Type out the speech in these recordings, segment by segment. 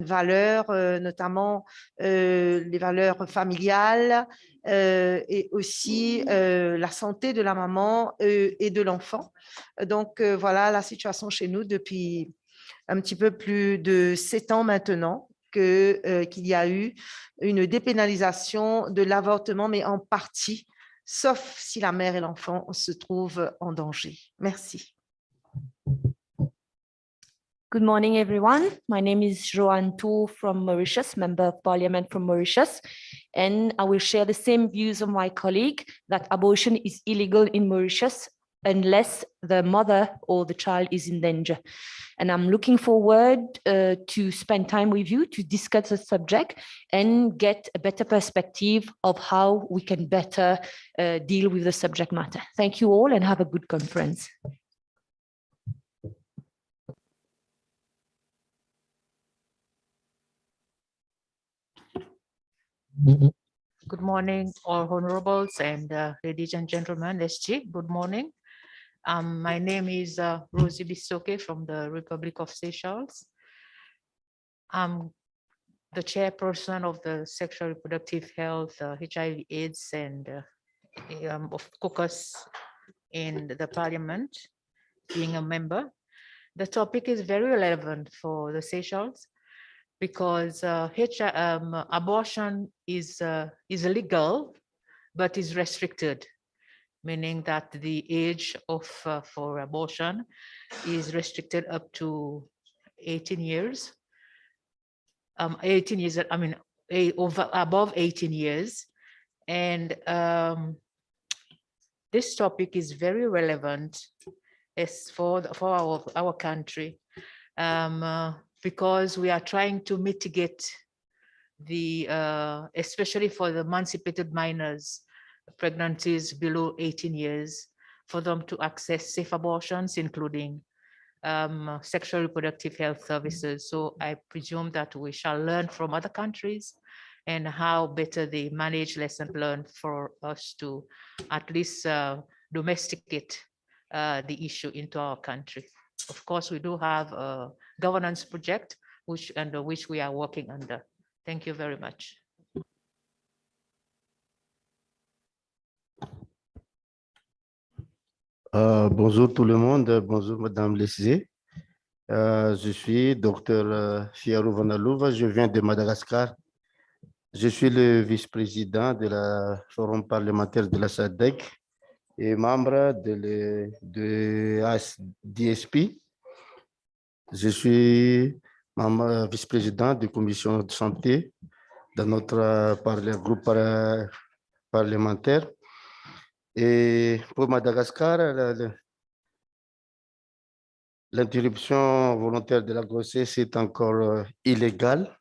valeurs, notamment les valeurs familiales et aussi la santé de la maman et de l'enfant. Donc, voilà la situation chez nous depuis un petit peu plus de 7 ans maintenant qu'il y a eu une dépénalisation de l'avortement, mais en partie, sauf si la mère et l'enfant se trouvent en danger. Merci. Good morning, everyone. My name is Joanne Tu from Mauritius, Member of Parliament from Mauritius, and I will share the same views of my colleague that abortion is illegal in Mauritius unless the mother or the child is in danger. And I'm looking forward to spend time with you to discuss the subject and get a better perspective of how we can better deal with the subject matter. Thank you all and have a good conference. Good morning, all honorables and ladies and gentlemen, SG, good morning. My name is Rosie Bisoke from the Republic of Seychelles. I'm the chairperson of the Sexual Reproductive Health, HIV/AIDS, and of caucus in the Parliament, being a member. The topic is very relevant for the Seychelles because abortion is legal, but is restricted, meaning that the age of for abortion is restricted up to 18 years. 18 years, I mean, above 18 years. And this topic is very relevant as for our country. Because we are trying to mitigate the, especially for the emancipated minors, pregnancies below 18 years, for them to access safe abortions, including sexual reproductive health services. So I presume that we shall learn from other countries and how better they manage lesson learned for us to at least domesticate the issue into our country. Of course, we do have a governance project under which we are working under. Thank you very much. Bonjour tout le monde, bonjour Madame Leslie. Je suis Dr Fiarou Vanalouva, je viens de Madagascar. Je suis le vice-président de la Forum parlementaire de la SADC et membre de HSDSP. Je suis membre vice-président de la commission de santé dans notre groupe parlementaire. Et pour Madagascar, l'interruption volontaire de la grossesse est encore illégale.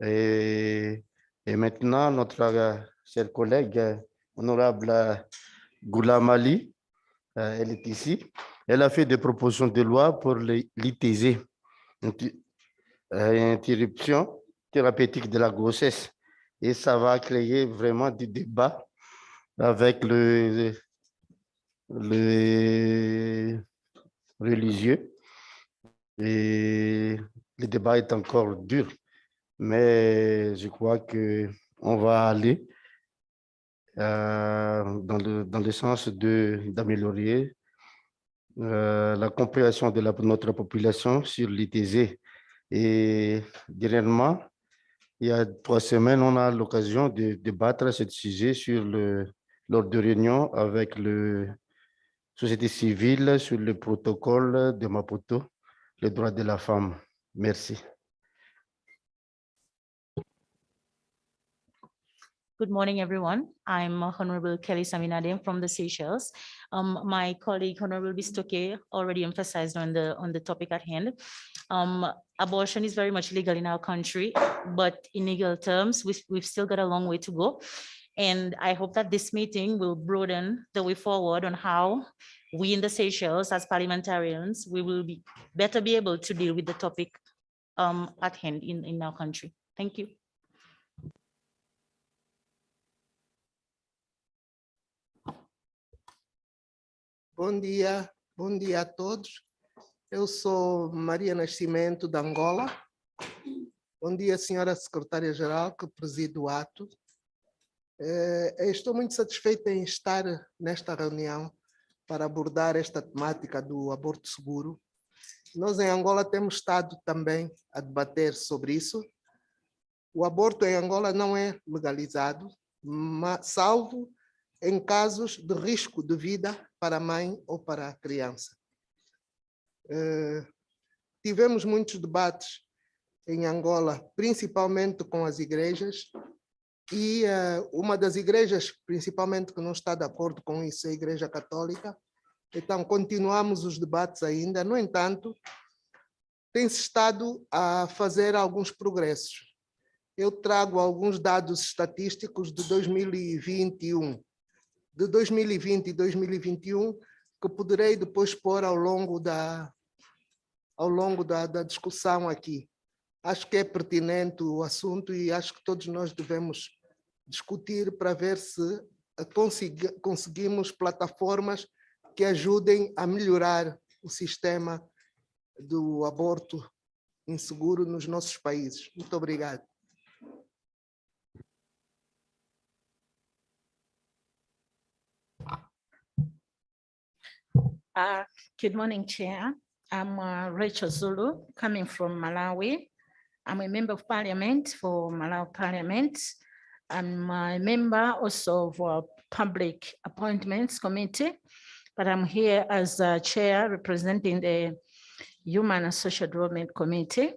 Et maintenant, notre chère collègue, honorable Goulam Ali, elle est ici. Elle a fait des propositions de loi pour l'ITG, interruption thérapeutique de la grossesse. Et ça va créer vraiment du débat avec le religieux. Et le débat est encore dur, mais je crois qu'on va aller dans le sens d'améliorer la compréhension de notre population sur l'ITG. Et dernièrement, il y a 3 semaines, on a l'occasion de débattre ce sujet lors de réunions avec la société civile sur le protocole de Maputo, les droits de la femme. Merci. Good morning, everyone. I'm Honorable Kelly Saminadem from the Seychelles. My colleague, Honorable Bistoke, already emphasized on the topic at hand. Abortion is very much legal in our country, but in legal terms, we've still got a long way to go. And I hope that this meeting will broaden the way forward on how we in the Seychelles, as parliamentarians, we will better be able to deal with the topic at hand in our country. Thank you. Bom dia a todos. Eu sou Maria Nascimento, da Angola. Bom dia, senhora secretária-geral, que preside o ato. Estou muito satisfeita em estar nesta reunião para abordar esta temática do aborto seguro. Nós em Angola temos estado também a debater sobre isso. O aborto em Angola não é legalizado, salvo em casos de risco de vida para a mãe ou para a criança. Tivemos muitos debates em Angola, principalmente com as igrejas, e uma das igrejas, principalmente, que não está de acordo com isso é a Igreja Católica. Então, continuamos os debates ainda. No entanto, tem-se estado a fazer alguns progressos. Eu trago alguns dados estatísticos de 2021, de 2020 e 2021, que poderei depois pôr ao longo da discussão aqui. Acho que é pertinente o assunto e acho que todos nós devemos discutir para ver se conseguimos plataformas que ajudem a melhorar o sistema do aborto inseguro nos nossos países. Muito obrigado. Good morning, Chair. I'm Rachel Zulu, coming from Malawi. I'm a member of Parliament for Malawi Parliament. I'm a member also of Public Appointments Committee, but I'm here as a chair representing the Human and Social Development Committee.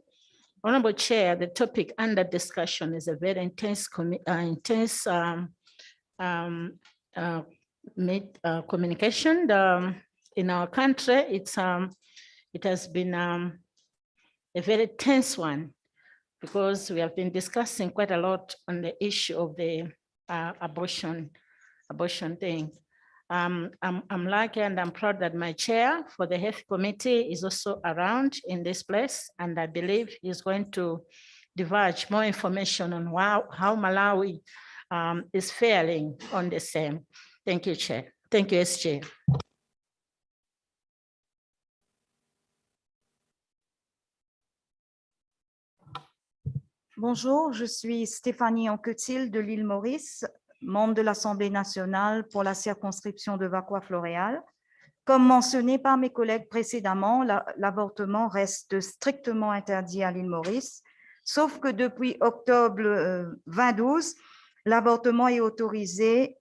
Honorable Chair, the topic under discussion is a very intense communication. In our country, it has been a very tense one, because we have been discussing quite a lot on the issue of the abortion thing. I'm lucky and I'm proud that my chair for the Health Committee is also around in this place, and I believe he's going to divulge more information on how Malawi is faring on the same. Thank you, Chair. Thank you, SJ. Bonjour, je suis Stéphanie Anquetil de l'île Maurice, membre de l'Assemblée nationale pour la circonscription de Vacois-Floréal. Comme mentionné par mes collègues précédemment, l'avortement reste strictement interdit à l'île Maurice, sauf que depuis octobre 2012, l'avortement est autorisé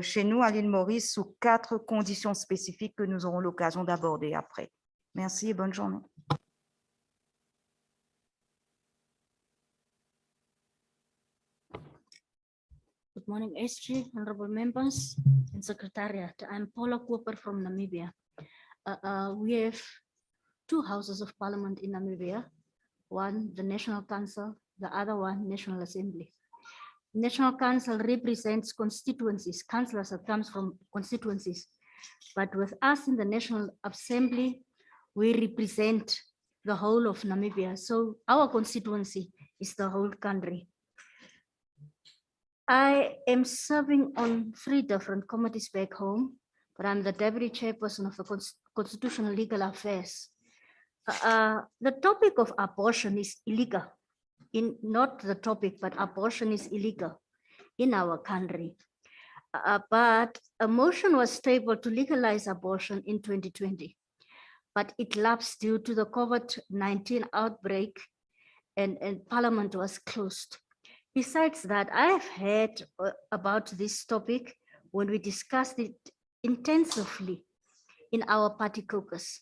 chez nous à l'île Maurice sous 4 conditions spécifiques que nous aurons l'occasion d'aborder après. Merci et bonne journée. Good morning, SG, honorable members and secretariat. I'm Paula Cooper from Namibia. We have 2 houses of parliament in Namibia. One, the National Council, the other one, National Assembly. National Council represents constituencies, councillors that comes from constituencies. But with us in the National Assembly, we represent the whole of Namibia. So our constituency is the whole country. I am serving on 3 different committees back home, but I'm the deputy chairperson of the Constitutional Legal Affairs. The topic of abortion is illegal. Not the topic, but abortion is illegal in our country. But a motion was tabled to legalize abortion in 2020, but it lapsed due to the COVID-19 outbreak and Parliament was closed. Besides that, I have heard about this topic when we discussed it intensively in our party caucus.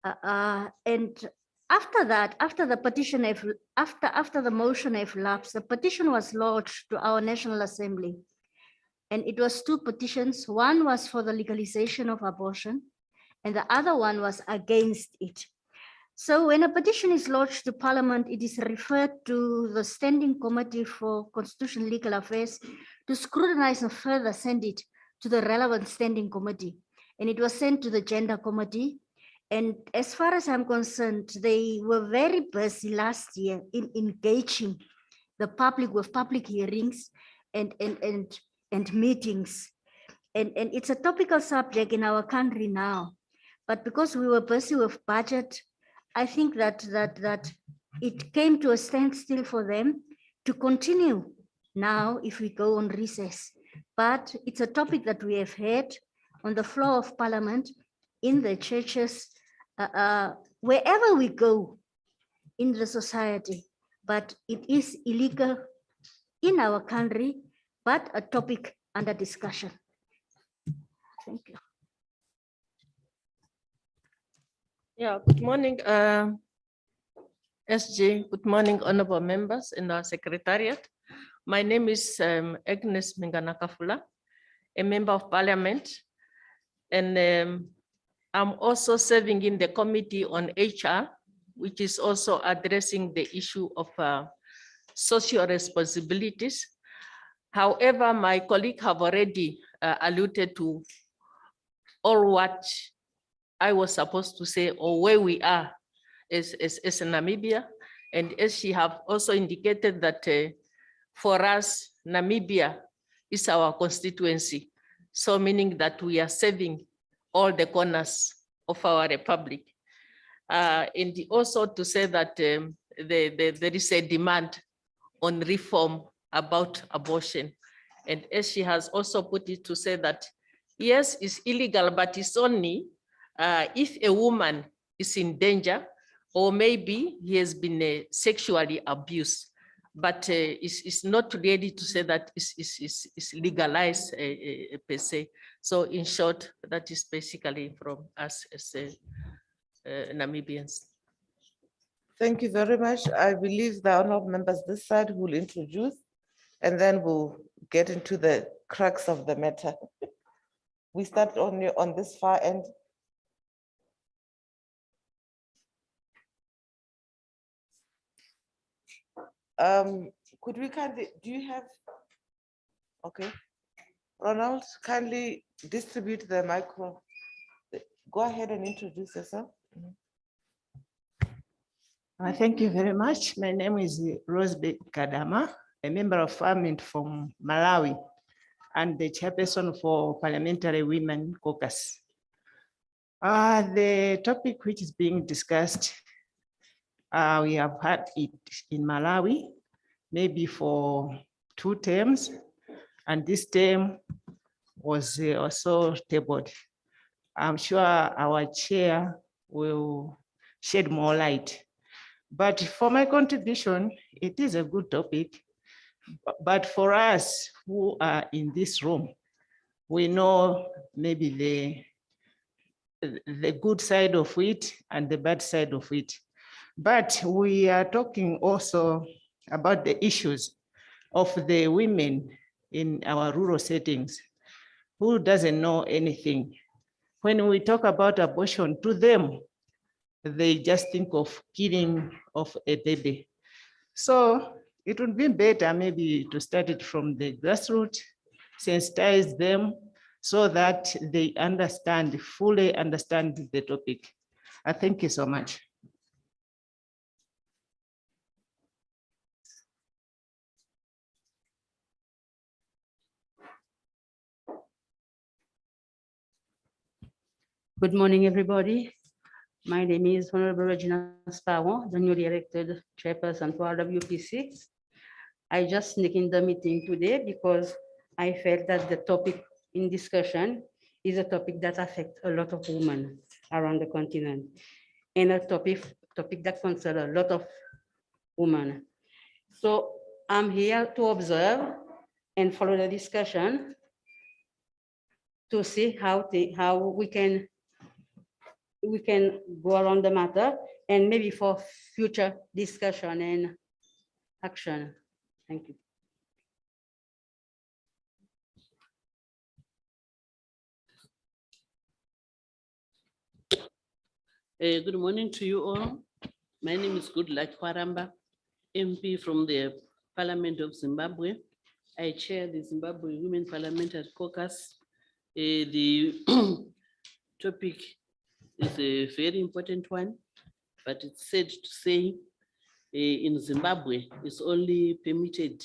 And after that, after the motion have lapsed, the petition was lodged to our National Assembly. And it was 2 petitions. One was for the legalization of abortion, and the other one was against it. So when a petition is lodged to Parliament, it is referred to the Standing Committee for Constitutional Legal Affairs to scrutinize and further send it to the relevant Standing Committee. And it was sent to the Gender Committee. And as far as I'm concerned, they were very busy last year in engaging the public with public hearings and meetings. And it's a topical subject in our country now. But because we were busy with budget, I think that it came to a standstill for them to continue now if we go on recess. But it's a topic that we have had on the floor of Parliament, in the churches, wherever we go in the society. But it is illegal in our country, but a topic under discussion. Thank you. Yeah, good morning, SG. Good morning, honorable members in our secretariat. My name is Agnes Minganakafula, a member of parliament, and I'm also serving in the committee on HR, which is also addressing the issue of social responsibilities. However, my colleague have already alluded to all what I was supposed to say, or where we are as Namibia. And as she have also indicated that for us, Namibia is our constituency. So meaning that we are serving all the corners of our republic. And also to say that there is a demand on reform about abortion. And as she has also put it to say that, yes, it's illegal, but it's only if a woman is in danger, or maybe he has been sexually abused, but it's not ready to say that it's legalized per se. So in short, that is basically from us as Namibians. Thank you very much. I believe the honorable members this side will introduce, and then we'll get into the crux of the matter. We start on this far end. Could we kindly, do you have, okay. Ronald, kindly distribute the micro. Go ahead and introduce yourself. Thank you very much. My name is Rosebeth Kadama, a member of parliament from Malawi and the chairperson for Parliamentary Women Caucus. The topic which is being discussed, we have had it in Malawi, maybe for 2 terms, and this term was also tabled. I'm sure our chair will shed more light. But for my contribution, it is a good topic. But for us who are in this room, we know maybe the good side of it and the bad side of it. But we are talking also about the issues of the women in our rural settings who doesn't know anything. When we talk about abortion, to them, they just think of killing of a baby. So it would be better maybe to start it from the grassroots, sensitize them so that they understand, fully understand the topic. I thank you so much. Good morning, everybody. My name is Honorable Regina Spawo, the newly elected chairperson for RWPC. I just sneaked in the meeting today because I felt that the topic in discussion is a topic that affects a lot of women around the continent, and a topic that concerns a lot of women. So I'm here to observe and follow the discussion to see how we can go around the matter, and maybe for future discussion and action. Thank you. Good morning to you all. My name is Goodluck Kwaramba, MP from the Parliament of Zimbabwe. I chair the Zimbabwe Women Parliamentary Caucus. The topic is a very important one, but it's said to say in Zimbabwe, it's only permitted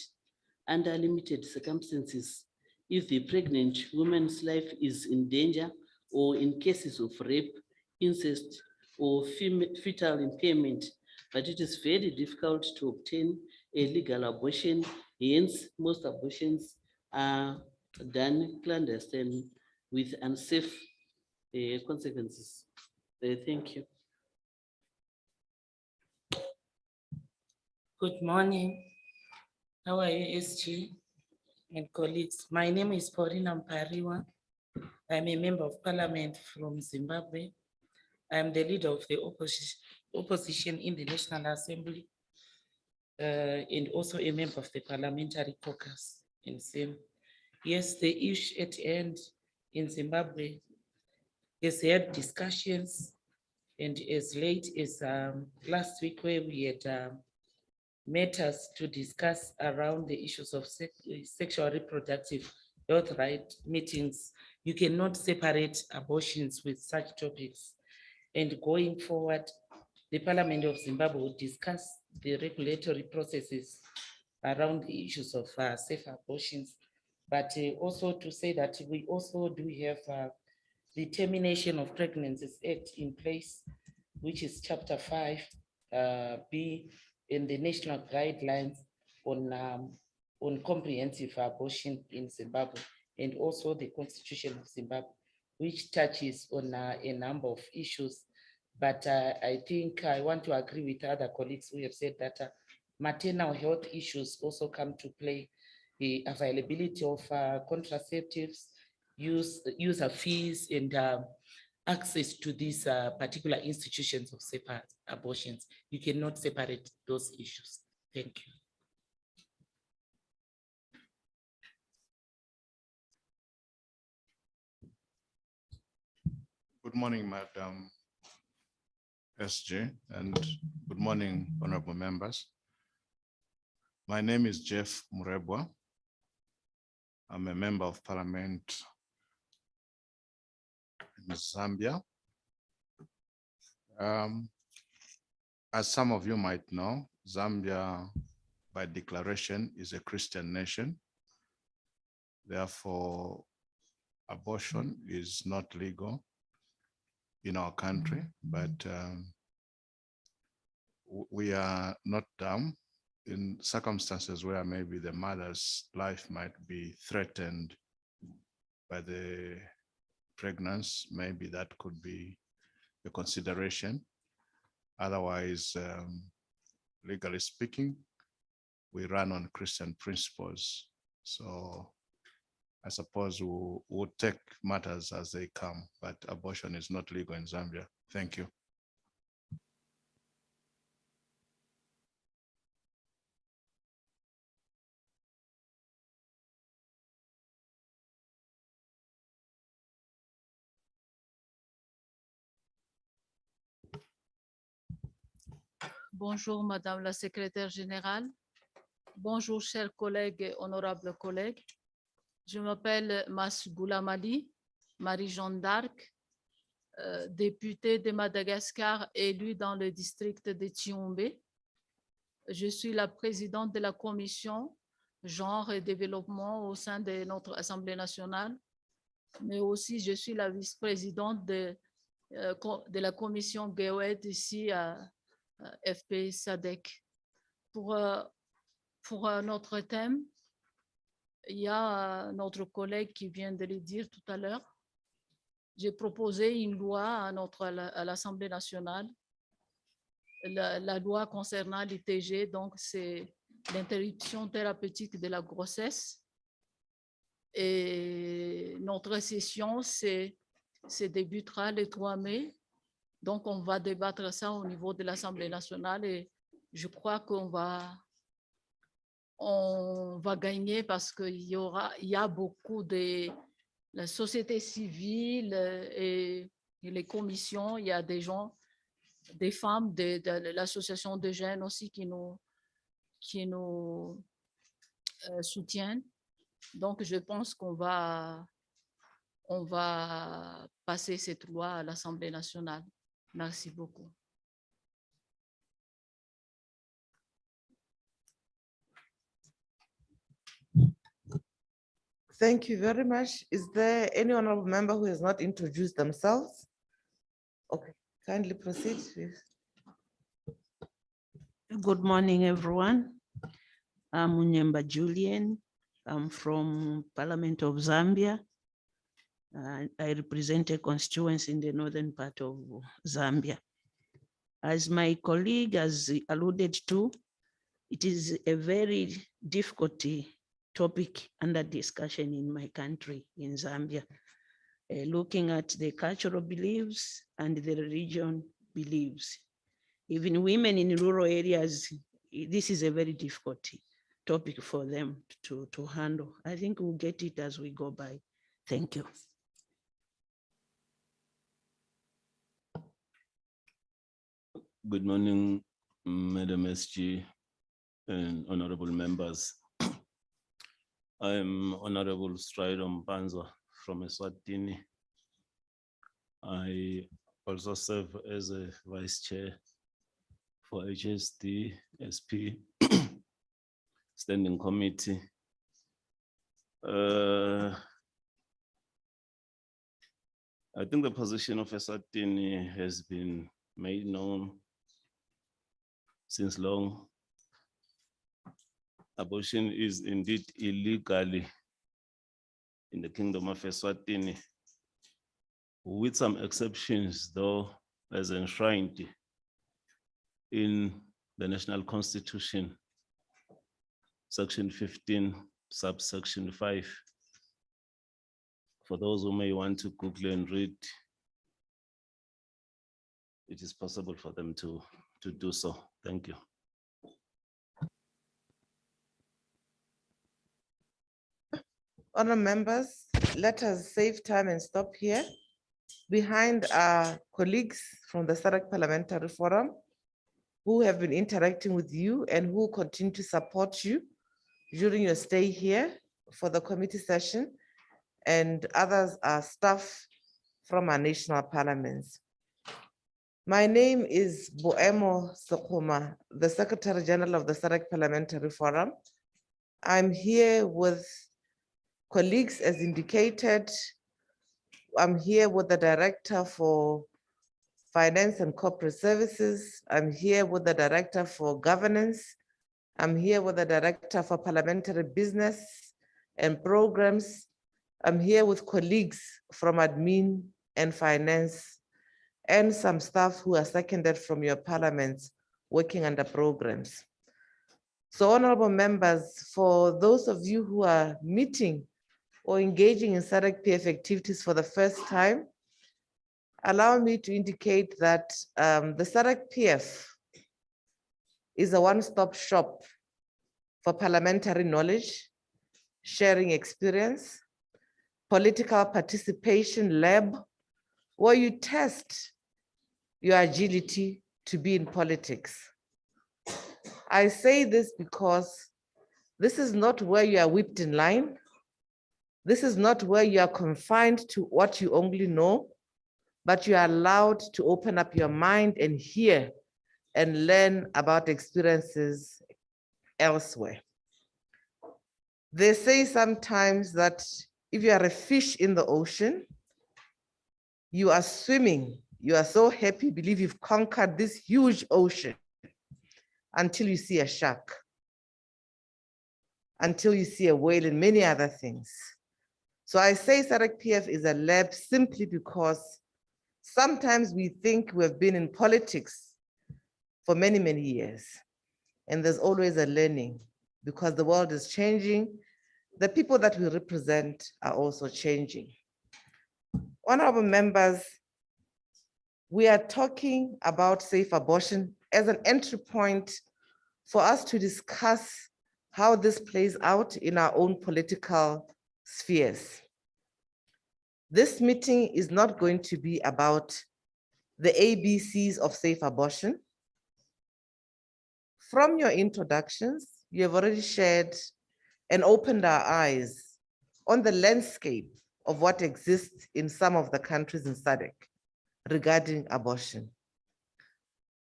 under limited circumstances if the pregnant woman's life is in danger, or in cases of rape, incest, or fetal impairment but it is very difficult to obtain a legal abortion. Hence, most abortions are done clandestine with unsafe consequences. Thank you. Good morning. How are you, SG and colleagues? My name is Paulina Mpariwa. I'm a member of parliament from Zimbabwe. I'm the leader of the opposition in the National Assembly and also a member of the parliamentary caucus in SIM. Yes, the issue at hand in Zimbabwe has had discussions, and as late as last week where we had matters to discuss around the issues of sexual reproductive health right meetings. You cannot separate abortions with such topics. And going forward, the Parliament of Zimbabwe will discuss the regulatory processes around the issues of safe abortions, but also to say that we also do have the Termination of Pregnancies Act in place, which is Chapter 5B in the national guidelines on comprehensive abortion in Zimbabwe, and also the Constitution of Zimbabwe, which touches on a number of issues. But I think I want to agree with other colleagues who have said that maternal health issues also come to play. The availability of contraceptives, user fees, and access to these particular institutions of safe abortions. You cannot separate those issues. Thank you. Good morning, Madam SJ, and good morning, honorable members. My name is Jeff Murebwa. I'm a member of parliament in Zambia. As some of you might know, Zambia, by declaration, is a Christian nation. Therefore, abortion is not legal in our country, but we are not dumb. In circumstances where maybe the mother's life might be threatened by the pregnancy, maybe that could be a consideration. Otherwise, legally speaking, we run on Christian principles. So I suppose we'll take matters as they come, but abortion is not legal in Zambia. Thank you. Bonjour, Madame la Secrétaire Générale. Bonjour, chers collègues et honorables collègues. Je m'appelle Mas Goulamali, Marie-Jeanne d'Arc, députée de Madagascar élue dans le district de Tiombe. Je suis la présidente de la commission genre et développement au sein de notre Assemblée nationale, mais aussi je suis la vice-présidente de la commission GEWAYD ici à FP SADC. Pour notre thème, il y a notre collègue qui vient de le dire tout à l'heure. J'ai proposé une loi à l'Assemblée nationale, la loi concernant l'ITG, donc c'est l'interruption thérapeutique de la grossesse. Et notre session débutera le 3 mai. Donc, on va débattre ça au niveau de l'Assemblée nationale et je crois qu'on va gagner parce qu'il y a beaucoup de la société civile et les commissions, il y a des gens, des femmes de l'association de jeunes aussi qui nous soutiennent. Donc, je pense qu'on va passer cette loi à l'Assemblée nationale. Merci beaucoup. Thank you very much. Is there any honorable member who has not introduced themselves? Okay, kindly proceed, please. Good morning, everyone. I'm Unyemba Julian. I'm from Parliament of Zambia. I represent a constituency in the northern part of Zambia. As my colleague has alluded to, it is a very difficult topic under discussion in my country, in Zambia, looking at the cultural beliefs and the religion beliefs. Even women in rural areas, this is a very difficult topic for them to handle. I think we'll get it as we go by. Thank you. Good morning, Madam SG and honorable members. I'm Honorable Strider Mpanza from Eswatini. I also serve as a vice chair for HSDSP Standing Committee. I think the position of Eswatini has been made known since long. Abortion is indeed illegally in the Kingdom of Eswatini, with some exceptions, though, as enshrined in the National Constitution, Section 15, subsection 5. For those who may want to Google and read, it is possible for them to do so. Thank you. Honourable members, let us save time and stop here. Behind our colleagues from the SADC Parliamentary Forum who have been interacting with you and who continue to support you during your stay here for the committee session, and others are staff from our national parliaments. My name is Boemo Sokoma, the Secretary General of the SADC Parliamentary Forum. I'm here with colleagues as indicated. I'm here with the Director for Finance and Corporate Services. I'm here with the Director for Governance. I'm here with the Director for Parliamentary Business and Programs. I'm here with colleagues from Admin and Finance and some staff who are seconded from your parliaments working under programs. So honorable members, for those of you who are meeting or engaging in SADC PF activities for the first time, allow me to indicate that the SADC PF is a one-stop shop for parliamentary knowledge, sharing experience, political participation lab, where you test your agility to be in politics. I say this because this is not where you are whipped in line. This is not where you are confined to what you only know, but you are allowed to open up your mind and hear and learn about experiences elsewhere. They say sometimes that if you are a fish in the ocean, you are swimming, you are so happy, believe you've conquered this huge ocean until you see a shark, until you see a whale and many other things. So I say SADC PF is a lab simply because sometimes we think we've been in politics for many, many years, and there's always a learning because the world is changing. The people that we represent are also changing. Honorable members, we are talking about safe abortion as an entry point for us to discuss how this plays out in our own political spheres. This meeting is not going to be about the ABCs of safe abortion. From your introductions, you have already shared and opened our eyes on the landscape of what exists in some of the countries in SADC regarding abortion.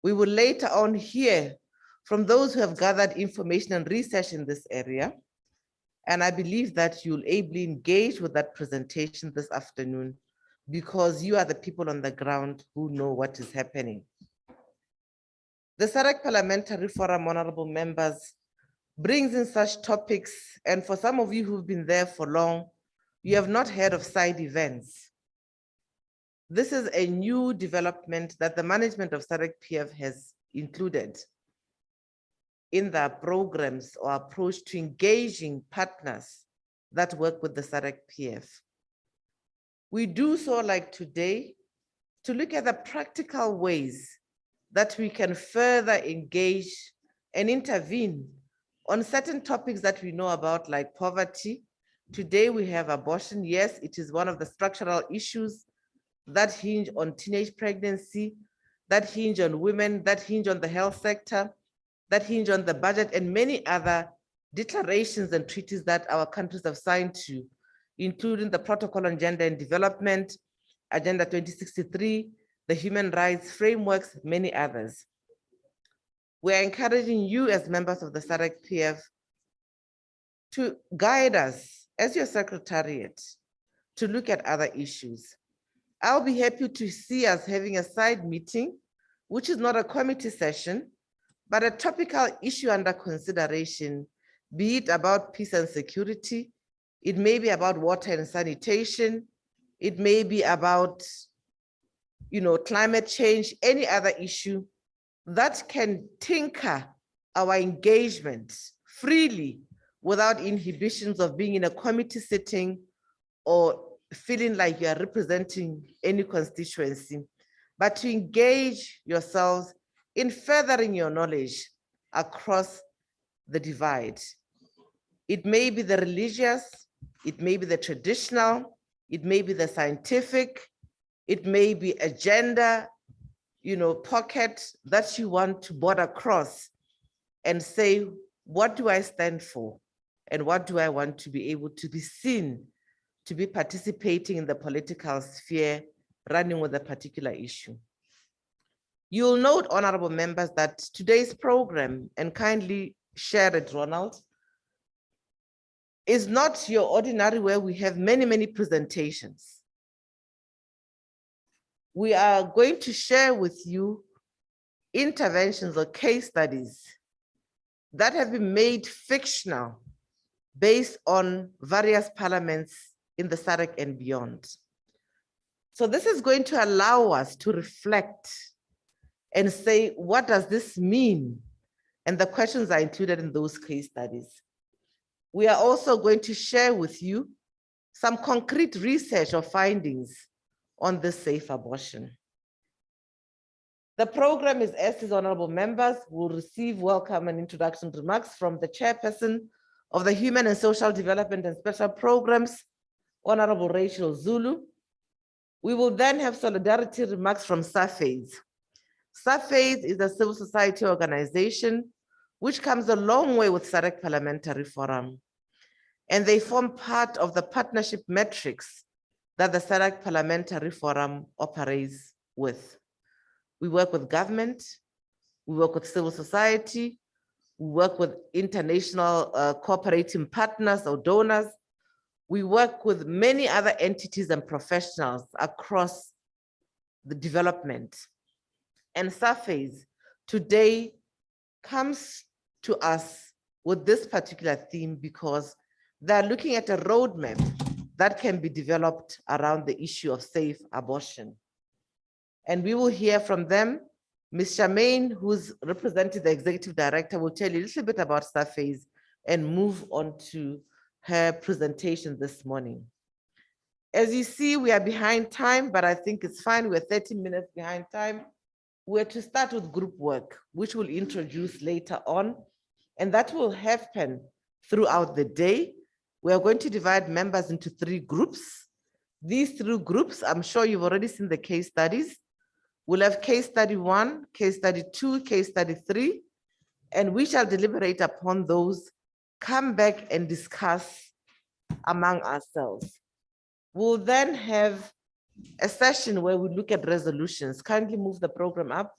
We will later on hear from those who have gathered information and research in this area, and I believe that you'll ably engage with that presentation this afternoon because you are the people on the ground who know what is happening. The SADC Parliamentary Forum, honorable members, brings in such topics, and for some of you who've been there for long, you have not heard of side events. This is a new development that the management of SADC PF has included in their programs or approach to engaging partners that work with the SADC PF. We do so like today to look at the practical ways that we can further engage and intervene on certain topics that we know about, like poverty. Today we have abortion. Yes, it is one of the structural issues that hinge on teenage pregnancy, that hinge on women, that hinge on the health sector, that hinge on the budget, and many other declarations and treaties that our countries have signed to, including the Protocol on Gender and Development, Agenda 2063, the Human Rights Frameworks, many others. We're encouraging you as members of the SADC PF to guide us as your secretariat to look at other issues. I'll be happy to see us having a side meeting, which is not a committee session, but a topical issue under consideration, be it about peace and security, it may be about water and sanitation, it may be about, climate change, any other issue that can tinker our engagement freely without inhibitions of being in a committee sitting or feeling like you are representing any constituency, but to engage yourselves in furthering your knowledge across the divide. It may be the religious, it may be the traditional, it may be the scientific, it may be a gender, pocket that you want to board across and say, what do I stand for? And what do I want to be able to be seen to be participating in the political sphere, running with a particular issue? You'll note, honorable members, that today's program, and kindly share it, Ronald, is not your ordinary where we have many, many presentations. We are going to share with you interventions or case studies that have been made fictional based on various parliaments in the SADC and beyond. So this is going to allow us to reflect and say, what does this mean? And the questions are included in those case studies. We are also going to share with you some concrete research or findings on this safe abortion. The program is, as is honorable members, will receive welcome and introduction remarks from the chairperson of the Human and Social Development and Special Programs, Honorable Rachel Zulu. We will then have solidarity remarks from SAFAIS. SAFAIS is a civil society organization which comes a long way with SADC Parliamentary Forum. And they form part of the partnership metrics that the SADC Parliamentary Forum operates with. We work with government, we work with civil society, we work with international cooperating partners or donors. We work with many other entities and professionals across the development. And SAFAIS today comes to us with this particular theme because they're looking at a roadmap that can be developed around the issue of safe abortion. And we will hear from them. Ms. Charmaine, who's representing the executive director, will tell you a little bit about SAFAIS and move on to her presentation this morning. As you see, we are behind time, but I think it's fine. We're 30 minutes behind time. We're to start with group work, which we'll introduce later on, and that will happen throughout the day. We are going to divide members into 3 groups. These 3 groups, I'm sure you've already seen the case studies. We'll have case study 1, case study 2, case study 3, and we shall deliberate upon those, come back and discuss among ourselves. We'll then have a session where we look at resolutions. Kindly move the program up.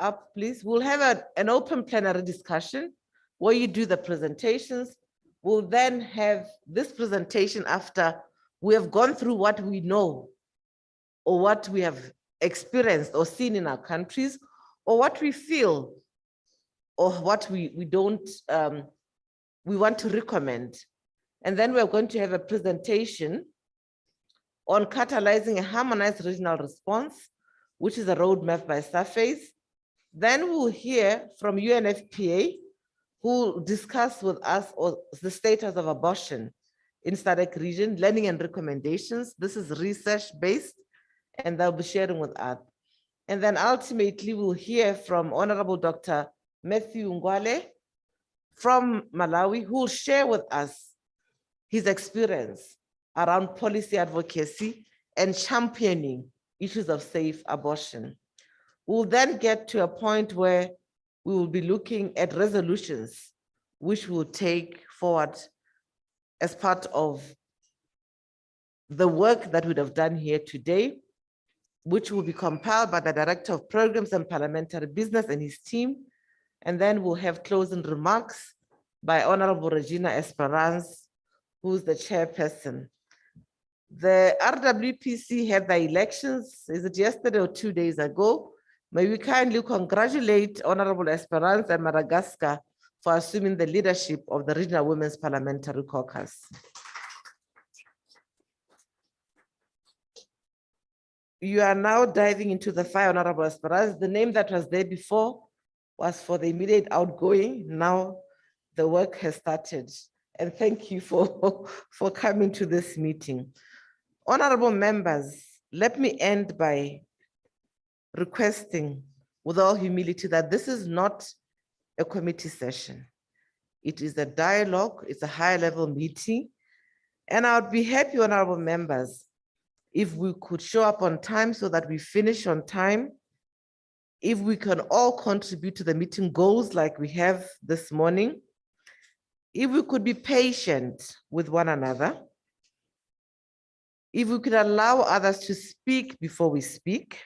Up, please. We'll have an open plenary discussion where you do the presentations. We'll then have this presentation after we have gone through what we know or what we have experienced or seen in our countries, or what we feel, or what we don't, we want to recommend. And then we're going to have a presentation on catalyzing a harmonized regional response, which is a roadmap by Surface. Then we'll hear from UNFPA, who will discuss with us the status of abortion in SADC region, learning and recommendations. This is research-based, and they'll be sharing with us. And then ultimately, we'll hear from Honorable Dr. Matthew Ngwale from Malawi, who will share with us his experience around policy advocacy and championing issues of safe abortion. We'll then get to a point where we will be looking at resolutions which we'll take forward as part of the work that we'd have done here today, which will be compiled by the Director of Programs and Parliamentary Business and his team. And then we'll have closing remarks by Honorable Regina Esperance, who's the chairperson. The RWPC had the elections, is it yesterday or 2 days ago? May we kindly congratulate Honorable Esperance and Madagascar for assuming the leadership of the Regional Women's Parliamentary Caucus. You are now diving into the fire, Honorable Esperance. The name that was there before was for the immediate outgoing. Now the work has started. And thank you for coming to this meeting. Honorable members, let me end by requesting with all humility that this is not a committee session. It is a dialogue, it's a high-level meeting. And I would be happy, honorable members, if we could show up on time so that we finish on time. If we can all contribute to the meeting goals like we have this morning. If we could be patient with one another. If we could allow others to speak before we speak.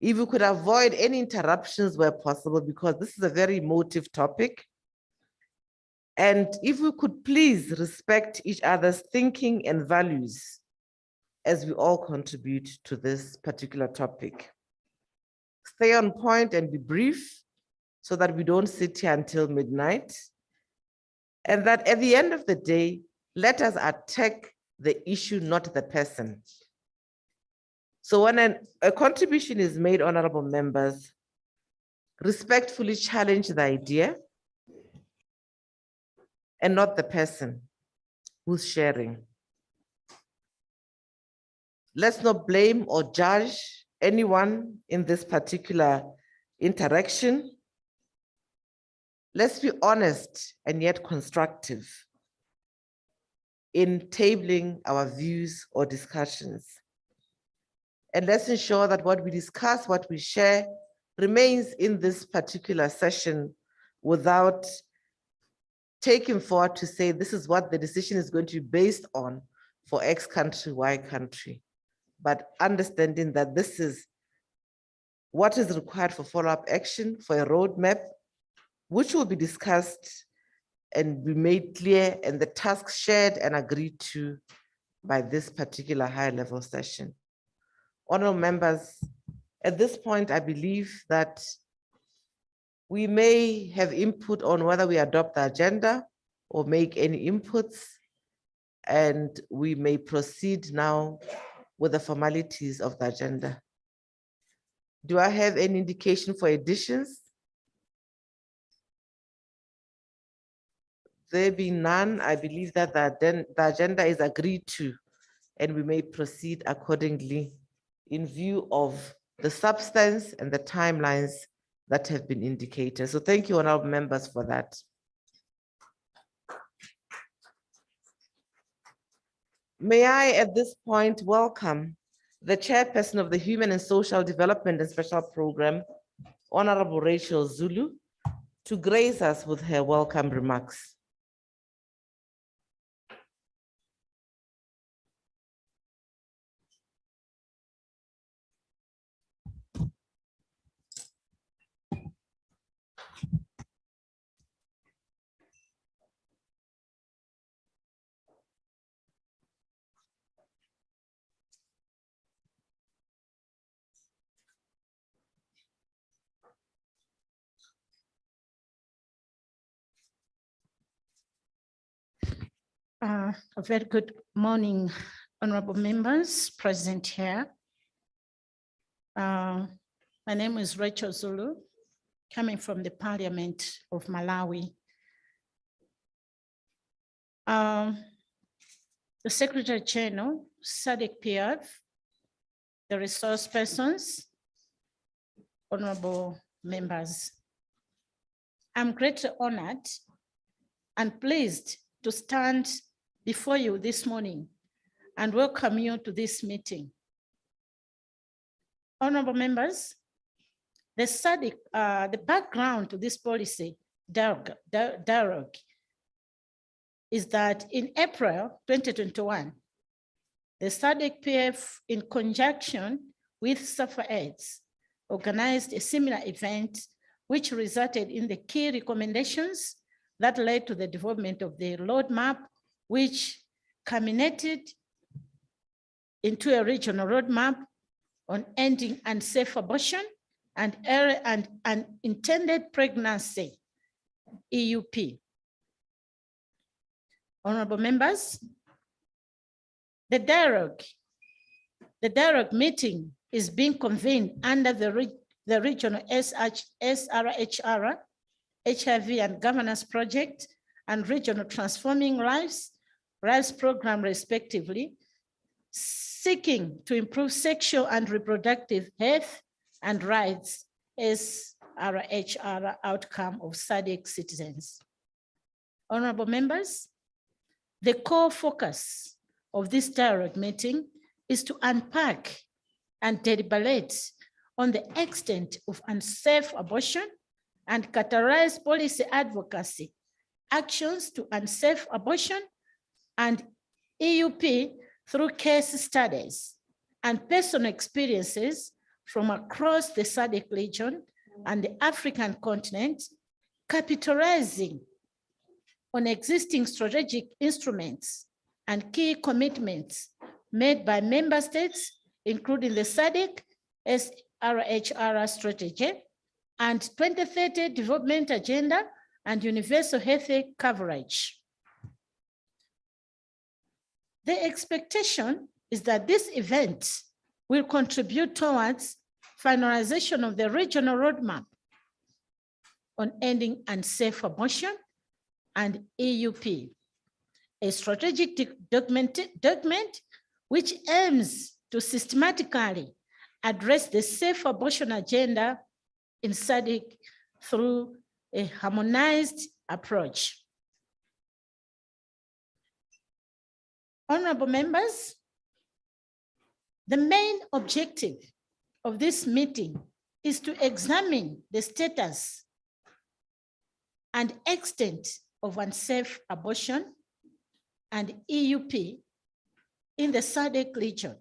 If we could avoid any interruptions where possible, because this is a very emotive topic. And if we could please respect each other's thinking and values as we all contribute to this particular topic. Stay on point and be brief so that we don't sit here until midnight. And that at the end of the day, let us attack the issue, not the person. So when a contribution is made, honorable members, respectfully challenge the idea and not the person who's sharing. Let's not blame or judge anyone in this particular interaction. Let's be honest and yet constructive in tabling our views or discussions. And let's ensure that what we discuss, what we share, remains in this particular session without taking forward to say this is what the decision is going to be based on for X country, Y country. But understanding that this is what is required for follow-up action, for a roadmap, which will be discussed and be made clear, and the tasks shared and agreed to by this particular high-level session. Honorable members, at this point, I believe that we may have input on whether we adopt the agenda or make any inputs, and we may proceed now with the formalities of the agenda. Do I have any indication for additions? There being none, I believe that the agenda is agreed to, and we may proceed accordingly in view of the substance and the timelines that have been indicated. So thank you, honorable members, for that. May I, at this point, welcome the chairperson of the Human and Social Development and Special Program, Honorable Rachel Zulu, to grace us with her welcome remarks. A very good morning, honorable members present here. My name is Rachel Zulu, coming from the Parliament of Malawi. The Secretary General, SADC PF, the resource persons, honorable members. I'm greatly honored and pleased to stand before you this morning and welcome you to this meeting. Honorable members, the SADC, the background to this policy dialogue is that in April 2021, the SADC PF, in conjunction with Suffer AIDS, organized a similar event which resulted in the key recommendations that led to the development of the roadmap, which culminated into a regional roadmap on ending unsafe abortion and unintended pregnancy, EUP. Honorable members, the dialogue meeting is being convened under the regional SRHR, HIV and Governance Project, and regional Transforming Lives program respectively, seeking to improve sexual and reproductive health and rights as SRHR outcome of SADC citizens. Honorable members, the core focus of this dialogue meeting is to unpack and deliberate on the extent of unsafe abortion and categorize policy advocacy, actions to unsafe abortion and EUP through case studies and personal experiences from across the SADC region and the African continent, capitalizing on existing strategic instruments and key commitments made by member states, including the SADC SRHR strategy and 2030 development agenda and universal health coverage. The expectation is that this event will contribute towards finalization of the regional roadmap on ending unsafe abortion and EUP, a strategic document which aims to systematically address the safe abortion agenda in SADC through a harmonized approach. Honorable members, the main objective of this meeting is to examine the status and extent of unsafe abortion and EUP in the SADC region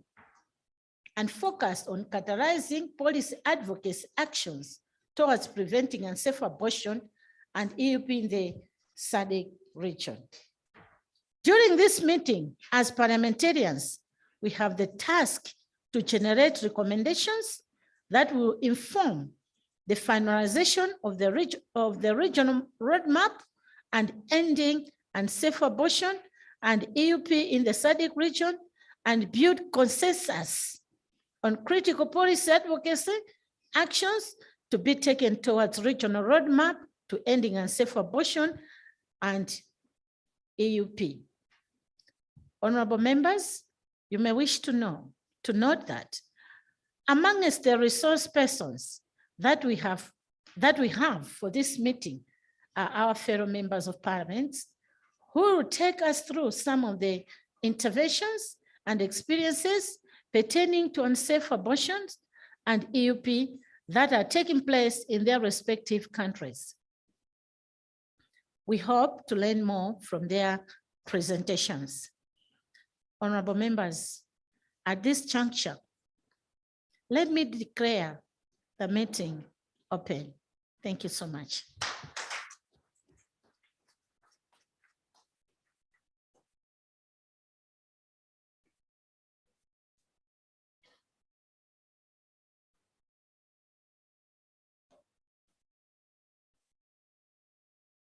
and focus on catalyzing policy advocacy actions towards preventing unsafe abortion and EUP in the SADC region. During this meeting, as parliamentarians, we have the task to generate recommendations that will inform the finalization of the regional roadmap and ending unsafe abortion and EUP in the SADC region and build consensus on critical policy advocacy actions to be taken towards regional roadmap to ending unsafe abortion and EUP. Honorable members, you may wish to note that amongst the resource persons that we have for this meeting are our fellow members of parliament who will take us through some of the interventions and experiences pertaining to unsafe abortions and EUP that are taking place in their respective countries. We hope to learn more from their presentations. Honorable members, at this juncture, let me declare the meeting open. Thank you so much.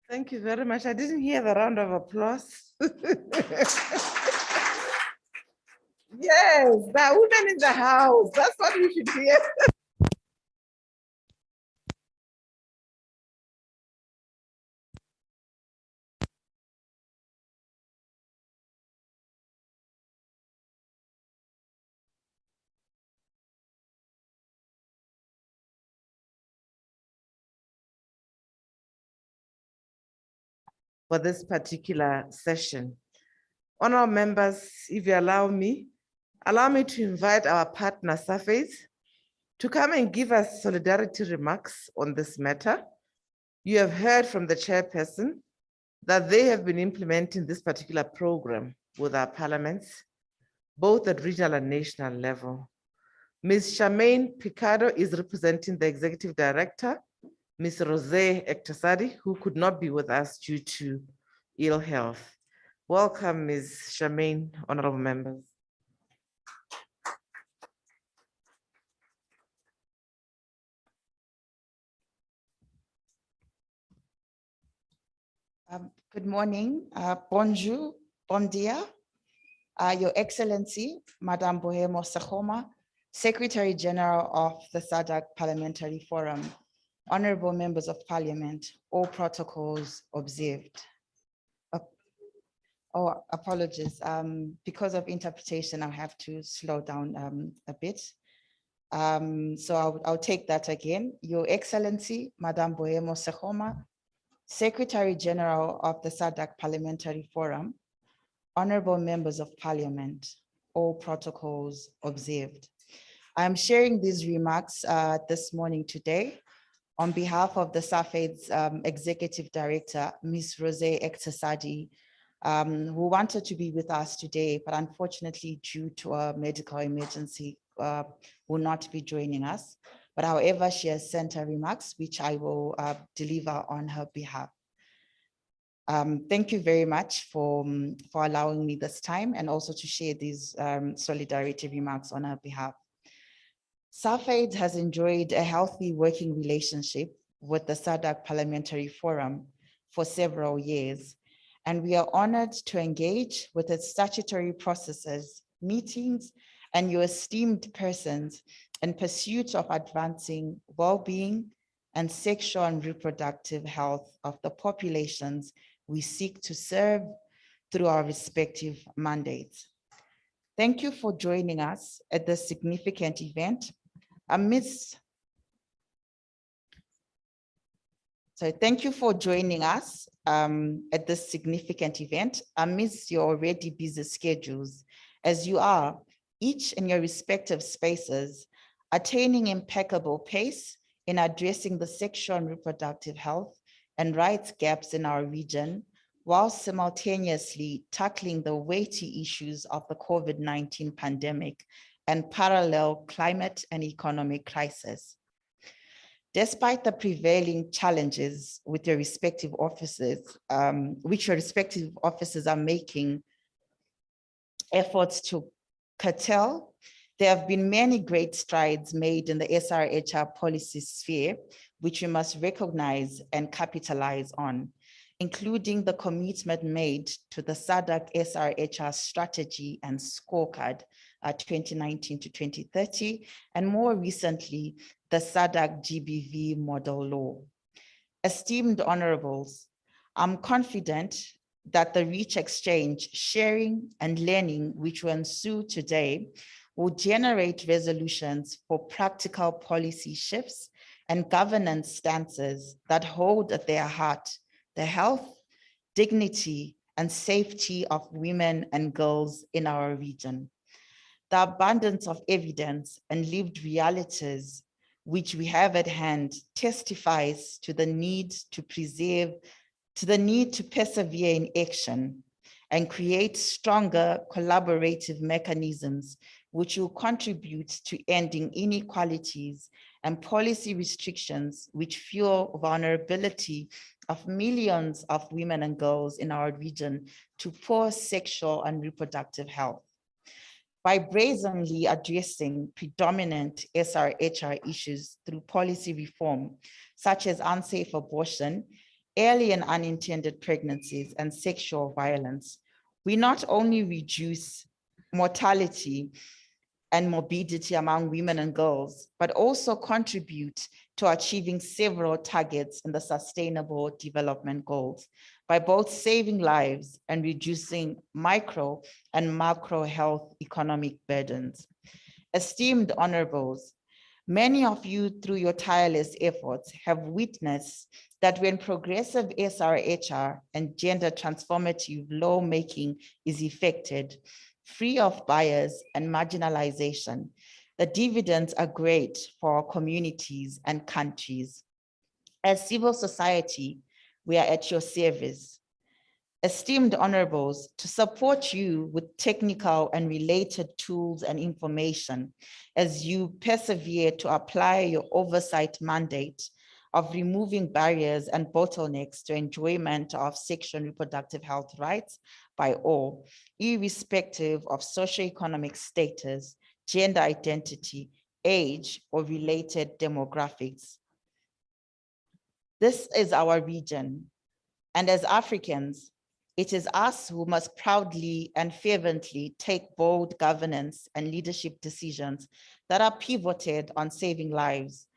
Thank you very much. I didn't hear the round of applause. Yes, there are women in the house. That's what we should hear. For this particular session. Honorable members, if you allow me to invite our partner surveys to come and give us solidarity remarks on this matter. You have heard from the chairperson that they have been implementing this particular program with our parliaments, both at regional and national level. Ms. Charmaine Picado is representing the executive director, Ms. Rosé Ektasadi, who could not be with us due to ill health. Welcome, Ms. Charmaine, honorable members. Good morning, bonjour, bon dia, Your Excellency, Madame Bohemo Sakoma, Secretary General of the SADC Parliamentary Forum, honorable members of Parliament, all protocols observed. Oh, apologies. Because of interpretation, I'll have to slow down a bit. So I'll take that again. Your Excellency, Madame Bohemo Sakoma, Secretary General of the SADC Parliamentary Forum, honorable members of Parliament, all protocols observed. I'm sharing these remarks this morning today on behalf of the SAFED's Executive Director, Ms. Rosé Ektasadi, who wanted to be with us today, but unfortunately due to a medical emergency, will not be joining us. But however, she has sent her remarks, which I will deliver on her behalf. Thank you very much for allowing me this time and also to share these solidarity remarks on her behalf. SAFED has enjoyed a healthy working relationship with the SADC Parliamentary Forum for several years, and we are honored to engage with its statutory processes, meetings, and your esteemed persons in pursuit of advancing well-being and sexual and reproductive health of the populations we seek to serve through our respective mandates. Thank you for joining us at this significant event thank you for joining us at this significant event amidst your already busy schedules, as you are, each in your respective spaces, attaining impeccable pace in addressing the sexual and reproductive health and rights gaps in our region, while simultaneously tackling the weighty issues of the COVID-19 pandemic and parallel climate and economic crisis. Despite the prevailing challenges with your respective offices, which your respective offices are making efforts to curtail, there have been many great strides made in the SRHR policy sphere, which we must recognize and capitalize on, including the commitment made to the SADC SRHR strategy and scorecard 2019 to 2030, and more recently, the SADC GBV model law. Esteemed honorables, I'm confident that the rich exchange, sharing, and learning which will ensue today will generate resolutions for practical policy shifts and governance stances that hold at their heart the health, dignity, and safety of women and girls in our region. The abundance of evidence and lived realities which we have at hand testifies to the need to persevere in action and create stronger collaborative mechanisms which will contribute to ending inequalities and policy restrictions which fuel vulnerability of millions of women and girls in our region to poor sexual and reproductive health. By brazenly addressing predominant SRHR issues through policy reform, such as unsafe abortion early and unintended pregnancies, and sexual violence, we not only reduce mortality and morbidity among women and girls, but also contribute to achieving several targets in the Sustainable Development Goals by both saving lives and reducing micro and macro health economic burdens. Esteemed honorables, many of you through your tireless efforts have witnessed that when progressive SRHR and gender transformative lawmaking is effected, free of bias and marginalization, the dividends are great for our communities and countries. As civil society, we are at your service. Esteemed honorables, to support you with technical and related tools and information as you persevere to apply your oversight mandate of removing barriers and bottlenecks to enjoyment of sexual and reproductive health rights by all, irrespective of socioeconomic status, gender identity, age, or related demographics. This is our region, and as Africans, it is us who must proudly and fervently take bold governance and leadership decisions that are pivoted on saving lives,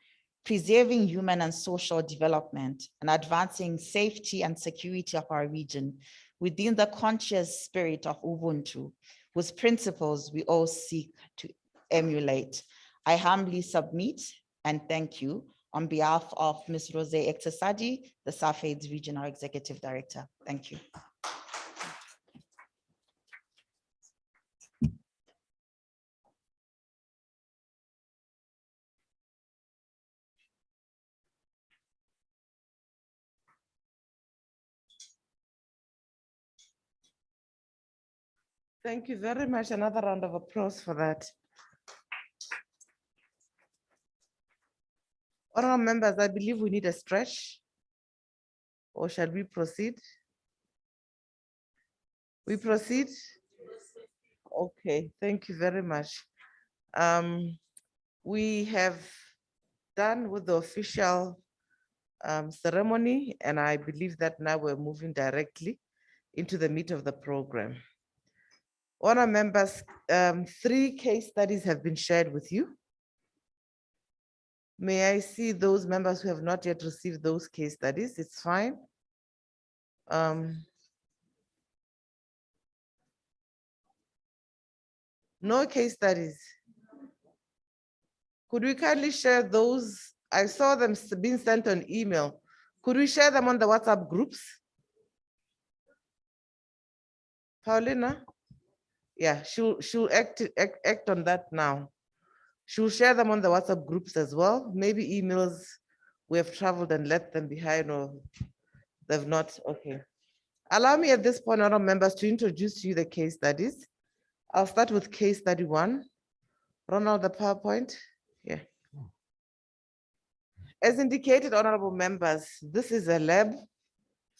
preserving human and social development, and advancing safety and security of our region within the conscious spirit of Ubuntu, whose principles we all seek to emulate. I humbly submit and thank you on behalf of Ms. Rose Ektasadi, the SAFED's Regional Executive Director. Thank you. Thank you very much. Another round of applause for that. Honourable members, I believe we need a stretch. Or shall we proceed? We proceed? Okay, thank you very much. We have done with the official ceremony, and I believe that now we're moving directly into the meat of the program. Honour members, 3 case studies have been shared with you. May I see those members who have not yet received those case studies? It's fine. No case studies. Could we kindly share those? I saw them being sent on email. Could we share them on the WhatsApp groups? Paulina? Yeah, she'll act on that now. She'll share them on the WhatsApp groups as well. Maybe emails we have traveled and left them behind, or they've not. Okay. Allow me at this point, honourable members, to introduce to you the case studies. I'll start with case study 1. Ronald, the PowerPoint. Yeah. As indicated, honourable members, this is a lab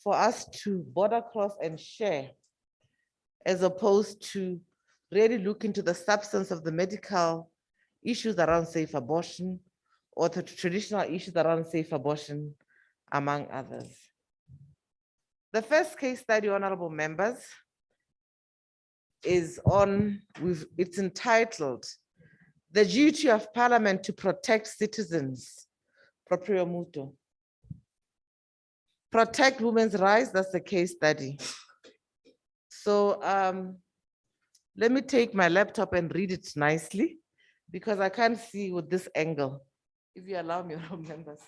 for us to border cross and share, as opposed to really look into the substance of the medical issues around safe abortion or the traditional issues around safe abortion, among others. The first case study, honourable members, is on, it's entitled, "The Duty of Parliament to Protect Citizens," proprio mutuo. Protect women's rights, that's the case study. So let me take my laptop and read it nicely, because I can't see with this angle. If you allow me, honourable members.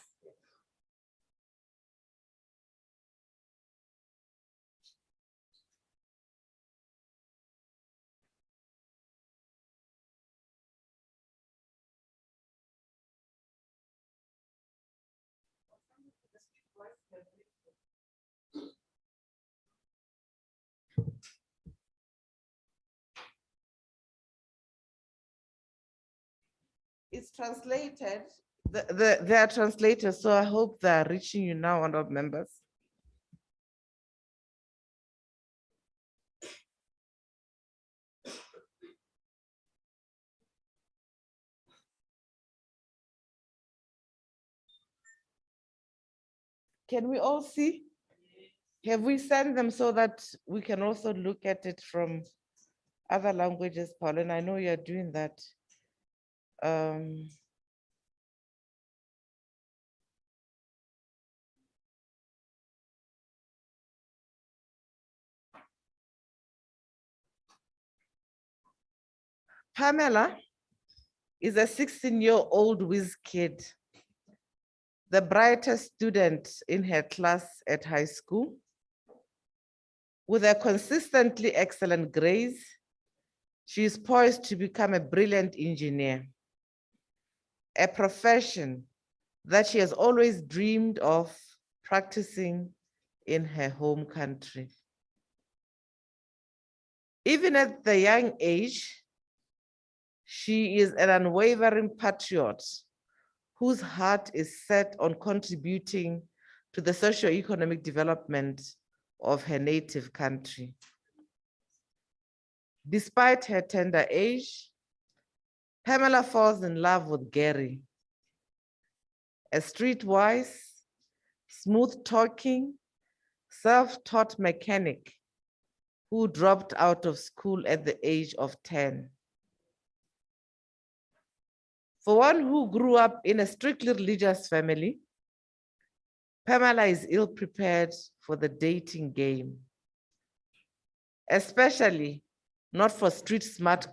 It's translated. They are translators, so I hope they are reaching you now, honourable members. Can we all see? Have we sent them so that we can also look at it from other languages, Pauline? I know you're doing that. Pamela is a 16-year-old whiz kid, the brightest student in her class at high school. With her consistently excellent grades, she is poised to become a brilliant engineer, a profession that she has always dreamed of practicing in her home country. Even at the young age, she is an unwavering patriot whose heart is set on contributing to the socio-economic development of her native country. Despite her tender age, Pamela falls in love with Gary, a streetwise, smooth-talking, self-taught mechanic who dropped out of school at the age of 10. For one who grew up in a strictly religious family, Pamela is ill-prepared for the dating game, especially not for street-smart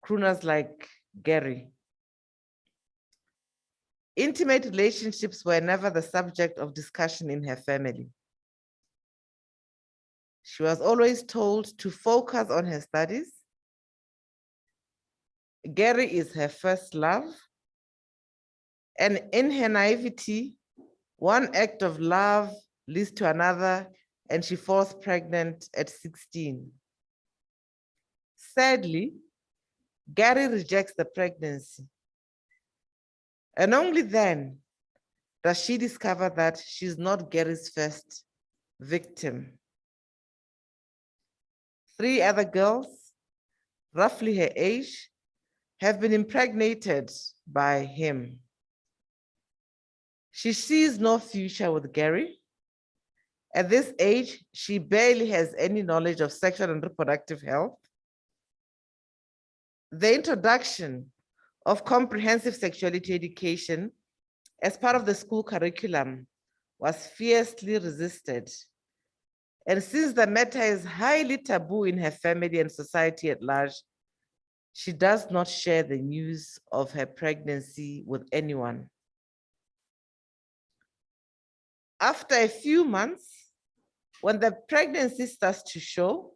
crooners like Gary. Intimate relationships were never the subject of discussion in her family. She was always told to focus on her studies. Gary is her first love, and in her naivety, one act of love leads to another, and she falls pregnant at 16. Sadly, Gary rejects the pregnancy. And only then does she discover that she's not Gary's first victim. 3 other girls, roughly her age, have been impregnated by him. She sees no future with Gary. At this age, she barely has any knowledge of sexual and reproductive health. The introduction of comprehensive sexuality education as part of the school curriculum was fiercely resisted. And since the matter is highly taboo in her family and society at large, she does not share the news of her pregnancy with anyone. After a few months, when the pregnancy starts to show,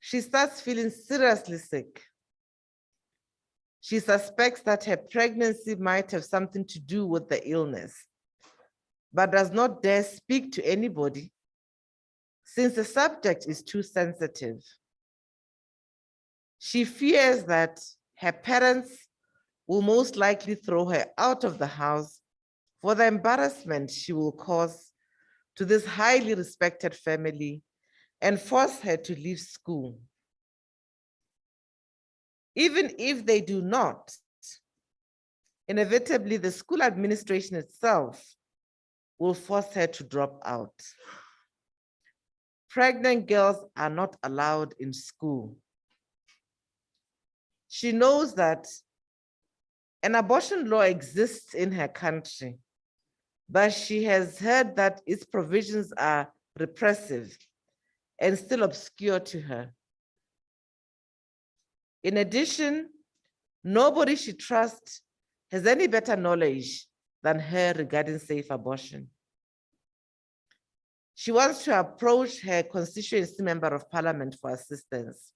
she starts feeling seriously sick. She suspects that her pregnancy might have something to do with the illness, but does not dare speak to anybody since the subject is too sensitive. She fears that her parents will most likely throw her out of the house for the embarrassment she will cause to this highly respected family and force her to leave school. Even if they do not, inevitably the school administration itself will force her to drop out. Pregnant girls are not allowed in school. She knows that an abortion law exists in her country, but she has heard that its provisions are repressive and still obscure to her. In addition, nobody she trusts has any better knowledge than her regarding safe abortion. She wants to approach her constituency member of parliament for assistance,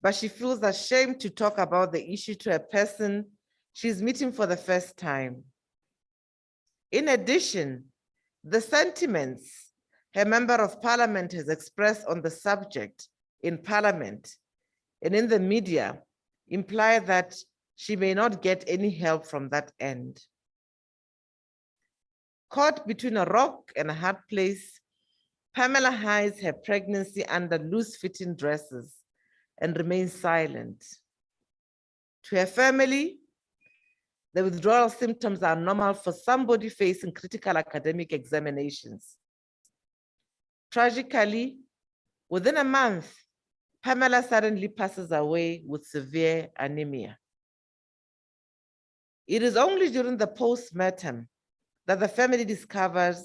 but she feels ashamed to talk about the issue to a person she's meeting for the first time. In addition, the sentiments her member of parliament has expressed on the subject in parliament and in the media imply that she may not get any help from that end. Caught between a rock and a hard place, Pamela hides her pregnancy under loose-fitting dresses and remains silent. To her family, the withdrawal symptoms are normal for somebody facing critical academic examinations. Tragically, within a month, Pamela suddenly passes away with severe anemia. It is only during the postmortem that the family discovers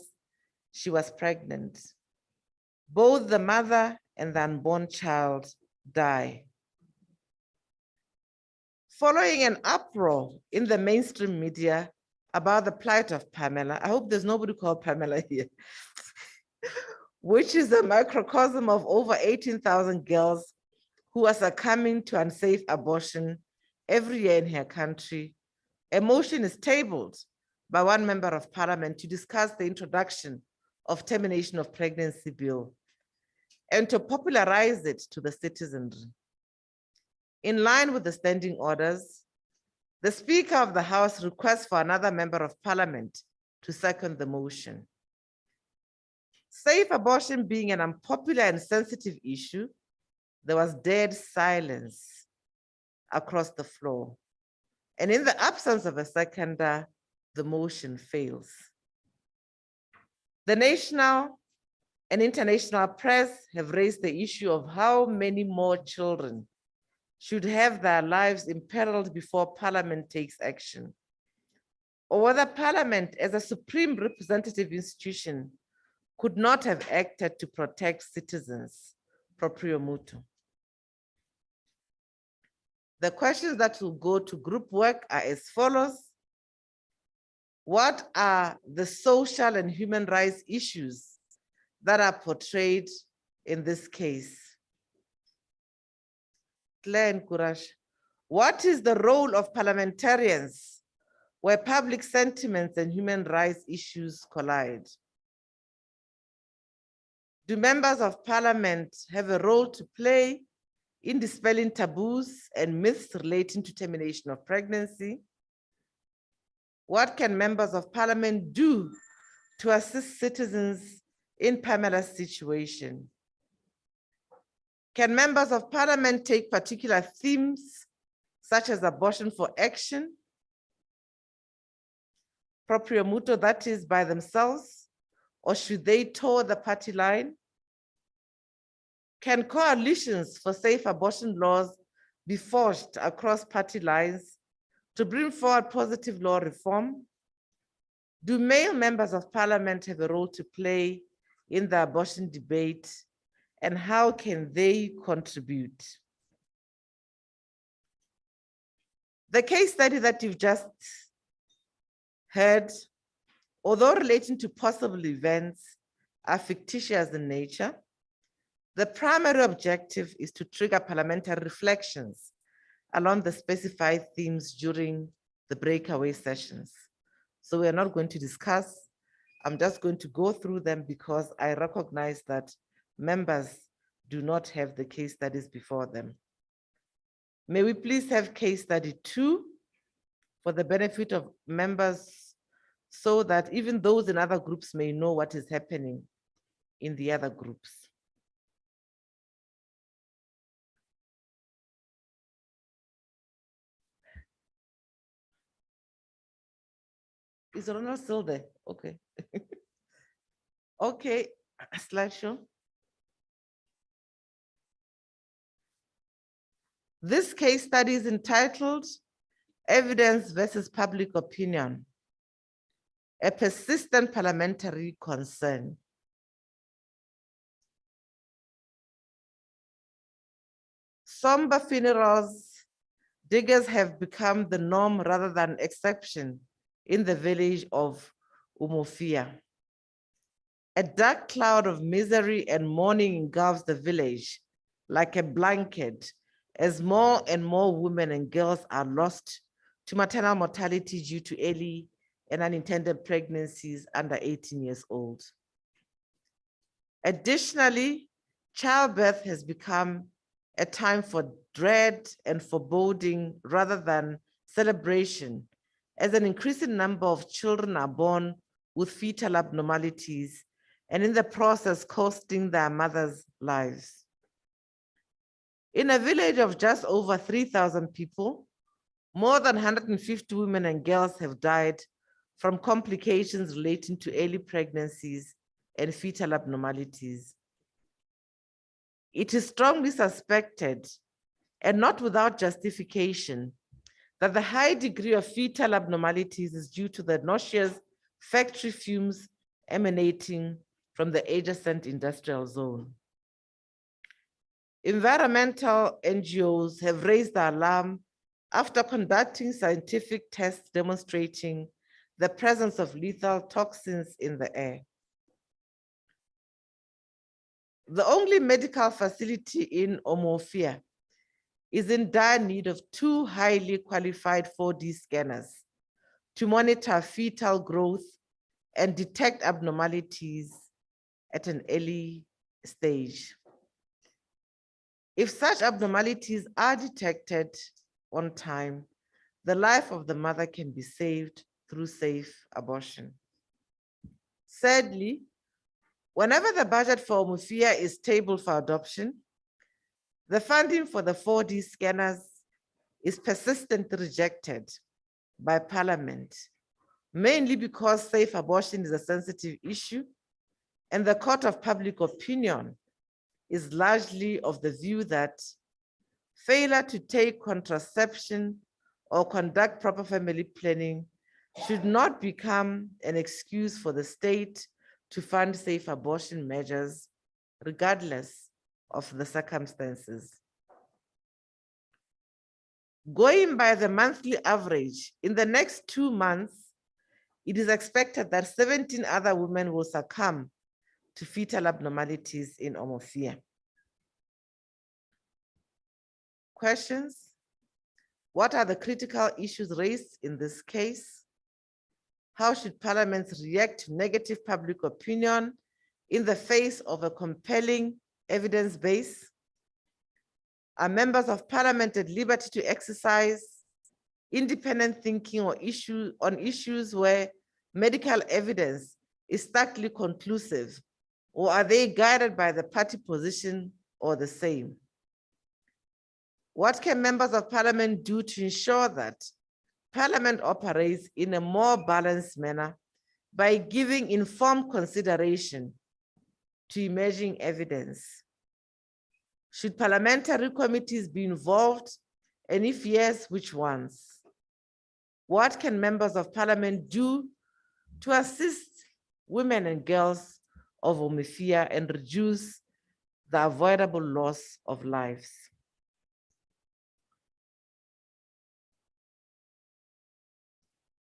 she was pregnant. Both the mother and the unborn child die. Following an uproar in the mainstream media about the plight of Pamela, I hope there's nobody called Pamela here, which is a microcosm of over 18,000 girls who are succumbing to unsafe abortion every year in her country, a motion is tabled by one member of parliament to discuss the introduction of termination of pregnancy bill and to popularize it to the citizenry. In line with the standing orders, the Speaker of the House requests for another member of parliament to second the motion. Safe abortion being an unpopular and sensitive issue, there was dead silence across the floor. And in the absence of a seconder, the motion fails. The national and international press have raised the issue of how many more children should have their lives imperiled before Parliament takes action, or whether Parliament as a supreme representative institution could not have acted to protect citizens proprio motu. The questions that will go to group work are as follows. What are the social and human rights issues that are portrayed in this case? Claire and Courage, what is the role of parliamentarians where public sentiments and human rights issues collide? Do members of parliament have a role to play in dispelling taboos and myths relating to termination of pregnancy? What can members of parliament do to assist citizens in Pamela's situation? Can members of parliament take particular themes such as abortion for action, proprio motu, that is by themselves, or should they toe the party line? Can coalitions for safe abortion laws be forged across party lines to bring forward positive law reform? Do male members of parliament have a role to play in the abortion debate, and how can they contribute? The case study that you've just heard, although relating to possible events, are fictitious in nature. The primary objective is to trigger parliamentary reflections along the specified themes during the breakaway sessions. So we're not going to discuss, I'm just going to go through them because I recognize that members do not have the case studies before them. May we please have case study 2 for the benefit of members so that even those in other groups may know what is happening in the other groups. Is Ronald still there? Okay. Okay, slideshow. This case study is entitled Evidence versus Public Opinion, a persistent parliamentary concern. Somber funerals, diggers have become the norm rather than exception in the village of Umofia. A dark cloud of misery and mourning engulfs the village like a blanket as more and more women and girls are lost to maternal mortality due to early and unintended pregnancies under 18 years old. Additionally, childbirth has become a time for dread and foreboding rather than celebration, as an increasing number of children are born with fetal abnormalities and in the process costing their mothers' lives. In a village of just over 3,000 people, more than 150 women and girls have died from complications relating to early pregnancies and fetal abnormalities. it is strongly suspected, and not without justification, that the high degree of fetal abnormalities is due to the noxious factory fumes emanating from the adjacent industrial zone. Environmental NGOs have raised the alarm after conducting scientific tests demonstrating the presence of lethal toxins in the air. The only medical facility in Omofia is in dire need of 2 highly qualified 4D scanners to monitor fetal growth and detect abnormalities at an early stage. If such abnormalities are detected on time, the life of the mother can be saved through safe abortion. Sadly, whenever the budget for Omofia is tabled for adoption, the funding for the 4D scanners is persistently rejected by Parliament, mainly because safe abortion is a sensitive issue and the court of public opinion is largely of the view that failure to take contraception or conduct proper family planning should not become an excuse for the state to fund safe abortion measures, regardless of the circumstances. Going by the monthly average, in the next 2 months, it is expected that 17 other women will succumb to fetal abnormalities in Omofia. Questions? What are the critical issues raised in this case? How should parliaments react to negative public opinion in the face of a compelling evidence base? Are members of parliament at liberty to exercise independent thinking on issues where medical evidence is starkly conclusive, or are they guided by the party position or the same? What can members of parliament do to ensure that parliament operates in a more balanced manner by giving informed consideration to emerging evidence? Should parliamentary committees be involved, and if yes, which ones? What can members of parliament do to assist women and girls of Omofia and reduce the avoidable loss of lives?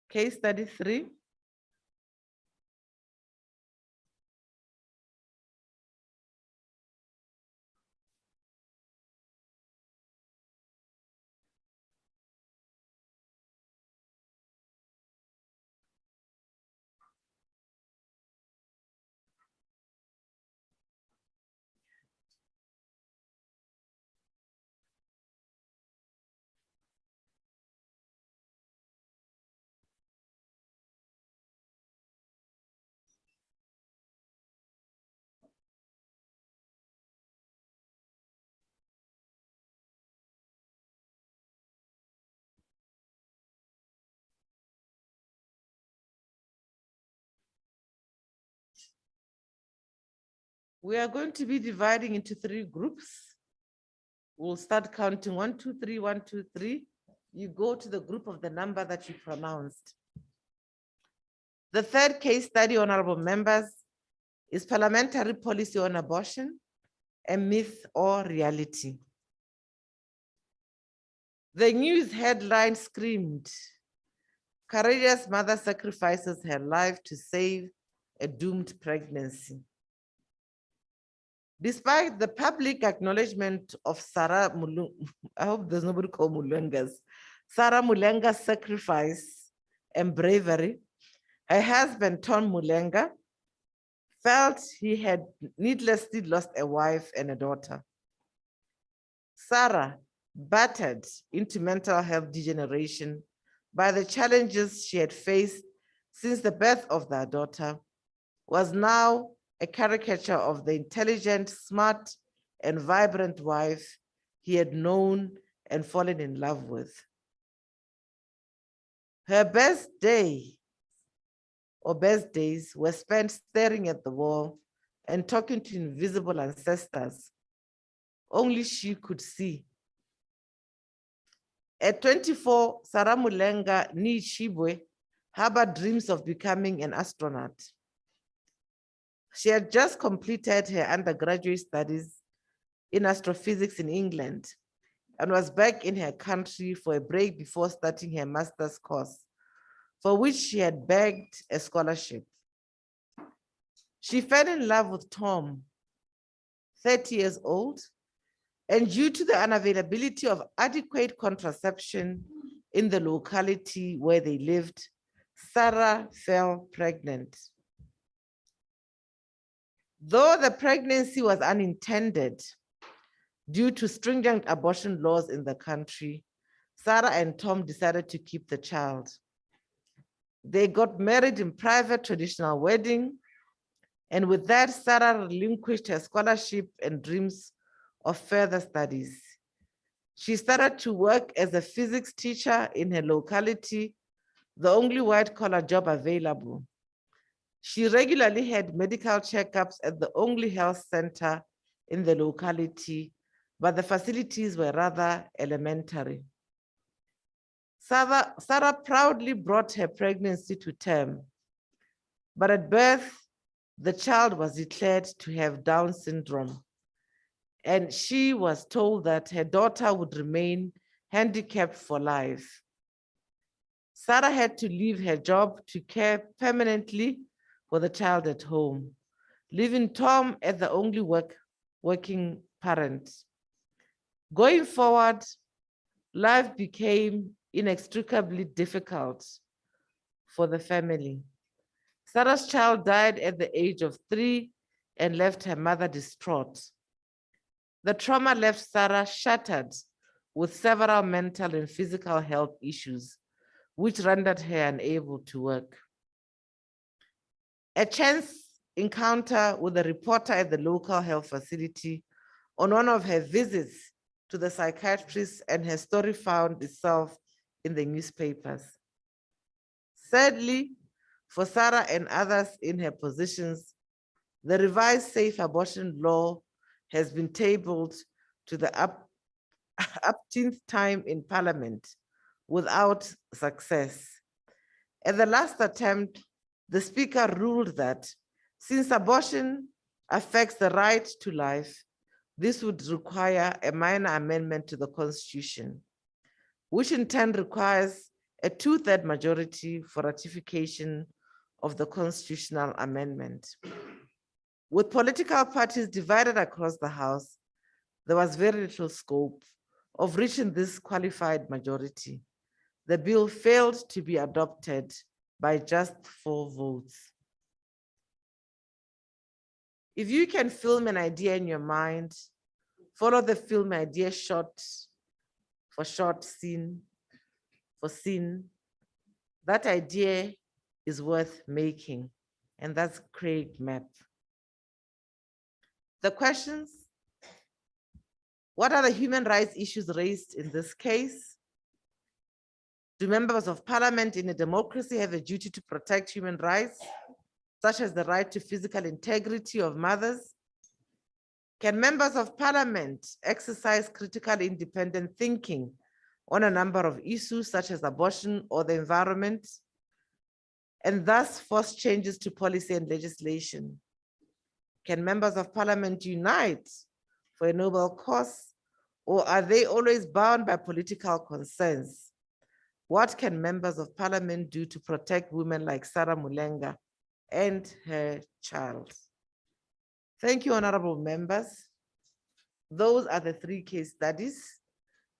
Case study 3. We are going to be dividing into 3 groups. We'll start counting 1, 2, 3, 1, 2, 3. You go to the group of the number that you pronounced. The third case study, honorable members, is parliamentary policy on abortion, a myth or reality. The news headline screamed, "Courageous mother sacrifices her life to save a doomed pregnancy." Despite the public acknowledgement of Sarah I hope there's nobody called Mulenga's, Sarah Mulenga's sacrifice and bravery, her husband, Tom Mulenga, felt he had needlessly lost a wife and a daughter. Sarah, battered into mental health degeneration by the challenges she had faced since the birth of their daughter, was now a caricature of the intelligent, smart, and vibrant wife he had known and fallen in love with. Her best day or best days were spent staring at the wall and talking to invisible ancestors only she could see. At 24, Sarah Mulenga ni Chibwe harbored dreams of becoming an astronaut. She had just completed her undergraduate studies in astrophysics in England and was back in her country for a break before starting her master's course, for which she had begged a scholarship. She fell in love with Tom, 30 years old, and due to the unavailability of adequate contraception in the locality where they lived, Sarah fell pregnant. Though the pregnancy was unintended due to stringent abortion laws in the country, Sarah and Tom decided to keep the child. They got married in private traditional wedding, and with that, Sarah relinquished her scholarship and dreams of further studies. She started to work as a physics teacher in her locality, the only white-collar job available. She regularly had medical checkups at the only health center in the locality, but the facilities were rather elementary. Sarah proudly brought her pregnancy to term, but at birth, the child was declared to have Down syndrome, and she was told that her daughter would remain handicapped for life. Sarah had to leave her job to care permanently for the child at home, leaving Tom as the only working parent. Going forward, life became inextricably difficult for the family. Sarah's child died at the age of 3 and left her mother distraught. The trauma left Sarah shattered with several mental and physical health issues, which rendered her unable to work. A chance encounter with a reporter at the local health facility on one of her visits to the psychiatrist, and her story found itself in the newspapers. Sadly, for Sarah and others in her positions, the revised safe abortion law has been tabled to the 18th time in Parliament without success. At the last attempt, the Speaker ruled that since abortion affects the right to life, this would require a minor amendment to the Constitution, which in turn requires a 2/3 majority for ratification of the constitutional amendment. With political parties divided across the House, there was very little scope of reaching this qualified majority. The bill failed to be adopted by just 4 votes. If you can film an idea in your mind, follow the film idea shot for short, scene for scene, that idea is worth making, and that's Craig Map. The questions: what are the human rights issues raised in this case? Do members of parliament in a democracy have a duty to protect human rights, such as the right to physical integrity of mothers? Can members of parliament exercise critical independent thinking on a number of issues such as abortion or the environment, and thus force changes to policy and legislation? Can members of parliament unite for a noble cause, or are they always bound by political concerns? What can members of parliament do to protect women like Sarah Mulenga and her child? Thank you, honorable members. Those are the 3 case studies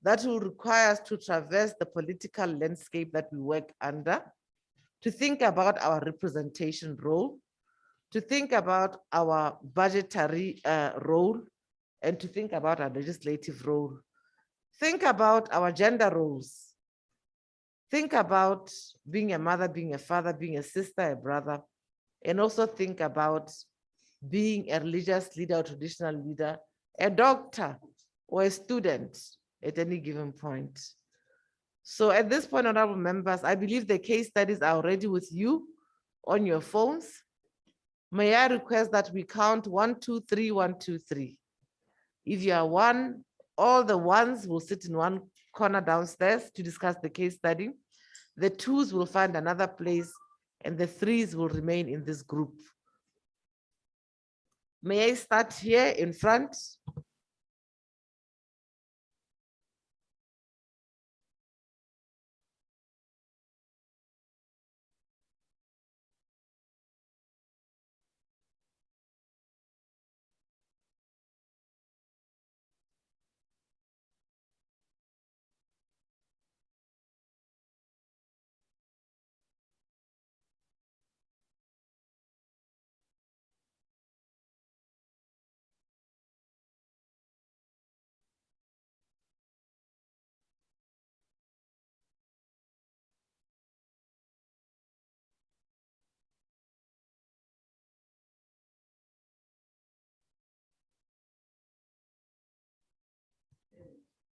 that will require us to traverse the political landscape that we work under, to think about our representation role, to think about our budgetary role, and to think about our legislative role. Think about our gender roles. Think about being a mother, being a father, being a sister, a brother, and also think about being a religious leader or traditional leader, a doctor or a student at any given point. So at this point, honorable members, I believe the case studies are already with you on your phones. May I request that we count 1, 2, 3, 1, 2, 3. If you are one, all the ones will sit in one corner downstairs to discuss the case study. The twos will find another place, and the threes will remain in this group. May I start here in front?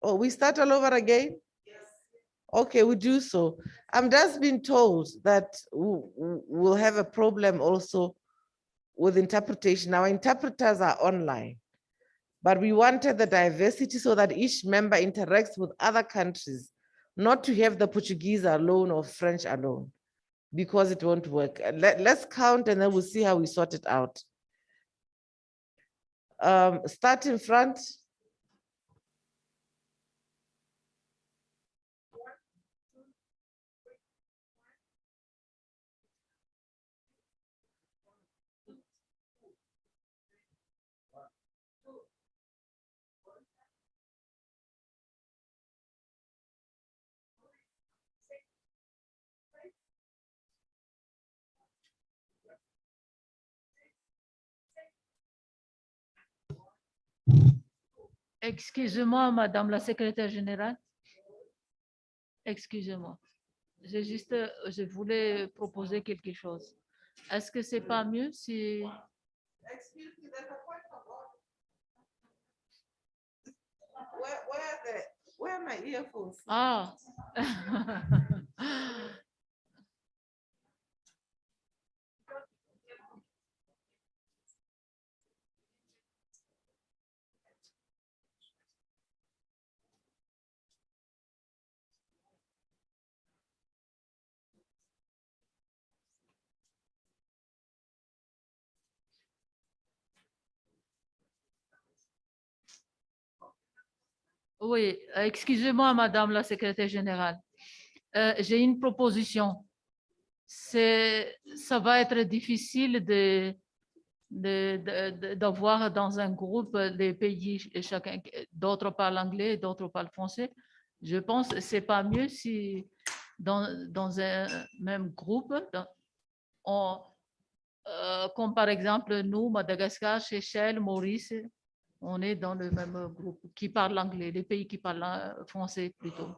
Oh, we start all over again? Yes. Okay, we do so. I'm just being told that we'll have a problem also with interpretation. Our interpreters are online, but we wanted the diversity so that each member interacts with other countries, not to have the Portuguese alone or French alone, because it won't work. Let's count and then we'll see how we sort it out. Start in front. Excusez-moi, Madame la secrétaire générale. Excusez-moi. Je voulais proposer quelque chose. Est-ce que c'est pas mieux si... Where are my earphones? Ah. Oui, excusez-moi, Madame la secrétaire générale. J'ai une proposition. Ça va être difficile d'avoir dans un groupe des pays, chacun, d'autres parlent anglais, d'autres parlent français. Je pense que ce n'est pas mieux si dans un même groupe, comme par exemple nous, Madagascar, Seychelles, Maurice, on est dans le même groupe qui parle anglais, les pays qui parlent français plutôt,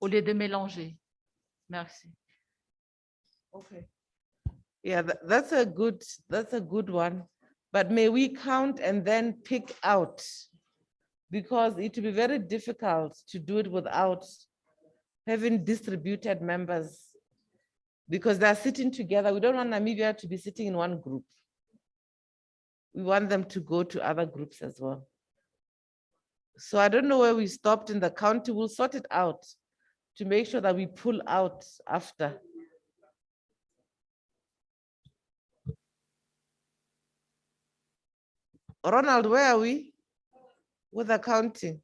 au lieu de mélanger. Merci. Okay. Yeah, that's a good one. But may we count and then pick out, because it will be very difficult to do it without having distributed members, because they're sitting together. We don't want Namibia to be sitting in one group. We want them to go to other groups as well. So I don't know where we stopped in the county. We'll sort it out to make sure that we pull out after. Ronald, where are we with the counting?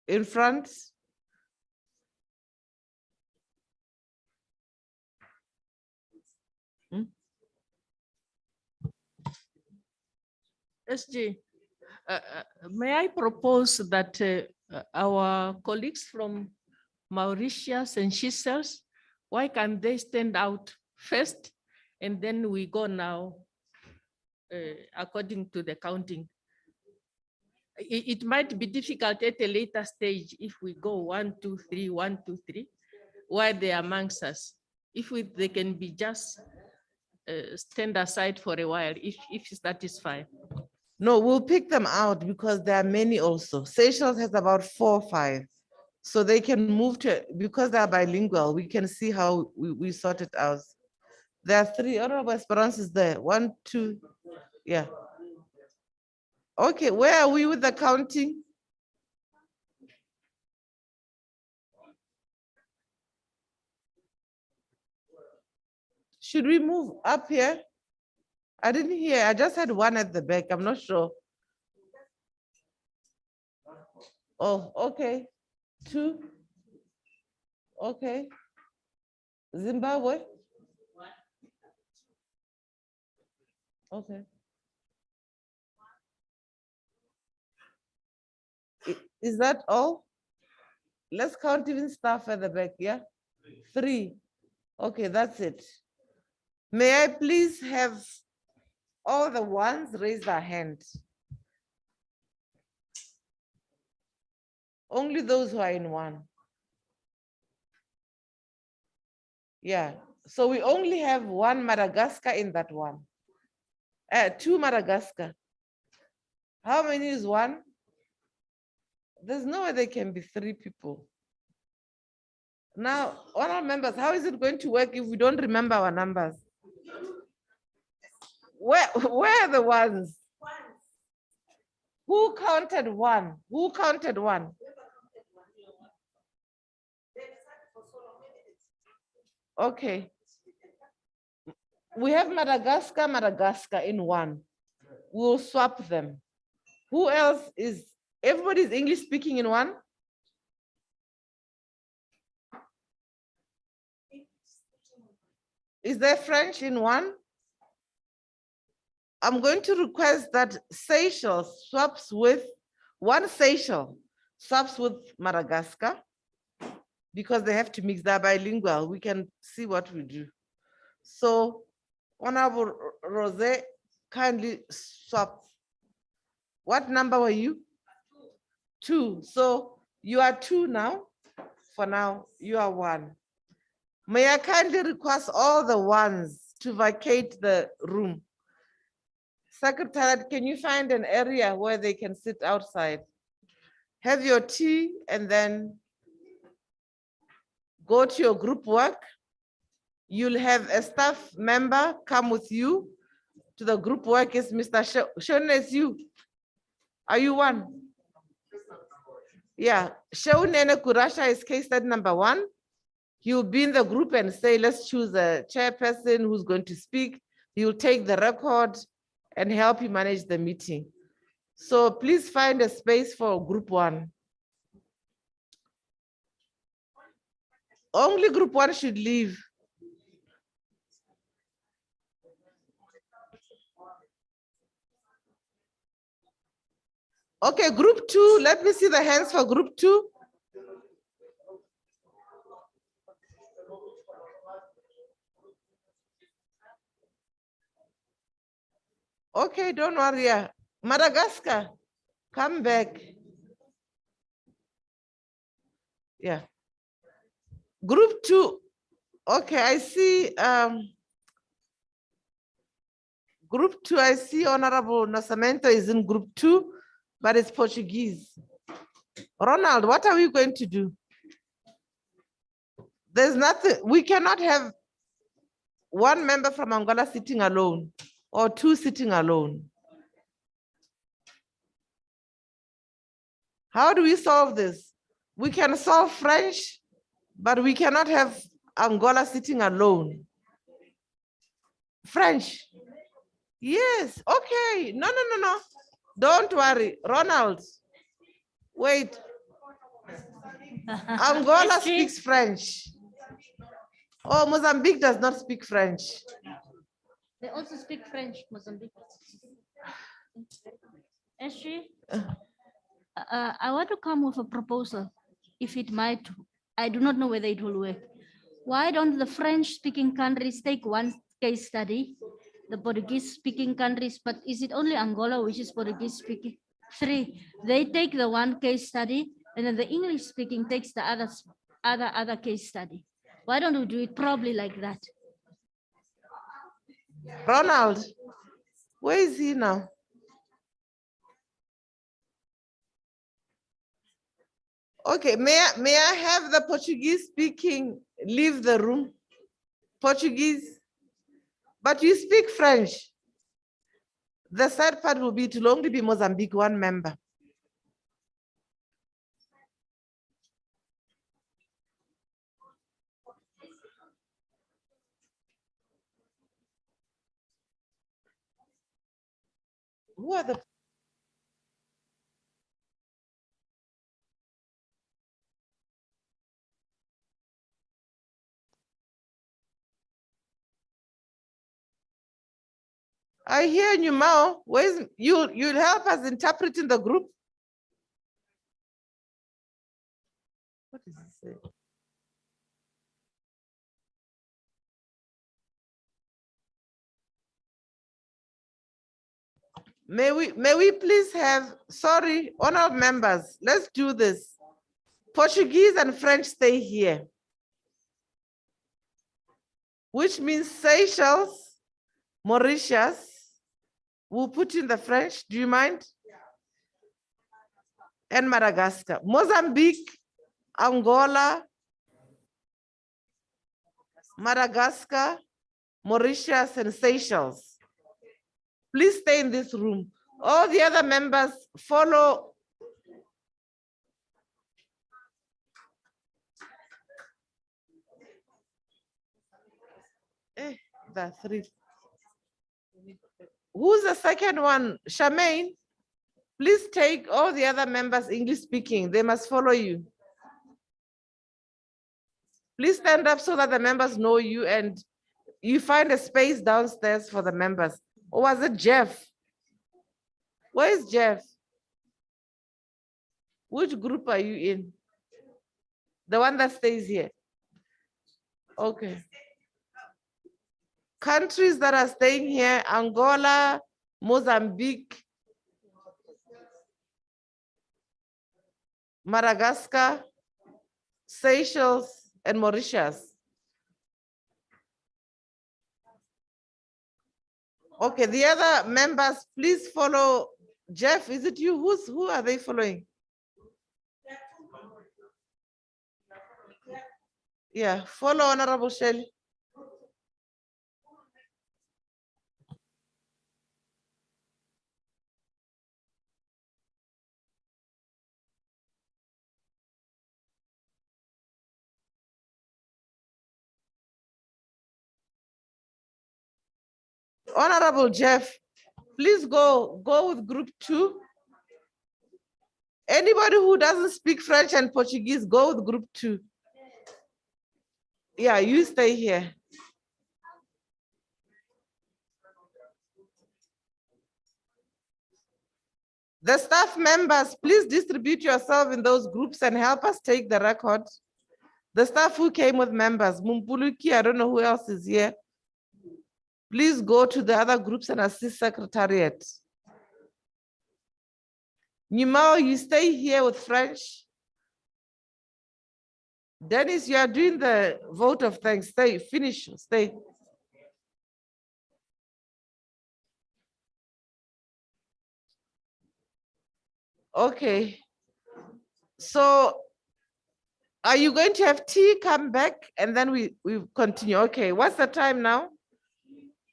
In front? SG, may I propose that our colleagues from Mauritius and Seychelles, why can't they stand out first and then we go now according to the counting? It might be difficult at a later stage if we go 1, 2, 3, 1, 2, 3, while they're amongst us. If they can be just stand aside for a while, if that is fine. No, we'll pick them out because there are many also. Seychelles has about 4 or 5. So they can move to, because they are bilingual, we can see how we sort it out. There are 3 Honorable Esperance is there. 1, 2, yeah. Okay, where are we with the counting? Should we move up here? I didn't hear. I just had 1 at the back. I'm not sure. Oh, okay. 2. Okay. Zimbabwe. Okay. Is that all? Let's count even staff at the back, yeah? 3. Okay, that's it. May I please have all the ones raise their hand? Only those who are in 1. Yeah, so we only have 1 Madagascar in that 1. 2 Madagascar. How many is 1? There's no way there can be 3 people. Now, honorable members, how is it going to work if we don't remember our numbers? Where are the ones? Who counted 1? Who counted 1? Okay. We have Madagascar in 1. We'll swap them. Who else is, everybody's English speaking in 1? Is there French in 1? I'm going to request that Seychelles swaps with, 1 Seychelles swaps with Madagascar, because they have to mix that bilingual. We can see what we do. So Honorable Rose, kindly swap. What number were you? 2. So you are 2 now. For now, you are 1. May I kindly request all the ones to vacate the room? Secretariat, can you find an area where they can sit outside? Have your tea and then go to your group work. You'll have a staff member come with you to the group work. Is Mr. Shone, is you? Are you 1? Yeah, Shone Kurasha is case study number 1. He'll be in the group and say, let's choose a chairperson who's going to speak. He'll take the record and help you manage the meeting. So please find a space for group 1. Only group 1 should leave. Okay, group 2, let me see the hands for group 2. Okay, don't worry. Yeah. Madagascar, come back. Yeah. Group 2. Okay, I see. Group 2, I see Honorable Nascimento is in group 2, but it's Portuguese. Ronald, what are we going to do? There's nothing, we cannot have 1 member from Angola sitting alone or 2 sitting alone. How do we solve this? We can solve French, but we cannot have Angola sitting alone. French. Yes, okay. No. Don't worry, Ronald. Wait. Angola speaks French. Oh, Mozambique does not speak French. They also speak French, Mozambique. SG, I want to come with a proposal, if it might. I do not know whether it will work. Why don't the French-speaking countries take 1 case study, the Portuguese-speaking countries, but is it only Angola which is Portuguese-speaking? 3, they take the 1 case study, and then the English-speaking takes the other case study. Why don't we do it probably like that? Ronald, where is he now? Okay, may I have the Portuguese speaking leave the room? Portuguese, but you speak French. The sad part will be it will only be Mozambique, one member. Who are the I hear you, Mao. Where's you'll help us interpret in the group? What does it say? May we please have, sorry, honored members, let's do this. Portuguese and French stay here. Which means Seychelles, Mauritius, we'll put in the French, do you mind? And Madagascar. Mozambique, Angola, Madagascar, Mauritius, and Seychelles. Please stay in this room. All the other members follow. The three. Who's the second one? Charmaine, please take all the other members English speaking. They must follow you. Please stand up so that the members know you and you find a space downstairs for the members. Or was it Jeff? Where is Jeff? Which group are you in? The one that stays here. Okay. Countries that are staying here, Angola, Mozambique, Madagascar, Seychelles, and Mauritius. Okay, the other members, please follow. Jeff, is it you? Who are they following? Yeah, follow Honorable Shelley. Honorable Jeff, please go with group 2. Anybody who doesn't speak French and Portuguese, go with group 2. Yeah, you stay here. The staff members, please distribute yourself in those groups and help us take the record. The staff who came with members, Mumpuluki, I don't know who else is here. Please go to the other groups and assist Secretariat. Nimao, you stay here with French. Dennis, you are doing the vote of thanks. Stay, finish, stay. Okay. So are you going to have tea, come back, and then we continue? Okay, what's the time now?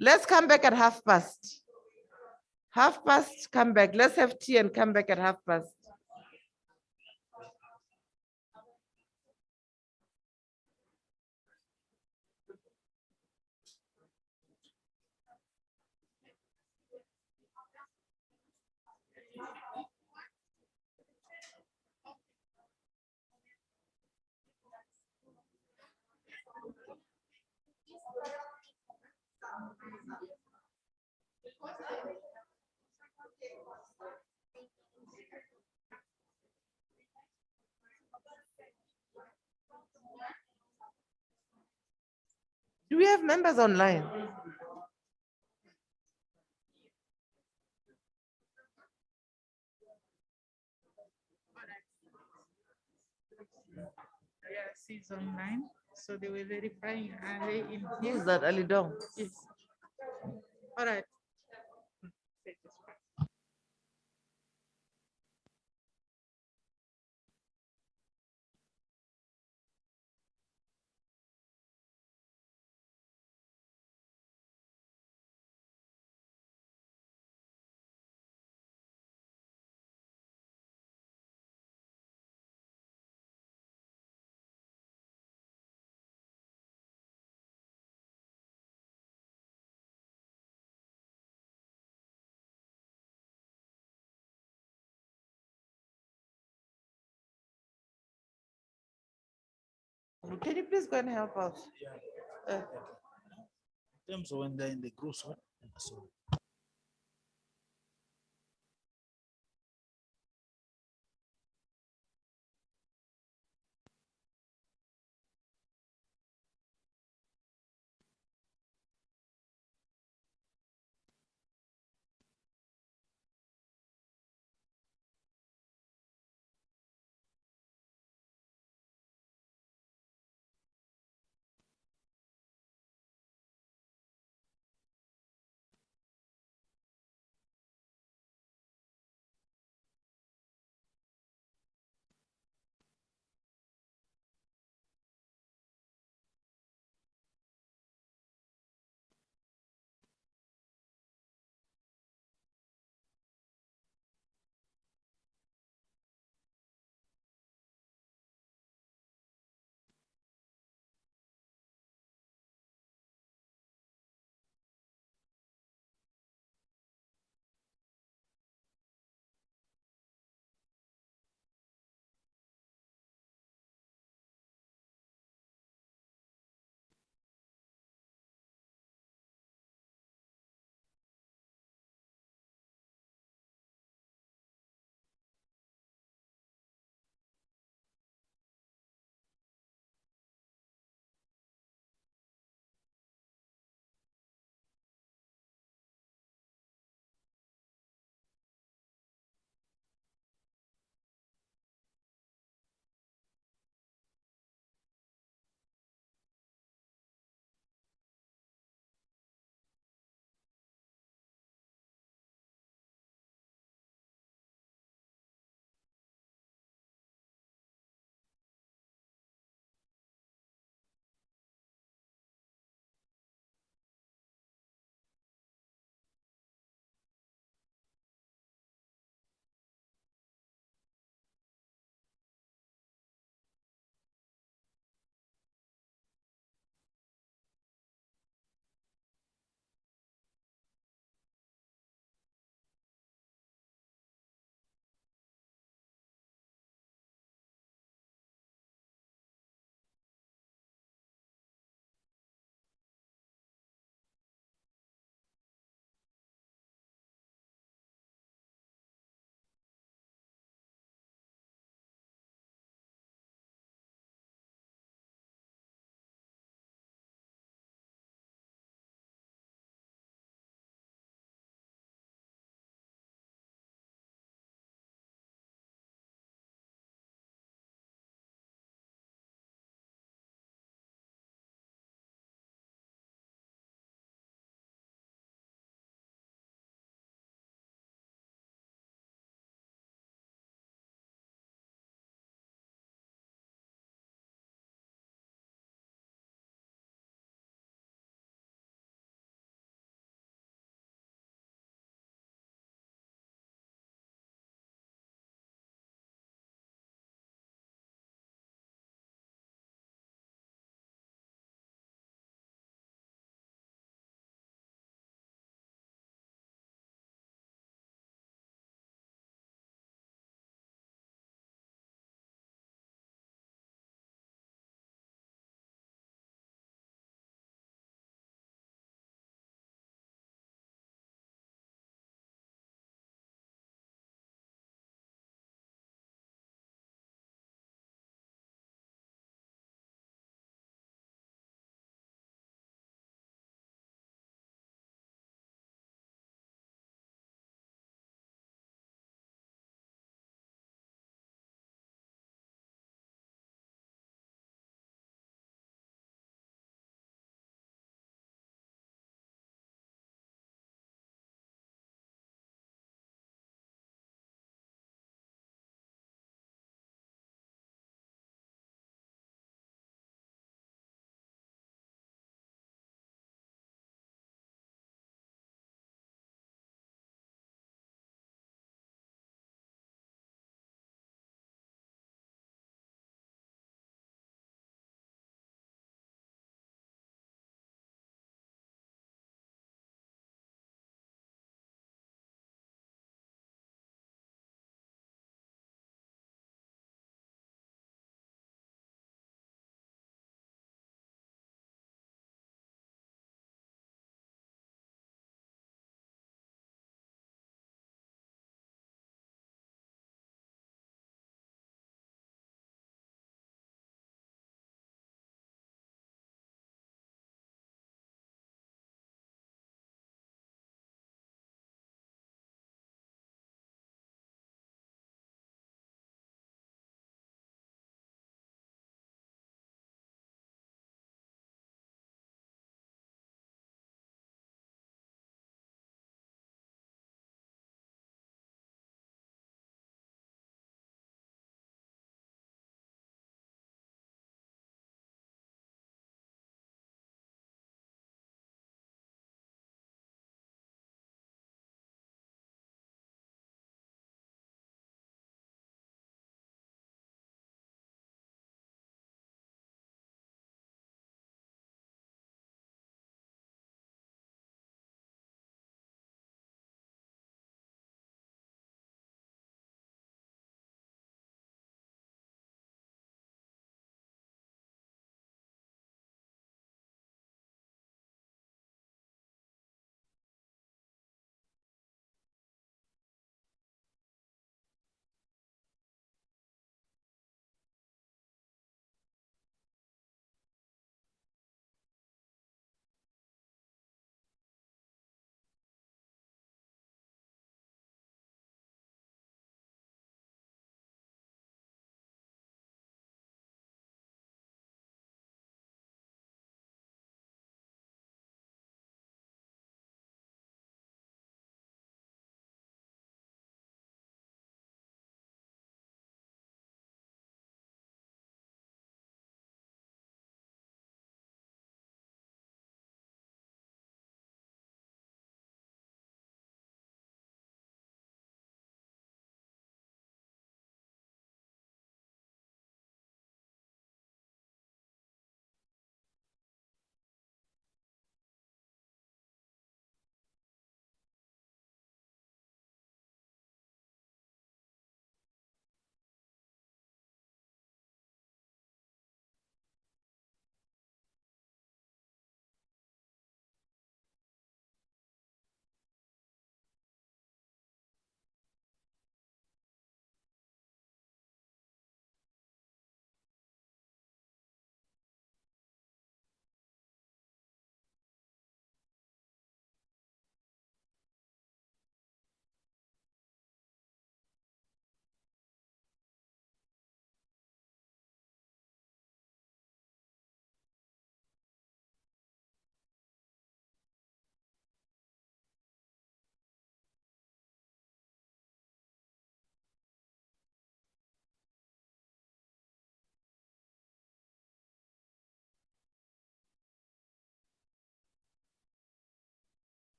Let's come back at 1:30. 1:30, come back. Let's have tea and come back at 1:30. Do we have members online? Yes, he's online. So they were verifying. Are they in here? Who's that, Ali Dong? Yes. All right. Can you please go and help us? In terms of when they're in the groups, what? So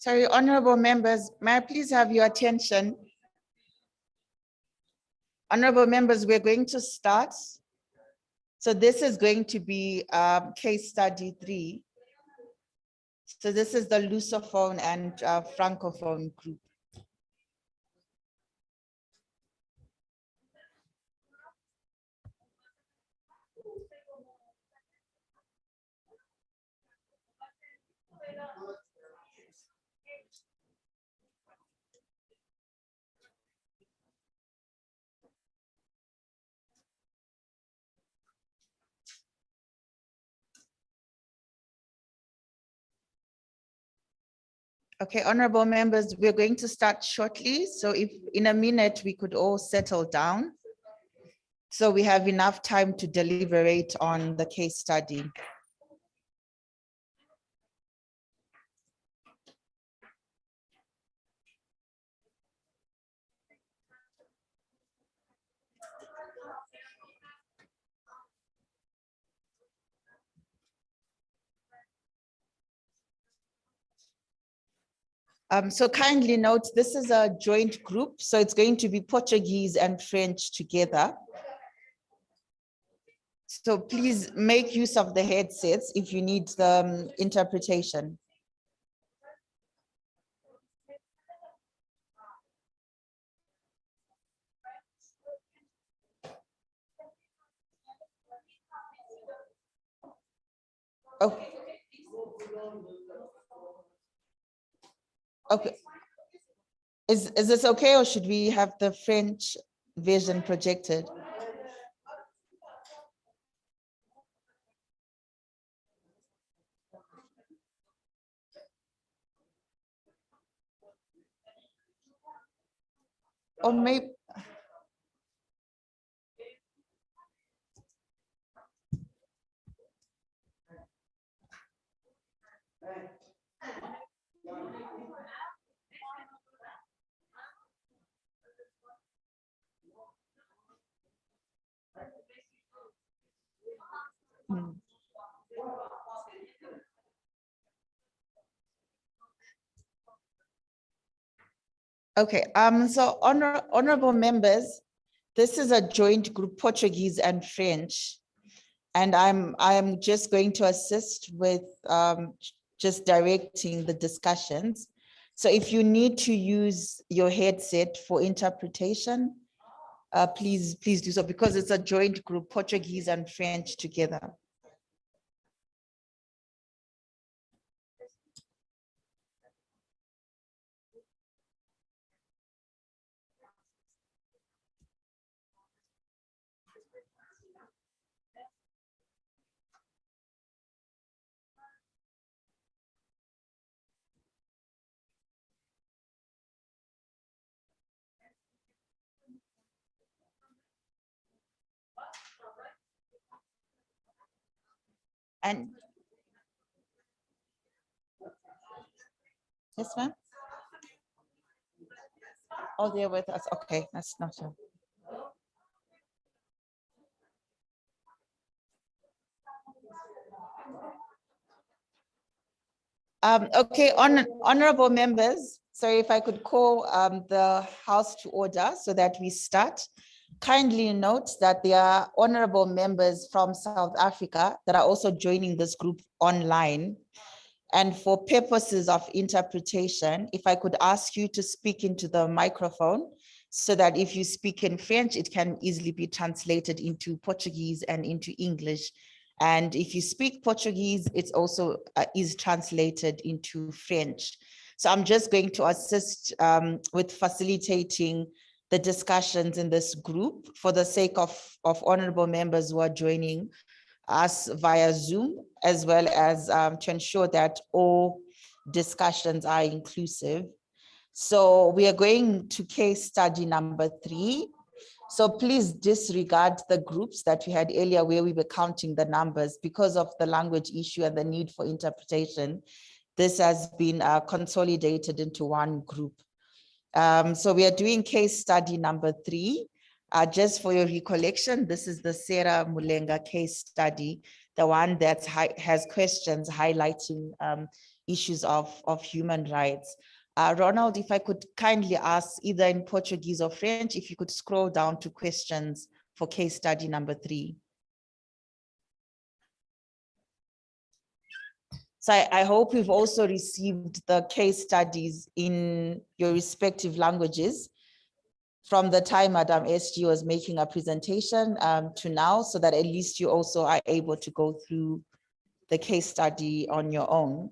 Sorry, honorable members, may I please have your attention? Honorable members, we're going to start. So this is going to be case study 3. So this is the Lusophone and Francophone group. Okay, honorable members, we're going to start shortly. So if in a minute we could all settle down, so we have enough time to deliberate on the case study. So kindly note, this is a joint group, so it's going to be Portuguese and French together. So please make use of the headsets if you need the interpretation. Oh. Okay. Is this okay, or should we have the French version projected? Or maybe. Okay, so honorable members, this is a joint group, Portuguese and French. And I'm just going to assist with just directing the discussions. So if you need to use your headset for interpretation, please do so, because it's a joint group, Portuguese and French together. And yes, ma'am. Oh, they're with us. Okay, that's not so. Okay, honorable members, sorry if I could call the House to order so that we start. Kindly note that there are honorable members from South Africa that are also joining this group online. And for purposes of interpretation, if I could ask you to speak into the microphone so that if you speak in French, it can easily be translated into Portuguese and into English. And if you speak Portuguese, it's also is translated into French. So I'm just going to assist with facilitating the discussions in this group for the sake of honorable members who are joining us via Zoom, as well as to ensure that all discussions are inclusive. So we are going to case study number 3. So please disregard the groups that we had earlier where we were counting the numbers because of the language issue and the need for interpretation. This has been consolidated into one group. So we are doing case study number 3. Just for your recollection, this is the Sarah Mulenga case study, the one that has questions highlighting issues of human rights. Ronald, if I could kindly ask either in Portuguese or French, if you could scroll down to questions for case study number 3. So I hope we've also received the case studies in your respective languages from the time Madam SG was making a presentation to now, so that at least you also are able to go through the case study on your own.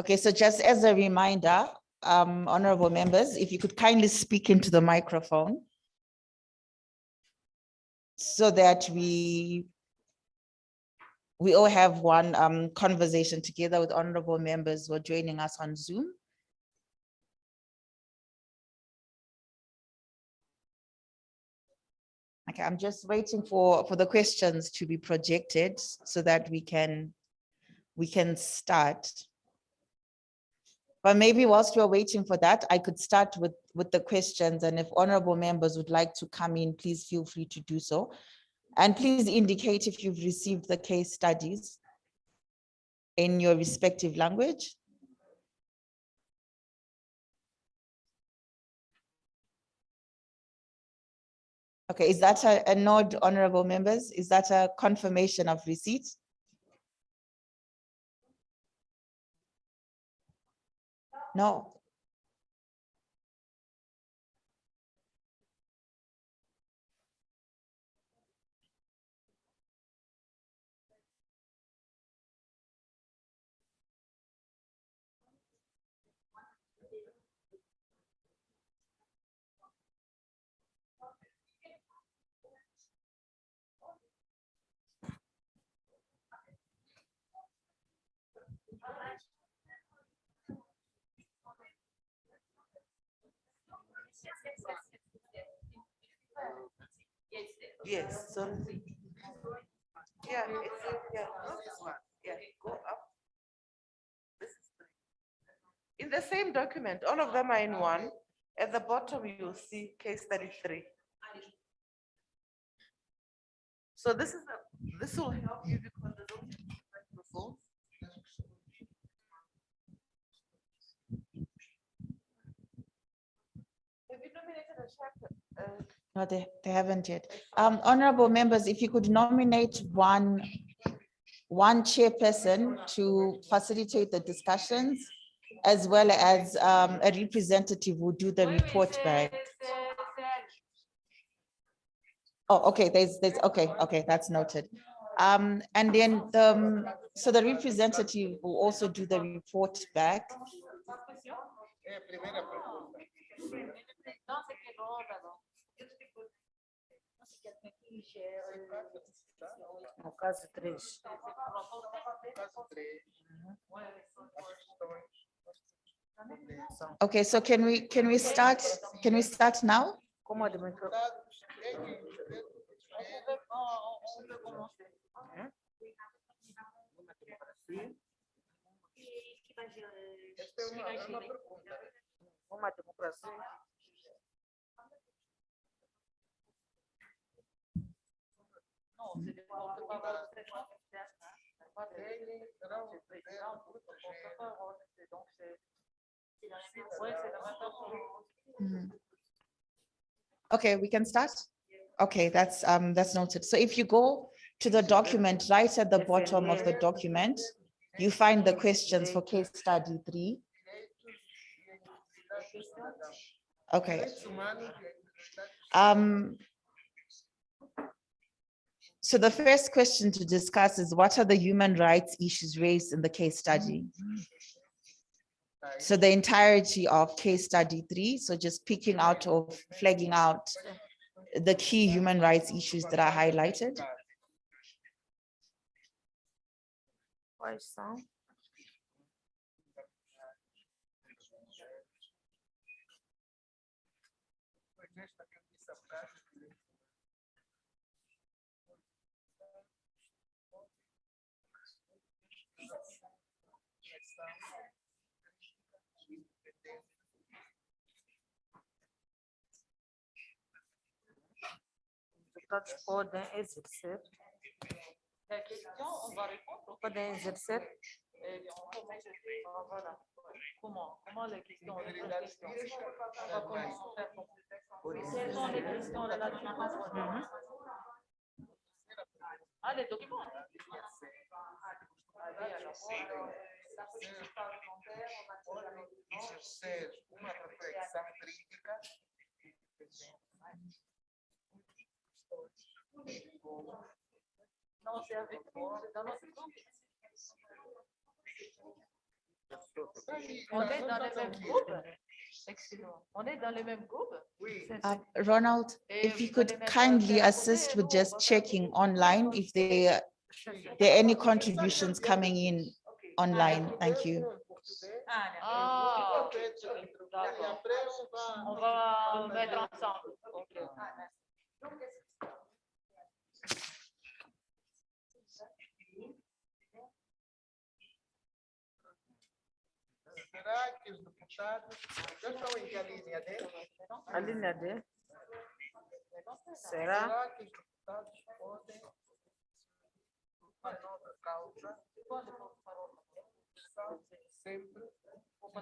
Okay, so just as a reminder, honorable members, if you could kindly speak into the microphone so that we all have one conversation together with honorable members who are joining us on Zoom. Okay, I'm just waiting for the questions to be projected so that we can start. But maybe whilst we're waiting for that, I could start with the questions, and if honorable members would like to come in, please feel free to do so. And please indicate if you've received the case studies in your respective language. Okay, is that a nod, honorable members? Is that a confirmation of receipt? No. Yes, sorry. Yeah, it's this one. Yeah, go up. This is 3. In the same document, all of them are in one. At the bottom, you'll see case study 3. So this will help you because the document microphones. Have you nominated a chapter? No, they haven't yet. Honorable members, if you could nominate one chairperson to facilitate the discussions, as well as a representative who do the report back. Oh, okay, there's okay, that's noted. And then so the representative will also do the report back. No caso 3. Okay, so can we start now? Okay, we can start. Okay, that's noted. So if you go to the document, right at the bottom of the document, you find the questions for case study 3. Okay. So the first question to discuss is, what are the human rights issues raised in the case study? So the entirety of case study 3, so just picking out or flagging out the key human rights issues that are highlighted. deputados podem exercer. Podem exercer. Comment la question? Ah, les documents. Exercer uma reflexão crítica Non, c'est avec vous, c'est dans notre groupe. On est dans les mêmes groupes. Excusez-moi. On est dans les mêmes groupes. Ronald, if you could kindly assist with just checking online if there are any contributions coming in online. Thank you. Ah, d'accord. On va mettre ensemble. Ok. Será que os deputados já estão em que linha D? A linha D. Será que os deputados podem uma nova causa são sempre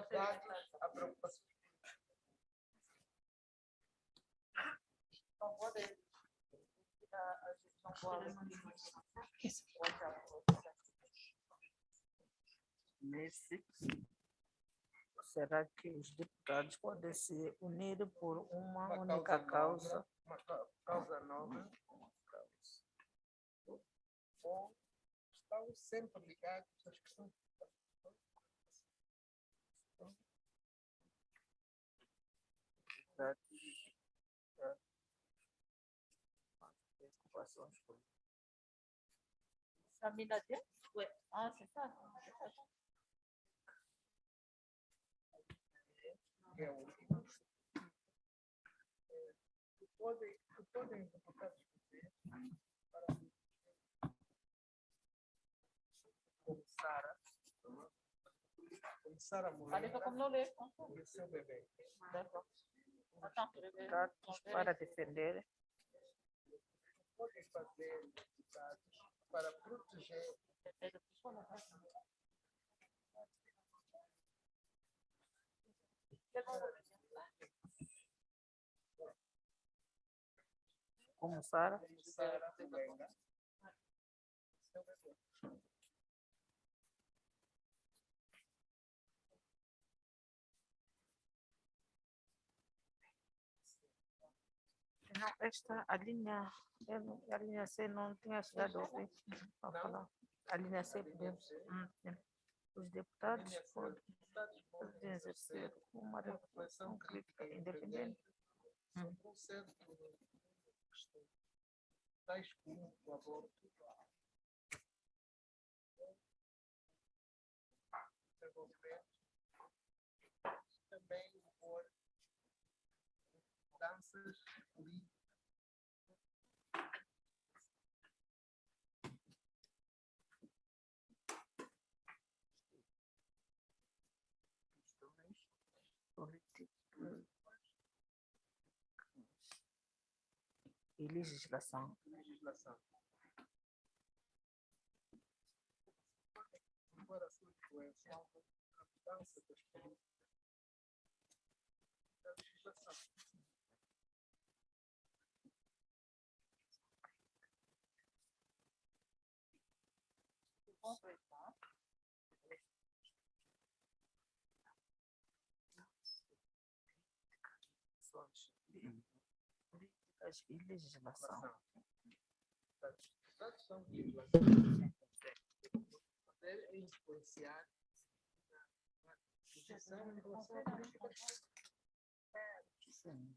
dados a preocupação? Não pode. Nesse, será que os deputados podem se unir por uma única causa? Uma causa nova. Ou estão sempre ligados às questões. Samina D? Oui. Ah, c'est ça. Podem deputados fazer para começar a mulher e o seu bebê. Para defender. Podem fazer deputados para proteger Como Sara? Não, a linha C não tinha chegado ao fim. A linha C podemos. Os deputados podem exercer uma reflexão crítica independente. Tais como o aborto, desenvolvimento, também por mudanças políticas. E legislação. Embora a sua influência, a mudança das políticas da legislação. Políticas e legislação. São poder influenciar na decisão em relação à política. Sim.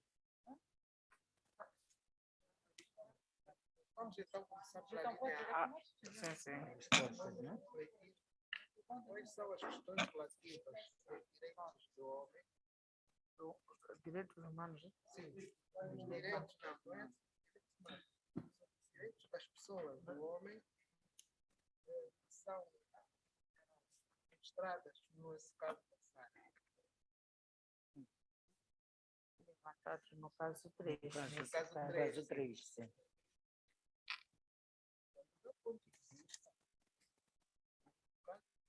Vamos então começar pela linha A. Sim. Quais são as questões relativas aos direitos do homem? Direitos humanos? Sim, os direitos da mulher, os direitos das pessoas, do homem, que são registradas no caso passado. Levantados no caso 3. No caso 3, sim.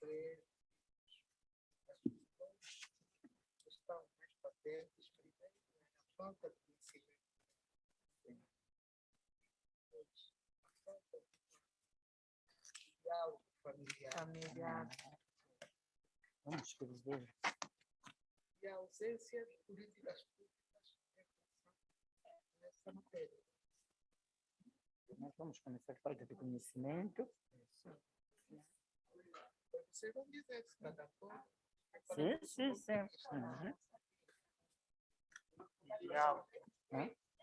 três. Estão mais patentes, primeiro, a falta de conhecimento. Diálogo familiar. Vamos escrever. E a ausência de políticas públicas nessa matéria. Nós vamos começar a falta de conhecimento. Vocês vão dizer se está de acordo. Sim. Diálogo.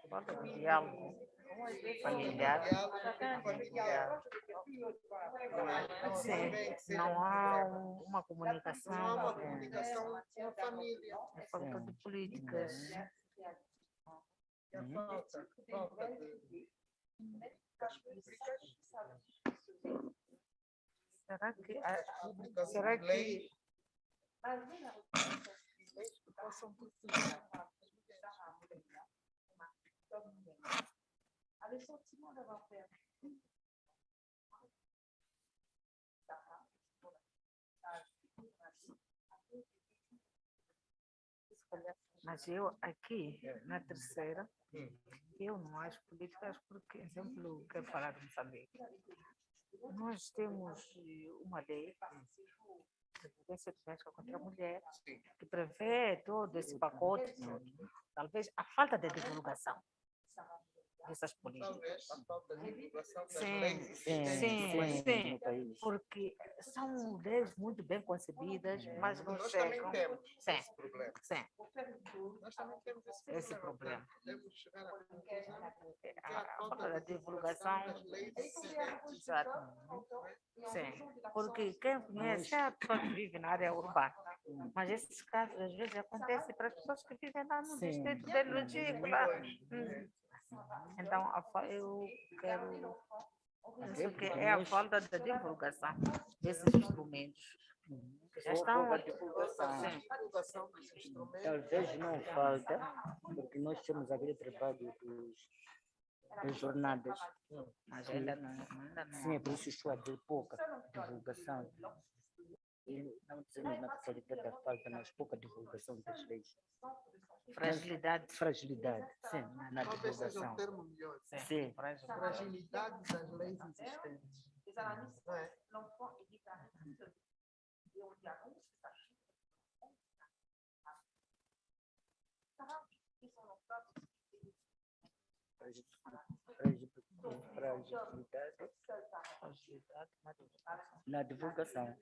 Falta de diálogo familiar. Sim, não há uma comunicação. Não há uma comunicação com a família. É falta de políticas. E a falta de Será que leis que possam proteger Mas eu aqui, na terceira, eu não acho políticas porque, exemplo, quero falar de Moçambique. Nós temos uma lei de violência doméstica contra a mulher que prevê todo esse pacote. Talvez a falta de divulgação dessas políticas. a falta de divulgação das Sim, leis sim, porque são leis muito bem concebidas, mas não Nós chegam. também temos esse problema. Sim. Nós também temos Esse problema. Podemos chegar à conclusão que A falta da divulgação. das leis existentes. Exato. Sim, porque quem conhece é a pessoa que vive na área urbana. Mas esses casos, às vezes, acontecem para as pessoas que vivem lá no distrito de Logícola. Então, eu quero. Penso que é a falta da divulgação desses instrumentos. Que já estão. Divulgação dos instrumentos. Talvez não falta, porque nós temos aquele trabalho das jornadas. Mas ainda não. Sim, é por isso estou a dizer pouca divulgação. E não dizemos na totalidade da falta, mas pouca divulgação das leis. Fragilidade, sim, na Talvez seja divulgação. um termo melhor. Sim, Fragilidade das leis existentes. Não é? Fragilidade na divulgação.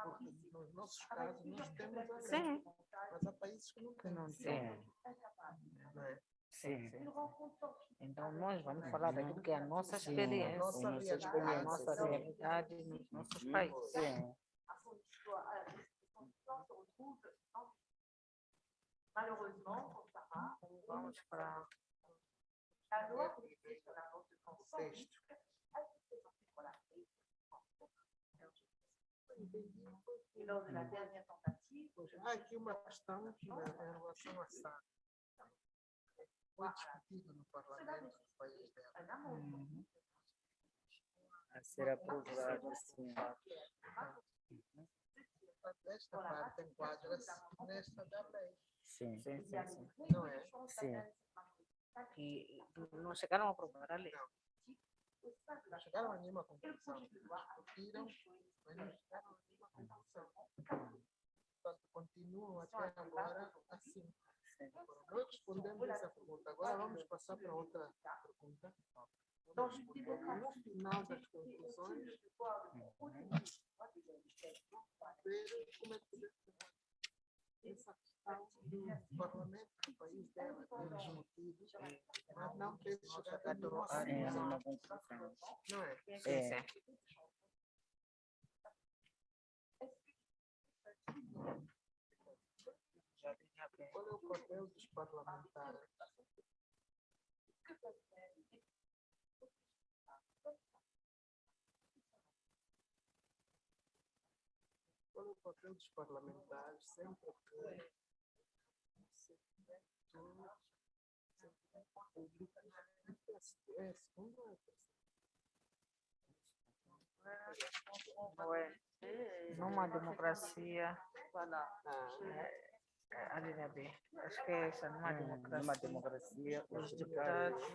Porque nos nossos casos nós temos a lei, Sim. mas há países que não têm. Não tem. Não é? Sim. Então, nós vamos falar daquilo que é a nossa experiência, a nossa realidade nos nossos países. Sim. Vamos para texto. Há aqui uma questão em relação à SAD. Foi discutido no Parlamento do país dela. a ser aprovado, sim. Esta parte enquadra-se nesta da lei. Sim. Não é? Sim. Que não chegaram a aprovar a lei. Não chegaram a nenhuma conclusão. Discutiram, mas não chegaram a nenhuma conclusão. Portanto, continuam até agora assim. Nós respondemos essa pergunta. Agora vamos passar para outra pergunta. No final das conclusões, ver como é que essa questão do Parlamento do país dela ter discutido, mas não ter chegado a nenhuma conclusão. Não é? Qual é o papel dos parlamentares? Qual é o papel dos parlamentares sempre que se Numa democracia, a linha B, acho que é essa, numa democracia, os deputados,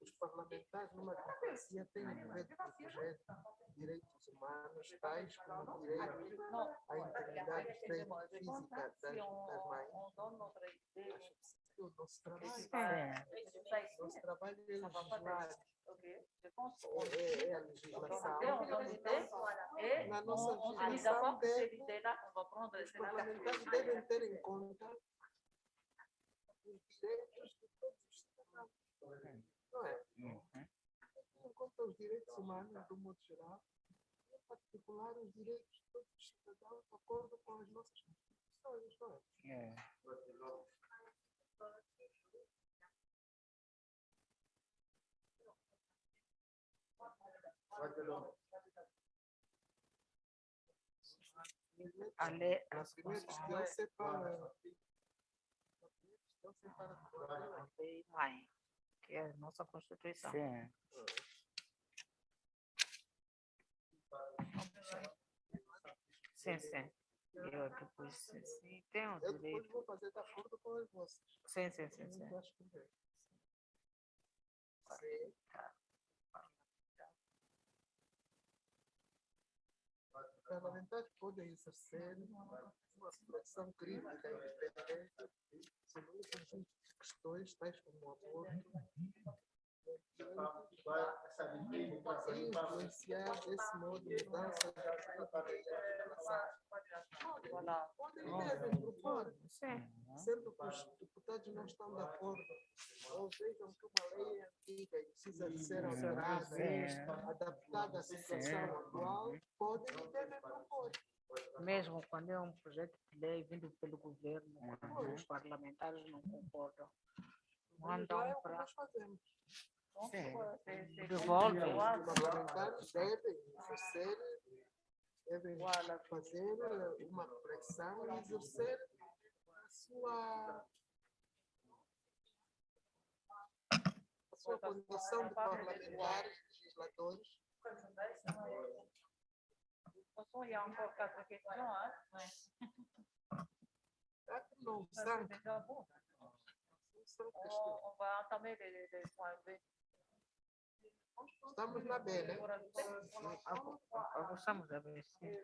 os parlamentares numa democracia têm o dever de proteger direitos humanos, tais como o direito à integridade física das mães. O nosso trabalho é legislar. É a legislação. Na nossa legislação, os parlamentares devem ter em conta os direitos de todos os cidadãos. Não é? Em conta os direitos humanos, do modo geral, em particular os direitos de todos os cidadãos, de acordo com as nossas constituições, não é? a lei, mãe, que é a nossa Constituição. Sim, sim. Eu depois, sim, tem o Eu depois direito. vou fazer de acordo com as vossas. Sim, sim, sim, sim. Os parlamentares podem exercer uma reflexão crítica e independente sobre um conjunto de questões, tais como o aborto, e influenciar desse modo mudanças da política e da legislação. Podem devem propor, sendo que os deputados não estão de acordo, ou vejam que uma lei é antiga e precisa de ser alterada, adaptada à situação atual, podem e devem propor. Mesmo quando é um projeto de lei vindo pelo governo, quando os parlamentares não concordam, mandam para. Nós fazemos. Devolvem. Os parlamentares devem exercer, devem fazer uma reflexão e exercer a sua condição de parlamentares, legisladores. Não, estamos na B, né? Avançamos a ver se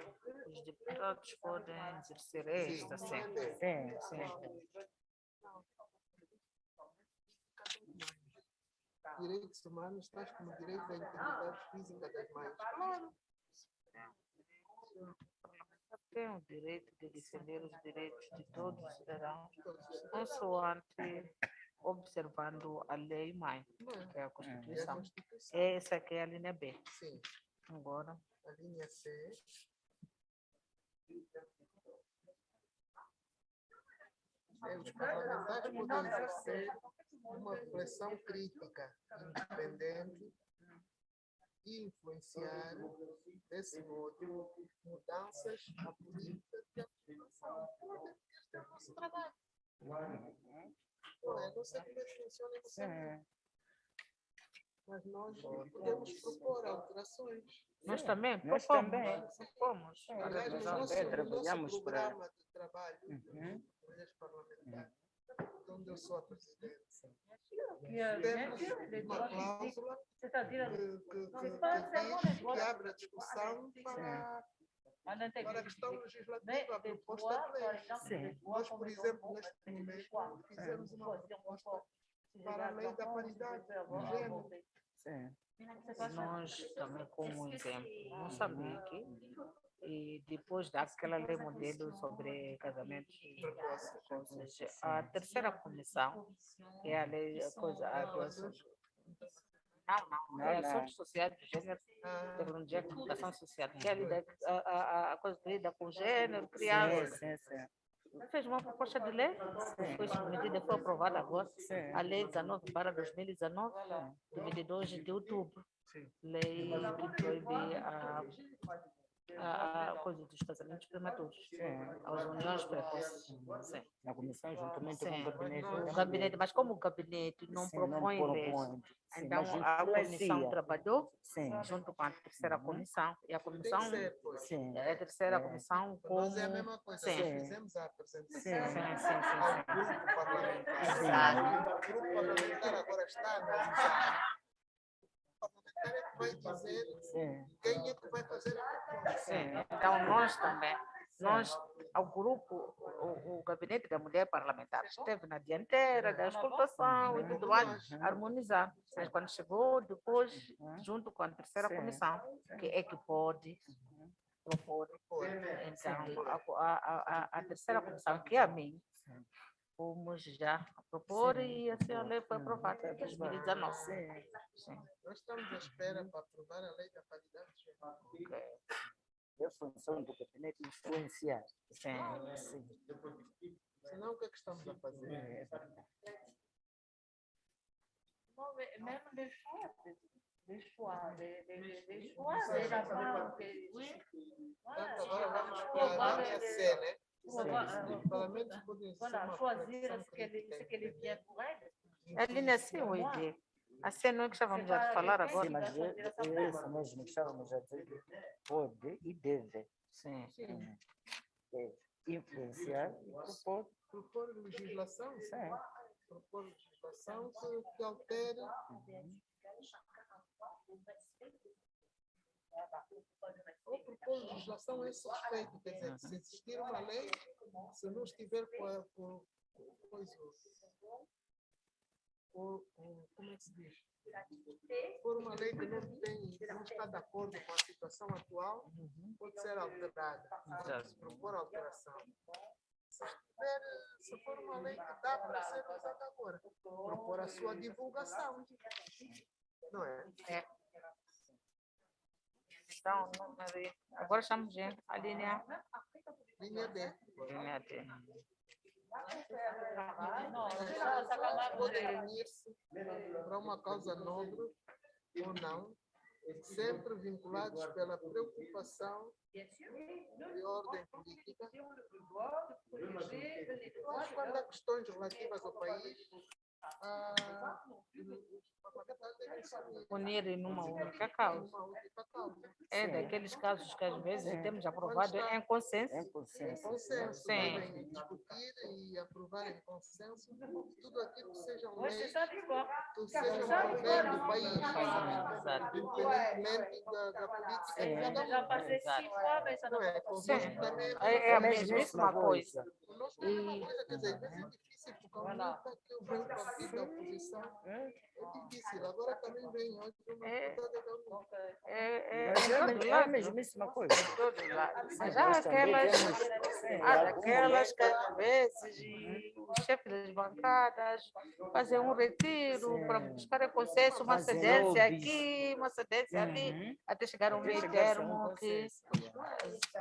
os deputados podem exercer esta, sim. Direitos humanos, tais como o direito à integridade física das mães. Claro. Tem o direito de defender os direitos de todos os cidadãos, consoante observando a lei mãe, que é a Constituição. Essa aqui é a linha B. Sim. Agora. A linha C. Os parlamentares podem exercer uma reflexão crítica, independente, e influenciar, desse modo, mudanças na política de aplicação. Este é o nosso trabalho. Não sei como é que funciona em você, mas nós podemos propor alterações. Nós também propomos. Aliás, no nosso programa de trabalho, mulheres parlamentares, onde eu sou a presidente, temos uma cláusula que abre a discussão para a questão legislativa, a proposta de lei. Nós, por exemplo, neste momento, fizemos uma proposta para a lei da paridade de gênero. Nós também, como exemplo, Moçambique, e depois daquela lei modelo sobre casamentos precoces, a terceira comissão, que é a lei, relações sociais de gênero, tecnologia e comunicação social, que é a coisa que lida com gênero, criança. Fez uma proposta de lei, foi submetida, foi aprovada agora, a lei 19/2019, de 22 de outubro. Lei que proíbe a coisa dos casamentos prematuros, aos uniões precoces. Sim. Na comissão, juntamente com Sim, o gabinete. o gabinete, mas como o gabinete não Sim, não propõe leis, propõe, sim, então mas a comissão influencia. trabalhou Sim. junto com a terceira comissão, e a comissão, Sim. a terceira É. comissão Para como... nós é a mesma coisa, Sim. nós fizemos a apresentação Sim, sim. ao grupo parlamentar. Exato. O grupo parlamentar agora está a analisar. O parlamentar é que vai dizer quem é que vai fazer a proposta. Sim, então nós também, nós, ao grupo, o gabinete da mulher parlamentar esteve na dianteira da escutação e tudo mais, harmonizar. Mas quando chegou depois, junto com a terceira Sim. comissão, que é que pode propor. Então, a terceira comissão, que é a mim, fomos já propor e assim a lei foi aprovada em 2019. Sim. Nós estamos à espera para aprovar a lei da paridade de gênero. É a função do gabinete influenciar. Sim. Senão, o que é que estamos a fazer? Même les choix, Portanto, agora vamos para a linha C, né? Os parlamentos podem ser uma reflexão crítica. a linha C ou D? A C não é que estávamos a falar agora? Sim, mas é isso mesmo que estávamos a dizer. Pode e deve. Sim. É influenciar e propor. Propor legislação? Sim. Propor legislação que altere. Ou propor legislação a esse respeito, quer dizer, se existir uma lei, se não estiver como é que se diz? For uma lei que não está de acordo com a situação atual, pode ser alterada, pode propor alteração. Se for uma lei que dá para ser usada agora, propor a sua divulgação. Não é? É. Então, agora estamos em a linha D. Linha D. As pessoas podem unir-se para uma causa nobre ou não, sempre vinculados pela preocupação de ordem política. Mas quando há questões relativas ao país, unir numa única causa. É daqueles casos que às vezes temos aprovado em consenso. Em consenso, devem discutir e aprovar em consenso tudo aquilo que sejam leis, que sejam para o bem do país, independentemente da política de cada um. Não é? Convosco também é a mesmíssima coisa. Conosco é a mesma coisa, quer dizer, às vezes é difícil, porque a única que eu venho partido da oposição é difícil. Agora também vem hoje uma deputada da União. É a mesmíssima coisa. Mas há aquelas que às vezes os chefes das bancadas fazem um retiro para buscar consenso, uma cedência aqui, uma cedência ali, até chegar a um meio termo que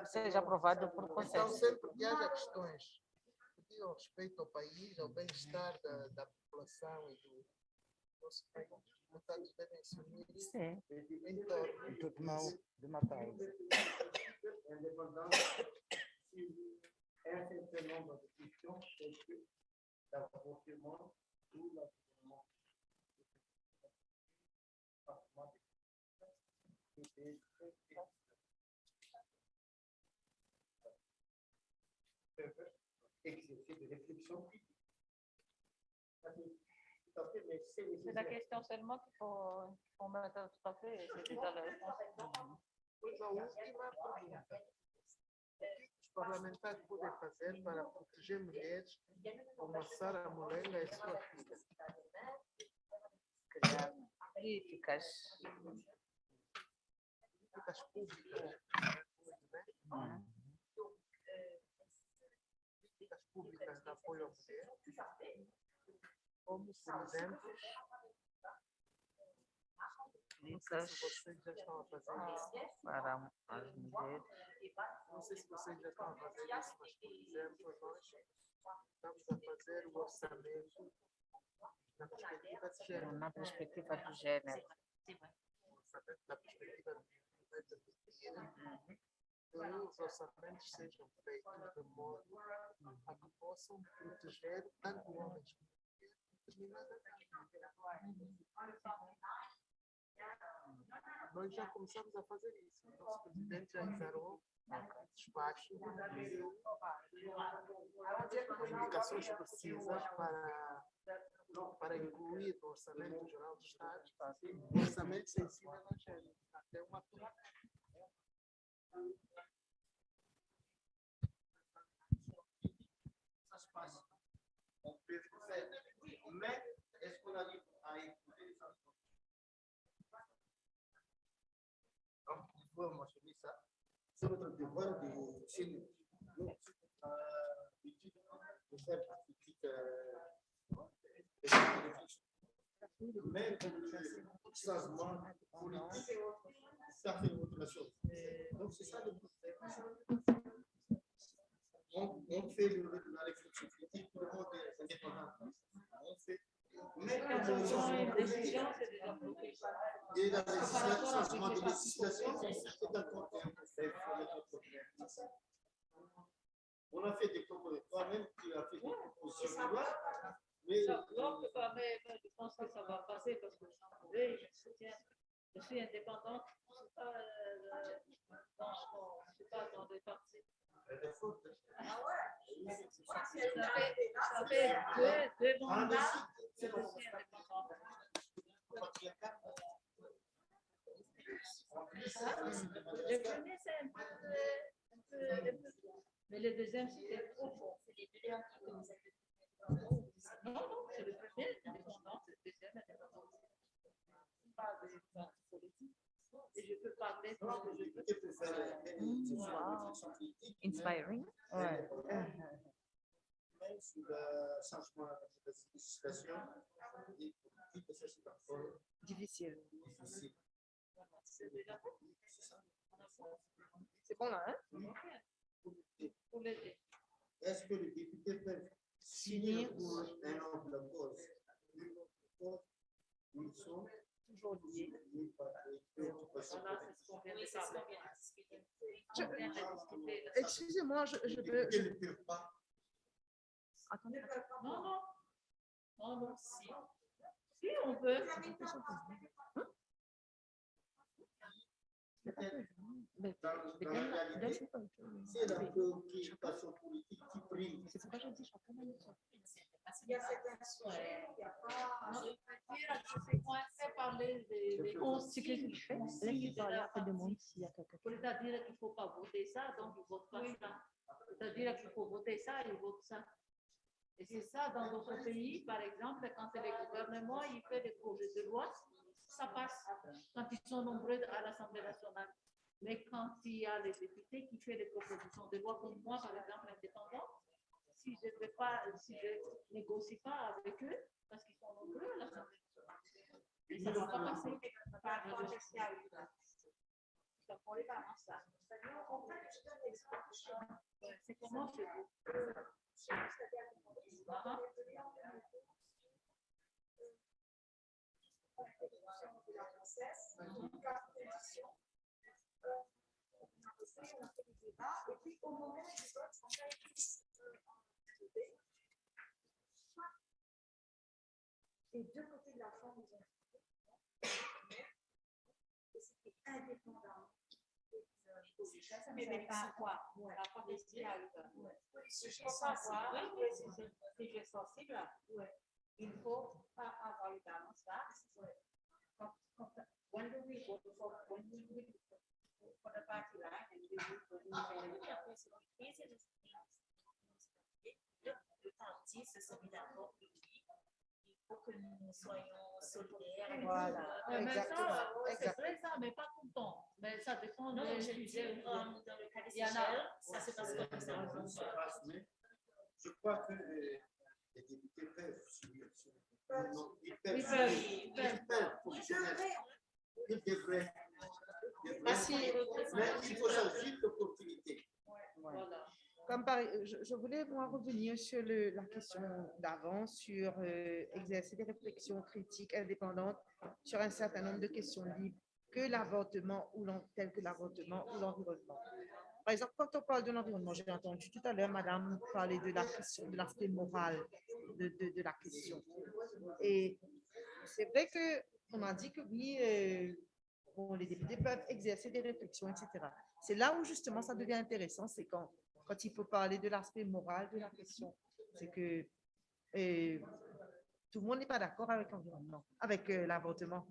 seja aprovado por Então, consenso. sempre que haja questões que digam respeito ao país, ao bem-estar da população e do nosso país, os deputados devem se unir em torno de uma causa. Exercer de réflexion critique. C'est la question seulement qu'il faut mettre tout à fait, c'est déjà la réponse. Pois a última pergunta. O que os parlamentares podem fazer para proteger mulheres como a Sara Molenga e sua filha? Criar políticas públicas. Políticas públicas de apoio à mulher, como, por exemplo, não sei se vocês já estão a fazer isso para as mulheres. Não sei se vocês já estão a fazer isso, mas, por exemplo, nós estamos a fazer o orçamento na perspectiva de gênero. Na perspectiva do gênero. O orçamento da perspectiva de gênero. os orçamentos sejam feitos de modo a que possam proteger tanto homens como mulheres determinadamente. Nós já começamos a fazer isso. O nosso presidente já enviou despacho indicações precisas para incluir no Orçamento Geral do Estado o orçamento sensível ao gênero. Até uma Mais est-ce qu'on arrive à écouter ça? Donc, il faut mentionner ça. C'est notre devoir de faire la critique. Mais le changement politique, ça fait autre chose. Donc, c'est ça le problème. On fait la réflexion critique pour le monde indépendant. On fait. Mais quand on décision, c'est déjà bloqué. Et la changement de législation, c'est d'accord qu'on fait pour notre problème. On a fait des propositions, toi-même tu as fait des propositions de loi. Mais je pense que ça va passer parce que je suis indépendante, je ne suis pas dans des partis. Ah ouais? Ça fait deux mandats que je suis indépendante. Le premier, c'est un peu, mais le deuxième, c'était trop fort. C'est les deux derniers que vous avez. Non, c'est le premier indépendant, c'est le deuxième indépendant. Pas de parti politique. Et je peux parler de ce que je veux. Wow. Inspiring. Ouais. Même sur le changement de la législation, c'est encore difficile. C'est bon là, hein? Est-ce que les députés peuvent signer pour un homme de cause? Ils sont toujours liés par les préoccupations. Excusez-moi, je peux. Attendez. Non, si. Si, on peut. C'est la préoccupation politique qui prime. C'est pourquoi je dis chacun a une sorte. Il y a certains sujets, il n'y a pas. Je suis coincée par les consignes. C'est-à-dire qu'il ne faut pas voter ça, donc ils ne votent pas ça. C'est-à-dire qu'il faut voter ça, ils votent ça. Et c'est ça dans d'autres pays, par exemple, quand le gouvernement il fait des projets de loi, ça passe quand ils sont nombreux à l'Assemblée nationale. Mais quand il y a les députés qui font des propositions de loi, comme moi, par exemple, indépendant, si je ne négocie pas avec eux, parce qu'ils sont nombreux à l'Assemblée nationale, et ça ne va pas passer. C'est comment chez vous? Et puis au moment du vote, en fait, les deux côtés de la chambre, ils ont et c'était indépendant. Mais par quoi? Par des dialogues. Je peux savoir si je suis sensible. Il ne faut pas avoir une balance là. When do we vote for the party line and we vote for the le parti se met d'accord et dit il faut que nous soyons solidaires. Voilà, exactement. C'est vrai ça, mais pas tout le temps. Mais ça dépend des sujets. Dans le cas des Seychelles, ça se passe comme ça. Je crois que les députés peuvent suivre. Ils devraient. Mais il faut choisir l'opportunité. Voilà. Je voulais moi revenir sur la question d'avant, sur exercer des réflexions critiques indépendantes sur un certain nombre de questions libres, telles que l'avortement ou l'environnement. Par exemple, quand on parle de l'environnement, j'ai entendu tout à l'heure Madame parler de la question, de l'aspect moral de la question. Et c'est vrai qu'on a dit que oui, bon, les députés peuvent exercer des réflexions, etc. C'est là où justement ça devient intéressant, c'est quand il faut parler de l'aspect moral de la question. C'est que tout le monde n'est pas d'accord avec l'environnement, avec l'avortement.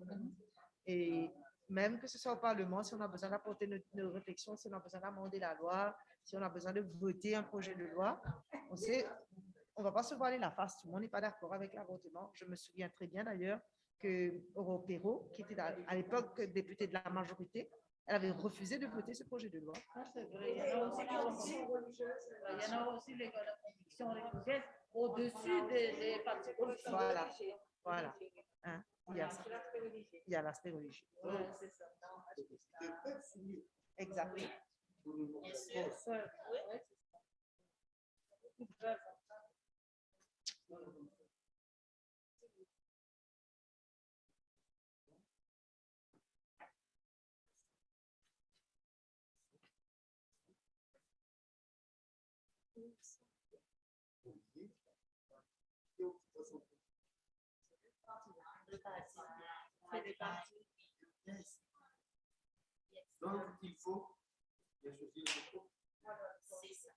Et même que ce soit au Parlement, si on a besoin d'apporter nos réflexions, si on a besoin d'amender la loi, si on a besoin de voter un projet de loi, on sait, on ne va pas se voiler la face. Tout le monde n'est pas d'accord avec l'avortement. Je me souviens très bien d'ailleurs que Perrault, qui était à l'époque députée de la majorité, elle avait refusé de voter ce projet de loi. C'est vrai. Il y en a aussi les convictions religieuses au-dessus des partis politiques. Voilà, voilà. Hein, il y a ça. Il y a l'aspect religieux. Ouais, c'est ça. Exactement. Donc, il faut associer le groupe. C'est ça.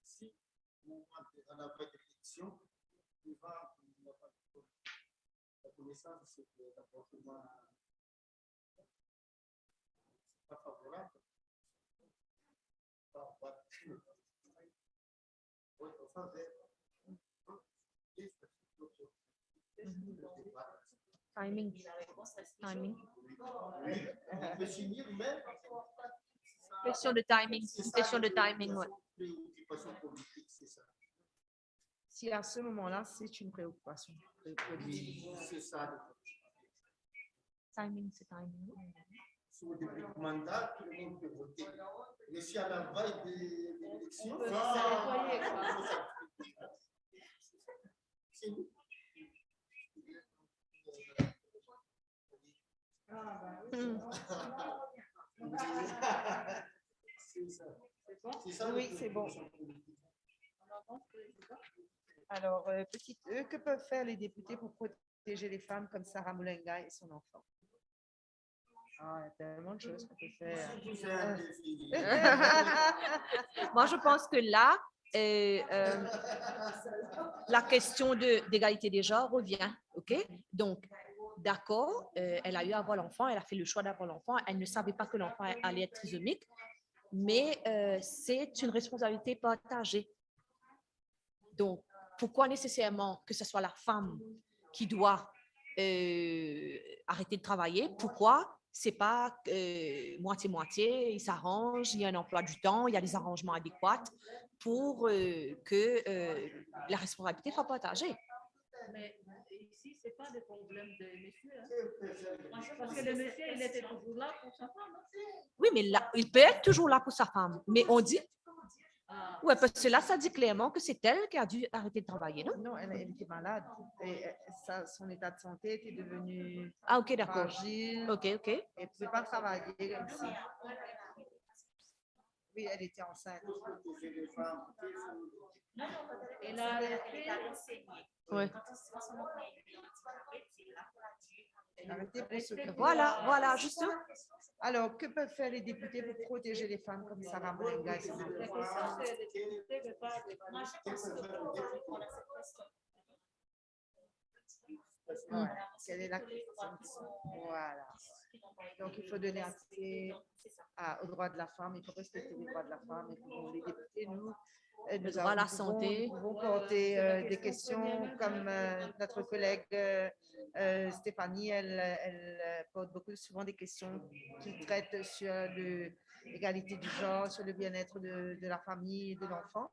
Si on rentre dans la vraie réflexion, il va la connaissance de ce comportement pas favorable. Timing. Timing. Question de timing. Question de timing, ouais. Si à ce moment-là, c'est une préoccupation. C'est ça. Timing, c'est timing. Sur le début du mandat, tout le monde peut voter. Mais si à la veille des élections, c'est nous. Oui, c'est bon. Alors, petite E, que peuvent faire les députés pour protéger les femmes comme Sarah Moulenga et son enfant? Ah, il y a tellement de choses qu'on peut faire. Moi, je pense que là, la question d'égalité des genres revient. OK? Donc, d'accord, elle a eu à avoir l'enfant, elle a fait le choix d'avoir l'enfant, elle ne savait pas que l'enfant allait être trisomique, mais c'est une responsabilité partagée. Donc, pourquoi nécessairement que ce soit la femme qui doit arrêter de travailler? Pourquoi c'est pas moitié-moitié, ils s'arrangent, il y a un emploi du temps, il y a des arrangements adéquats pour que la responsabilité soit partagée. Mais ici, ce n'est pas le problème de monsieur. Hein? Parce que le monsieur, il était toujours là pour sa femme. Hein? Oui, mais là, il peut être toujours là pour sa femme. Mais on dit... Oui, parce que là, ça dit clairement que c'est elle qui a dû arrêter de travailler, non? Non, elle était malade. Et son état de santé était devenu ok, d'accord. fragile. Ok. Elle ne pouvait pas travailler comme ça. Oui, elle était enceinte. Elle a arrêté. Ouais. Voilà, justement. Alors, que peuvent faire les députés pour protéger les femmes comme Sarah Moulenga et son enfant? Quelle est la question? Voilà. Donc, il faut donner accès aux droits de la femme, il faut respecter les droits de la femme. Et pour les députés, nous droit à la santé. Nous pouvons porter des questions comme notre collègue Stéphanie, elle porte souvent des questions qui traitent sur l'égalité du genre, sur le bien-être de la famille et de l'enfant.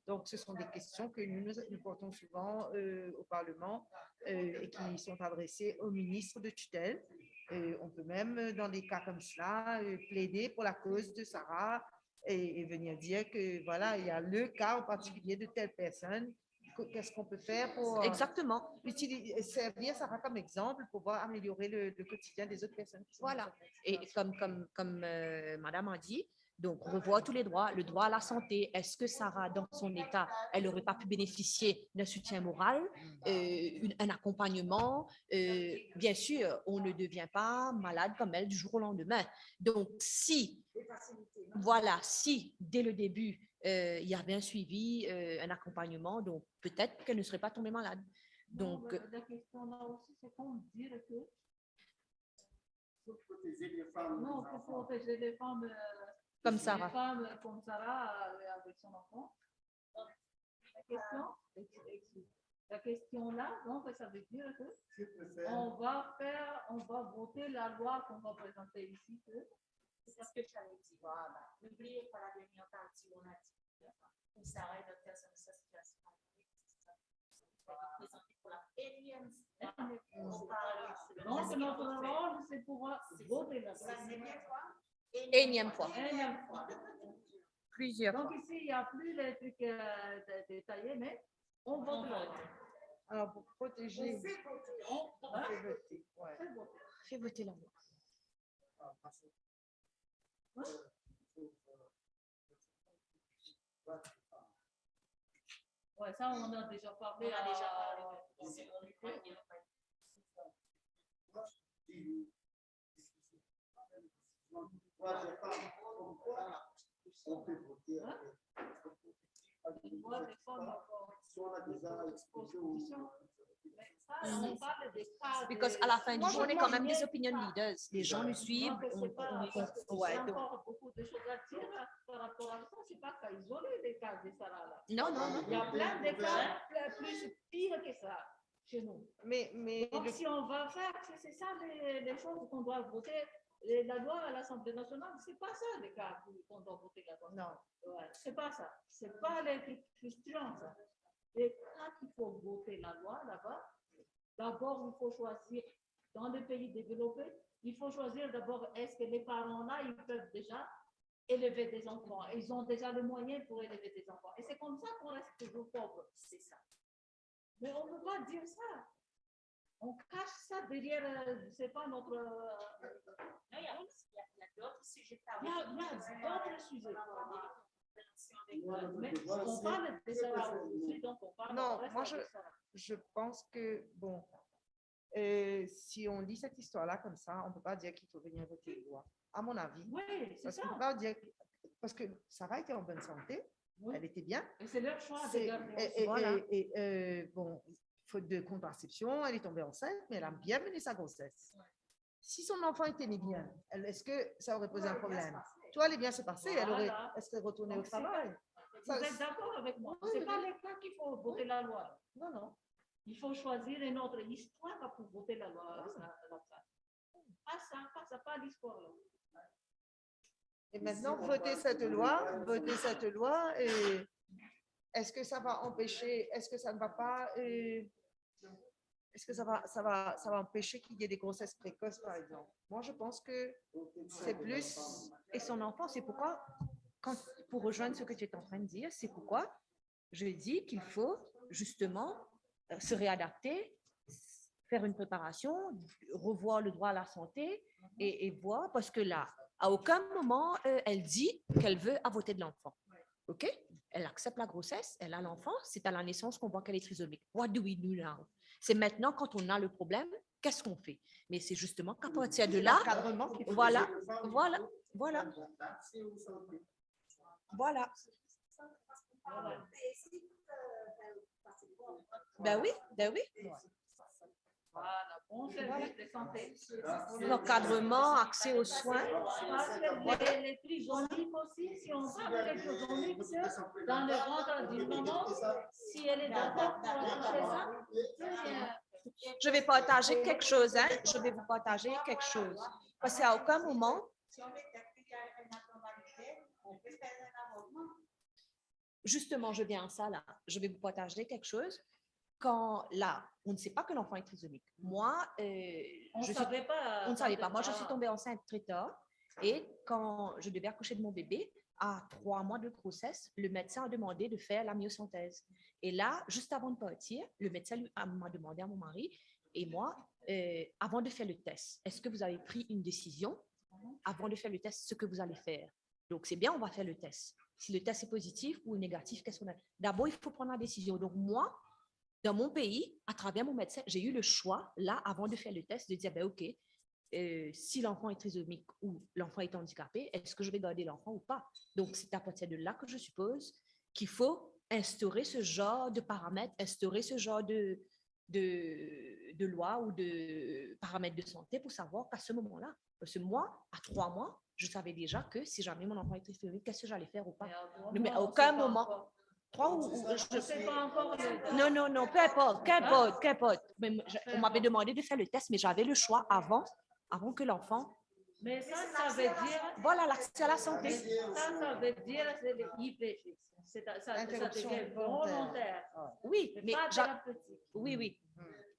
Donc, ce sont des questions que nous portons souvent au Parlement et qui sont adressées au ministre de tutelle. On peut même, dans des cas comme cela, plaider pour la cause de Sarah et venir dire que voilà, il y a le cas en particulier de telle personne. Qu'est-ce qu'on peut faire pour Exactement. Servir Sarah comme exemple pour pouvoir améliorer le quotidien des autres personnes. Voilà. Et comme Madame a dit, Donc, revoir tous les droits, le droit à la santé. Est-ce que Sarah, dans son état, elle n'aurait pas pu bénéficier d'un soutien moral, un accompagnement? Bien sûr, on ne devient pas malade comme elle du jour au lendemain. Donc, si, voilà, si dès le début, il y avait un suivi, un accompagnement, donc peut-être qu'elle ne serait pas tombée malade. Donc, la question là aussi, c'est comment dire que Pour protéger les femmes. non, pour protéger les femmes comme Sarah. Les femmes comme Sarah avec son enfant. La question là, donc ça veut dire que on va voter la loi qu'on va présenter ici. C'est ce que j'allais dire. Voilà. N'oubliez pas la dernière partie où on a dit que Sarah est notre personne de sa situation. Pour la énième donc notre rôle, c'est pouvoir voter la loi. Énième fois. Plusieurs fois. Donc ici, il n'y a plus les trucs détaillés, mais on vote la loi. Alors, pour protéger, on fait voter. Ouais. Fais voter la loi. Ouais, ça, on a déjà parlé. On peut voter. Parce qu'à la fin du jour, on est quand même des opinion leaders. Les gens nous suivent. Ouais, encore beaucoup de choses à dire par rapport à ça. C'est pas qu'à isoler les cas de Sarah là. Non, non, non. Il y a plein de cas plus pires que ça chez nous. Donc, si on va faire, c'est ça les choses qu'on doit voter. La loi à l'Assemblée nationale, c'est pas ça les cas qu'on doit voter la loi. Non. Ouais, c'est pas ça. C'est pas les trucs frustrants, ça. Les cas qu'il faut voter la loi là-bas, d'abord, il faut choisir, dans les pays développés, il faut choisir d'abord, est-ce que les parents là, ils peuvent déjà élever des enfants. Ils ont déjà le moyen pour élever des enfants. Et c'est comme ça qu'on reste toujours pauvre. C'est ça. Mais on ne peut pas dire ça. On cache ça derrière, c'est pas notre... Il y a d'autres sujets. Il y a d'autres sujets. Mais on parle de ça aussi, donc on parle... Non, moi, je pense que, bon, si on lit cette histoire-là comme ça, on ne peut pas dire qu'il faut venir voter une loi, à mon avis. Oui, c'est ça. Qu'on peut pas dire, parce que Sarah était en bonne santé, elle était bien. Et c'est leur choix de garder. Voilà. Bon, faute de contraception, elle est tombée enceinte, mais elle a bien mené sa grossesse. Si son enfant était né bien, est-ce que ça aurait posé un problème? Tout allait bien se passer, elle serait retournée au travail. Vous êtes d'accord avec moi? Ce n'est pas les cas qu'il faut voter la loi. Non, non. Il faut choisir une autre histoire pour voter la loi. Pas l'histoire. Et maintenant, voter cette loi, est-ce que ça va empêcher, est-ce que ça ne va pas, est-ce que ça va empêcher qu'il y ait des grossesses précoces, par exemple? Moi, je pense que c'est plus... Et son enfant, c'est pourquoi, pour rejoindre ce que tu es en train de dire, c'est pourquoi je dis qu'il faut justement se réadapter, faire une préparation, revoir le droit à la santé et voir, parce que là, à aucun moment, elle dit qu'elle veut avorter de l'enfant. OK? Elle accepte la grossesse, elle a l'enfant, c'est à la naissance qu'on voit qu'elle est trisomique. What do we do now? C'est maintenant, quand on a le problème, qu'est-ce qu'on fait? Mais c'est justement qu'à partir de là, voilà. Ben oui. Voilà, bon service de santé. L'encadrement, accès aux soins. Les prisonniers aussi, si on parle des prisonniers, dans le ventre d'une maman, si elle est d'accord pour accoucher ça, je vais partager quelque chose, hein? Je vais vous partager quelque chose. Parce qu'à aucun moment, justement, je viens à ça là, je vais vous partager quelque chose. Quand là, on ne sait pas que l'enfant est trisomique. Moi, on ne savait pas. Moi, je suis tombée enceinte très tard. Et quand je devais accoucher de mon bébé, à 3 mois de grossesse, le médecin a demandé de faire la myosynthèse. Et là, juste avant de partir, le médecin m'a demandé à mon mari et moi, avant de faire le test, est-ce que vous avez pris une décision avant de faire le test, ce que vous allez faire? Donc, c'est bien, on va faire le test. Si le test est positif ou négatif, qu'est-ce qu'on a? D'abord, il faut prendre la décision. Donc, moi, dans mon pays, à travers mon médecin, j'ai eu le choix, là, avant de faire le test, de dire, ben, OK, si l'enfant est trisomique ou l'enfant est handicapé, est-ce que je vais garder l'enfant ou pas? Donc, c'est à partir de là que je suppose qu'il faut instaurer ce genre de paramètres, instaurer ce genre de loi ou de paramètres de santé pour savoir qu'à ce moment-là, parce que moi, à 3 mois, je savais déjà que si jamais mon enfant était trisomique, qu'est-ce que j'allais faire ou pas. Mais à aucun moment... Non, peu importe. Mais on m'avait demandé de faire le test, mais j'avais le choix avant que l'enfant... Mais ça veut dire... Voilà, l'accès à la santé. Ça veut dire c'est l'IVG. Ça devient volontaire. Oui, mais... pas thérapeutique. Oui.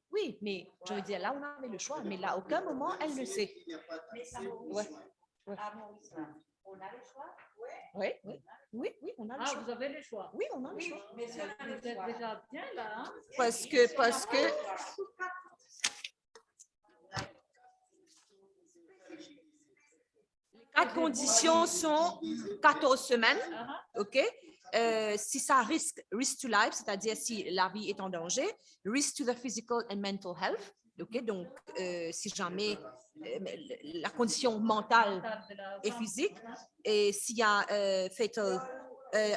Oui, mais je veux dire, là, on avait le choix, mais là, à aucun moment, elle ne sait. Ouais. On a le choix? Oui, on a le choix. Vous avez le choix? Oui, on a le choix. Mais vous êtes déjà bien là, hein? Parce que les 4 conditions sont 14 semaines, OK? Si ça risque to life, c'est-à-dire si la vie est en danger, risk to the physical and mental health, OK? Donc, si jamais la condition mentale et physique, et s'il y a fatal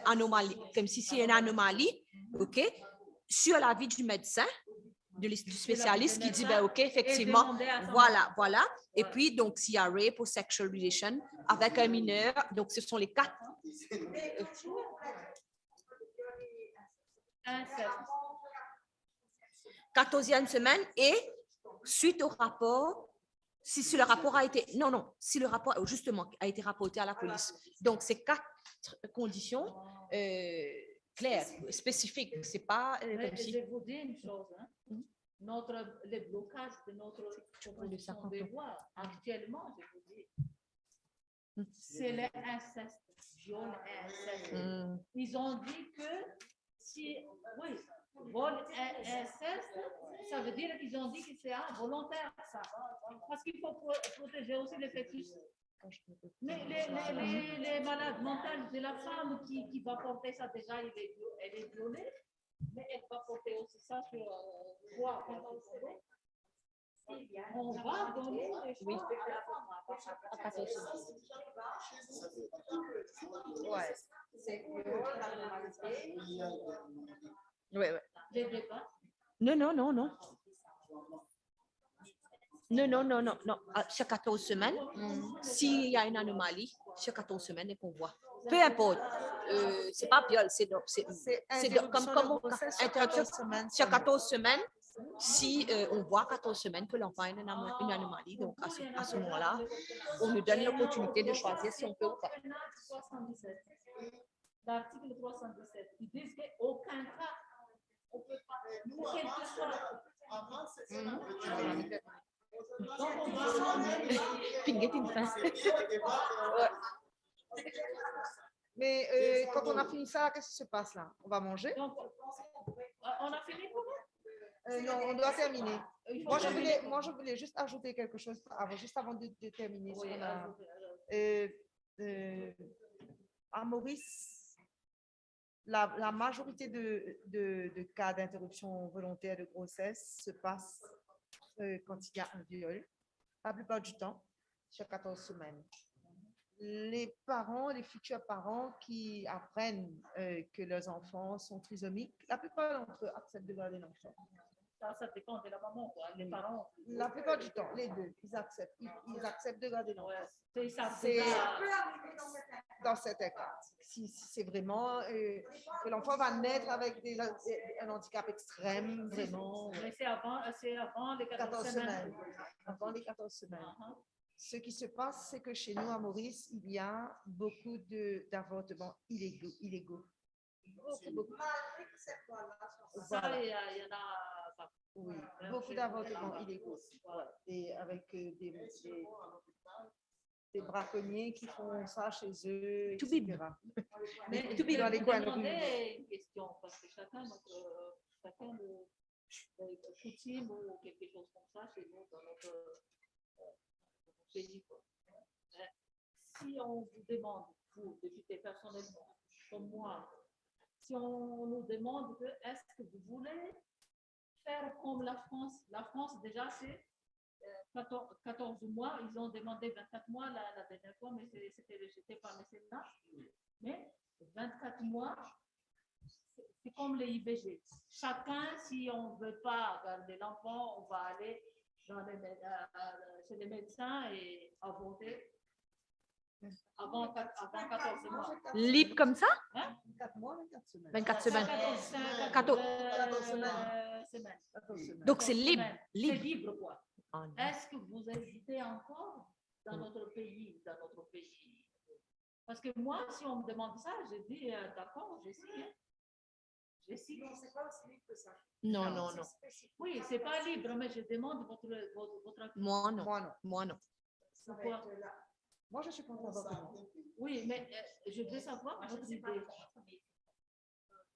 anomalie, comme si c'est une anomalie, OK? Sur l'avis du médecin, du spécialiste qui dit, ben, OK, effectivement, voilà. Et puis, donc, s'il y a rape ou sexual relation avec un mineur, donc, ce sont les 4. 14e semaine et suite au rapport, si le rapport a été, si le rapport justement a été rapporté à la police. Donc, c'est 4 conditions claires, spécifiques. C'est pas comme si... Je vous dis une chose, hein. Le blocage de notre proposition de loi actuellement, je vous dis, c'est l'inceste, viol et inceste. Ils ont dit que si, vol et inceste, ça veut dire qu'ils ont dit que c'est involontaire, ça. Parce qu'il faut protéger aussi les fœtus. Les malades mentales de la femme qui va porter ça, déjà, elle est violée, mais elle va porter aussi ça sur quoi? On va donner les choses à la femme. Les débats? Non. Sur 14 semaines, s'il y a une anomalie, sur 14 semaines, et qu'on voit. Peu importe. C'est pas viol, c'est comme interruption sur 14 semaines. Si on voit 14 semaines que l'enfant a une anomalie, donc à ce moment-là, on nous donne l'opportunité de choisir si on peut ou pas. L'article 317, ils disent qu'aucun cas, on ne peut pas, quel que soit. Donc, on va Mais quand on a fini ça, qu'est-ce qui se passe là? On va manger? Donc, on a fini pour vous? Non, on doit terminer. Moi, je voulais juste ajouter quelque chose juste avant de terminer. À Maurice, la majorité de cas d'interruption volontaire de grossesse se passe quand il y a un viol, la plupart du temps, sur 14 semaines. Les parents, les futurs parents qui apprennent que leurs enfants sont trisomiques, la plupart d'entre eux acceptent de garder l'enfant. Ça dépend de la maman, quoi. Les parents. La plupart du temps, les deux, ils acceptent de garder l'enfant. C'est dans certains cas. Si c'est vraiment que l'enfant va naître avec un handicap extrême, vraiment. Mais c'est avant les 14 semaines. Avant les 14 semaines. Ce qui se passe, c'est que chez nous, à Maurice, il y a beaucoup d'avortements illégaux. Beaucoup. Ça, il y en a. Oui, beaucoup d'avortements illégaux. Et avec des braconniers qui font ça chez eux, etc. Mais dans les coins de rue. Une question, parce que chacun le coutume ou quelque chose comme ça chez nous dans notre pays. Si on vous demande, vous, députés, personnellement, comme moi, si on nous demande que est-ce que vous voulez faire comme la France déjà c'est 14 mois, ils ont demandé 24 mois la dernière fois, mais c'était rejeté par le Sénat. Mais 24 mois, c'est comme les IBG. Chacun, si on ne veut pas garder l'enfant, on va aller chez les médecins et avorter avant 14 mois. Libre comme ça? Hein? 24 mois, 24 semaines. 24 semaines. 14 semaines. Donc c'est libre. C'est libre, quoi. Est-ce que vous hésitez encore dans notre pays, Parce que moi, si on me demande ça, je dis d'accord, je signe. Je signe. Non, c'est pas aussi libre que ça. Non. Oui, c'est pas libre, mais je demande votre avis. Moi, non. Pourquoi? Moi, je suis contre l'avortement. Oui, mais je veux savoir votre idée.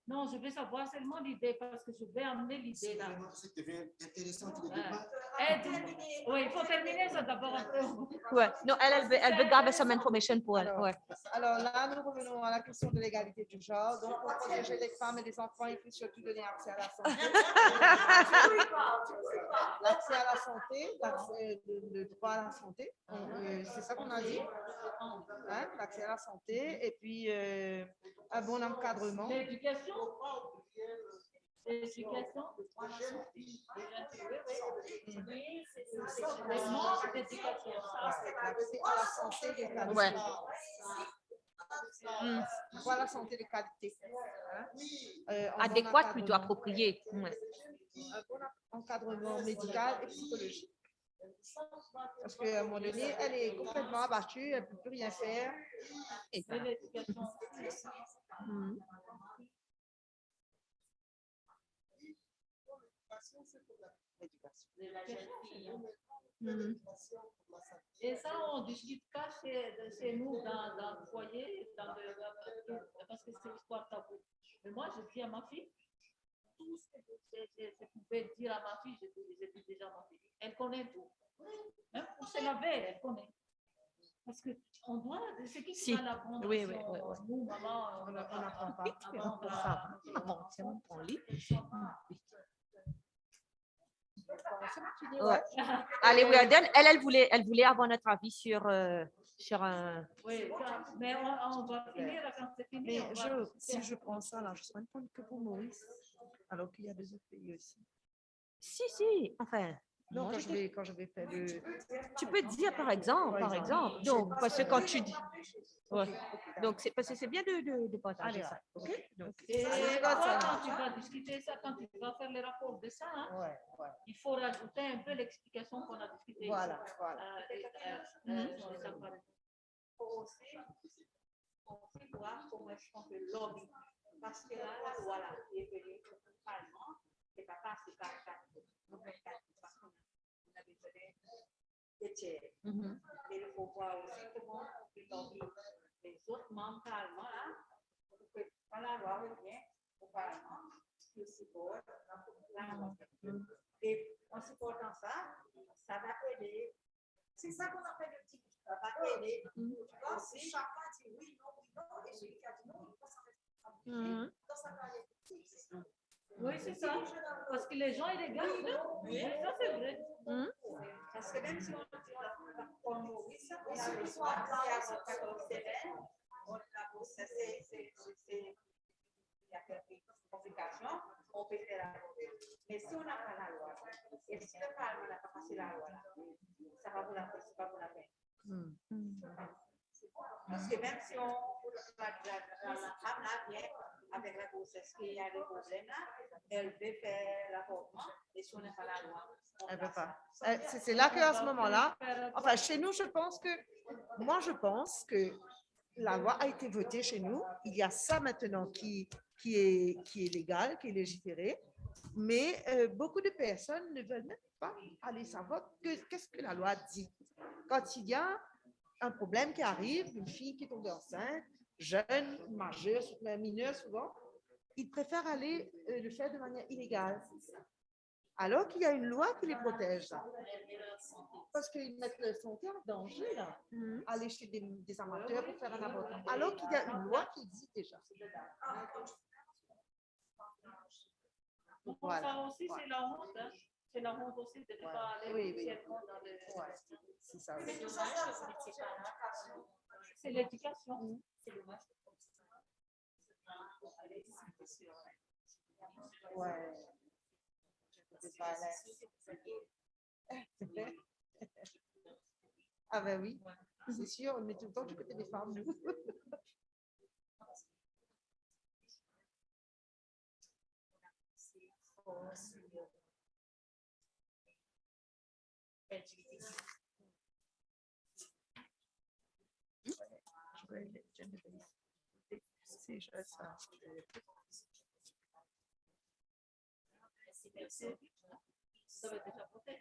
Non, je veux savoir seulement l'idée parce que je vais amener l'idée là. C'est intéressant le débat. Oui, il faut terminer ça d'abord un peu. Ouais. Non, elle veut garder some information pour elle. Ouais. Alors là, nous revenons à la question de l'égalité du genre. Donc, pour protéger les femmes et les enfants, il faut surtout donner accès à la santé. L'accès à la santé, le droit à la santé. C'est ça qu'on a dit. Hein, l'accès à la santé et puis un bon encadrement. L'éducation. L'éducation. L'accès à la santé de qualité. Ouais. Droit à la santé de qualité. Adéquate, plutôt appropriée. Ouais. Un bon encadrement médical et psychologique. Parce qu'à un moment donné, elle est complètement abattue, elle ne peut plus rien faire. Et l'éducation. Et ça, on ne discute pas chez nous dans le foyer, parce que c'est l'histoire tabou. Mais moi, je dis à ma fille, tout ce que je pouvais dire à ma fille, je dis déjà à ma fille. Elle connaît tout. Même pour se laver, elle connaît. Parce qu'on doit, c'est qui va l'apprendre? Oui. Nous, maman, on n'apprend pas. On lit. Ouais. Allez, oui, elle voulait avoir notre avis sur un. Oui, mais on va finir quand c'est fini. Mais si je prends ça, là, je ne serais pas que pour Maurice, alors qu'il y a des autres pays aussi. Si, enfin. Non, quand je vais faire le... Tu peux dire par exemple. Donc, parce que quand tu dis... Ouais. Donc, parce que c'est bien de partager ça. OK? Donc, et quand tu vas discuter ça, quand tu vas faire les rapports de ça, il faut rajouter un peu l'explication qu'on a discutée. Voilà. Il faut aussi voir comment est-ce qu'on peut lobby. Parce que là, la loi là, qui est venue au Parlement, c'est pas passé par 4 parce qu'on a besoin des tiers. Mais il faut voir aussi comment on peut lobby les autres membres Parlement là, pour que quand la loi revient au Parlement, qu'ils supportent la loi. Et en supportant ça, ça va aider. C'est ça qu'on appelle le petit. Ça va aider. Si chacun dit oui, non, et celui qui a dit non, il faut s'en responsabiliser. Dans sa carrière. Oui, c'est ça. Parce que les gens, ils regardent. Oui, ça c'est vrai. Parce que même si on dit pour Maurice, on a le soir, c'est à 14 semaines, on a il y a quelques complications, on peut faire la loi. Mais si on n'a pas la loi, et si le Parlement n'a pas passé la loi, ça va vous la faire, c'est pas pour la peine. Parce que même si la femme là vient avec la grossesse qui a des problèmes là, elle veut faire l'avortement, et si on n'a pas la loi, elle ne peut pas. C'est là qu'à ce moment-là, enfin chez nous, je pense que la loi a été votée chez nous. Il y a ça maintenant qui est légal, qui est légiféré. Mais beaucoup de personnes ne veulent même pas aller savoir qu'est-ce que la loi dit. Quand il y a un problème qui arrive, une fille qui tombe enceinte, jeune, majeure, mineure souvent, ils préfèrent aller le faire de manière illégale. alors qu'il y a une loi qui les protège. Parce qu'ils mettent leur santé en danger, là, aller chez des amateurs pour faire un avortement, alors qu'il y a une loi qui existe déjà. Voilà. Ça aussi, c'est la honte. Hein. C'est la honte aussi de ne pas aller officiellement dans les... C'est ça. C'est l'éducation. Ouais. Ah ben oui, c'est sûr, on est tout le temps du côté des femmes, nous. Ça va être déjà voté.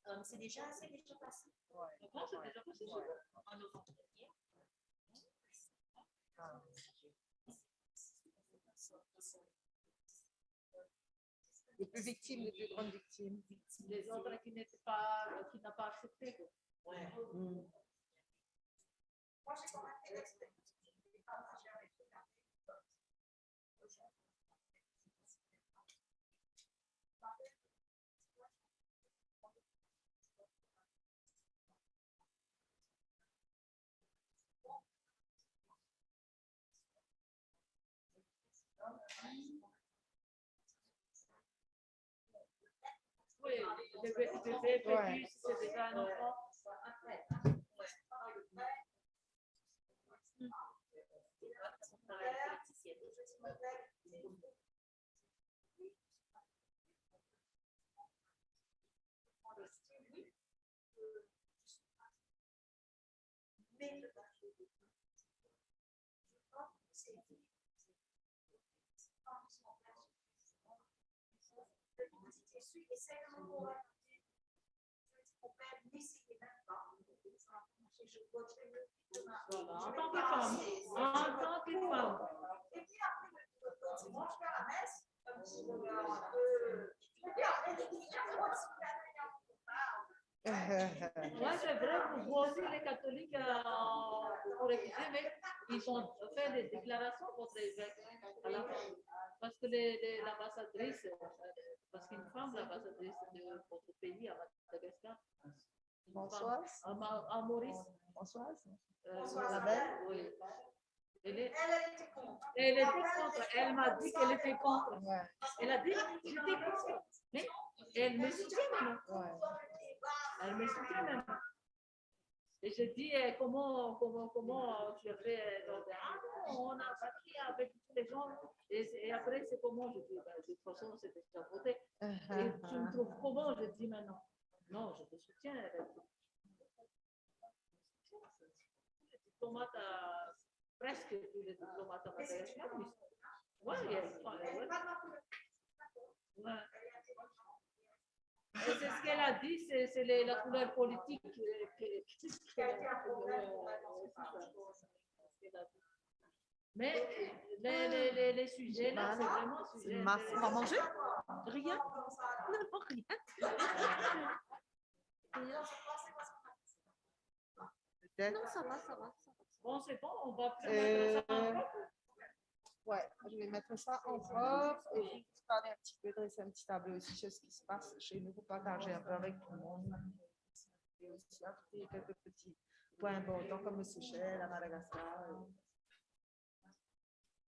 C'est déjà passé. Non, c'est déjà passé. En novembre dernier. Les plus victimes, les plus grandes victimes. Les autres qui n'ont pas accepté. Ouais. Moi, j'ai commenté l'expérience. Oui, le bébé prévu, c'est déjà un enfant. En tant que femme, Et puis après, moi, je fais la messe. Ouais, c'est vrai, vous aussi, les catholiques, pour réviser, mais ils ont fait des déclarations contre les évêques à la fin. Parce que l'ambassadrice, parce qu'une femme, l'ambassadrice de votre pays à Madagascar, Françoise, à Maurice. Françoise, la belle, oui. Elle était contre. Elle était contre. Elle m'a dit qu'elle était contre. Ouais. Elle a dit, j'étais contre. Mais elle me soutient maintenant. Ouais. Elle me soutient maintenant. Et je dis, comment tu as fait? Ah non, on a parlé avec tous les gens. Et après, c'est comment? Je dis, de toute façon, c'était déjà voté. Et tu me trouves comment? Je dis maintenant. Non, je te soutiens. Les diplomates, presque tous les diplomates à Madagascar. Oui, c'est ce qu'elle a dit, c'est la couleur politique mais les sujets là, c'est vraiment sujet. On va manger? Rien? Non, rien. Peut-être. Non, ça va. Bon, c'est bon, on va mettre ça en propre. Ouais, je vais mettre ça en propre et puis parler un petit peu, dresser un petit tableau aussi sur ce qui se passe chez nous pour partager un peu avec tout le monde. Et aussi ajouter quelques petits points importants comme le Seychelles, à Madagascar.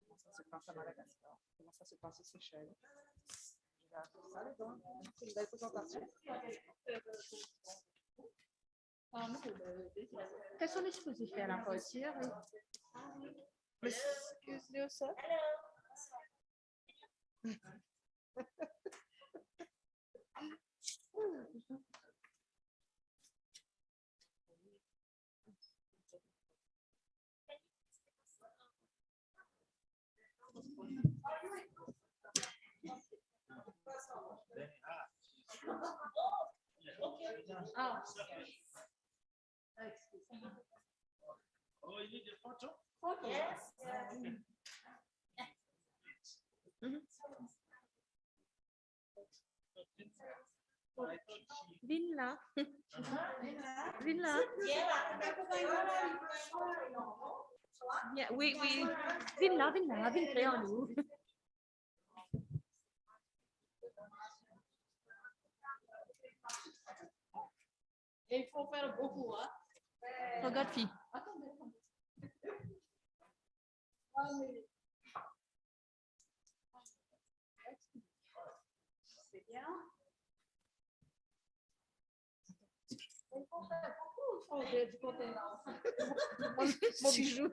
Comment ça se passe à Madagascar? Comment ça se passe au Seychelles? Je vais ajouter ça dedans. C'est une belle présentation. Quels sont les dispositifs à la voiture? Excuse me, sir. Oh, you need a photo? Yes. Viens là. Viens là. Viens, oui, oui. Viens là, viens près en nous. Il faut faire beaucoup, hein? Regarde, fille. C'est bien. Du côté là. Mon bijou.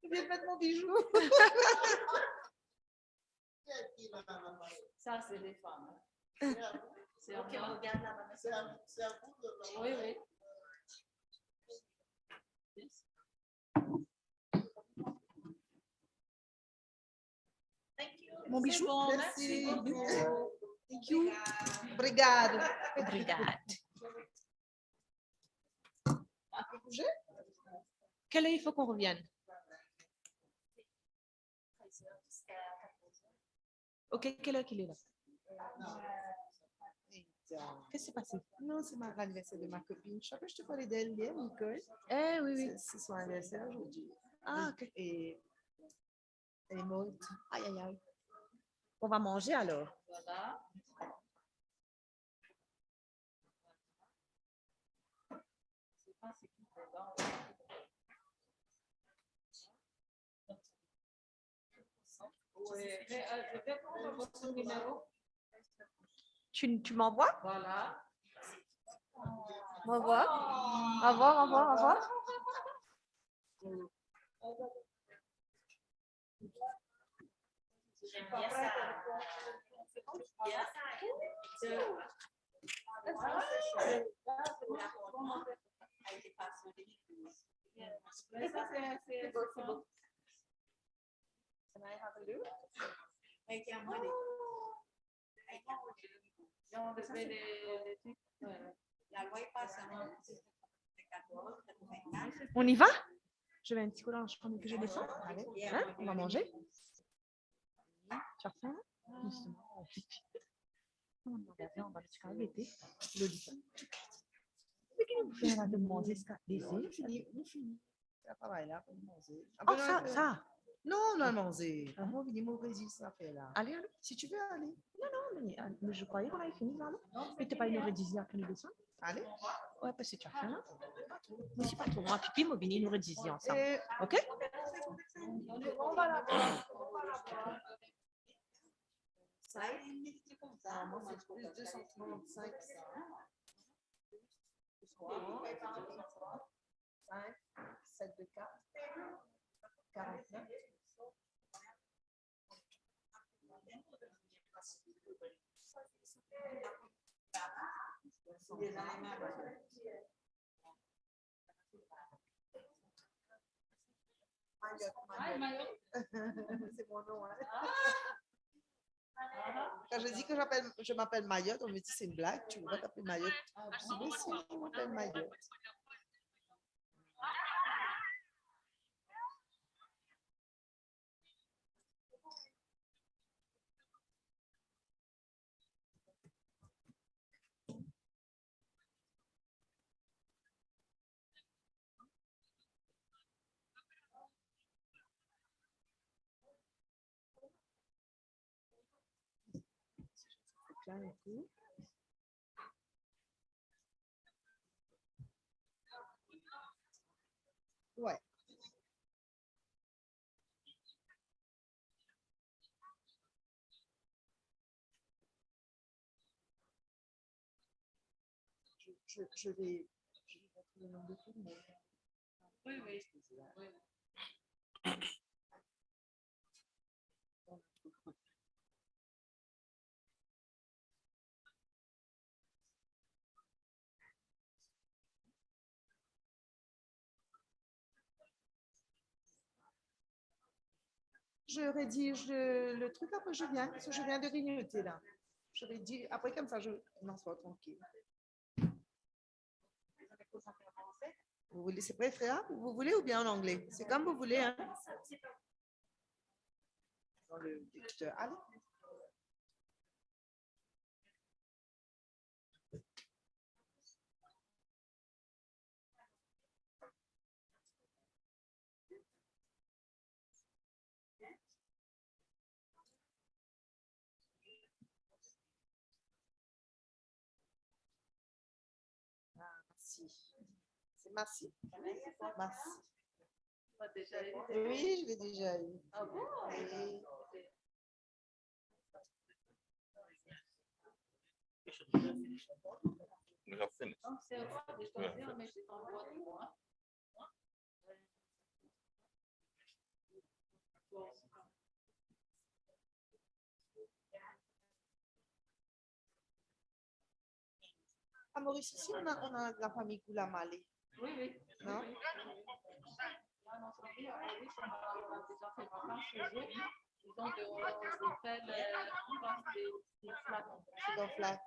Je viens de mettre mon bijou. Ça, c'est des femmes. C'est ok, on regarde là-bas. C'est à vous de Oui, oui. Yes. Mon bijou. Bon, Merci. merci. Thank you. Obrigado. Obrigado. Quelle heure il faut qu'on revienne? Ok, quelle heure qu'il est là? Qu'est-ce qui s'est passé? Non, c'est l'anniversaire de ma copine. Je sais pas, je te parlais d'elle hier, Nicole. Eh oui, oui. C'est son anniversaire aujourd'hui. Ah, ok. Et elle est morte. Aïe, aïe, aïe. On va manger alors. Voilà. Je sais pas c'est qui dedans. Oui, mais je vais prendre votre numéro. Tu m'envoies? Voilà. Au revoir. Au revoir, au revoir, au revoir. J'aime bien ça. Can I have a look? On y va? Je vais un petit coup dans la chambre que je descends. Allez, hein? On va manger. Tu as faim? Justement. On va le faire l'été. Mais qu'est-ce que vous faites là de manger ce café? Nous finissons. Ça va là pour manger. Oh, ça. Non, on a mangé. On va venir m'ouvrir ça fait là. Allez, allez. Si tu veux aller. Mais je croyais qu'on avait fini là. Mais tu n'as pas une redisée après nous descendre? Allez. Ouais, parce que tu as faim là. Mais c'est pas trop. Moi, pipi, moi, venir nous redisée ensemble. OK? On va la voir. Moi, c'est plus 235. 5, 7 de 4, 49. C'est mon nom. Hein? Quand je dis que je m'appelle Mayotte, on me dit c'est une blague, tu ne veux pas t'appeler Mayotte. Je dis, mais si, je m'appelle Mayotte. Là, un coup. Ouais. Je vais mettre le nom de tout le monde. Oui, oui. Je rédige le truc, après je viens, parce que je viens de grignoter là. Je rédige, après comme ça, je m'en sois tranquille. Vous voulez, c'est préférable? Vous voulez ou bien en anglais? C'est comme vous voulez. Hein? Dans le lecteur. Allez. Merci. C'est merci. Merci. Oui, je l'ai déjà eu. Ah bon? Oui. We have finished. Donc, c'est au droit de choisir, mais c'est en droit de moi. À Maurice, ici, on a la famille Koulamale. Oui, oui. Non? Oui, oui. Là, notre vie, à Maurice, on a déjà fait vacances chez eux. Ils ont des hôtels, je pense, des flaques. C'est dans Flac.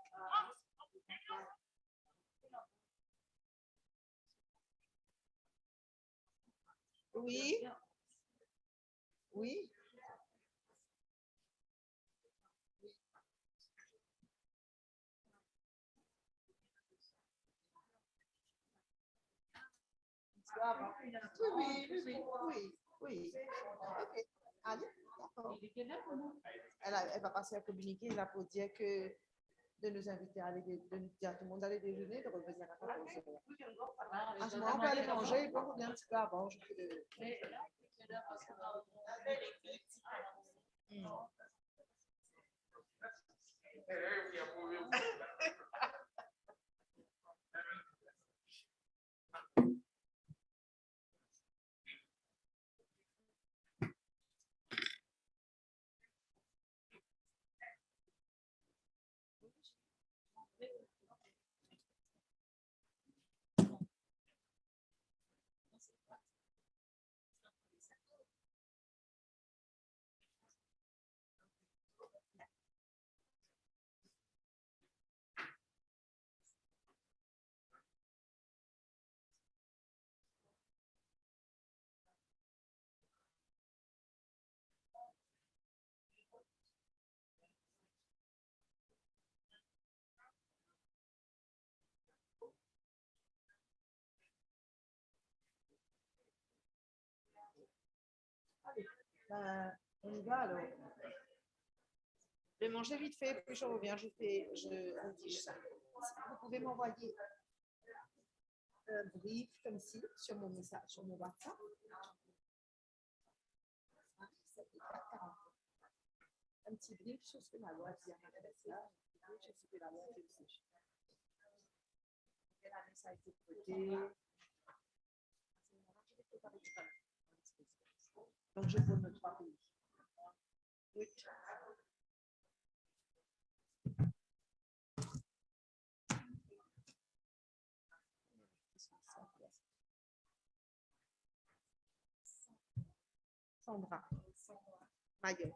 Oui. Oui. Oui, oui, oui, oui, oui. Ok. Allez, d'accord. Elle va passer à communiquer là pour dire que de nous inviter à aller, de nous dire à tout le monde d'aller déjeuner, de revenir à 14 heures. À ce moment, on peut aller manger et puis on revient un petit peu avant. On y va alors. Je vais manger vite fait, puis je reviens, je rédige ça. Vous pouvez m'envoyer un brief comme ci sur mon message, sur mon WhatsApp. Un petit brief sur ce que la loi dit à là, sur ce que la loi dit aussi. Quelle année ça a été voté? Donc, je donne 3 pays. Oui. Sandra. Mayotte.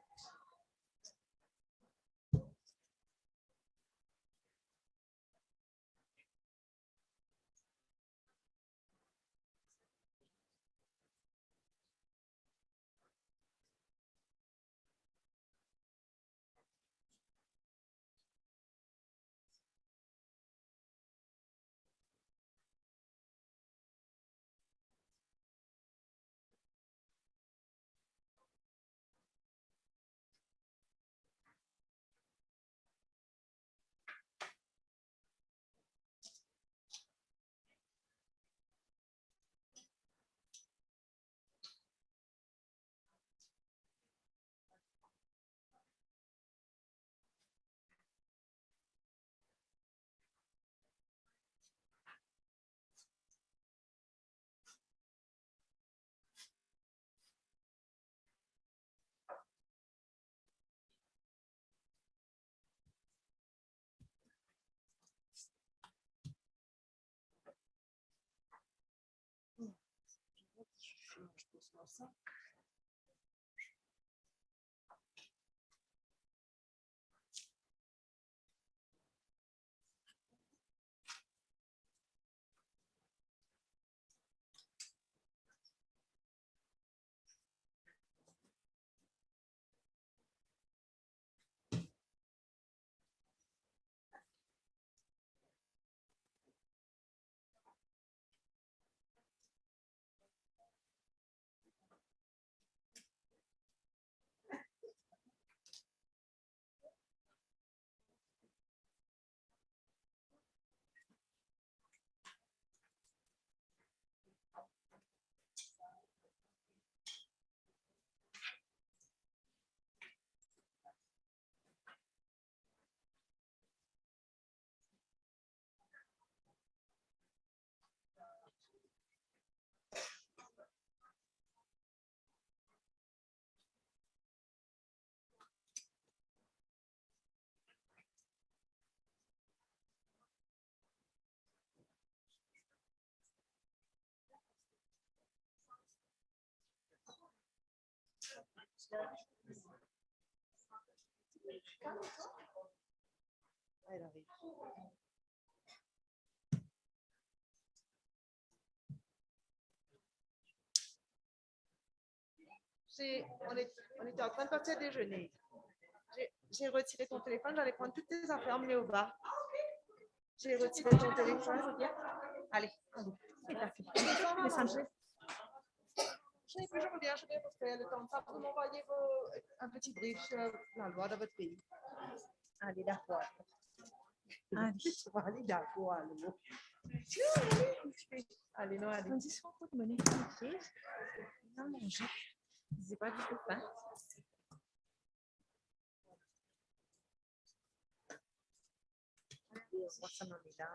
Je pose ça. Elle arrive. On était en train de partir déjeuner. J'ai retiré ton téléphone, j'allais prendre toutes tes affaires, emmener au bar. J'ai retiré ton téléphone. Allez, allez. C'est parti. Je reviens pour faire le temps. Ça, vous m'envoyez un petit brief sur la loi de votre pays. Allez, d'accord. Allez, d'accord. Allez, non, allez. On dit son coup de monnaie. Non, manger. C'est pas du tout faim. On voit ça dans les dents.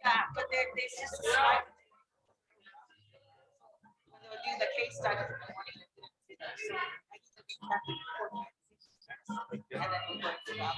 Yeah, but there's just a slide. When they were doing the case study in the morning, I used to be happy and then we went to that.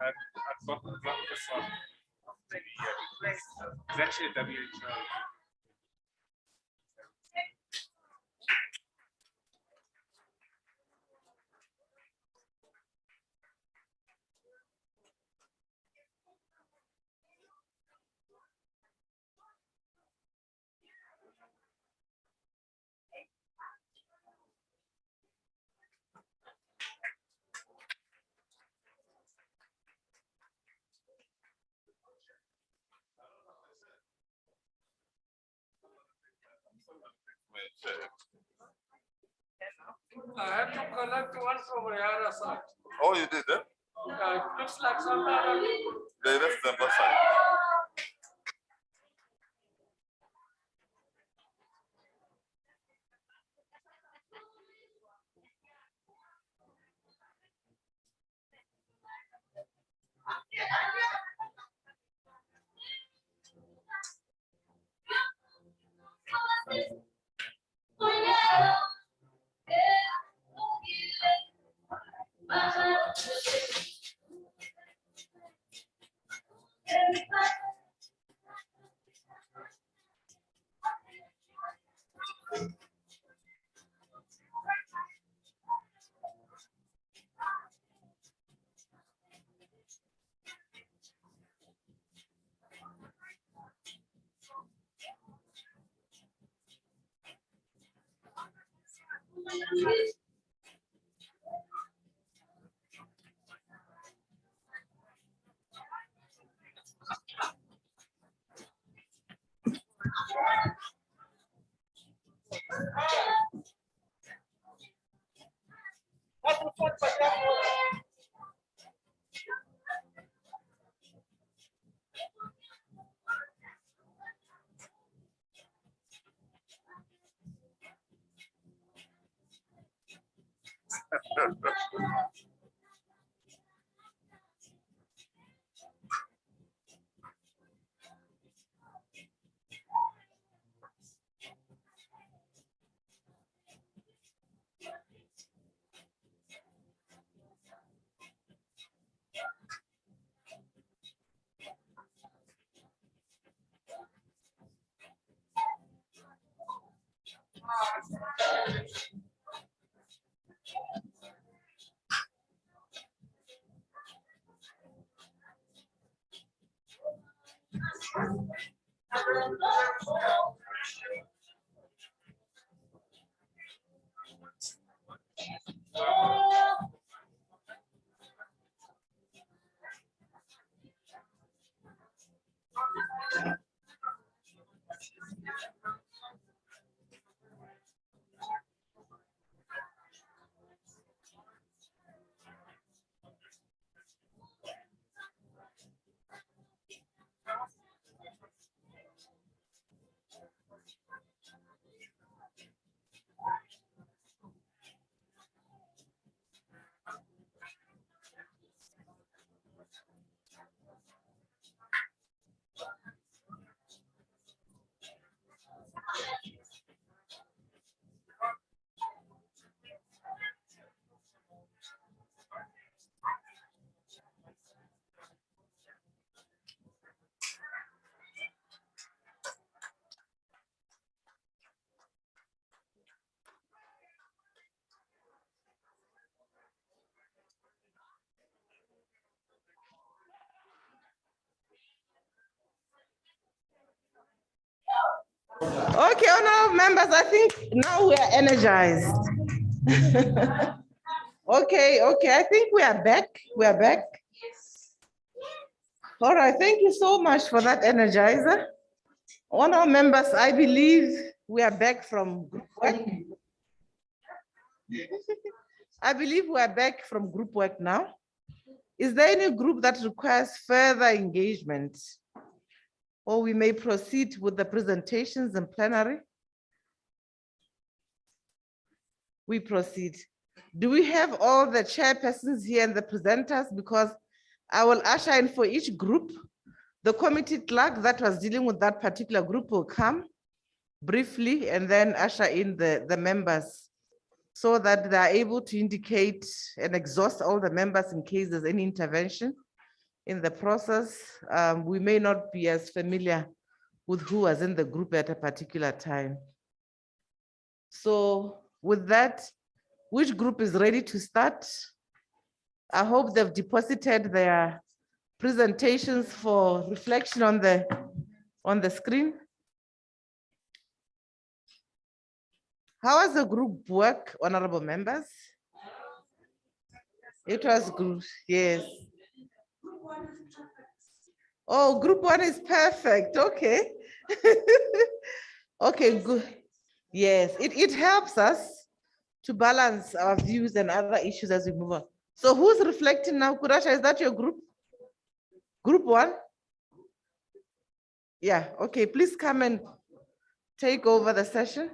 I've got this one. It's actually a WHO. I had to collect one from the other side. Oh, you did that? Yeah, it looks like some other people. They left them aside. Okay, honorable members, I think now we are energized. Okay, I think we are back. We are back. All right, thank you so much for that energizer. Honorable members, I believe we are back from group work. I believe we are back from group work now. Is there any group that requires further engagement? Or we may proceed with the presentations and plenary? We proceed. Do we have all the chairpersons here and the presenters? Because I will usher in for each group. The committee clerk that was dealing with that particular group will come briefly and then usher in the members so that they are able to indicate and exhaust all the members in case there's any intervention in the process. We may not be as familiar with who was in the group at a particular time. So with that, which group is ready to start? I hope they've deposited their presentations for reflection on the screen. How was the group work, honorable members? It was good, yes. Oh, group one is perfect, okay. Okay, good. Yes, it helps us to balance our views and other issues as we move on. So who's reflecting now? Kurasha, is that your group? Group one? Yeah, okay, please come and take over the session.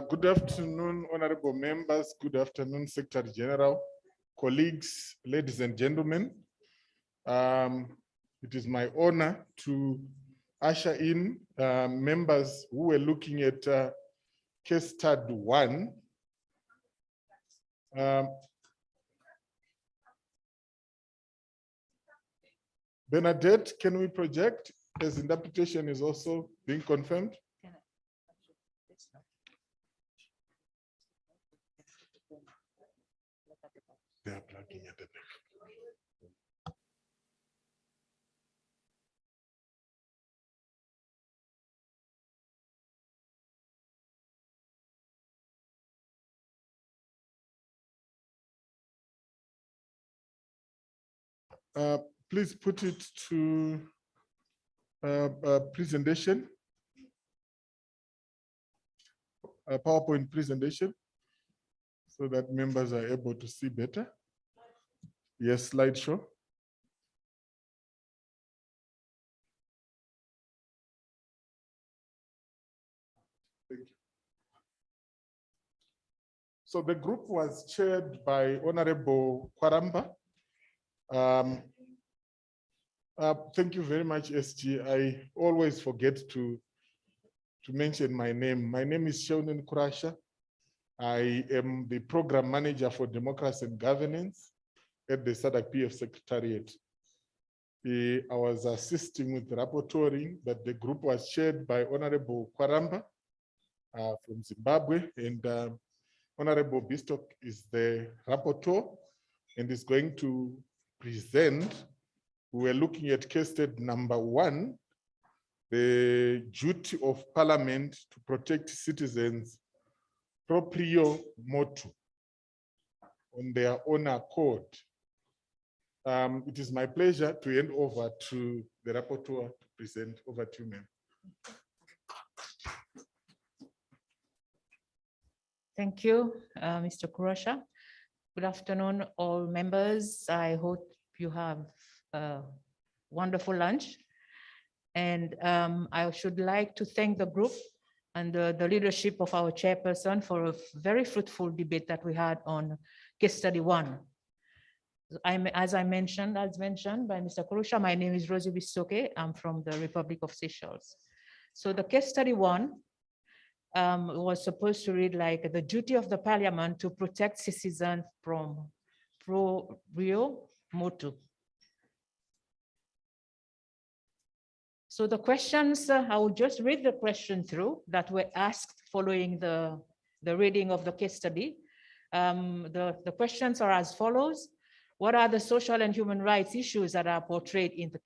Good afternoon, honorable members. Good afternoon, Secretary General, colleagues, ladies and gentlemen. It is my honor to usher in members who were looking at case study 1. Bernadette, can we project as interpretation is also being confirmed? They are plugging at the back. Please put it to presentation, a PowerPoint presentation, so that members are able to see better. Yes, slideshow. Thank you. So the group was chaired by Honorable Kwaramba. Thank you very much, SG. I always forget to mention my name. My name is Shaunen Kurasha. I am the program manager for democracy and governance at the SADC PF Secretariat. I was assisting with rapporteuring, but the group was chaired by Honorable Kwaramba from Zimbabwe, and Honorable Bistock is the rapporteur and is going to present. We were looking at case study number 1, the duty of Parliament to protect citizens proprio motu, on their own accord. It is my pleasure to hand over to the rapporteur to present. Over to you, ma'am. Thank you, Mr. Kurasha. Good afternoon, all members. I hope you have a wonderful lunch. And I should like to thank the group and the leadership of our chairperson for a very fruitful debate that we had on case study 1. As mentioned by Mr. Kurasha, my name is Rosie Bistoke. I'm from the Republic of Seychelles. So the case study 1 was supposed to read like the duty of the parliament to protect citizens from pro-Rio motu. So the questions, I will just read the question through that were asked following the reading of the case study. The questions are as follows. What are the social and human rights issues that are portrayed in the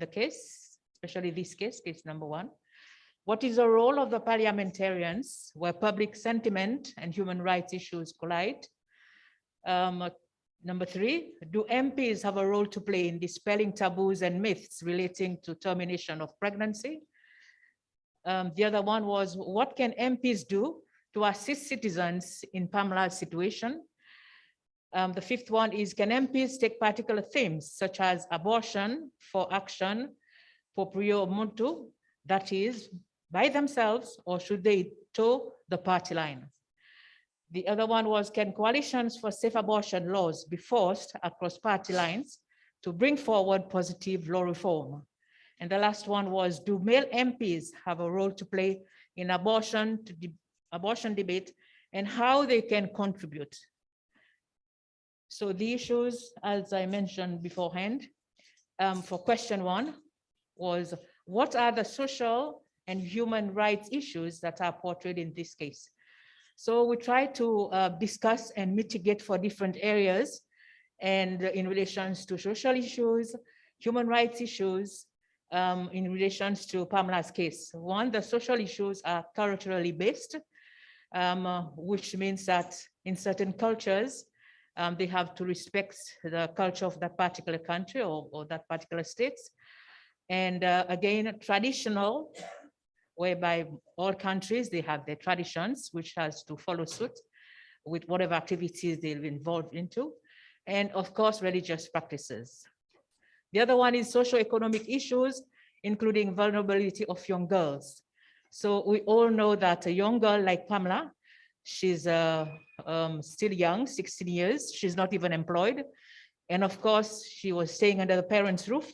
case, especially this case number 1? What is the role of the parliamentarians where public sentiment and human rights issues collide? Number 3, do MPs have a role to play in dispelling taboos and myths relating to termination of pregnancy? The other one was, what can MPs do to assist citizens in Pamela's situation? The 5th one is, can MPs take particular themes such as abortion for action for Prio Muntu, that is, by themselves, or should they toe the party line? The other one was, can coalitions for safe abortion laws be forced across party lines to bring forward positive law reform? And the last one was, do male MPs have a role to play in abortion debate and how they can contribute? So the issues, as I mentioned beforehand, for question 1 was, what are the social and human rights issues that are portrayed in this case? So we try to discuss and mitigate for different areas, and in relations to social issues, human rights issues, in relations to Pamela's case. One, the social issues are culturally based, which means that in certain cultures, they have to respect the culture of that particular country or that particular state. And again, traditional, whereby all countries, they have their traditions, which has to follow suit with whatever activities they're involved into. And of course, religious practices. The other one is socio-economic issues, including vulnerability of young girls. So we all know that a young girl like Pamela, she's still young, 16 years, she's not even employed. And of course, she was staying under the parents' roof,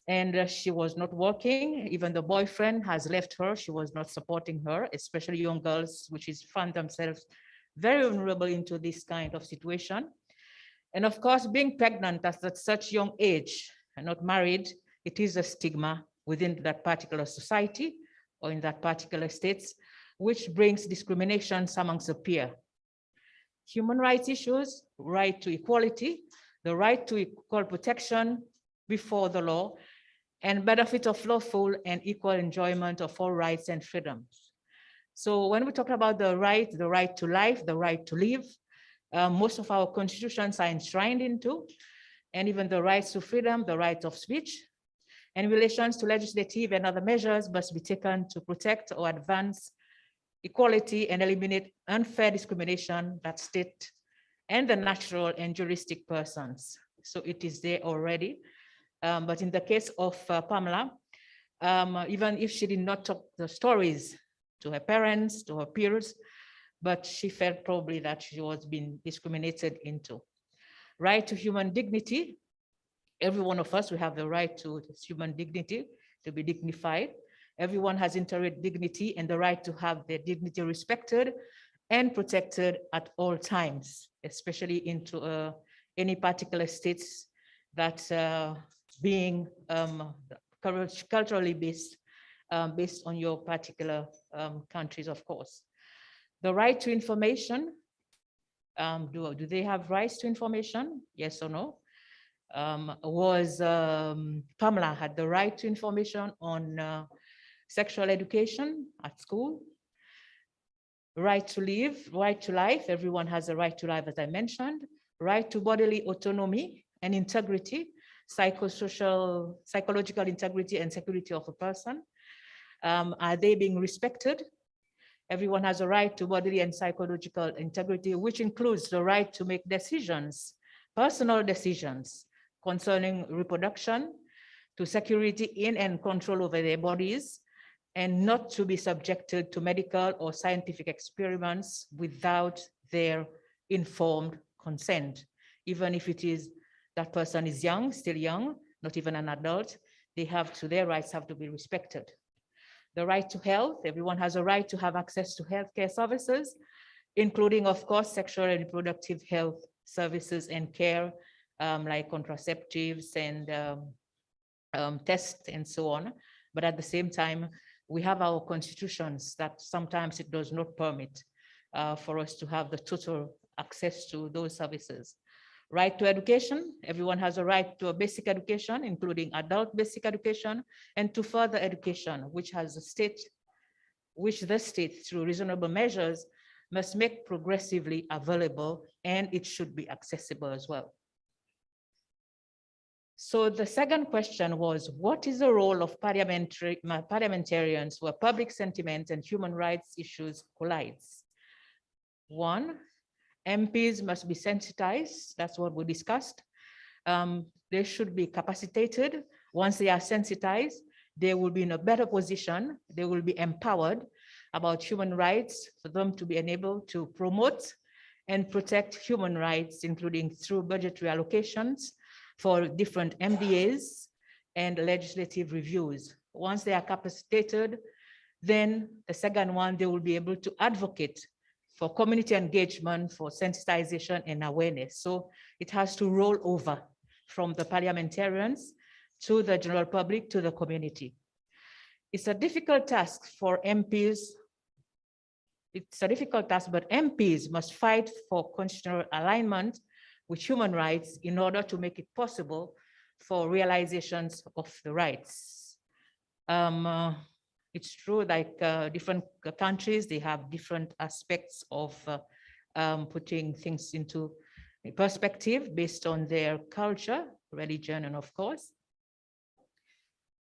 and she was not working. Even the boyfriend has left her. She was not supporting her, especially young girls, which is find themselves very vulnerable into this kind of situation. And of course, being pregnant at such young age and not married, it is a stigma within that particular society or in that particular states, which brings discriminations amongst the peer. Human rights issues, right to equality, the right to equal protection before the law, and benefit of lawful and equal enjoyment of all rights and freedoms. So when we talk about the right to life, the right to live, most of our constitutions are enshrined into, and even the rights to freedom, the right of speech, and relations to legislative and other measures must be taken to protect or advance equality and eliminate unfair discrimination that state and the natural and juristic persons. So it is there already. But in the case of Pamela, even if she did not talk the stories to her parents, to her peers, but she felt probably that she was being discriminated into. Right to human dignity. Every one of us, we have the right to human dignity, to be dignified. Everyone has inherent dignity and the right to have their dignity respected and protected at all times, especially into any particular states that being culturally based, based on your particular countries, of course. The right to information, do they have rights to information? Yes or no? Pamela had the right to information on sexual education at school, right to live, right to life. Everyone has a right to life, as I mentioned, right to bodily autonomy and integrity, psychological integrity and security of a person. Are they being respected? Everyone has a right to bodily and psychological integrity, which includes the right to make decisions, personal decisions concerning reproduction, to security in and control over their bodies, and not to be subjected to medical or scientific experiments without their informed consent. Even if it is that person is young, still young, not even an adult, their rights have to be respected. The right to health, everyone has a right to have access to healthcare services, including, of course, sexual and reproductive health services and care, like contraceptives and tests and so on. But at the same time, we have our constitutions that sometimes it does not permit for us to have the total access to those services. Right to education, everyone has a right to a basic education, including adult basic education, and to further education, which the state, through reasonable measures, must make progressively available, and it should be accessible as well. So the second question was, what is the role of parliamentarians where public sentiment and human rights issues collides? One, MPs must be sensitized. That's what we discussed. They should be capacitated. Once they are sensitized, they will be in a better position. They will be empowered about human rights for them to be enabled to promote and protect human rights, including through budgetary allocations for different MDAs and legislative reviews. Once they are capacitated, then the second one, they will be able to advocate for community engagement, for sensitization and awareness. So it has to roll over from the parliamentarians to the general public, to the community. It's a difficult task for MPs. It's a difficult task, but MPs must fight for constitutional alignment with human rights in order to make it possible for realizations of the rights. It's true, like different countries, they have different aspects of putting things into perspective based on their culture, religion, and of course.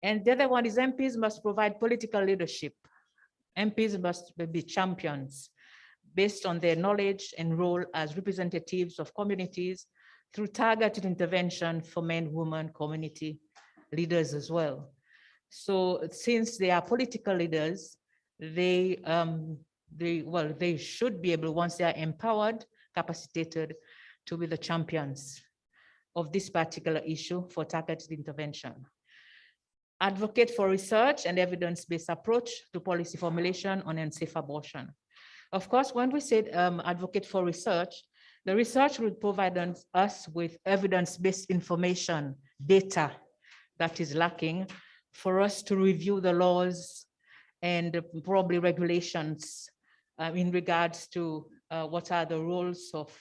And the other one is MPs must provide political leadership. MPs must be champions based on their knowledge and role as representatives of communities through targeted intervention for men, women, community leaders as well. So since they are political leaders, they should be able, once they are empowered, capacitated, to be the champions of this particular issue for targeted intervention. Advocate for research and evidence-based approach to policy formulation on unsafe abortion. Of course, when we said advocate for research, the research will provide us with evidence-based information, data that is lacking for us to review the laws and probably regulations in regards to what are the roles of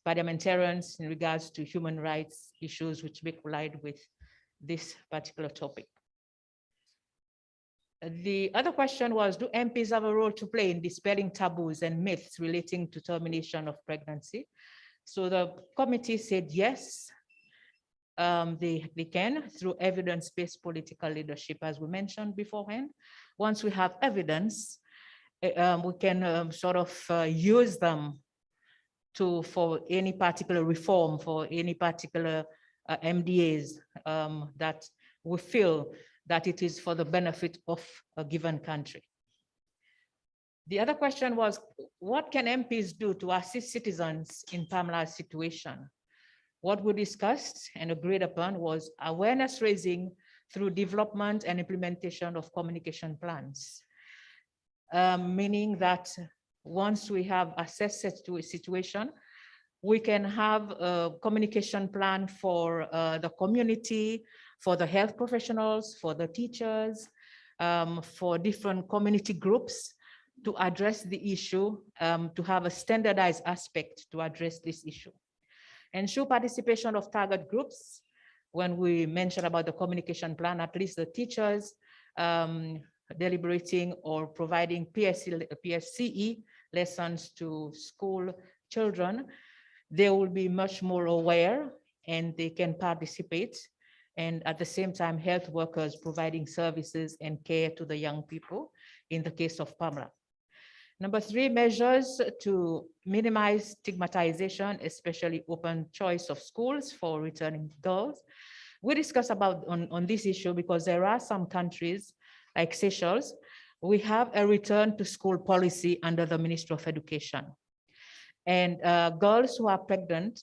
parliamentarians in regards to human rights issues which may collide with this particular topic. The other question was, do MPs have a role to play in dispelling taboos and myths relating to termination of pregnancy? So the committee said yes, they can through evidence-based political leadership, as we mentioned beforehand. Once we have evidence, we can sort of use them for any particular reform, for any particular MDAs that we feel that it is for the benefit of a given country. The other question was, what can MPs do to assist citizens in Pamela's situation? What we discussed and agreed upon was awareness raising through development and implementation of communication plans, meaning that once we have assessed to a situation, we can have a communication plan for the community, for the health professionals, for the teachers, for different community groups to address the issue, to have a standardized aspect to address this issue. Ensure participation of target groups. When we mention about the communication plan, at least the teachers deliberating or providing PSCE lessons to school children, they will be much more aware and they can participate. And at the same time, health workers providing services and care to the young people in the case of Pamela. Number 3, measures to minimize stigmatization, especially open choice of schools for returning girls. We discussed about on this issue because there are some countries like Seychelles, we have a return to school policy under the Ministry of Education. And girls who are pregnant,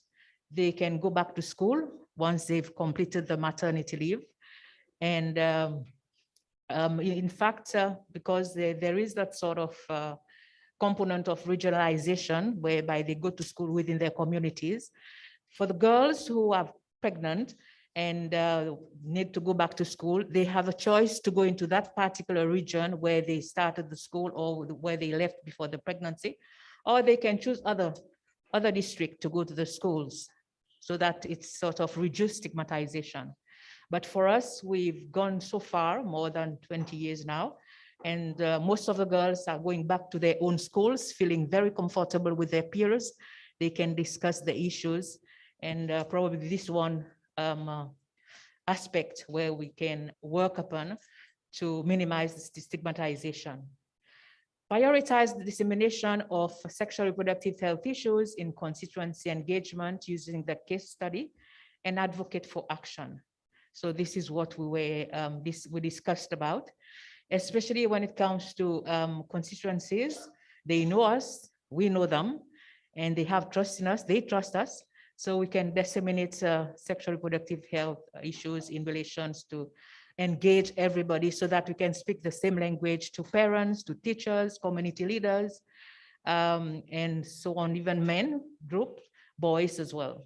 they can go back to school once they've completed the maternity leave. And In fact, because there is that sort of component of regionalization whereby they go to school within their communities. For the girls who are pregnant and need to go back to school, they have a choice to go into that particular region where they started the school or where they left before the pregnancy, or they can choose other district to go to the schools, so that it's sort of reduced stigmatization. But for us, we've gone so far, more than 20 years now, and most of the girls are going back to their own schools, feeling very comfortable with their peers. They can discuss the issues, and probably this one aspect where we can work upon to minimize the stigmatization. Prioritize the dissemination of sexual reproductive health issues in constituency engagement using the case study, and advocate for action. So this is what we discussed about, especially when it comes to constituencies. They know us, we know them, and they have trust in us, they trust us. So we can disseminate sexual reproductive health issues in relations to engage everybody, so that we can speak the same language to parents, to teachers, community leaders, and so on, even men group, boys as well.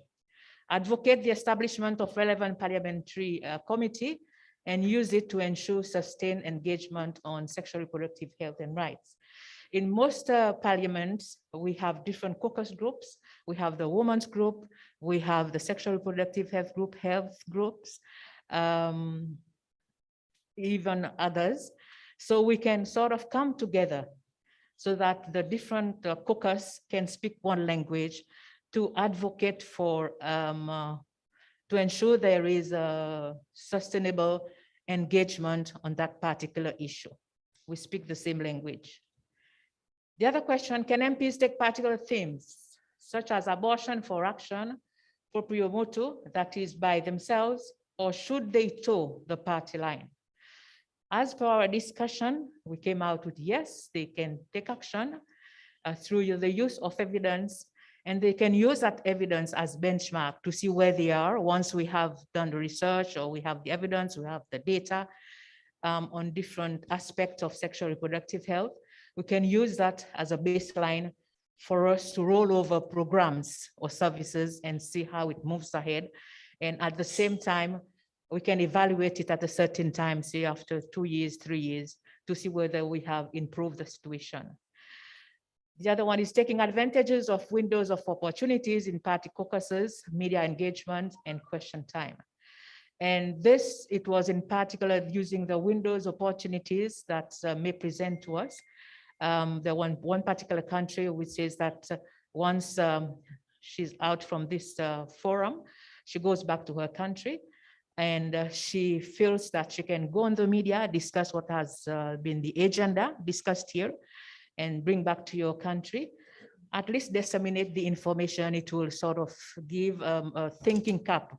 Advocate the establishment of relevant parliamentary committee and use it to ensure sustained engagement on sexual reproductive health and rights. In most parliaments, we have different caucus groups. We have the women's group, we have the sexual reproductive health groups, even others. So we can sort of come together so that the different caucus can speak one language to advocate for, to ensure there is a sustainable engagement on that particular issue. We speak the same language. The other question, can MPs take particular themes, such as abortion for action, proprio motu, that is by themselves, or should they toe the party line? As per our discussion, we came out with yes, they can take action through the use of evidence, and they can use that evidence as benchmark to see where they are once we have done the research, or we have the evidence, we have the data on different aspects of sexual reproductive health. We can use that as a baseline for us to roll over programs or services and see how it moves ahead. And at the same time, we can evaluate it at a certain time, say after 2 years, 3 years, to see whether we have improved the situation. The other one is taking advantages of windows of opportunities in party caucuses, media engagement, and question time. And this, it was in particular using the windows opportunities that may present to us. The one particular country which says that once she's out from this forum, she goes back to her country, and she feels that she can go on the media, discuss what has been the agenda discussed here, and bring back to your country, at least disseminate the information. It will sort of give a thinking cap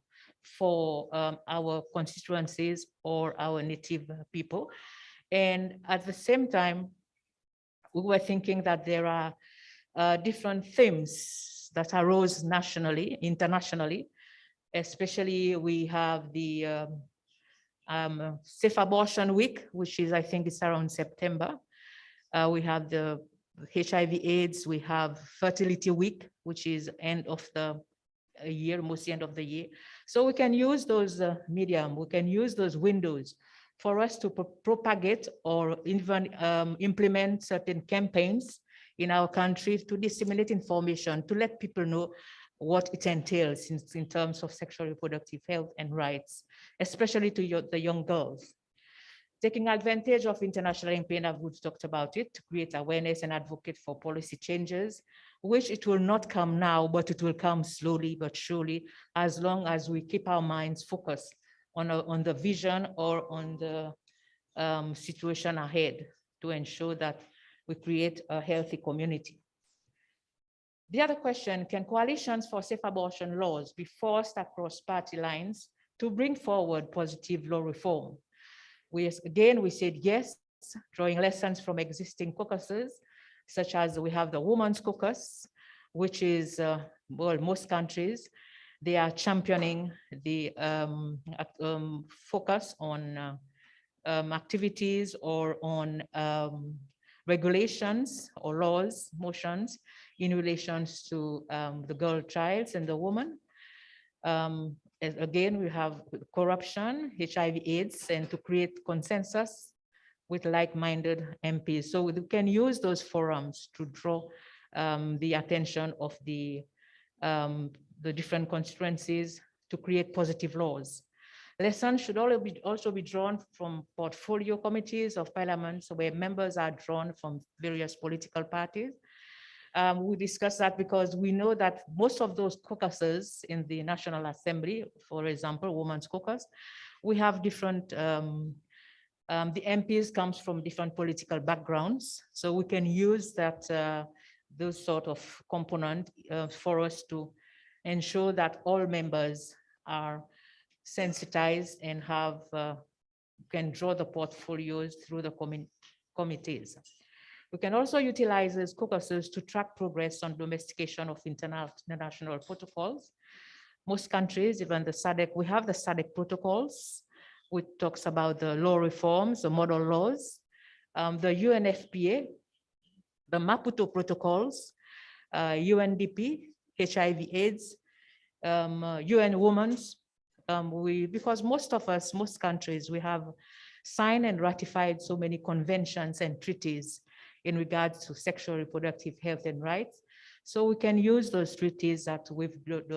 for our constituencies or our native people. And at the same time, we were thinking that there are different themes that arose nationally, internationally. Especially we have the Safe Abortion Week, which is, I think it's around September. We have the HIV/AIDS, we have Fertility Week, which is end of the year, mostly end of the year. So we can use those medium, we can use those windows for us to propagate or even implement certain campaigns in our country to disseminate information, to let people know what it entails in terms of sexual reproductive health and rights, especially to the young girls. Taking advantage of international campaign, I've talked about it, to create awareness and advocate for policy changes, which it will not come now, but it will come slowly but surely, as long as we keep our minds focused on the vision or on the situation ahead to ensure that we create a healthy community. The other question, can coalitions for safe abortion laws be forced across party lines to bring forward positive law reform? We said yes, drawing lessons from existing caucuses, such as we have the Women's Caucus, which is, well, most countries, they are championing the focus on activities or on regulations or laws, motions in relations to the girl childs and the woman. Again, we have corruption, HIV/AIDS, and to create consensus with like-minded MPs. So we can use those forums to draw the attention of the different constituencies to create positive laws. Lessons should also be drawn from portfolio committees of parliaments where members are drawn from various political parties. We discussed that because we know that most of those caucuses in the National Assembly, for example, Women's Caucus, we have different, the MPs comes from different political backgrounds. So we can use that, those sort of component for us to ensure that all members are sensitized and have, can draw the portfolios through the committees. We can also utilize these caucuses to track progress on domestication of international protocols. Most countries, even the SADC, we have the SADC protocols, which talks about the law reforms, the model laws, the UNFPA, the Maputo protocols, UNDP, HIV/AIDS, UN Women's. Because most of us, most countries, we have signed and ratified so many conventions and treaties in regards to sexual reproductive health and rights. So we can use those treaties that we've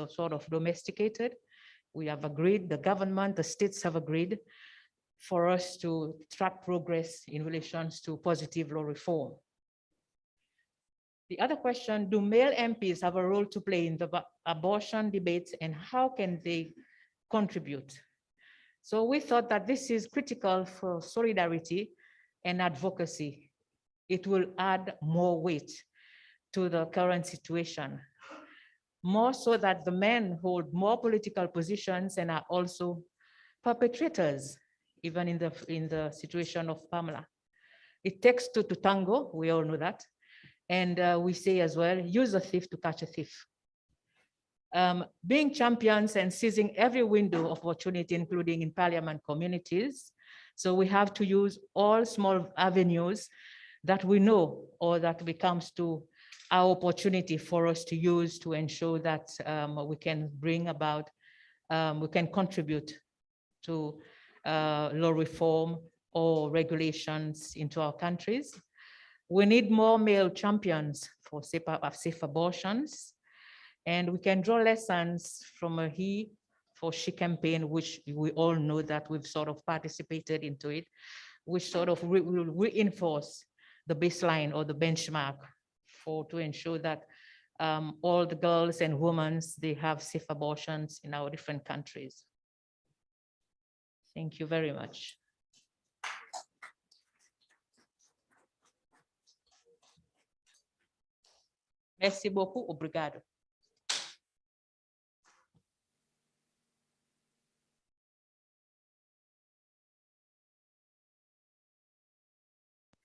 sort of domesticated. We have agreed, the government, the states have agreed for us to track progress in relations to positive law reform. The other question, do male MPs have a role to play in the abortion debates and how can they contribute? So we thought that this is critical for solidarity and advocacy. It will add more weight to the current situation, more so that the men hold more political positions and are also perpetrators, even in the situation of Pamela. It takes two to tango, we all know that. And we say as well, use a thief to catch a thief. Being champions and seizing every window of opportunity, including in parliament communities. So we have to use all small avenues that we know or that becomes to our opportunity for us to use to ensure that we can bring about, we can contribute to law reform or regulations into our countries. We need more male champions for safe abortions. And we can draw lessons from a He for She campaign, which we all know that we've sort of participated into it, which sort of will reinforce the baseline or the benchmark to ensure that all the girls and women, they have safe abortions in our different countries. Thank you very much. Merci beaucoup, obrigado.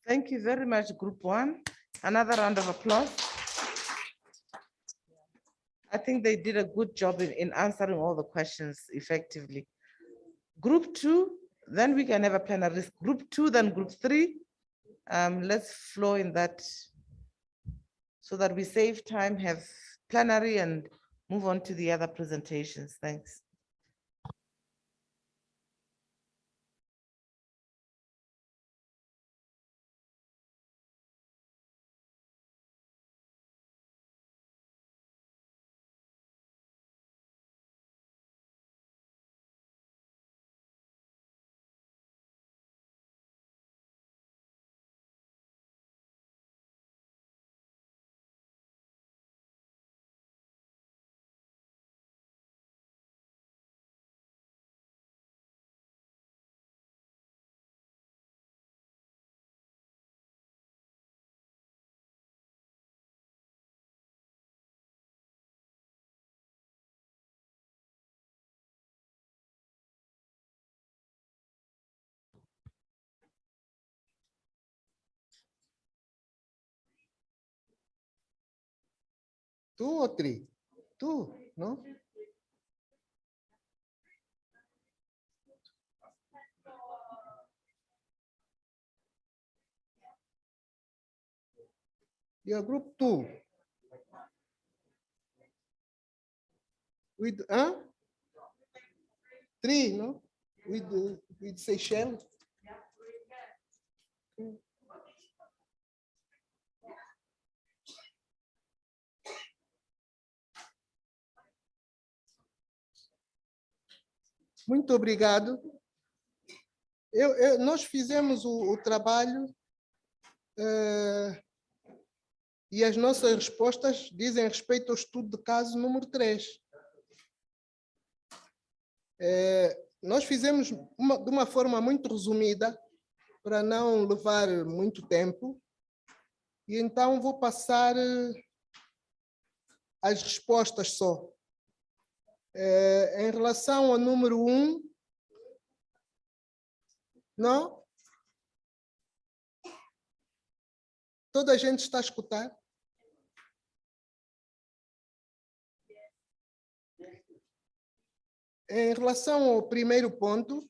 Thank you very much, Group 1. Another round of applause. I think they did a good job in answering all the questions effectively. Group 2, then we can have a plenarist. Group 2, then Group 3. Let's flow in that so that we save time, have plenary and move on to the other presentations. Thanks. Two or three? Two, no? Your group 2. With 3, no? With Seychelles. Muito obrigado. Nós fizemos o trabalho e as nossas respostas dizem respeito ao estudo de caso número 3. Nós fizemos de uma forma muito resumida, para não levar muito tempo, e então vou passar as respostas só. Em relação ao número 1, não? Toda a gente está a escutar? Em relação ao primeiro ponto,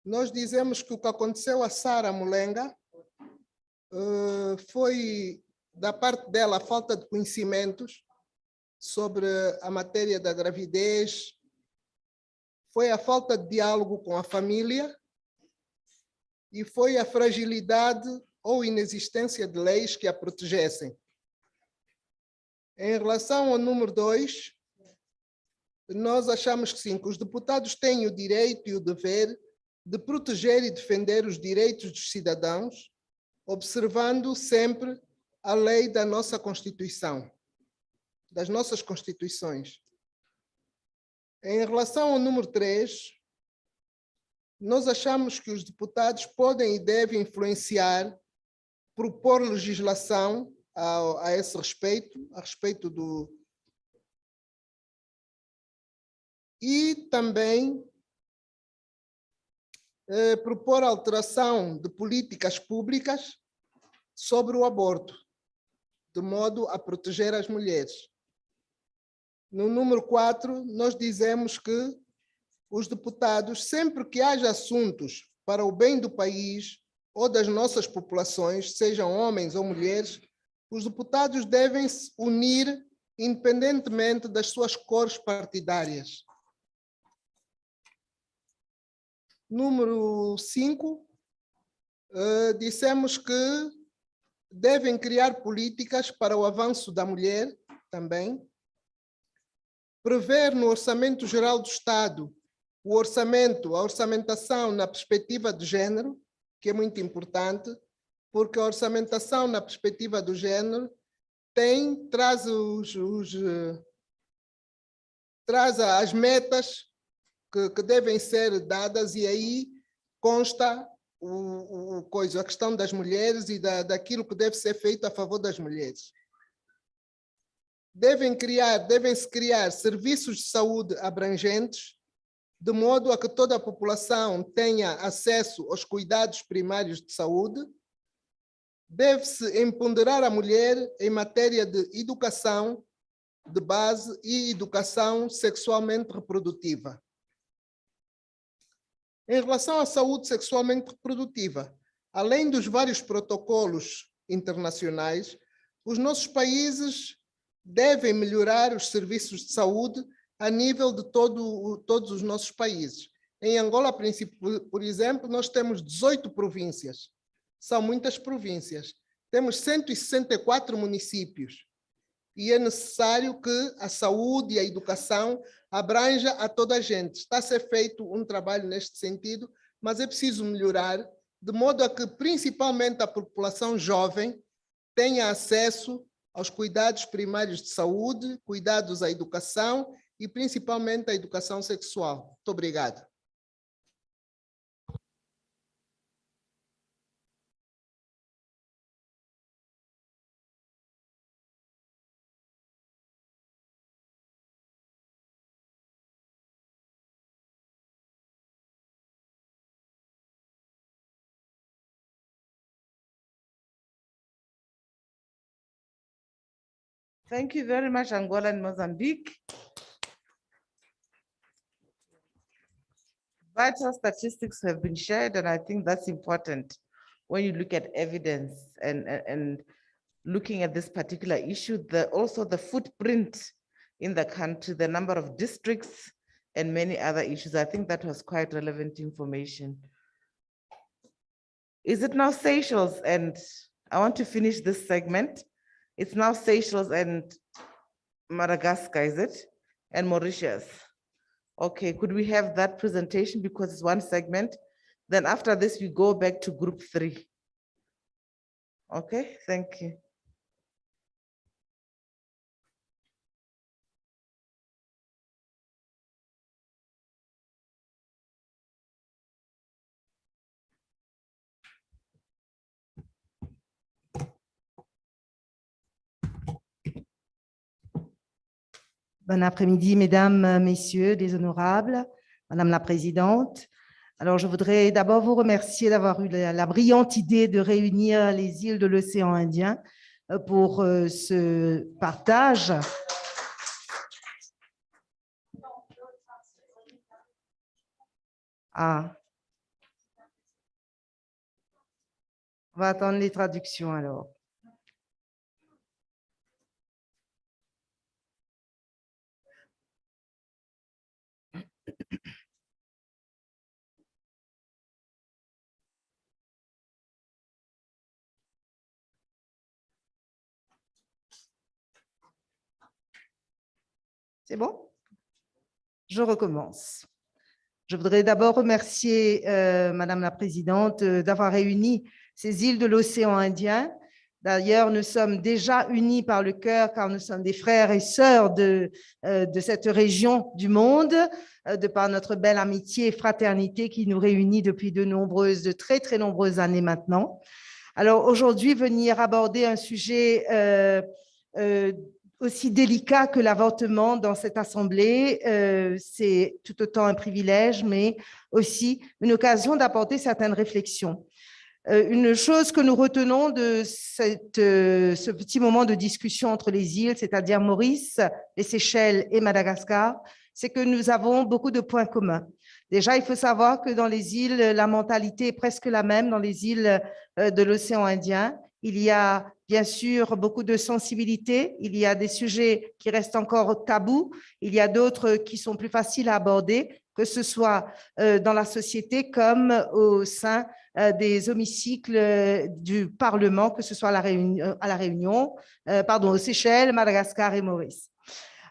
nós dizemos que o que aconteceu a Sara Mulenga foi, da parte dela, a falta de conhecimentos sobre a matéria da gravidez, foi a falta de diálogo com a família e foi a fragilidade ou inexistência de leis que a protegessem. Em relação ao número 2, nós achamos que sim, que os deputados têm o direito e o dever de proteger e defender os direitos dos cidadãos, observando sempre a lei da nossa Constituição, das nossas Constituições. Em relação ao número 3, nós achamos que os deputados podem e devem influenciar, propor legislação a esse respeito, a respeito do... E também propor alteração de políticas públicas sobre o aborto, de modo a proteger as mulheres. No número 4, nós dizemos que os deputados, sempre que haja assuntos para o bem do país ou das nossas populações, sejam homens ou mulheres, os deputados devem se unir independentemente das suas cores partidárias. Número 5, dissemos que devem criar políticas para o avanço da mulher também, prever no Orçamento Geral do Estado a orçamentação na perspectiva de género, que é muito importante, porque a orçamentação na perspectiva do género traz as metas que devem ser dadas, e aí consta a questão das mulheres e daquilo que deve ser feito a favor das mulheres. Devem-se criar serviços de saúde abrangentes, de modo a que toda a população tenha acesso aos cuidados primários de saúde. Deve-se empoderar a mulher em matéria de educação de base e educação sexualmente reprodutiva. Em relação à saúde sexualmente reprodutiva, além dos vários protocolos internacionais, os nossos países devem melhorar os serviços de saúde a nível de todos os nossos países. Em Angola, por exemplo, nós temos 18 províncias. São muitas províncias. Temos 164 municípios. E é necessário que a saúde e a educação abranja a toda a gente. Está a ser feito um trabalho neste sentido, mas é preciso melhorar, de modo a que principalmente a população jovem tenha acesso aos cuidados primários de saúde, cuidados à educação e principalmente à educação sexual. Muito obrigado. Thank you very much, Angola and Mozambique. Vital statistics have been shared, and I think that's important when you look at evidence and looking at this particular issue, also the footprint in the country, the number of districts, and many other issues. I think that was quite relevant information. Is it now Seychelles? And I want to finish this segment. It's now Seychelles and Madagascar, is it? And Mauritius. Okay, could we have that presentation because it's one segment? Then after this, we go back to group 3. Okay, thank you. Bon après-midi, mesdames, messieurs, des honorables, madame la présidente. Alors, je voudrais d'abord vous remercier d'avoir eu la brillante idée de réunir les îles de l'océan Indien pour ce partage. Ah. On va attendre les traductions alors. C'est bon? Je recommence. Je voudrais d'abord remercier Madame la Présidente d'avoir réuni ces îles de l'océan Indien. D'ailleurs, nous sommes déjà unis par le cœur car nous sommes des frères et sœurs de cette région du monde, de par notre belle amitié et fraternité qui nous réunit depuis de très, très nombreuses années maintenant. Alors aujourd'hui, venir aborder un sujet aussi délicat que l'avortement dans cette assemblée, c'est tout autant un privilège, mais aussi une occasion d'apporter certaines réflexions. Une chose que nous retenons de ce petit moment de discussion entre les îles, c'est-à-dire Maurice, les Seychelles et Madagascar, c'est que nous avons beaucoup de points communs. Déjà, il faut savoir que dans les îles, la mentalité est presque la même dans les îles de l'océan Indien. Il y a bien sûr beaucoup de sensibilité, il y a des sujets qui restent encore tabous, il y a d'autres qui sont plus faciles à aborder, que ce soit dans la société comme au sein des hémicycles du Parlement, que ce soit à la Réunion, aux Seychelles, Madagascar et Maurice.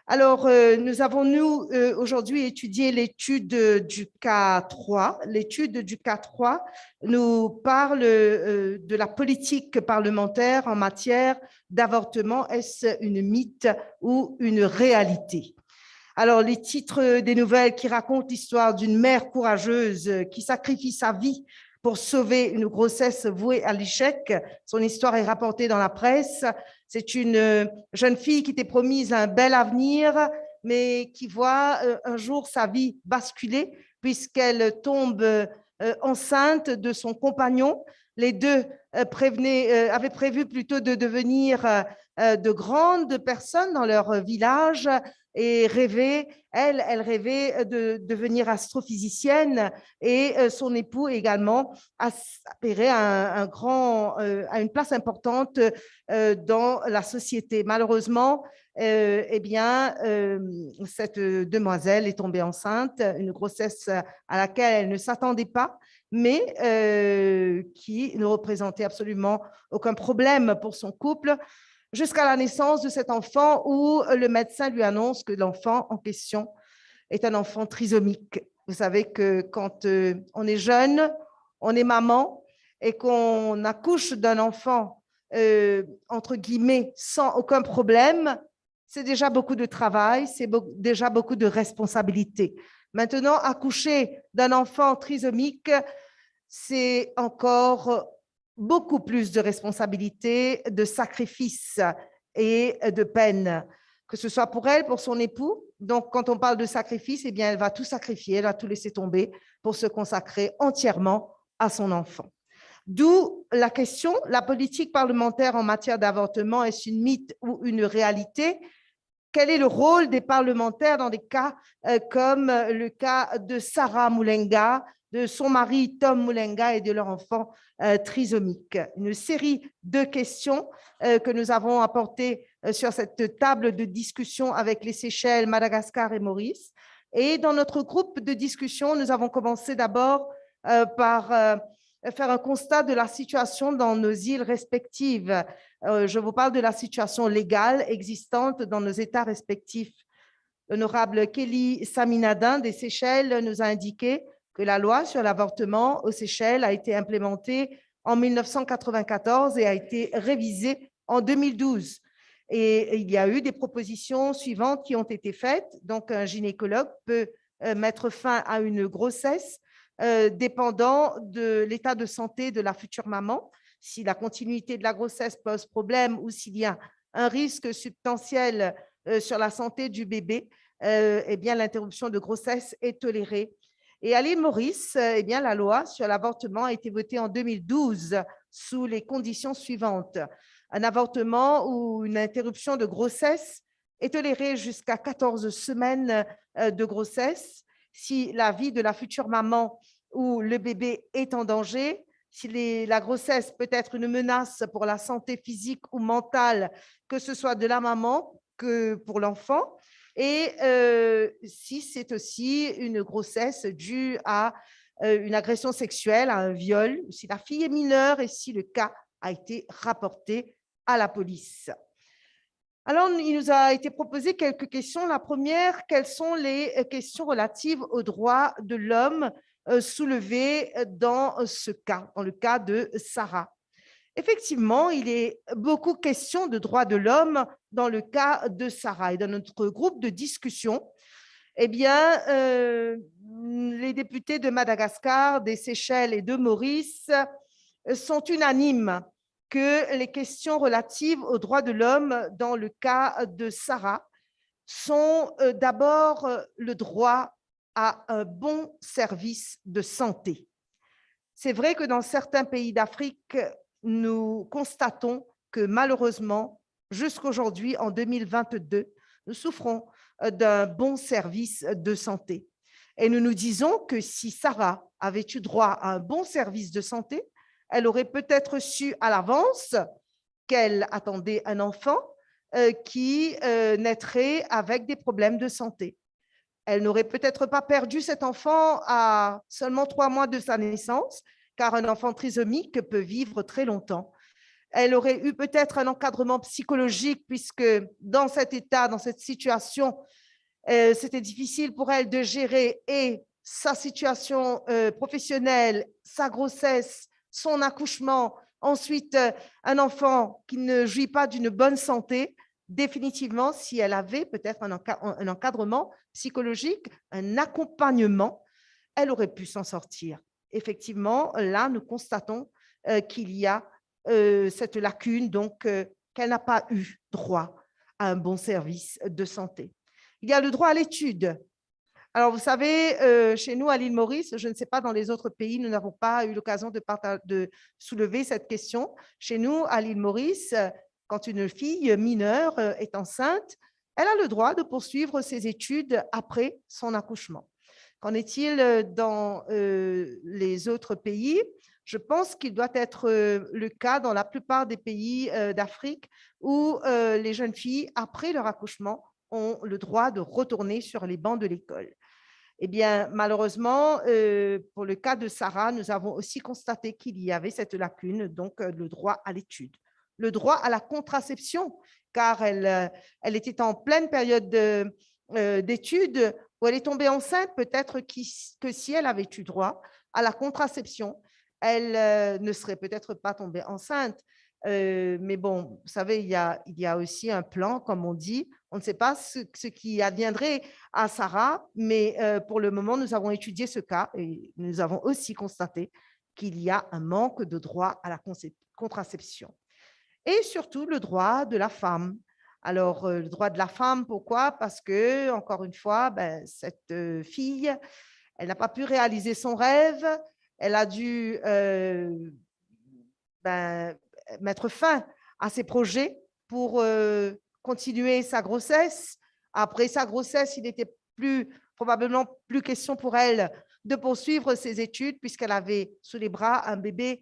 Alors, nous avons, aujourd'hui étudié l'étude du cas 3. L'étude du cas 3 nous parle de la politique parlementaire en matière d'avortement. Est-ce une mythe ou une réalité? Alors, les titres des nouvelles qui racontent l'histoire d'une mère courageuse qui sacrifie sa vie pour sauver une grossesse vouée à l'échec. Son histoire est rapportée dans la presse. C'est une jeune fille qui était promise un bel avenir, mais qui voit un jour sa vie basculer puisqu'elle tombe enceinte de son compagnon. Les deux avaient prévu plutôt de devenir de grandes personnes dans leur village et elle rêvait de devenir astrophysicienne et son époux également aspirait à une place importante dans la société. Malheureusement, cette demoiselle est tombée enceinte, une grossesse à laquelle elle ne s'attendait pas, mais qui ne représentait absolument aucun problème pour son couple, jusqu'à la naissance de cet enfant où le médecin lui annonce que l'enfant en question est un enfant trisomique. Vous savez que quand on est jeune, on est maman et qu'on accouche d'un enfant, entre guillemets, sans aucun problème, c'est déjà beaucoup de travail, c'est déjà beaucoup de responsabilités. Maintenant, accoucher d'un enfant trisomique, c'est encore beaucoup plus de responsabilités, de sacrifices et de peine, que ce soit pour elle, pour son époux. Donc, quand on parle de sacrifice, elle va tout sacrifier, elle va tout laisser tomber pour se consacrer entièrement à son enfant. D'où la question, la politique parlementaire en matière d'avortement, est-ce une mythe ou une réalité? Quel est le rôle des parlementaires dans des cas comme le cas de Sarah Moulenga, de son mari Tom Moulenga et de leur enfant trisomique. Une série de questions que nous avons apportées sur cette table de discussion avec les Seychelles, Madagascar et Maurice. Et dans notre groupe de discussion, nous avons commencé d'abord par faire un constat de la situation dans nos îles respectives. Je vous parle de la situation légale existante dans nos États respectifs. L'honorable Kelly Saminadin des Seychelles nous a indiqué que la loi sur l'avortement aux Seychelles a été implémentée en 1994 et a été révisée en 2012. Et il y a eu des propositions suivantes qui ont été faites. Donc, un gynécologue peut mettre fin à une grossesse dépendant de l'état de santé de la future maman. Si la continuité de la grossesse pose problème ou s'il y a un risque substantiel sur la santé du bébé, eh bien, l'interruption de grossesse est tolérée. Et à l'île Maurice, eh bien, la loi sur l'avortement a été votée en 2012 sous les conditions suivantes. Un avortement ou une interruption de grossesse est tolérée jusqu'à 14 semaines de grossesse si la vie de la future maman ou le bébé est en danger, si la grossesse peut être une menace pour la santé physique ou mentale, que ce soit de la maman que pour l'enfant, et si c'est aussi une grossesse due à une agression sexuelle, à un viol, si la fille est mineure et si le cas a été rapporté à la police. Alors, il nous a été proposé quelques questions. La première, quelles sont les questions relatives aux droits de l'homme soulevées dans ce cas, dans le cas de Sarah? Effectivement, il est beaucoup question de droits de l'homme dans le cas de Sarah. Et dans notre groupe de discussion, eh bien, les députés de Madagascar, des Seychelles et de Maurice sont unanimes que les questions relatives aux droits de l'homme dans le cas de Sarah sont d'abord le droit à un bon service de santé. C'est vrai que dans certains pays d'Afrique, nous constatons que malheureusement, jusqu'aujourd'hui, en 2022, nous souffrons d'un bon service de santé. Et nous nous disons que si Sarah avait eu droit à un bon service de santé, elle aurait peut-être su à l'avance qu'elle attendait un enfant qui naîtrait avec des problèmes de santé. Elle n'aurait peut-être pas perdu cet enfant à seulement 3 mois de sa naissance, car un enfant trisomique peut vivre très longtemps. Elle aurait eu peut-être un encadrement psychologique, puisque dans cet état, dans cette situation, c'était difficile pour elle de gérer et sa situation professionnelle, sa grossesse, son accouchement, ensuite un enfant qui ne jouit pas d'une bonne santé. Définitivement, si elle avait peut-être un encadrement psychologique, un accompagnement, elle aurait pu s'en sortir. Effectivement, là, nous constatons qu'il y a cette lacune, donc qu'elle n'a pas eu droit à un bon service de santé. Il y a le droit à l'étude. Alors, vous savez, chez nous, à l'île Maurice, je ne sais pas dans les autres pays, nous n'avons pas eu l'occasion de soulever cette question. Chez nous, à l'île Maurice, quand une fille mineure est enceinte, elle a le droit de poursuivre ses études après son accouchement. Qu'en est-il dans les autres pays? Je pense qu'il doit être le cas dans la plupart des pays d'Afrique où les jeunes filles, après leur accouchement, ont le droit de retourner sur les bancs de l'école. Eh bien, malheureusement, pour le cas de Sarah, nous avons aussi constaté qu'il y avait cette lacune, donc le droit à l'étude. Le droit à la contraception, car elle était en pleine période d'études où elle est tombée enceinte, peut-être que si elle avait eu droit à la contraception, elle ne serait peut-être pas tombée enceinte. Mais bon, vous savez, il y a aussi un plan, comme on dit. On ne sait pas ce qui adviendrait à Sarah, mais pour le moment, nous avons étudié ce cas et nous avons aussi constaté qu'il y a un manque de droit à la contraception. Et surtout, le droit de la femme. Alors, le droit de la femme, pourquoi? Parce que, encore une fois, cette fille, elle n'a pas pu réaliser son rêve. Elle a dû mettre fin à ses projets pour continuer sa grossesse. Après sa grossesse, il n'était probablement plus question pour elle de poursuivre ses études puisqu'elle avait sur les bras un bébé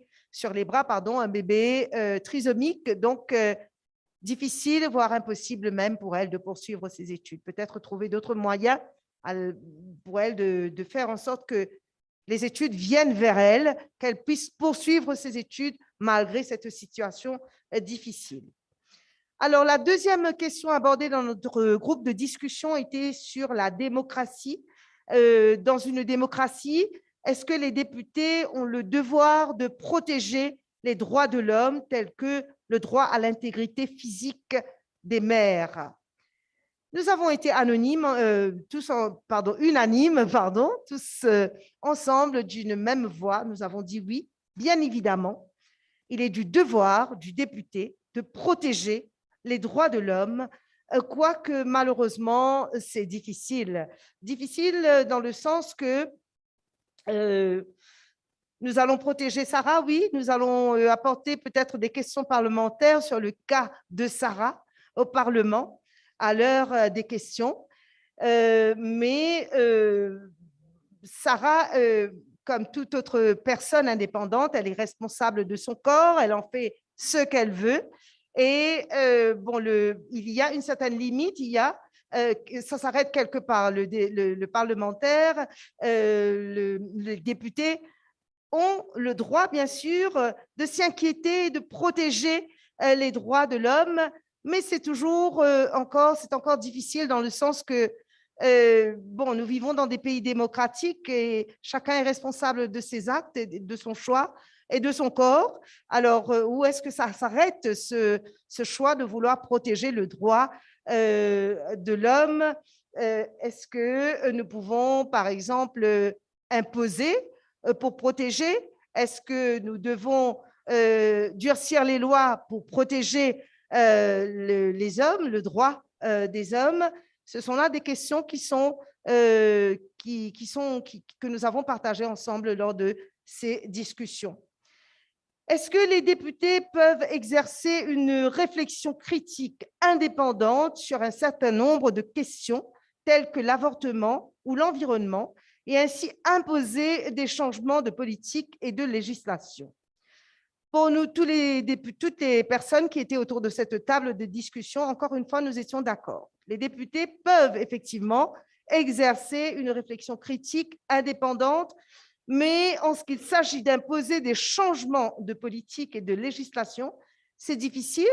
trisomique, donc difficile, voire impossible même pour elle de poursuivre ses études. Peut-être trouver d'autres moyens pour elle de faire en sorte que les études viennent vers elle, qu'elle puisse poursuivre ses études malgré cette situation difficile. Alors, la deuxième question abordée dans notre groupe de discussion était sur la démocratie. Dans une démocratie, est-ce que les députés ont le devoir de protéger les droits de l'homme tels que le droit à l'intégrité physique des maires? Nous avons été unanimes, tous ensemble d'une même voix. Nous avons dit oui, bien évidemment, il est du devoir du député de protéger les droits de l'homme, quoique malheureusement, c'est difficile. Difficile dans le sens que nous allons protéger Sarah, oui, nous allons apporter peut-être des questions parlementaires sur le cas de Sarah au Parlement à l'heure des questions. Mais Sarah, comme toute autre personne indépendante, elle est responsable de son corps, elle en fait ce qu'elle veut. Et bon, il y a une certaine limite, ça s'arrête quelque part. Le parlementaire, les députés ont le droit, bien sûr, de s'inquiéter, de protéger les droits de l'homme, mais c'est encore difficile dans le sens que bon, nous vivons dans des pays démocratiques et chacun est responsable de ses actes, de son choix et de son corps. Alors, où est-ce que ça s'arrête, ce choix de vouloir protéger le droit de l'homme? Est-ce que nous pouvons, par exemple, imposer pour protéger? Est-ce que nous devons durcir les lois pour protéger les hommes, le droit des hommes? Ce sont là des questions que nous avons partagées ensemble lors de ces discussions. Est-ce que les députés peuvent exercer une réflexion critique indépendante sur un certain nombre de questions telles que l'avortement ou l'environnement et ainsi imposer des changements de politique et de législation? Pour nous, toutes les personnes qui étaient autour de cette table de discussion, encore une fois, nous étions d'accord. Les députés peuvent effectivement exercer une réflexion critique indépendante, mais en ce qu'il s'agit d'imposer des changements de politique et de législation, c'est difficile,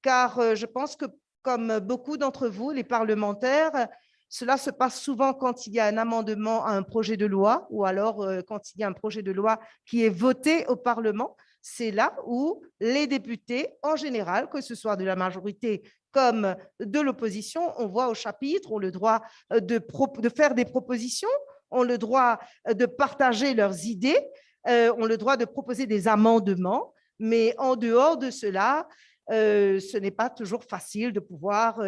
car je pense que, comme beaucoup d'entre vous, les parlementaires, cela se passe souvent quand il y a un amendement à un projet de loi ou alors quand il y a un projet de loi qui est voté au Parlement. C'est là où les députés, en général, que ce soit de la majorité comme de l'opposition, on voit au chapitre, ont le droit de faire des propositions, ont le droit de partager leurs idées, ont le droit de proposer des amendements, mais en dehors de cela, ce n'est pas toujours facile de pouvoir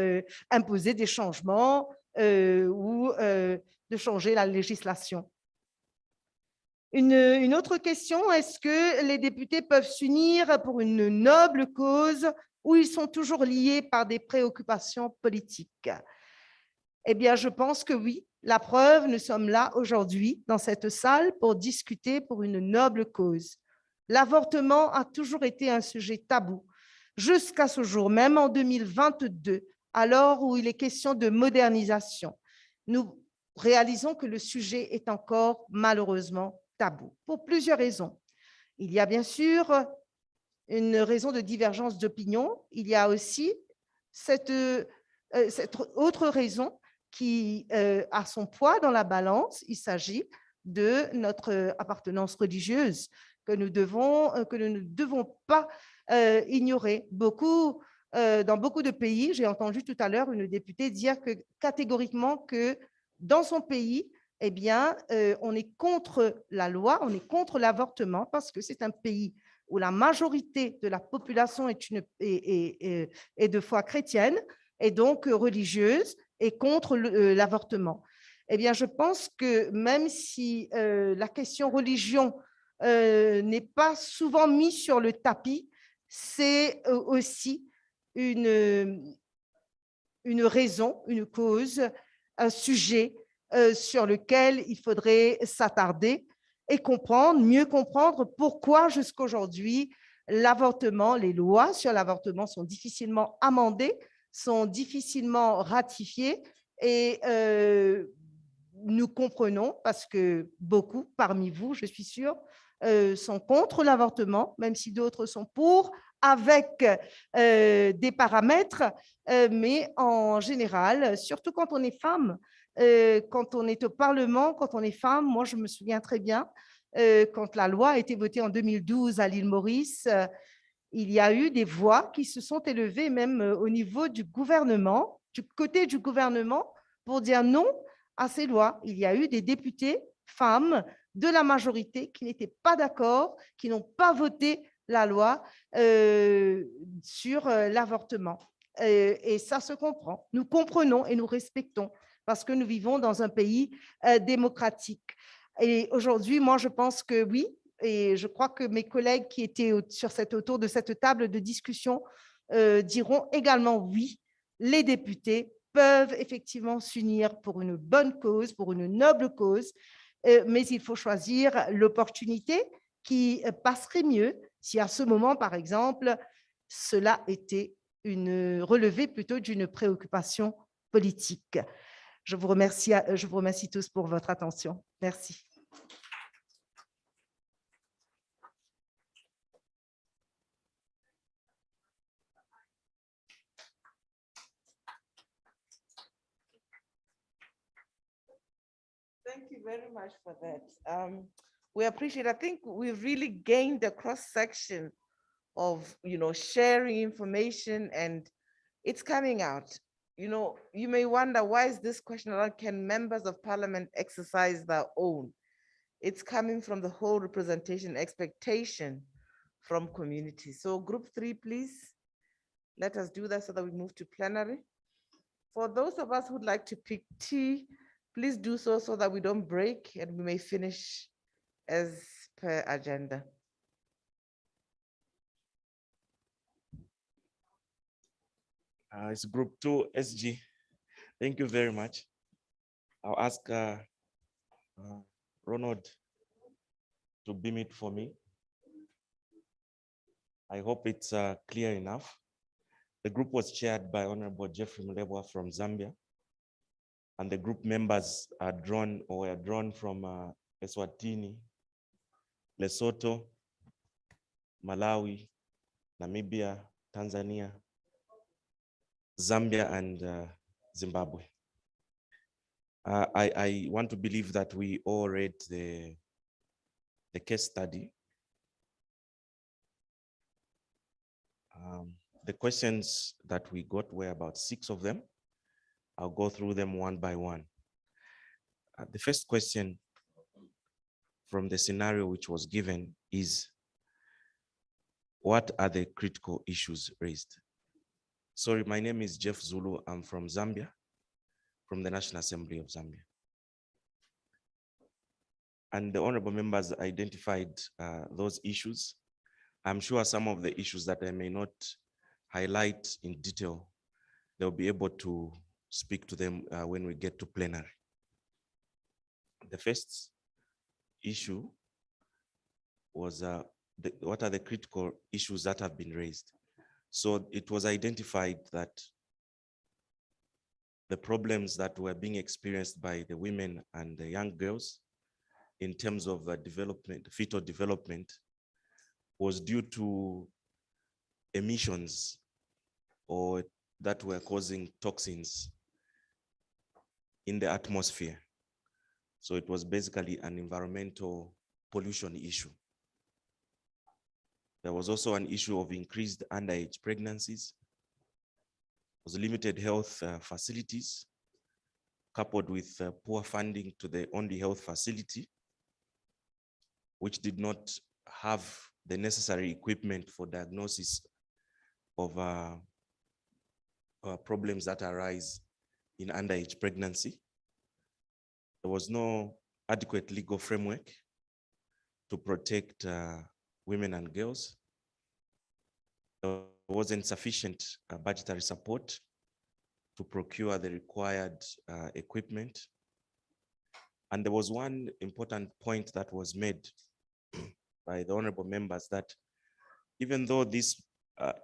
imposer des changements ou de changer la législation. Une autre question, est-ce que les députés peuvent s'unir pour une noble cause ou ils sont toujours liés par des préoccupations politiques? Eh bien, je pense que oui. La preuve, nous sommes là aujourd'hui dans cette salle pour discuter pour une noble cause. L'avortement a toujours été un sujet tabou jusqu'à ce jour, même en 2022, alors où il est question de modernisation. Nous réalisons que le sujet est encore malheureusement tabou pour plusieurs raisons. Il y a bien sûr une raison de divergence d'opinion. Il y a aussi cette autre raison qui a son poids dans la balance. Il s'agit de notre appartenance religieuse que nous ne devons pas ignorer. Dans beaucoup de pays, j'ai entendu tout à l'heure une députée dire catégoriquement que dans son pays, eh bien, on est contre la loi, on est contre l'avortement parce que c'est un pays où la majorité de la population est de foi chrétienne et donc religieuse et contre l'avortement. Eh bien, je pense que même si la question religion n'est pas souvent mise sur le tapis, c'est aussi une raison, une cause, un sujet sur lequel il faudrait s'attarder et comprendre, mieux comprendre pourquoi jusqu'aujourd'hui, l'avortement, les lois sur l'avortement sont difficilement amendées, sont difficilement ratifiées et nous comprenons, parce que beaucoup parmi vous, je suis sûre, sont contre l'avortement, même si d'autres sont pour, avec des paramètres, mais en général, surtout quand on est femme, quand on est au Parlement, quand on est femme, moi je me souviens très bien, quand la loi a été votée en 2012 à l'île Maurice, il y a eu des voix qui se sont élevées même au niveau du gouvernement, du côté du gouvernement, pour dire non à ces lois. Il y a eu des députés femmes de la majorité qui n'étaient pas d'accord, qui n'ont pas voté la loi sur l'avortement. Et ça se comprend. Nous comprenons et nous respectons parce que nous vivons dans un pays démocratique. Et aujourd'hui, moi, je pense que oui, et je crois que mes collègues qui étaient autour de cette table de discussion diront également oui, les députés peuvent effectivement s'unir pour une bonne cause, pour une noble cause, mais il faut choisir l'opportunité qui passerait mieux si à ce moment, par exemple, cela était relevé plutôt d'une préoccupation politique. Je vous remercie tous pour votre attention. Merci. Thank you very much for that. We appreciate, I think we've really gained a cross-section of, sharing information, and it's coming out. You may wonder, why is this question around, can members of parliament exercise their own? It's coming from the whole representation expectation from community. So group 3, please, let us do that so that we move to plenary. For those of us who'd like to pick tea, please do so that we don't break and we may finish as per agenda. It's group 2, SG. Thank you very much. I'll ask Ronald to beam it for me. I hope it's clear enough. The group was chaired by Honorable Jeffrey Mlebwa from Zambia, and the group members are were drawn from Eswatini, Lesotho, Malawi, Namibia, Tanzania, Zambia, and Zimbabwe. I want to believe that we all read the case study. The questions that we got were about 6 of them. I'll go through them one by one. The first question from the scenario which was given is, what are the critical issues raised? Sorry, my name is Jeff Zulu. I'm from Zambia, from the National Assembly of Zambia. And the honorable members identified those issues. I'm sure some of the issues that I may not highlight in detail, they'll be able to speak to them when we get to plenary. The first issue was what are the critical issues that have been raised? So it was identified that the problems that were being experienced by the women and the young girls in terms of development, fetal development, was due to emissions or that were causing toxins in the atmosphere. So it was basically an environmental pollution issue. There was also an issue of increased underage pregnancies. There was limited health facilities, coupled with poor funding to the only health facility, which did not have the necessary equipment for diagnosis of problems that arise in underage pregnancy. There was no adequate legal framework to protect women and girls. There wasn't sufficient budgetary support to procure the required equipment. And there was one important point that was made by the honorable members that even though this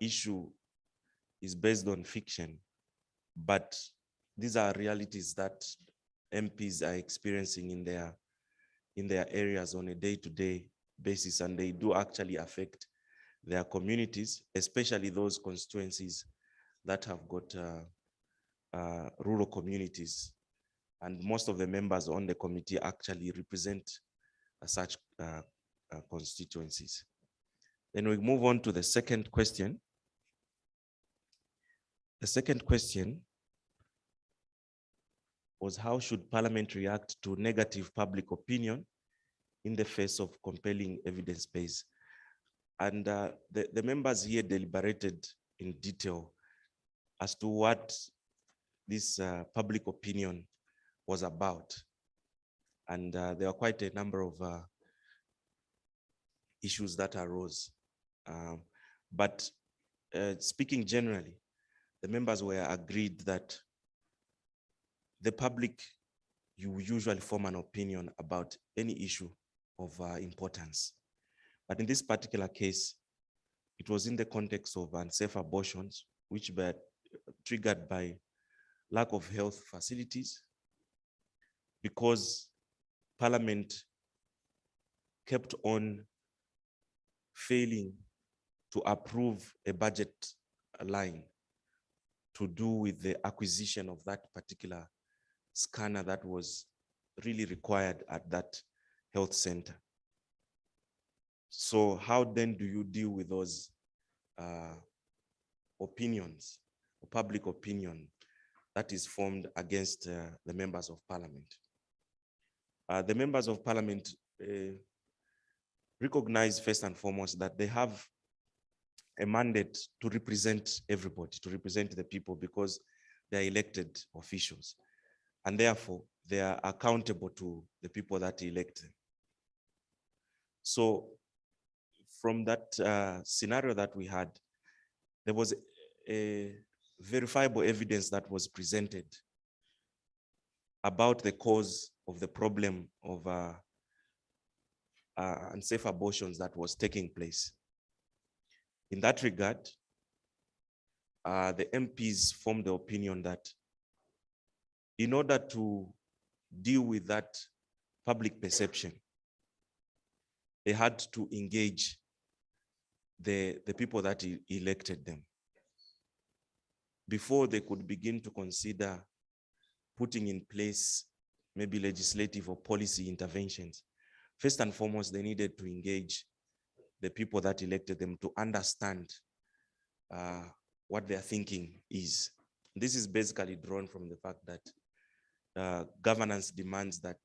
issue is based on fiction, but these are realities that MPs are experiencing in their areas on a day-to-day basis, and they do actually affect their communities, especially those constituencies that have got rural communities. And most of the members on the committee actually represent such constituencies. Then we move on to the second question. The second question was, how should Parliament react to negative public opinion in the face of compelling evidence base? And the members here deliberated in detail as to what this public opinion was about. And there were quite a number of issues that arose. But speaking generally, the members were agreed that the public, you usually form an opinion about any issue of importance. But in this particular case, it was in the context of unsafe abortions, which were triggered by lack of health facilities, because Parliament kept on failing to approve a budget line to do with the acquisition of that particular scanner that was really required at that health center. So how then do you deal with those opinions, or public opinion that is formed against the members of Parliament? The members of Parliament recognize first and foremost that they have a mandate to represent everybody, to represent the people, because they are elected officials. And therefore, they are accountable to the people that elect them. So from that scenario that we had, there was a verifiable evidence that was presented about the cause of the problem of unsafe abortions that was taking place. In that regard, the MPs formed the opinion that in order to deal with that public perception, they had to engage the people that elected them before they could begin to consider putting in place maybe legislative or policy interventions. First and foremost, they needed to engage the people that elected them to understand what their thinking is. This is basically drawn from the fact that governance demands that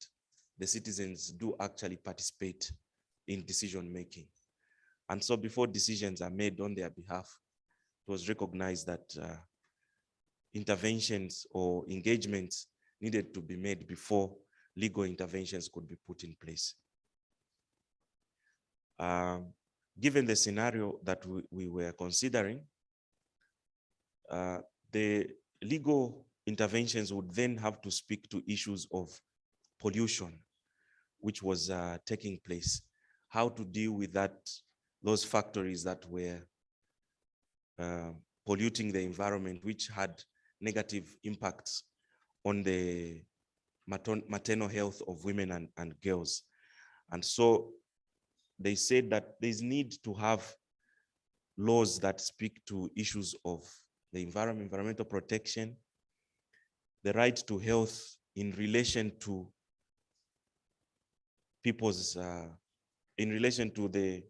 the citizens do actually participate in decision making. And so before decisions are made on their behalf, it was recognized that interventions or engagements needed to be made before legal interventions could be put in place. Given the scenario that we were considering, the legal interventions would then have to speak to issues of pollution, which was taking place, how to deal with that, those factories that were polluting the environment, which had negative impacts on the maternal health of women and girls. And so they said that there's need to have laws that speak to issues of the environment, environmental protection, the right to health in relation to people's, in relation to the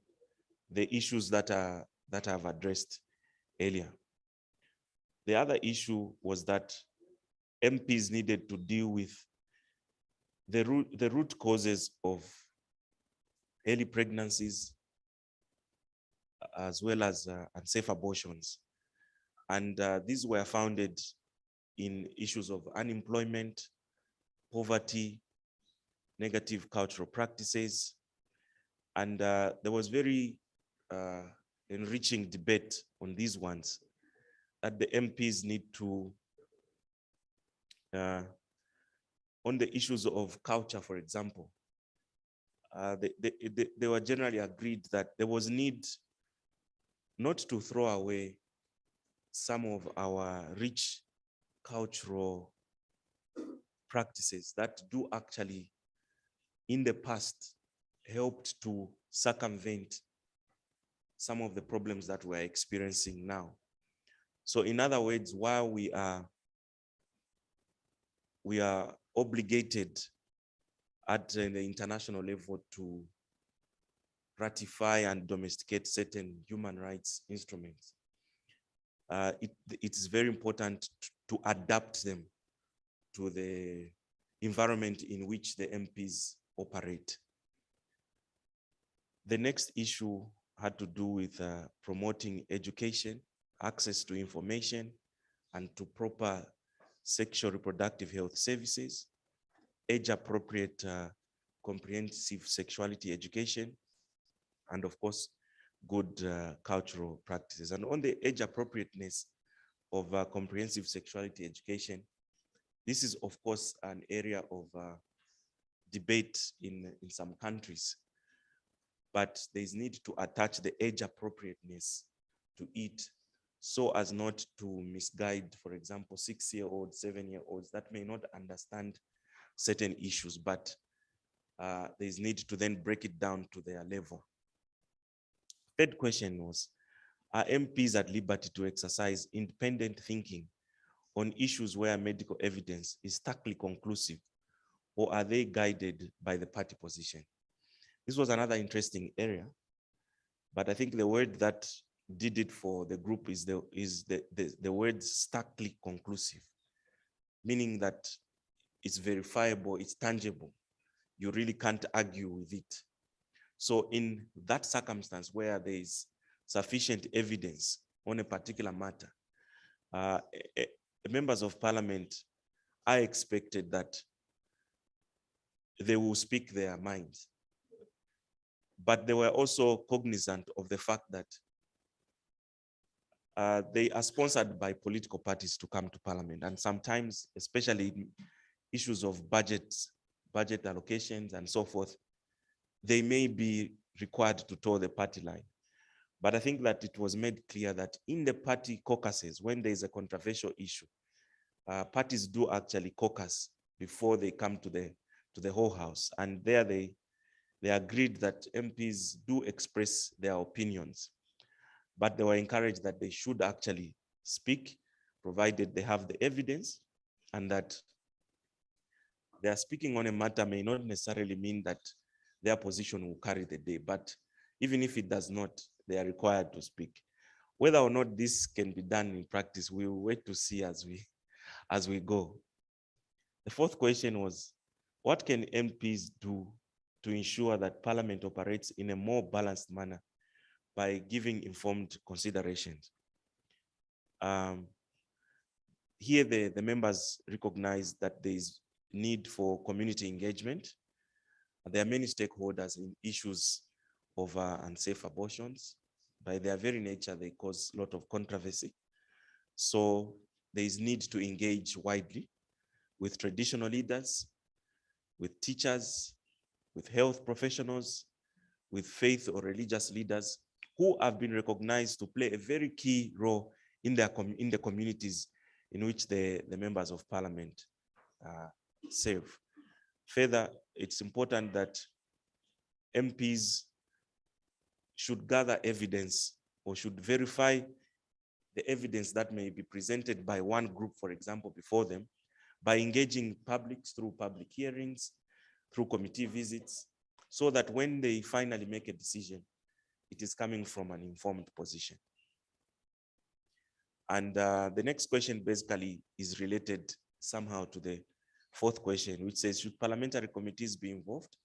issues that I've addressed earlier. The other issue was that MPs needed to deal with the root causes of early pregnancies, as well as unsafe abortions. And these were founded in issues of unemployment, poverty, negative cultural practices. And there was very enriching debate on these ones, that the MPs need to on the issues of culture, for example, they were generally agreed that there was need not to throw away some of our rich cultural practices that do actually, in the past, helped to circumvent some of the problems that we're experiencing now. So in other words, while we are obligated at the international level to ratify and domesticate certain human rights instruments, it's very important to adapt them to the environment in which the MPs operate. The next issue had to do with promoting education, access to information, and to proper sexual reproductive health services, age-appropriate comprehensive sexuality education, and of course, good cultural practices. And on the age appropriateness of comprehensive sexuality education, this is of course an area of debate in some countries, but there's need to attach the age appropriateness to it so as not to misguide, for example, 6-year-olds, 7-year-olds that may not understand certain issues, but there's need to then break it down to their level. Third question was, are MPs at liberty to exercise independent thinking on issues where medical evidence is starkly conclusive, or are they guided by the party position? This was another interesting area, but I think the word that did it for the group is the word starkly conclusive, meaning that it's verifiable, it's tangible. You really can't argue with it. So in that circumstance where there is sufficient evidence on a particular matter, the members of parliament, I expected that they will speak their minds. But they were also cognizant of the fact that they are sponsored by political parties to come to parliament. And sometimes, especially in issues of budget allocations and so forth, they may be required to toe the party line. But I think that it was made clear that in the party caucuses, when there is a controversial issue, parties do actually caucus before they come to the whole house. And there they agreed that MPs do express their opinions, but they were encouraged that they should actually speak, provided they have the evidence, and that they are speaking on a matter may not necessarily mean that their position will carry the day, but even if it does not, they are required to speak. Whether or not this can be done in practice, we will wait to see as we go. The fourth question was, what can MPs do to ensure that Parliament operates in a more balanced manner by giving informed considerations? Here, the members recognize that there is need for community engagement. There are many stakeholders in issues of unsafe abortions. By their very nature, they cause a lot of controversy. So there is need to engage widely with traditional leaders, with teachers, with health professionals, with faith or religious leaders who have been recognized to play a very key role in the communities in which the members of parliament serve. Further, it's important that MPs should gather evidence or should verify the evidence that may be presented by one group, for example, before them, by engaging publics through public hearings, through committee visits, so that when they finally make a decision, it is coming from an informed position. And the next question basically is related somehow to the fourth question, which says, should parliamentary committees be involved?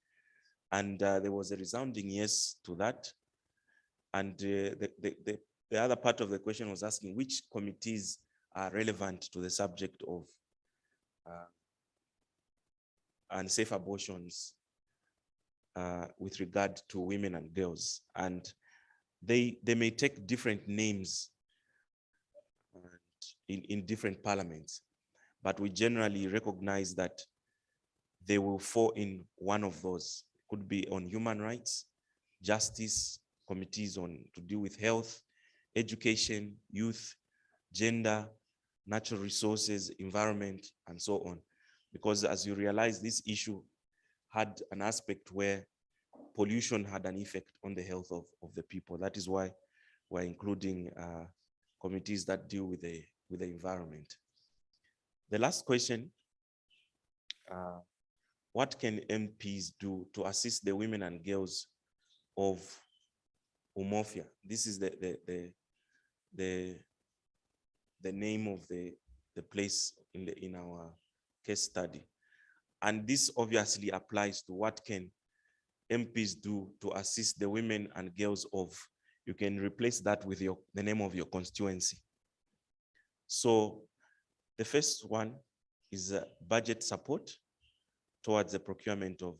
And there was a resounding yes to that. And the other part of the question was asking which committees are relevant to the subject of unsafe abortions with regard to women and girls. And they may take different names in different parliaments, but we generally recognize that they will fall in one of those. Could be on human rights, justice, committees on to deal with health, education, youth, gender, natural resources, environment, and so on. Because as you realize, this issue had an aspect where pollution had an effect on the health of the people. That is why we're including committees that deal with the environment. The last question, what can MPs do to assist the women and girls of Umofia? This is the name of the place in our case study. And this obviously applies to what can MPs do to assist the women and girls of, you can replace that with the name of your constituency. So the first one is budget support towards the procurement of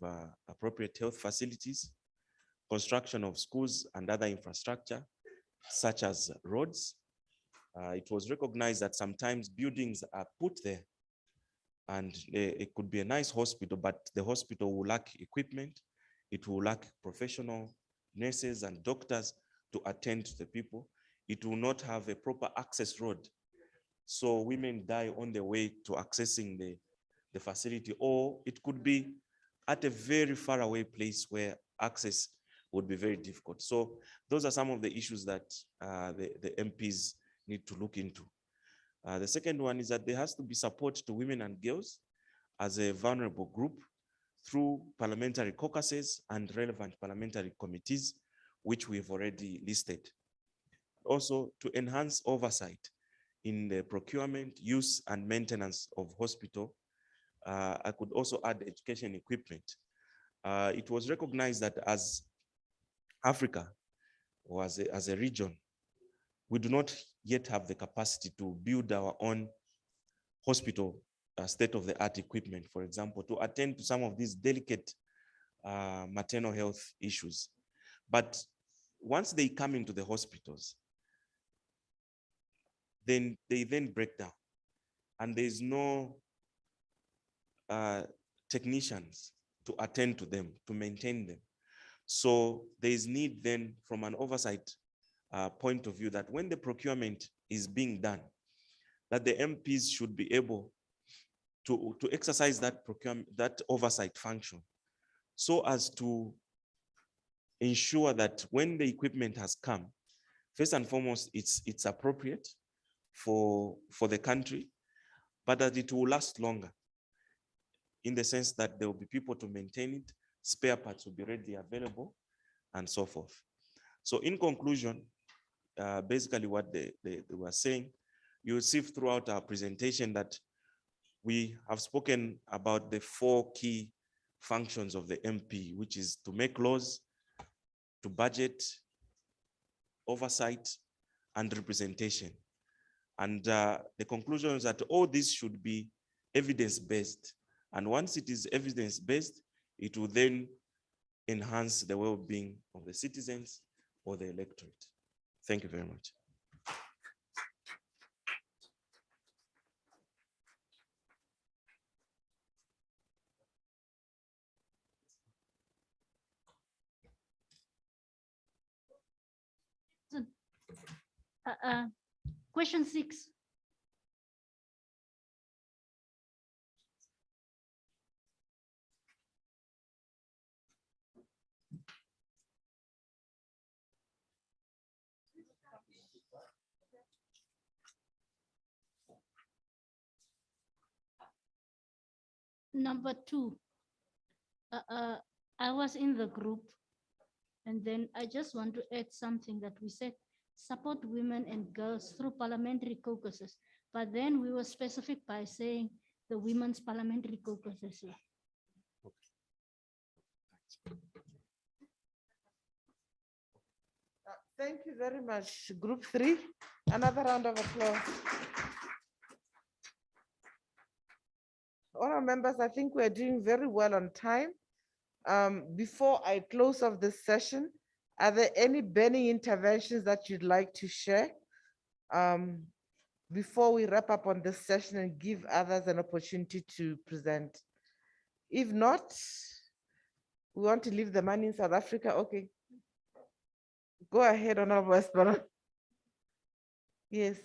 appropriate health facilities, construction of schools and other infrastructure, such as roads. It was recognized that sometimes buildings are put there and it could be a nice hospital, but the hospital will lack equipment. It will lack professional nurses and doctors to attend to the people. It will not have a proper access road. So women die on the way to accessing the facility, or it could be at a very far away place where access would be very difficult. So those are some of the issues that the MPs need to look into. The second one is that there has to be support to women and girls as a vulnerable group through parliamentary caucuses and relevant parliamentary committees, which we've already listed. Also, to enhance oversight in the procurement, use, and maintenance of hospital. I could also add education equipment. It was recognized that as Africa, or as a region, we do not yet have the capacity to build our own hospital state-of-the-art equipment, for example, to attend to some of these delicate maternal health issues. But once they come into the hospitals, then they break down, and there's no technicians to attend to them, to maintain them. So there is need then, from an oversight point of view, that when the procurement is being done, that the MPs should be able to exercise that procurement, that oversight function, so as to ensure that when the equipment has come, first and foremost, it's appropriate for the country, but that it will last longer, in the sense that there will be people to maintain it, spare parts will be readily available, and so forth. So in conclusion, basically what they were saying, you will see throughout our presentation that we have spoken about the 4 key functions of the MP, which is to make laws, to budget, oversight, and representation. And the conclusion is that all this should be evidence-based. And once it is evidence-based, it will then enhance the well-being of the citizens or the electorate. Thank you very much. Question 6. Number 2. I was in the group, and then I just want to add something that we said, support women and girls through parliamentary caucuses. But then we were specific by saying the women's parliamentary caucuses. Yeah. Thank you very much, Group 3. Another round of applause. All our members, I think we're doing very well on time. Before I close off this session, are there any burning interventions that you'd like to share? Before we wrap up on this session and give others an opportunity to present. If not, we want to leave the money in South Africa. Okay. Go ahead, Honorable Esperanza. Yes.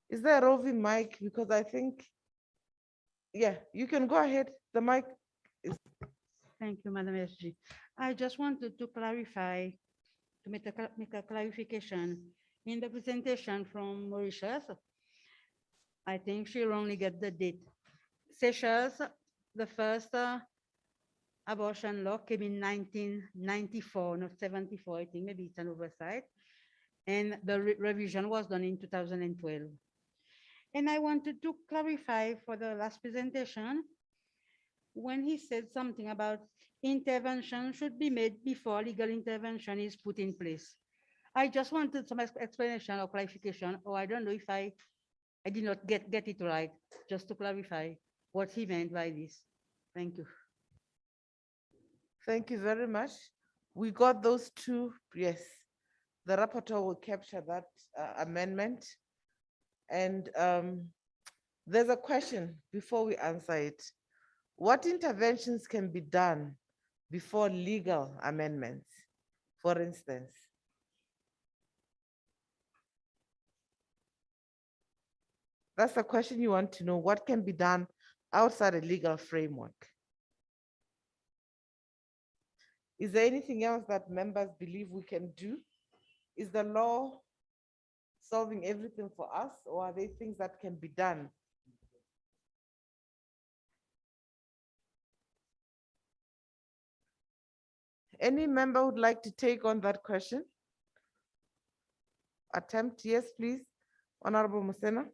Is there a roving mic? Because I think, yeah, you can go ahead. The mic is. Thank you, Madam SG. I just wanted to clarify, to make a clarification. In the presentation from Mauritius, I think she only get the date. Seychelles, the first abortion law came in 1994, not 74, I think maybe it's an oversight. And the revision was done in 2012. And I wanted to clarify for the last presentation, when he said something about intervention should be made before legal intervention is put in place. I just wanted some explanation or clarification, or I don't know if I did not get it right, just to clarify what he meant by this. Thank you. Thank you very much. We got those two, yes. The rapporteur will capture that amendment. And there's a question before we answer it. What interventions can be done before legal amendments, for instance? That's the question you want to know. What can be done outside a legal framework? Is there anything else that members believe we can do? Is the law solving everything for us, or are there things that can be done? Any member would like to take on that question? Attempt, yes, please. Honorable Musena.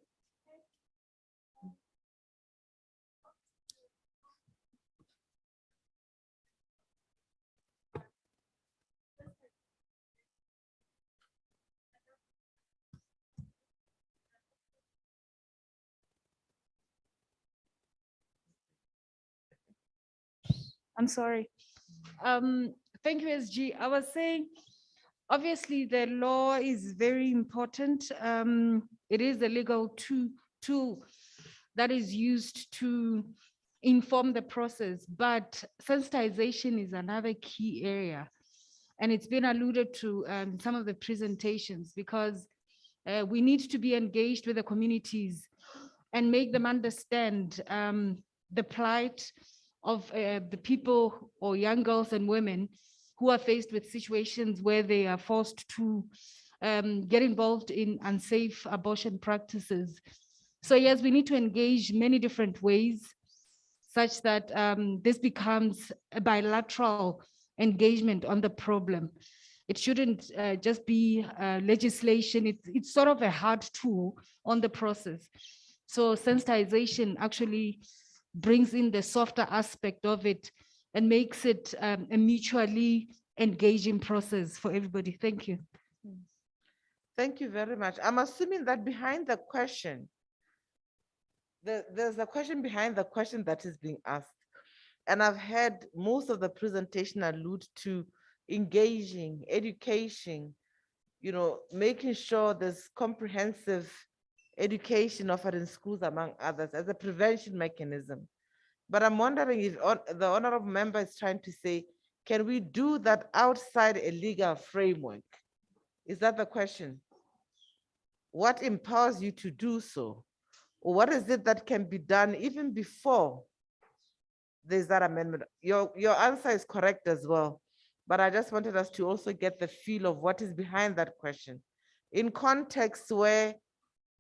I'm sorry. Thank you, SG. I was saying, obviously, the law is very important. It is a legal tool that is used to inform the process, but sensitization is another key area. And it's been alluded to in some of the presentations, because we need to be engaged with the communities and make them understand the plight of the people or young girls and women who are faced with situations where they are forced to get involved in unsafe abortion practices. So yes, we need to engage many different ways such that this becomes a bilateral engagement on the problem. It shouldn't just be legislation. It's sort of a hard tool on the process. So sensitization actually brings in the softer aspect of it and makes it a mutually engaging process for everybody. Thank you. Thank you very much. I'm assuming that behind the question, there's a question behind the question that is being asked. And I've had most of the presentation allude to engaging, education, making sure there's comprehensive education offered in schools, among others, as a prevention mechanism. But I'm wondering if the honorable member is trying to say, can we do that outside a legal framework? Is that the question? What empowers you to do so? Or what is it that can be done even before there's that amendment? Your answer is correct as well. But I just wanted us to also get the feel of what is behind that question. In context where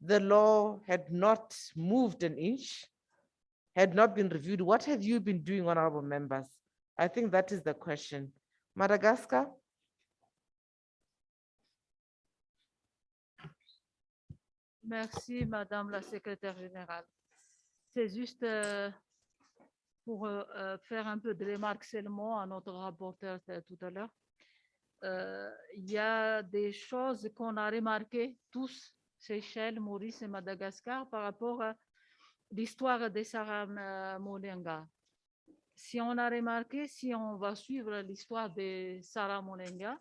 the law had not moved an inch, had not been reviewed, what have you been doing, honorable members? I think that is the question. Madagascar? Merci, Madame la Secrétaire Générale. C'est juste pour faire un peu de remarques seulement à notre rapporteur tout à l'heure. Il y a des choses qu'on a remarquées tous, Seychelles, Maurice et Madagascar, par rapport à l'histoire de Sarah Molenga. Si on a remarqué, si on va suivre l'histoire de Sarah Molenga,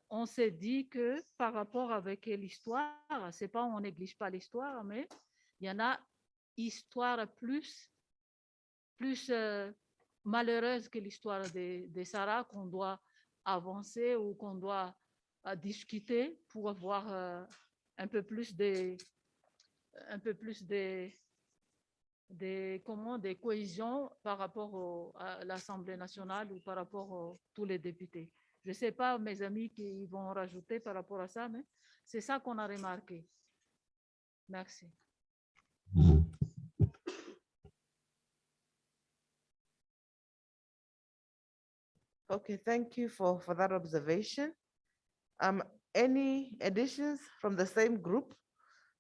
on s'est dit que par rapport avec l'histoire, c'est pas on néglige pas l'histoire, mais il y en a histoire plus plus malheureuse que l'histoire de Sarah qu'on doit avancer ou qu'on doit discuter pour avoir un peu plus de de cohésion par rapport à l'Assemblée nationale ou par rapport à tous les députés. Je ne sais pas mes amis qui vont rajouter par rapport à ça, mais c'est ça qu'on a remarqué. Merci. Okay, thank you for that observation. Any additions from the same group?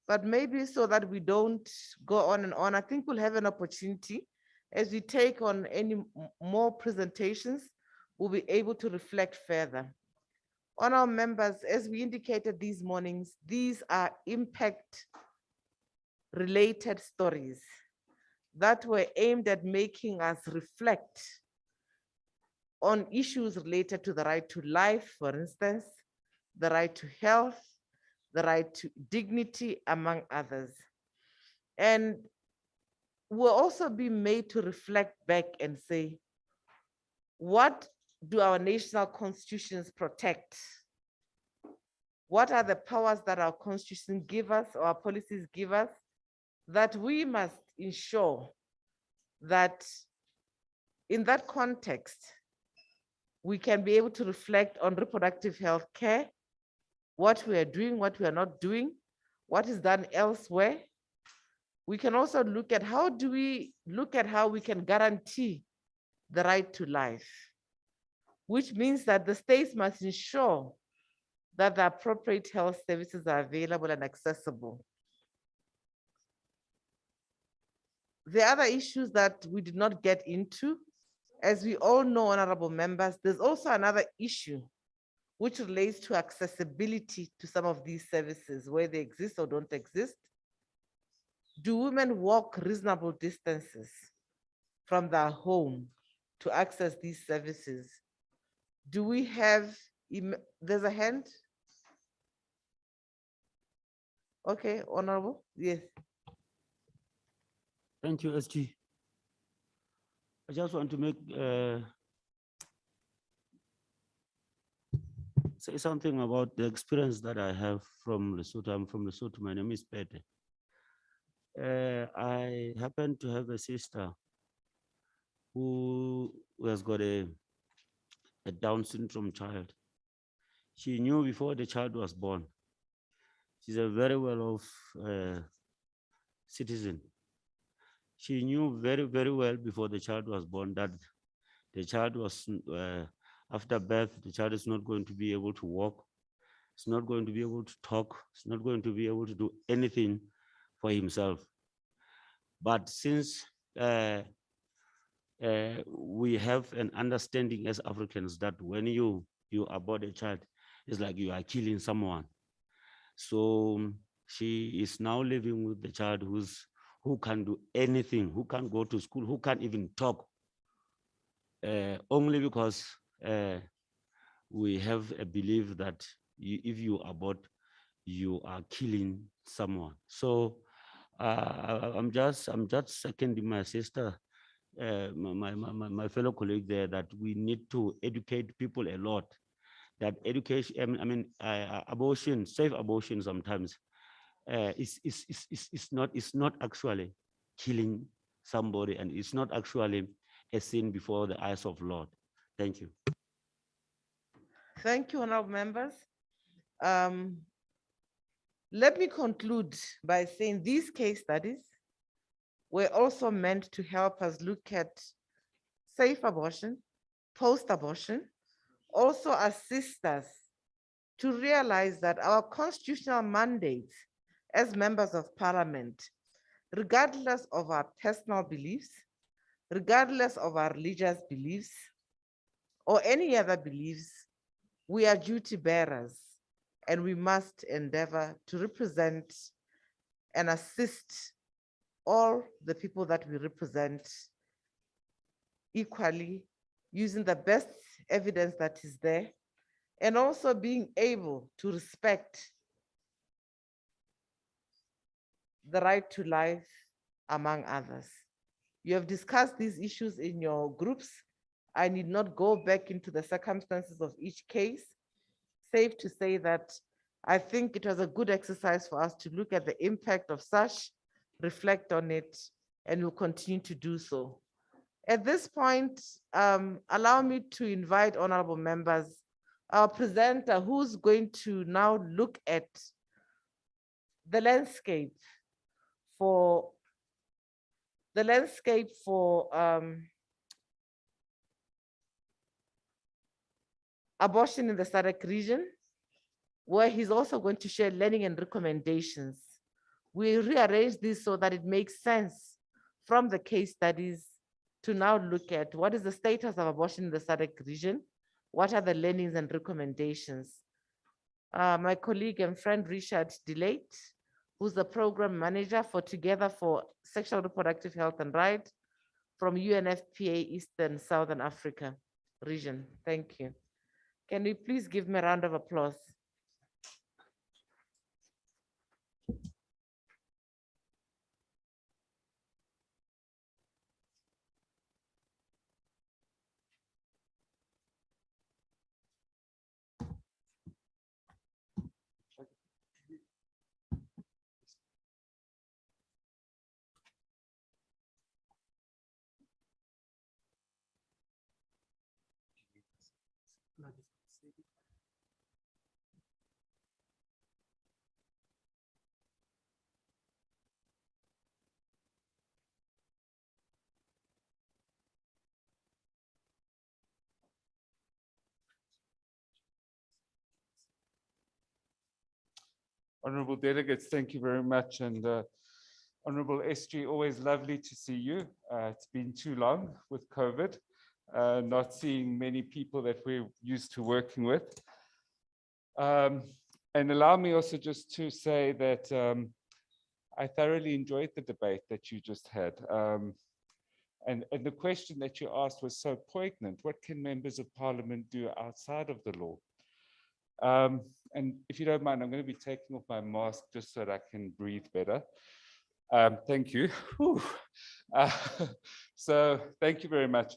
But maybe so that we don't go on and on, I think we'll have an opportunity as we take on any more presentations, we'll be able to reflect further. On our members, as we indicated these mornings, these are impact-related stories that were aimed at making us reflect on issues related to the right to life, for instance, the right to health, the right to dignity, among others. And we'll also be made to reflect back and say, what do our national constitutions protect? What are the powers that our constitution give us, or our policies give us, that we must ensure that in that context, we can be able to reflect on reproductive health care, what we are doing, what we are not doing, what is done elsewhere. We can also look at how we can guarantee the right to life, which means that the states must ensure that the appropriate health services are available and accessible. The other issues that we did not get into, as we all know, honorable members, there's also another issue which relates to accessibility to some of these services, where they exist or don't exist. Do women walk reasonable distances from their home to access these services? Do we have, there's a hand? Okay, honorable, yes. Thank you, SG. I just want to make say something about the experience that I have from Lesotho. I'm from Lesotho. My name is Pete. I happen to have a sister who has got a Down syndrome child. She knew before the child was born. She's a very well-off citizen. She knew very, very well before the child was born that the child was, after birth, the child is not going to be able to walk. It's not going to be able to talk. It's not going to be able to do anything for himself. But since we have an understanding as Africans that when you abort a child, it's like you are killing someone. So she is now living with the child who can do anything, who can go to school, who can't even talk, only because we have a belief that if you abort, you are killing someone. So I'm just seconding my sister, my fellow colleague there, that we need to educate people a lot. That education, abortion, safe abortion sometimes is not actually killing somebody, and it's not actually a sin before the eyes of Lord. Thank you. Thank you, honorable members. Let me conclude by saying these case studies were also meant to help us look at safe abortion, post-abortion, also assist us to realize that our constitutional mandates as members of parliament, regardless of our personal beliefs, regardless of our religious beliefs, or any other beliefs, we are duty bearers, and we must endeavor to represent and assist all the people that we represent equally, using the best evidence that is there, and also being able to respect the right to life, among others. You have discussed these issues in your groups. I need not go back into the circumstances of each case. Safe to say that I think it was a good exercise for us to look at the impact of such, reflect on it, and we'll continue to do so. At this point, allow me to invite honorable members, our presenter who's going to now look at the landscape for abortion in the SADC region, where he's also going to share learning and recommendations. We rearrange this so that it makes sense from the case studies to now look at what is the status of abortion in the SADC region, what are the learnings and recommendations. My colleague and friend Richard Delate, who's the program manager for Together for Sexual Reproductive Health and Rights from UNFPA Eastern Southern Africa region. Thank you. Can we please give me a round of applause? Honorable delegates, thank you very much. And Honorable SG, always lovely to see you. It's been too long with COVID, not seeing many people that we're used to working with. And allow me also just to say that I thoroughly enjoyed the debate that you just had. And the question that you asked was so poignant. What can members of parliament do outside of the law? And if you don't mind, I'm going to be taking off my mask just so that I can breathe better. Thank you. So thank you very much.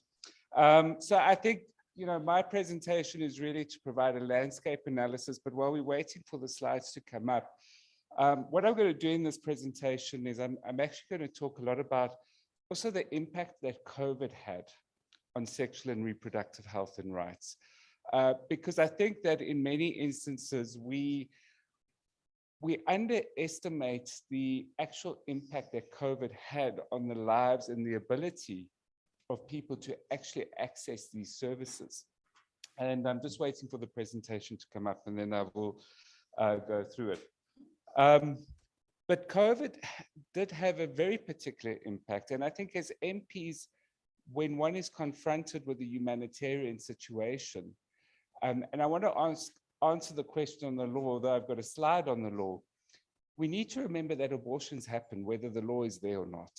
So I think, you know, my presentation is really to provide a landscape analysis, but while we're waiting for the slides to come up, what I'm going to do in this presentation is I'm actually going to talk a lot about also the impact that COVID had on sexual and reproductive health and rights. Because I think that in many instances, we underestimate the actual impact that COVID had on the lives and the ability of people to actually access these services. And I'm just waiting for the presentation to come up and then I will go through it. But COVID did have a very particular impact. And I think as MPs, when one is confronted with a humanitarian situation, and I want to answer the question on the law, although I've got a slide on the law, we need to remember that abortions happen whether the law is there or not.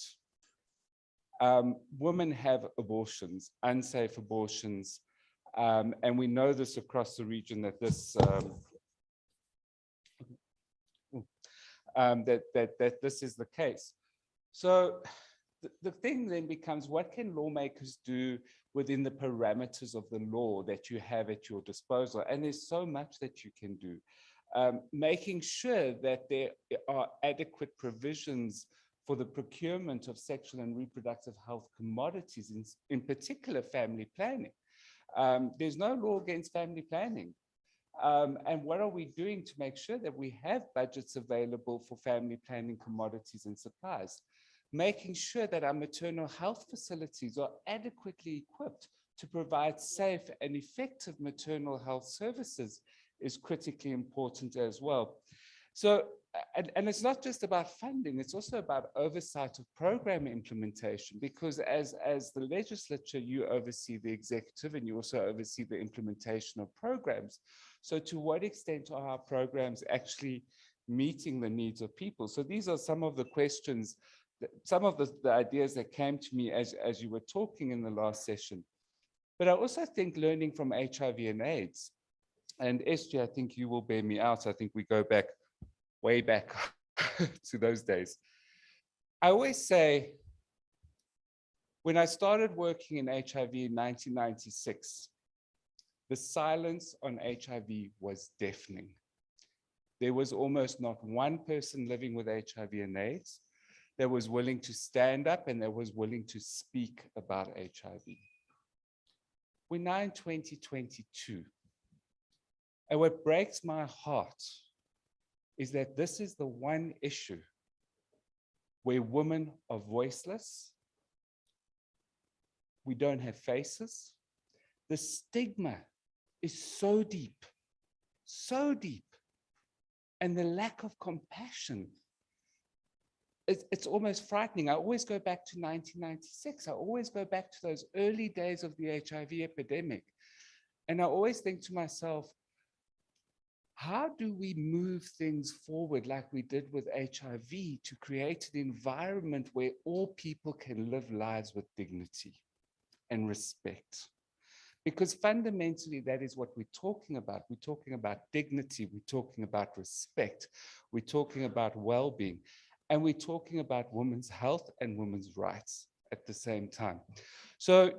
Women have abortions, unsafe abortions, and we know this across the region that this that this is the case. So the thing then becomes, what can lawmakers do within the parameters of the law that you have at your disposal? And there's so much that you can do. Making sure that there are adequate provisions for the procurement of sexual and reproductive health commodities, in particular family planning. There's no law against family planning. And what are we doing to make sure that we have budgets available for family planning commodities and supplies? Making sure that our maternal health facilities are adequately equipped to provide safe and effective maternal health services is critically important as well. So, and it's not just about funding, it's also about oversight of program implementation, because as the legislature, you oversee the executive and you also oversee the implementation of programs. So to what extent are our programs actually meeting the needs of people? So these are some of the questions, some of the ideas that came to me as you were talking in the last session. But I also think learning from HIV and AIDS, and SG, I think you will bear me out. I think we go back, way back to those days. I always say When I started working in HIV in 1996, the silence on HIV was deafening. There was almost not one person living with HIV and AIDS that was willing to stand up and that was willing to speak about HIV. We're now in 2022. And what breaks my heart is that this is the one issue where women are voiceless. We don't have faces. The stigma is so deep, so deep. And the lack of compassion, it's almost frightening. I always go back to 1996. I always go back to those early days of the HIV epidemic. And I always think to myself, how do we move things forward like we did with HIV to create an environment where all people can live lives with dignity and respect? Because fundamentally, that is what we're talking about. We're talking about dignity. We're talking about respect. We're talking about well-being. And we're talking about women's health and women's rights at the same time. So,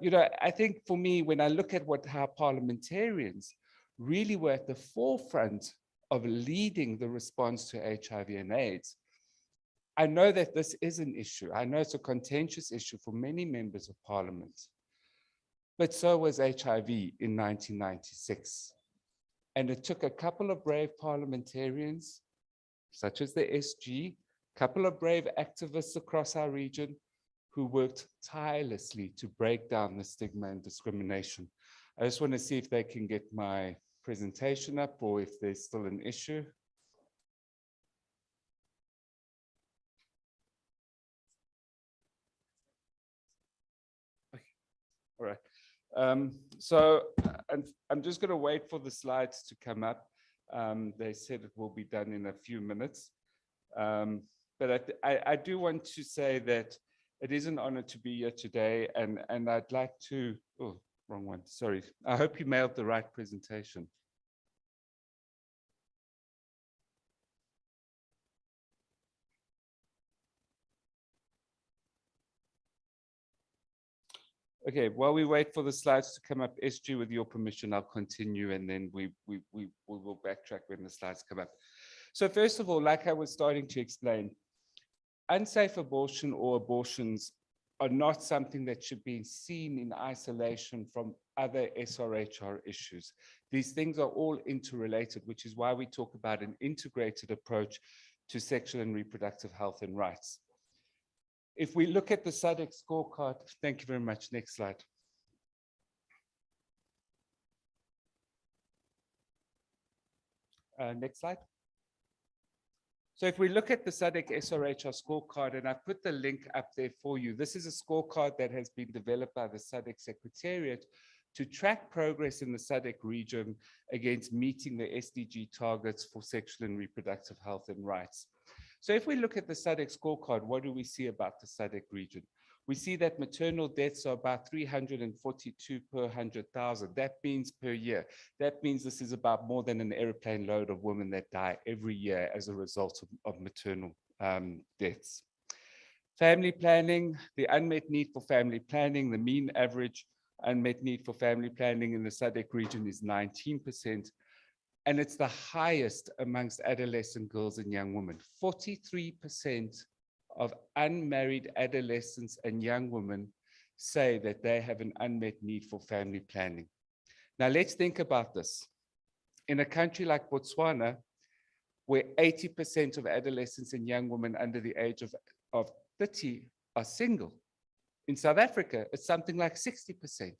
I think for me, when I look at how parliamentarians really were at the forefront of leading the response to HIV and AIDS, I know that this is an issue. I know it's a contentious issue for many members of parliament. But so was HIV in 1996. And it took a couple of brave parliamentarians, such as the SG, a couple of brave activists across our region who worked tirelessly to break down the stigma and discrimination. I just want to see if they can get my presentation up or if there's still an issue. Okay. All right. So I'm just going to wait for the slides to come up. They said it will be done in a few minutes. But I do want to say that it is an honor to be here today, and I'd like to, oh, wrong one, sorry. I hope you mailed the right presentation. Okay, while we wait for the slides to come up, SG, with your permission, I'll continue, and then we will backtrack when the slides come up. So first of all, like I was starting to explain, unsafe abortion or abortions are not something that should be seen in isolation from other SRHR issues. These things are all interrelated, which is why we talk about an integrated approach to sexual and reproductive health and rights. If we look at the SADC scorecard, thank you very much. Next slide. Next slide. So if we look at the SADC SRHR scorecard, and I put the link up there for you, this is a scorecard that has been developed by the SADC Secretariat to track progress in the SADC region against meeting the SDG targets for sexual and reproductive health and rights. So if we look at the SADC scorecard, what do we see about the SADC region? We see that maternal deaths are about 342 per 100,000. That means per year. That means this is about more than an airplane load of women that die every year as a result of maternal deaths. Family planning, the unmet need for family planning, the mean average unmet need for family planning in the SADC region is 19%. And it's the highest amongst adolescent girls and young women. 43% of unmarried adolescents and young women say that they have an unmet need for family planning. Now let's think about this. In a country like Botswana, where 80% of adolescents and young women under the age of 30 are single. In South Africa, it's something like 60%.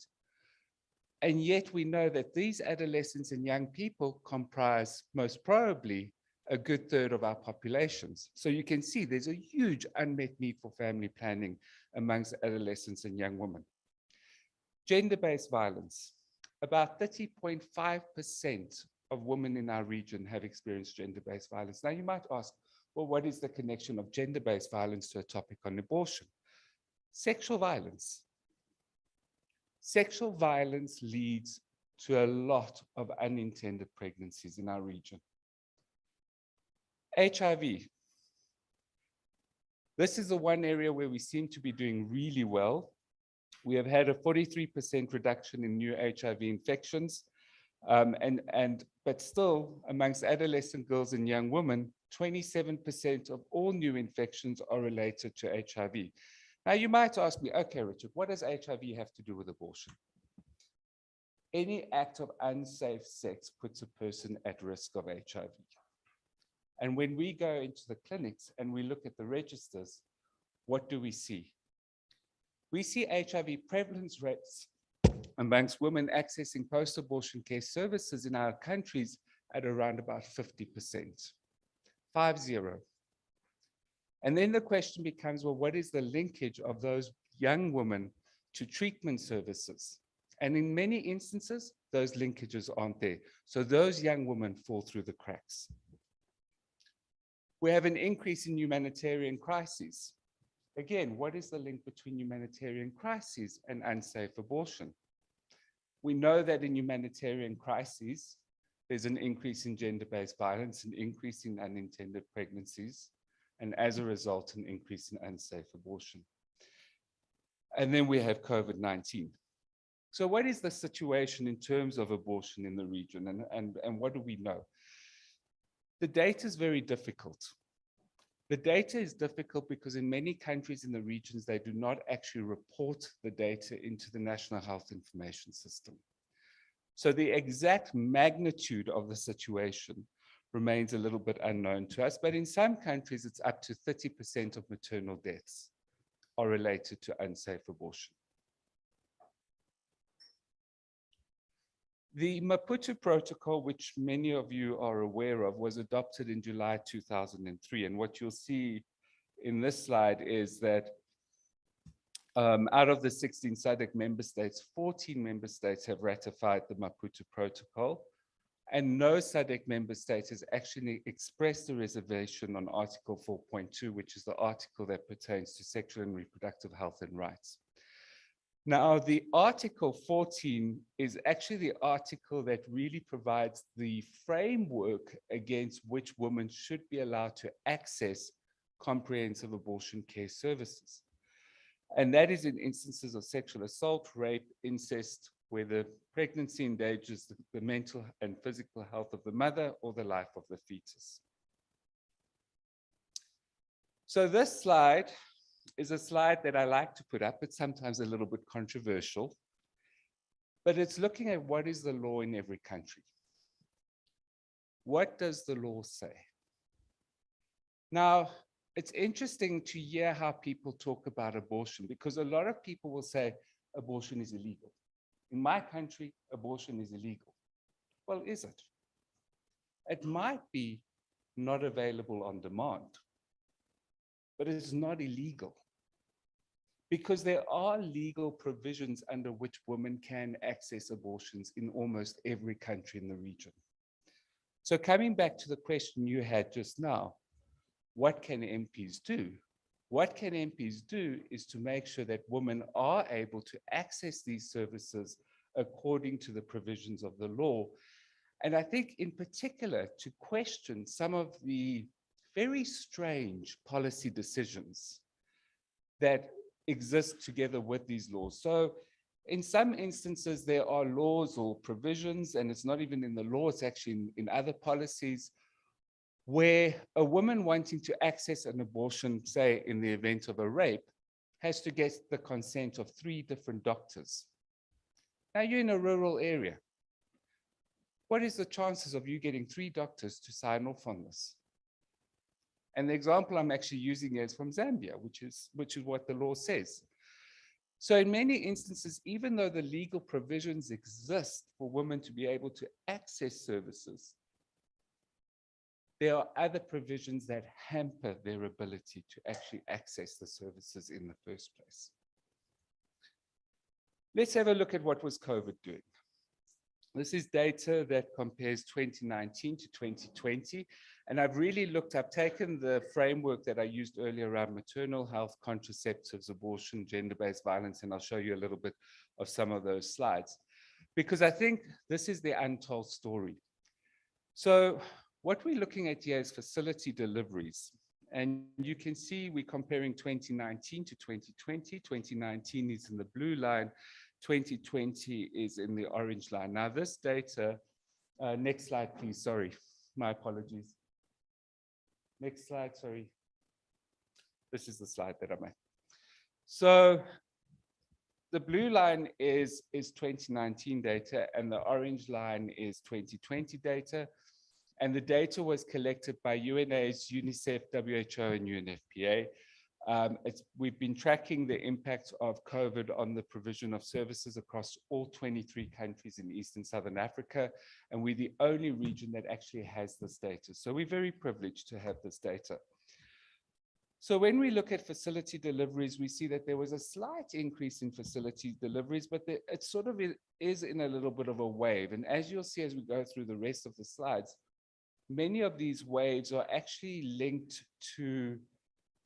And yet we know that these adolescents and young people comprise most probably a good third of our populations. So you can see there's a huge unmet need for family planning amongst adolescents and young women. Gender-based violence. About 30.5% of women in our region have experienced gender-based violence. Now you might ask, well, what is the connection of gender-based violence to a topic on abortion? Sexual violence. Sexual violence leads to a lot of unintended pregnancies in our region. HIV. This is the one area where we seem to be doing really well. We have had a 43% reduction in new HIV infections. But still, amongst adolescent girls and young women, 27% of all new infections are related to HIV. Now, you might ask me, okay, Richard, what does HIV have to do with abortion? Any act of unsafe sex puts a person at risk of HIV. And when we go into the clinics and we look at the registers, what do we see? We see HIV prevalence rates amongst women accessing post-abortion care services in our countries at around about 50%, 50. And then the question becomes, well, what is the linkage of those young women to treatment services? And in many instances, those linkages aren't there. So those young women fall through the cracks. We have an increase in humanitarian crises. Again, what is the link between humanitarian crises and unsafe abortion? We know that in humanitarian crises, there's an increase in gender-based violence, an increase in unintended pregnancies, and as a result, an increase in unsafe abortion. And then we have COVID-19. So what is the situation in terms of abortion in the region, and what do we know? The data is very difficult. The data is difficult because in many countries in the regions, they do not actually report the data into the National Health Information System. So the exact magnitude of the situation remains a little bit unknown to us, but in some countries, it's up to 30% of maternal deaths are related to unsafe abortion. The Maputo Protocol, which many of you are aware of, was adopted in July 2003. And what you'll see in this slide is that out of the 16 SADC member states, 14 member states have ratified the Maputo Protocol. And no SADC member state has actually expressed a reservation on Article 4.2, which is the article that pertains to sexual and reproductive health and rights. Now, the Article 14 is actually the article that really provides the framework against which women should be allowed to access comprehensive abortion care services. And that is in instances of sexual assault, rape, incest, where the pregnancy endangers the mental and physical health of the mother or the life of the fetus. So this slide is a slide that I like to put up. It's sometimes a little bit controversial, but it's looking at what is the law in every country. What does the law say? Now, it's interesting to hear how people talk about abortion, because a lot of people will say abortion is illegal. In my country, abortion is illegal. Well, is it? It might be not available on demand, but it's not illegal, because there are legal provisions under which women can access abortions in almost every country in the region. So coming back to the question you had just now, what can MPs do? What can MPs do is to make sure that women are able to access these services according to the provisions of the law. And I think in particular to question some of the very strange policy decisions that exist together with these laws. So in some instances, there are laws or provisions, and it's not even in the law, it's actually in other policies, where a woman wanting to access an abortion, say in the event of a rape, has to get the consent of 3 different doctors. Now you're in a rural area. What is the chances of you getting 3 doctors to sign off on this? And the example I'm actually using is from Zambia, which is what the law says. So in many instances, even though the legal provisions exist for women to be able to access services, there are other provisions that hamper their ability to actually access the services in the first place. Let's have a look at what was COVID doing. This is data that compares 2019 to 2020. And I've really I've taken the framework that I used earlier around maternal health, contraceptives, abortion, gender-based violence, and I'll show you a little bit of some of those slides, because I think this is the untold story. So what we're looking at here is facility deliveries. And you can see we're comparing 2019 to 2020. 2019 is in the blue line, 2020 is in the orange line. Now this data, next slide, please, sorry, my apologies. Next slide, sorry. This is the slide that I'm at. So the blue line is 2019 data and the orange line is 2020 data. And the data was collected by UNAIDS, UNICEF, WHO, and UNFPA. We've been tracking the impact of COVID on the provision of services across all 23 countries in East and Southern Africa. And we're the only region that actually has this data. So we're very privileged to have this data. So when we look at facility deliveries, we see that there was a slight increase in facility deliveries, but it sort of is in a little bit of a wave. And as you'll see as we go through the rest of the slides, many of these waves are actually linked to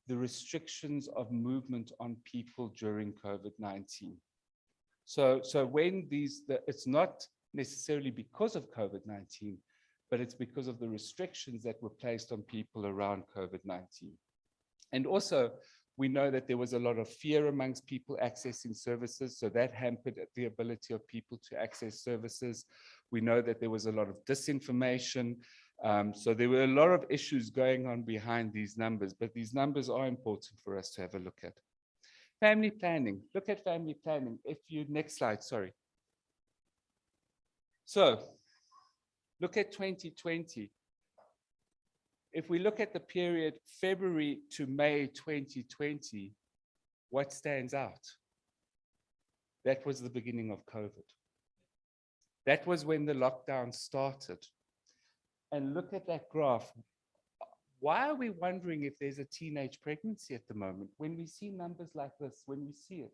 the restrictions of movement on people during COVID-19. So when it's not necessarily because of COVID-19, but it's because of the restrictions that were placed on people around COVID-19. And also, we know that there was a lot of fear amongst people accessing services, so that hampered the ability of people to access services. We know that there was a lot of disinformation. So there were a lot of issues going on behind these numbers, but these numbers are important for us to have a look at. Family planning, look at family planning. Next slide, sorry. So look at 2020. If we look at the period February to May 2020, what stands out? That was the beginning of COVID. That was when the lockdown started. And look at that graph. Why are we wondering if there's a teenage pregnancy at the moment? When we see numbers like this, when we see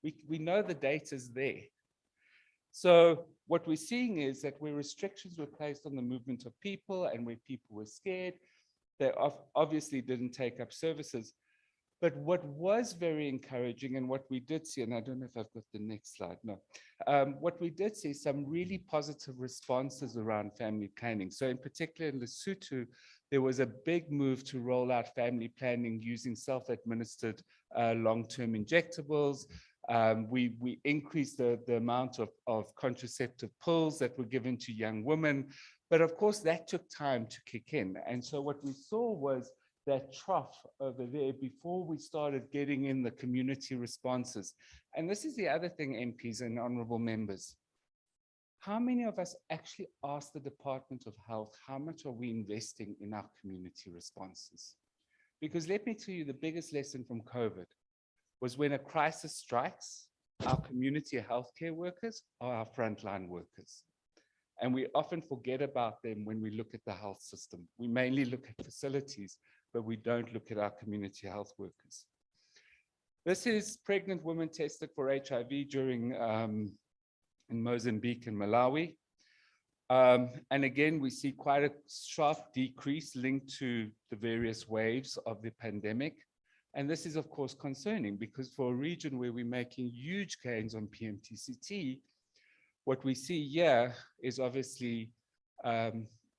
it, we know the data's there. So what we're seeing is that where restrictions were placed on the movement of people and where people were scared, they obviously didn't take up services. But what was very encouraging and what we did see, and I don't know if I've got the next slide, no. What we did see some really positive responses around family planning. So in particular in Lesotho, there was a big move to roll out family planning using self-administered long-term injectables. We increased the amount of contraceptive pills that were given to young women. But of course, that took time to kick in. And so what we saw was that trough over there before we started getting in the community responses. And this is the other thing, MPs and honorable members. How many of us actually asked the Department of Health, how much are we investing in our community responses? Because let me tell you, the biggest lesson from COVID was when a crisis strikes, our community healthcare workers are our frontline workers. And we often forget about them when we look at the health system. We mainly look at facilities, but we don't look at our community health workers. This is pregnant women tested for HIV during in Mozambique and Malawi. And again, we see quite a sharp decrease linked to the various waves of the pandemic. And this is, of course, concerning because for a region where we're making huge gains on PMTCT, what we see here is obviously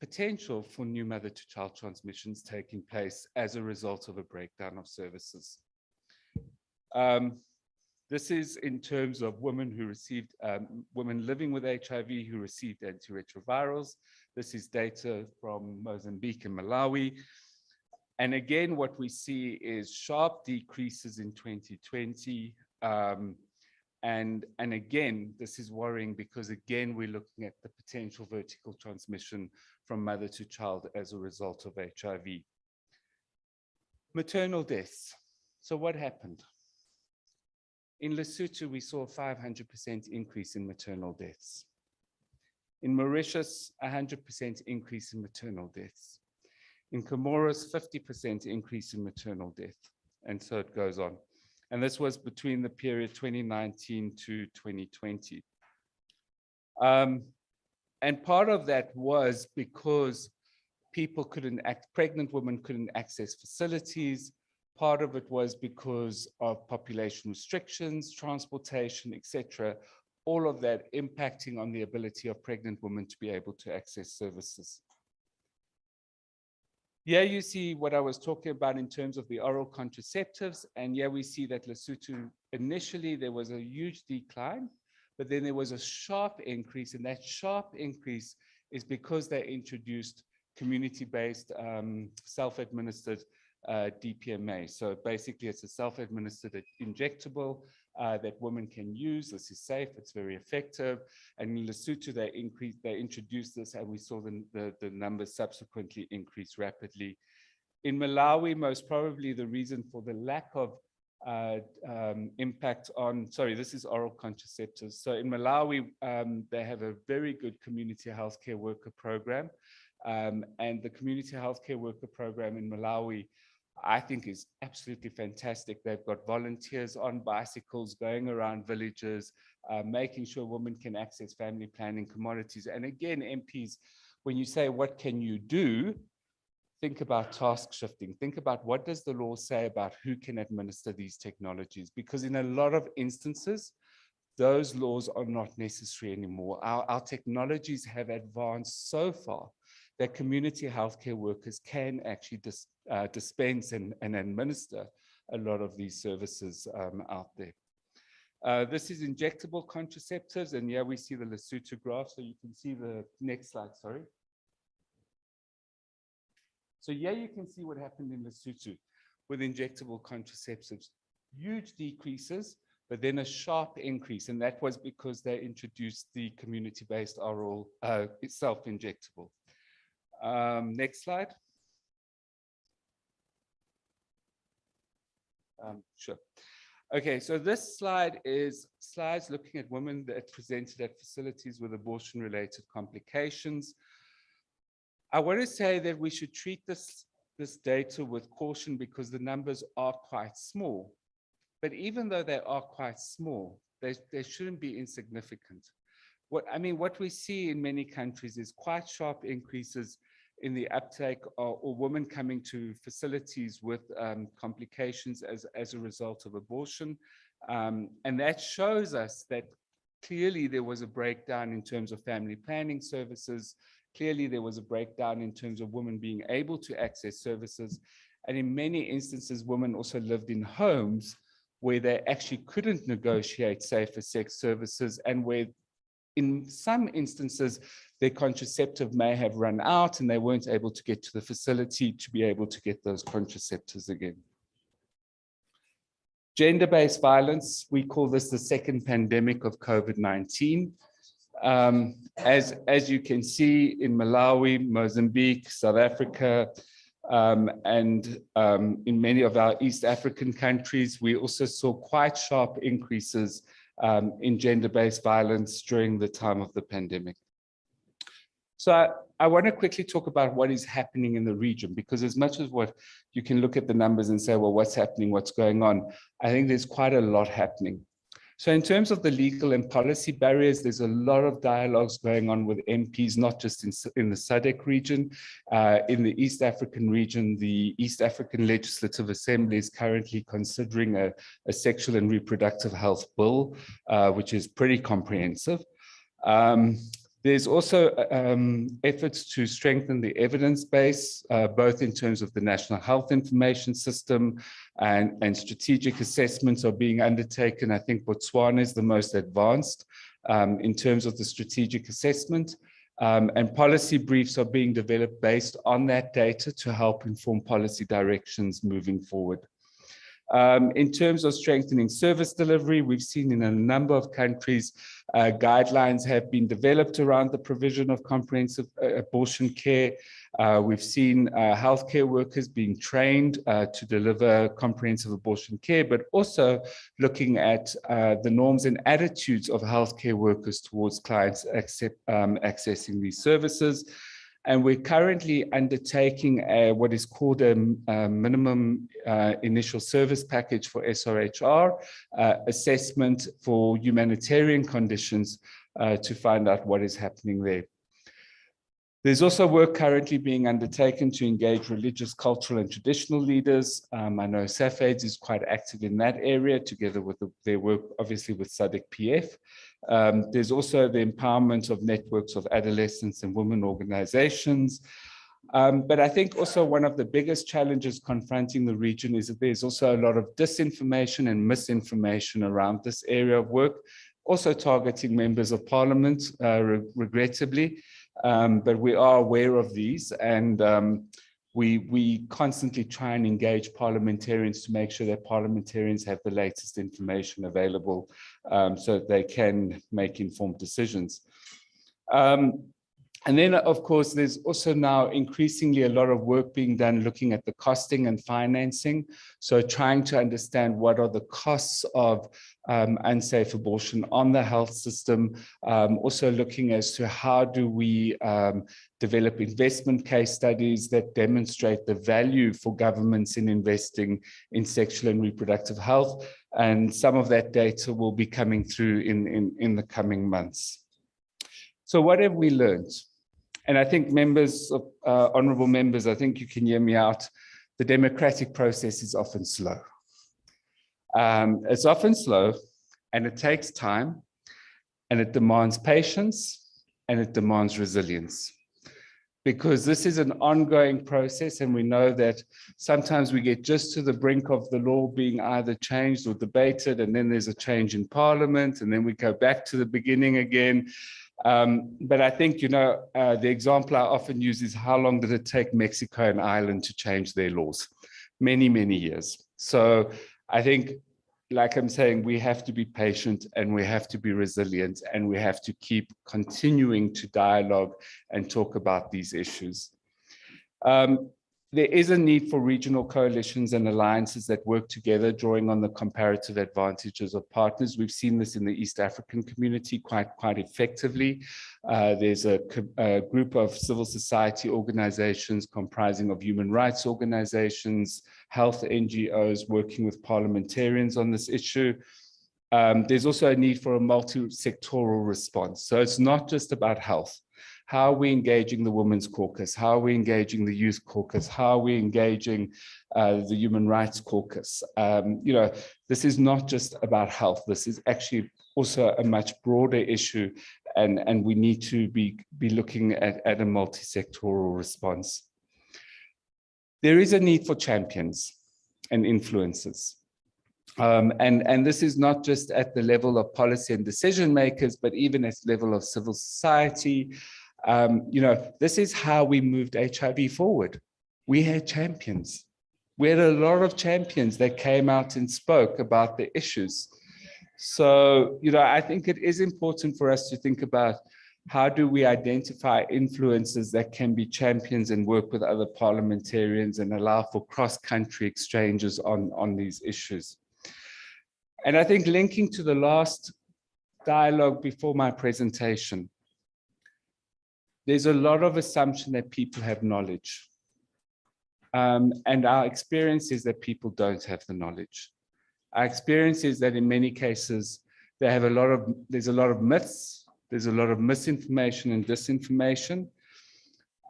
potential for new mother-to-child transmissions taking place as a result of a breakdown of services. This is in terms of women who received, women living with HIV who received antiretrovirals. This is data from Mozambique and Malawi. And again, what we see is sharp decreases in 2020. And again, this is worrying because again, we're looking at the potential vertical transmission from mother to child as a result of HIV. Maternal deaths. So what happened? In Lesotho, we saw a 500% increase in maternal deaths. In Mauritius, 100% increase in maternal deaths. In Comoros, 50% increase in maternal death. And so it goes on. And this was between the period 2019 to 2020. And part of that was because people pregnant women couldn't access facilities. Part of it was because of population restrictions, transportation, etc. All of that impacting on the ability of pregnant women to be able to access services. Here you see what I was talking about in terms of the oral contraceptives. And here we see that Lesotho, initially there was a huge decline, but then there was a sharp increase. And that sharp increase is because they introduced community-based self-administered DPMA. So basically it's a self-administered injectable that women can use. This is safe, it's very effective. And in Lesotho, they introduced this, and we saw the numbers subsequently increase rapidly. In Malawi, most probably the reason for the lack of impact on, sorry, this is oral contraceptives. So in Malawi, they have a very good community healthcare worker program. And the community healthcare worker program in Malawi, I think, is absolutely fantastic. They've got volunteers on bicycles going around villages, making sure women can access family planning commodities. And again, MPs, when you say, what can you do? Think about task shifting. Think about what does the law say about who can administer these technologies? Because in a lot of instances, those laws are not necessary anymore. Our technologies have advanced so far that community healthcare workers can actually dispense and administer a lot of these services out there. This is injectable contraceptives, and here we see the Lesotho graph. So you can see the next slide, sorry. So here you can see what happened in Lesotho with injectable contraceptives. Huge decreases, but then a sharp increase, and that was because they introduced the community-based oral self-injectable. Next slide. Sure. Okay, so this slide is slides looking at women that presented at facilities with abortion-related complications. I want to say that we should treat this data with caution because the numbers are quite small. But even though they are quite small, they shouldn't be insignificant. What we see in many countries is quite sharp increases in the uptake or women coming to facilities with complications as a result of abortion. And that shows us that clearly there was a breakdown in terms of family planning services. Clearly there was a breakdown in terms of women being able to access services. And in many instances, women also lived in homes where they actually couldn't negotiate safer sex services, and where in some instances, their contraceptive may have run out and they weren't able to get to the facility to be able to get those contraceptives again. Gender-based violence, we call this the second pandemic of COVID-19. As you can see in Malawi, Mozambique, South Africa, and in many of our East African countries, we also saw quite sharp increases in gender-based violence during the time of the pandemic. So I want to quickly talk about what is happening in the region, because as much as what you can look at the numbers and say, well, what's happening, what's going on? I think there's quite a lot happening. So in terms of the legal and policy barriers, there's a lot of dialogues going on with MPs, not just in the SADC region. In the East African region, the East African Legislative Assembly is currently considering a sexual and reproductive health bill, which is pretty comprehensive. There's also efforts to strengthen the evidence base, both in terms of the National Health Information System and strategic assessments are being undertaken. I think Botswana is the most advanced in terms of the strategic assessment, and policy briefs are being developed based on that data to help inform policy directions moving forward. In terms of strengthening service delivery, we've seen in a number of countries, guidelines have been developed around the provision of comprehensive abortion care. We've seen healthcare workers being trained to deliver comprehensive abortion care, but also looking at the norms and attitudes of healthcare workers towards clients accessing these services. And we're currently undertaking what is called a minimum initial service package for SRHR assessment for humanitarian conditions to find out what is happening there. There's also work currently being undertaken to engage religious, cultural, and traditional leaders. I know SAFAIDS is quite active in that area, together with their work, obviously, with SADC PF. There's also the empowerment of networks of adolescents and women organizations. But I think also one of the biggest challenges confronting the region is that there's also a lot of disinformation and misinformation around this area of work, also targeting members of parliament, regrettably. But we are aware of these, and we constantly try and engage parliamentarians to make sure that parliamentarians have the latest information available so that they can make informed decisions. And then, of course, there's also now increasingly a lot of work being done looking at the costing and financing. So trying to understand what are the costs of unsafe abortion on the health system. Also looking as to how do we develop investment case studies that demonstrate the value for governments in investing in sexual and reproductive health. And some of that data will be coming through in the coming months. So what have we learned? And I think members, honorable members, I think you can hear me out. The democratic process is often slow. It's often slow, and it takes time, and it demands patience, and it demands resilience. Because this is an ongoing process, and we know that sometimes we get just to the brink of the law being either changed or debated, and then there's a change in parliament, and then we go back to the beginning again. But I think, you know, the example I often use is how long did it take Mexico and Ireland to change their laws? Many, many years. So I think, like I'm saying, we have to be patient and we have to be resilient and we have to keep continuing to dialogue and talk about these issues. There is a need for regional coalitions and alliances that work together, drawing on the comparative advantages of partners. We've seen this in the East African community quite effectively. There's a group of civil society organizations comprising of human rights organizations, health NGOs working with parliamentarians on this issue. There's also a need for a multi-sectoral response. So it's not just about health. How are we engaging the Women's Caucus? How are we engaging the Youth Caucus? How are we engaging the Human Rights Caucus? You know, this is not just about health. This is actually also a much broader issue, and we need to be looking at a multi-sectoral response. There is a need for champions and influencers. And this is not just at the level of policy and decision makers, but even at the level of civil society. You know, this is how we moved HIV forward. We had champions. We had a lot of champions that came out and spoke about the issues. So, you know, I think it is important for us to think about how do we identify influencers that can be champions and work with other parliamentarians and allow for cross-country exchanges on these issues. And I think linking to the last dialogue before my presentation, there's a lot of assumption that people have knowledge. And our experience is that people don't have the knowledge. Our experience is that in many cases, there's a lot of myths, there's a lot of misinformation and disinformation.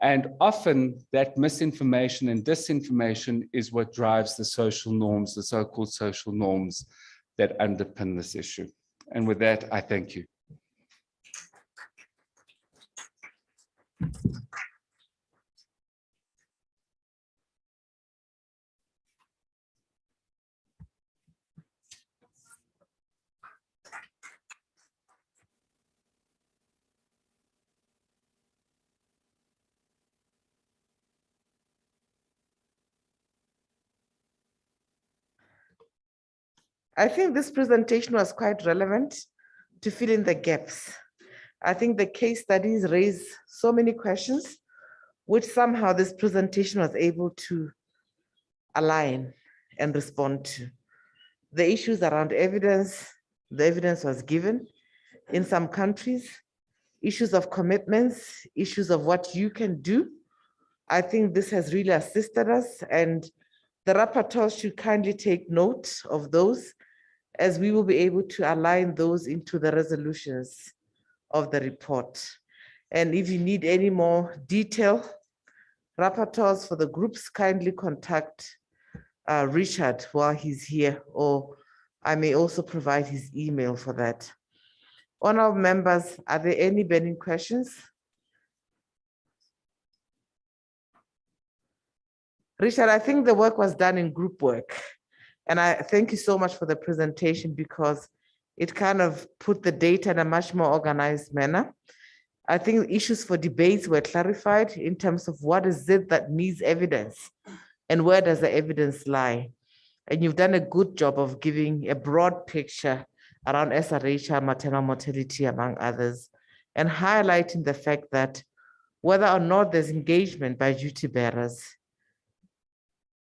And often that misinformation and disinformation is what drives the social norms, the so-called social norms that underpin this issue. And with that, I thank you. I think this presentation was quite relevant to fill in the gaps. I think the case studies raise so many questions, which somehow this presentation was able to align and respond to. The issues around evidence, the evidence was given in some countries, issues of commitments, issues of what you can do. I think this has really assisted us, and the rapporteurs should kindly take note of those, as we will be able to align those into the resolutions of the report. And if you need any more detail, rapporteurs for the groups, kindly contact Richard while he's here, or I may also provide his email for that. Honorable members, are there any burning questions? Richard, I think the work was done in group work. And I thank you so much for the presentation because it kind of put the data in a much more organized manner. I think the issues for debates were clarified in terms of what is it that needs evidence and where does the evidence lie. And you've done a good job of giving a broad picture around SRH, maternal mortality, among others, and highlighting the fact that whether or not there's engagement by duty bearers,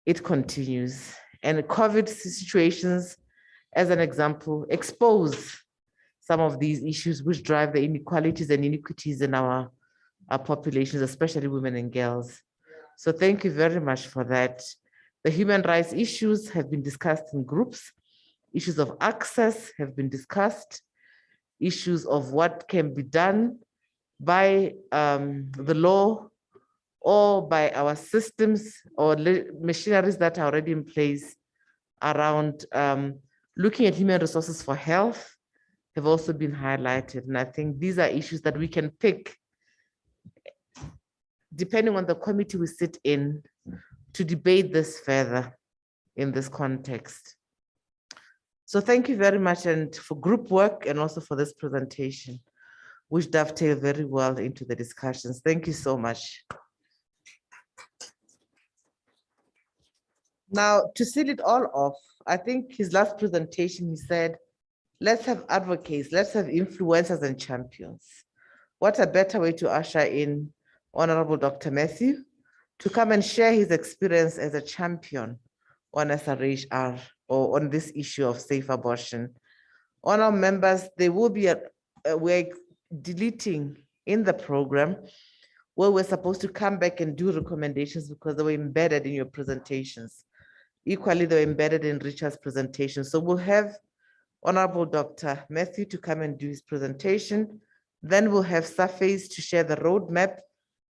it continues. And COVID situations, as an example, expose some of these issues which drive the inequalities and iniquities in our populations, especially women and girls. So thank you very much for that. The human rights issues have been discussed in groups. Issues of access have been discussed. Issues of what can be done by the law or by our systems or machineries that are already in place around looking at human resources for health have also been highlighted. And I think these are issues that we can pick depending on the committee we sit in to debate this further in this context. So thank you very much and for group work and also for this presentation, which dovetail very well into the discussions. Thank you so much. Now, to seal it all off, I think his last presentation, he said, let's have advocates, let's have influencers and champions. What a better way to usher in Honorable Dr. Matthew to come and share his experience as a champion on SRHR or on this issue of safe abortion. Honorable members, there will be we're deleting in the program where we're supposed to come back and do recommendations because they were embedded in your presentations. Equally, they were embedded in Richard's presentation. So we'll have Honorable Dr. Matthew to come and do his presentation. Then we'll have Safes to share the roadmap,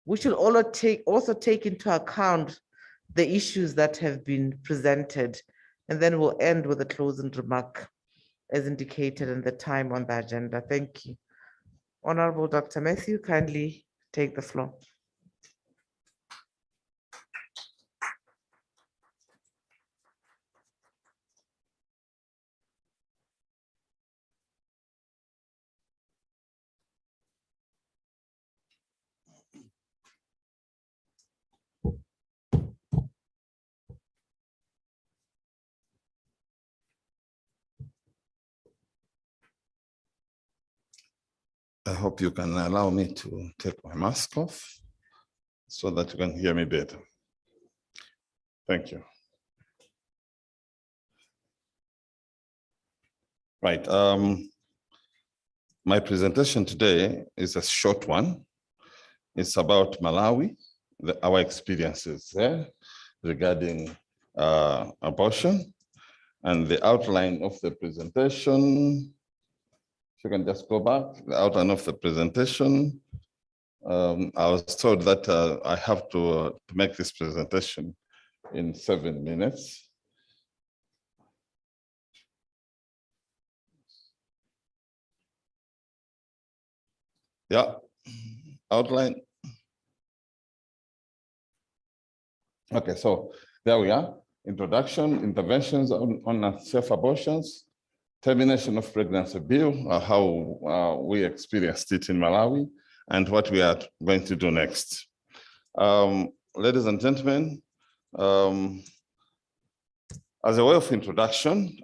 which will also take into account the issues that have been presented. And then we'll end with a closing remark as indicated in the time on the agenda. Thank you. Honorable Dr. Matthew, kindly take the floor. I hope you can allow me to take my mask off so that you can hear me better. Thank you. Right. My presentation today is a short one. It's about Malawi, our experiences there regarding abortion, and the outline of the presentation. If you can just go back, the outline of the presentation. I was told that I have to make this presentation in 7 minutes. Yeah, outline. Okay, so there we are. Introduction, interventions on unsafe abortions, termination of pregnancy bill, how we experienced it in Malawi, and what we are going to do next. Ladies and gentlemen, as a way of introduction,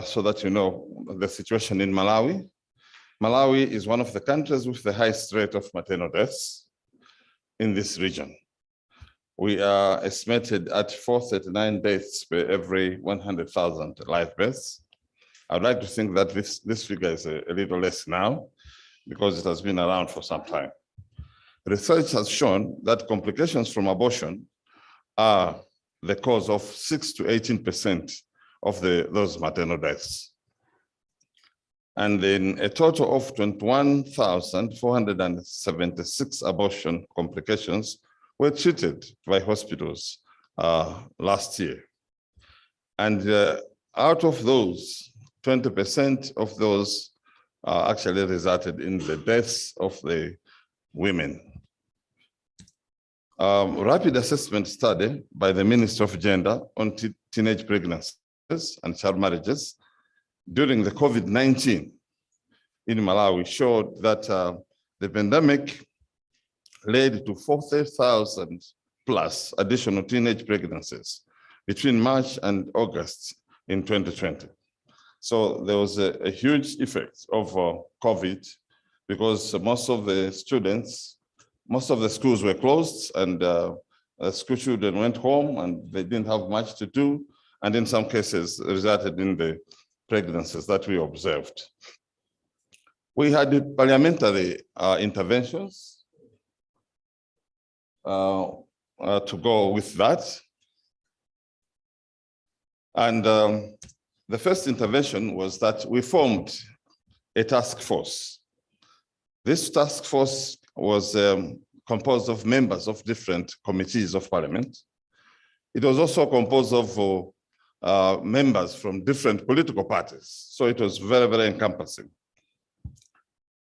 so that you know the situation in Malawi, Malawi is one of the countries with the highest rate of maternal deaths in this region. We are estimated at 439 deaths per every 100,000 live births. I'd like to think that this figure is a little less now because it has been around for some time. Research has shown that complications from abortion are the cause of 6 to 18% of those maternal deaths. And then a total of 21,476 abortion complications were treated by hospitals last year. And out of those, 20% of those actually resulted in the deaths of the women. rapid assessment study by the Ministry of Gender on teenage pregnancies and child marriages during the COVID-19 in Malawi showed that the pandemic led to 40,000 plus additional teenage pregnancies between March and August in 2020. So there was a huge effect of COVID because most of the students, most of the schools were closed and school children went home and they didn't have much to do. And in some cases resulted in the pregnancies that we observed. We had parliamentary interventions to go with that. And the first intervention was that we formed a task force. This task force was composed of members of different committees of parliament. It was also composed of members from different political parties. So it was very, very encompassing.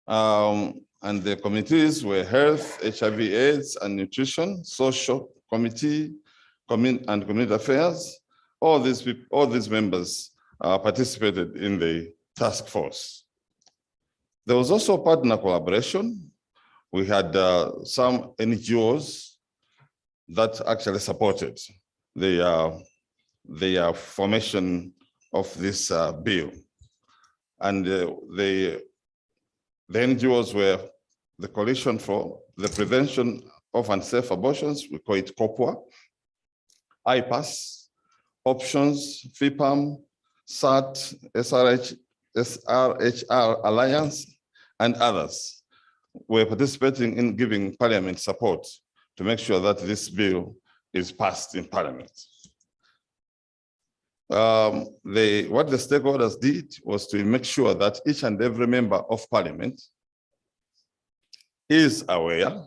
And the committees were health, HIV/AIDS and nutrition, social committee, and community affairs. All these members participated in the task force. There was also partner collaboration. We had some NGOs that actually supported the formation of this bill. And the NGOs were the Coalition for the Prevention of Unsafe Abortions, we call it COPWA, IPAS, Options, FIPAM, SAT, SRHR Alliance, and others were participating in giving Parliament support to make sure that this bill is passed in Parliament. What the stakeholders did was to make sure that each and every member of Parliament is aware,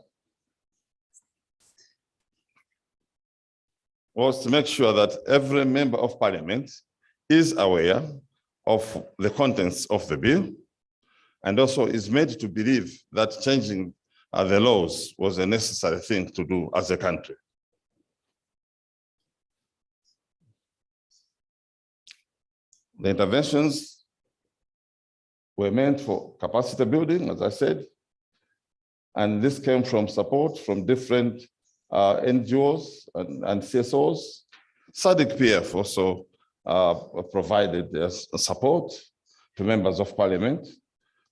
was to make sure that every member of Parliament is aware of the contents of the bill and also is made to believe that changing the laws was a necessary thing to do as a country. The interventions were meant for capacity building, as I said, and this came from support from different NGOs and CSOs. SADC-PF also provided support to members of Parliament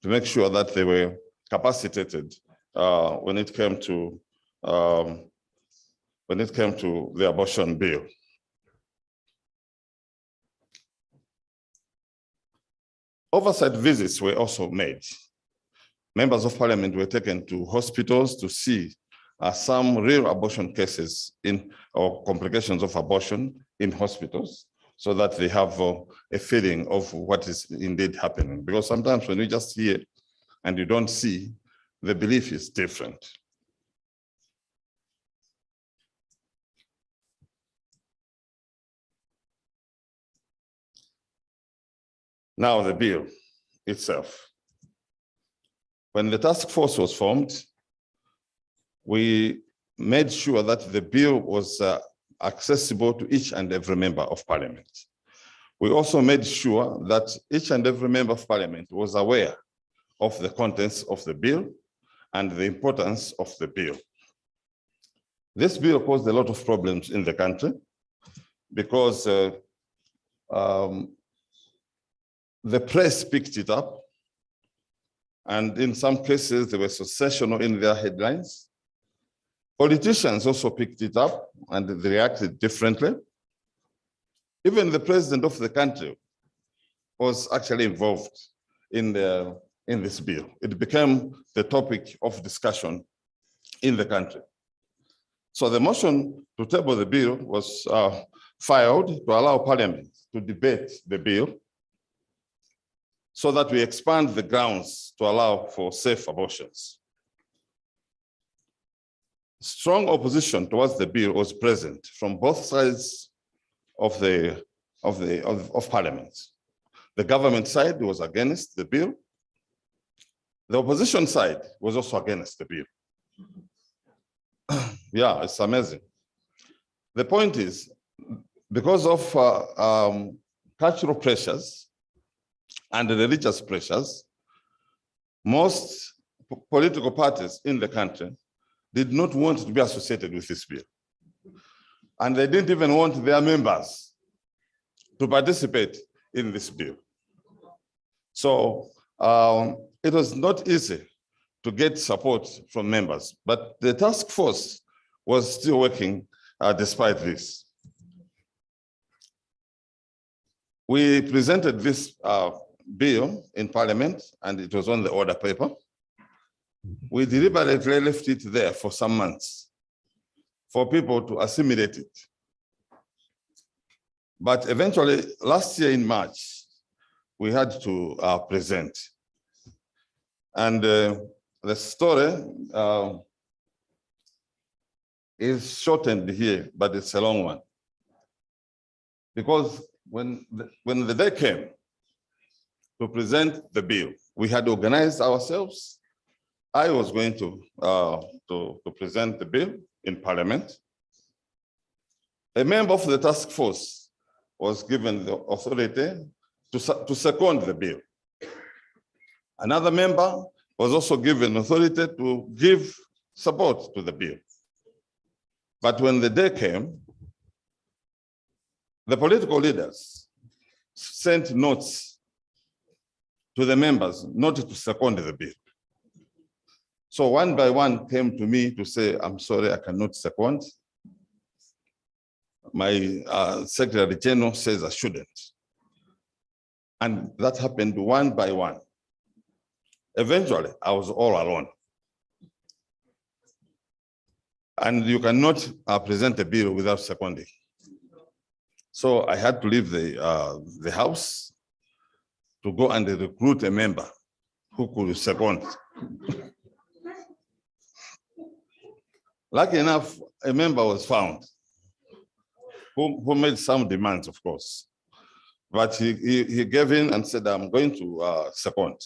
to make sure that they were capacitated when it came to the abortion bill. Oversight visits were also made. Members of Parliament were taken to hospitals to see some real abortion cases or complications of abortion in hospitals so that they have a feeling of what is indeed happening. Because sometimes when you just hear and you don't see, the belief is different. Now the bill itself. When the task force was formed, we made sure that the bill was accessible to each and every member of Parliament. We also made sure that each and every member of Parliament was aware of the contents of the bill and the importance of the bill. This bill caused a lot of problems in the country because the press picked it up, and in some cases they were sensational in their headlines. Politicians also picked it up and they reacted differently. Even the president of the country was actually involved in this bill. It became the topic of discussion in the country. So the motion to table the bill was filed to allow Parliament to debate the bill so that we expand the grounds to allow for safe abortions. Strong opposition towards the bill was present from both sides of Parliament. The government side was against the bill. The opposition side was also against the bill. Yeah, it's amazing. The point is, because of cultural pressures and religious pressures, most political parties in the country did not want to be associated with this bill. And they didn't even want their members to participate in this bill. So it was not easy to get support from members, but the task force was still working despite this. We presented this bill in Parliament, and it was on the order paper. We deliberately left it there for some months for people to assimilate it. But eventually, last year in March, we had to present. And the story is shortened here, but it's a long one. Because when the day came to present the bill, we had organized ourselves. I was going to present the bill in Parliament. A member of the task force was given the authority to second the bill. Another member was also given authority to give support to the bill. But when the day came, the political leaders sent notes to the members not to second the bill. So one by one came to me to say, I'm sorry, I cannot second. My Secretary General says I shouldn't. And that happened one by one. Eventually, I was all alone. And you cannot present a bill without seconding. So I had to leave the house to go and recruit a member who could second. Lucky enough, a member was found who made some demands, of course. But he gave in and said, I'm going to second.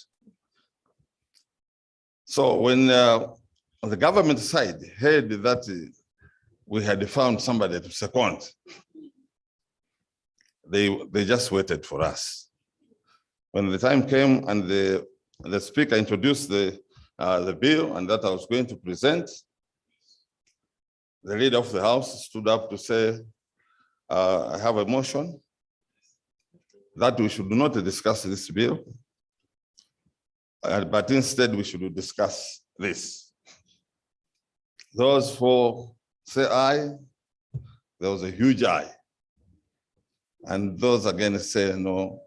So when the government side heard that we had found somebody to second, they just waited for us. When the time came and the speaker introduced the bill and that I was going to present, the leader of the house stood up to say, I have a motion that we should not discuss this bill, but instead we should discuss this. Those for say aye, there was a huge aye. And those again say no,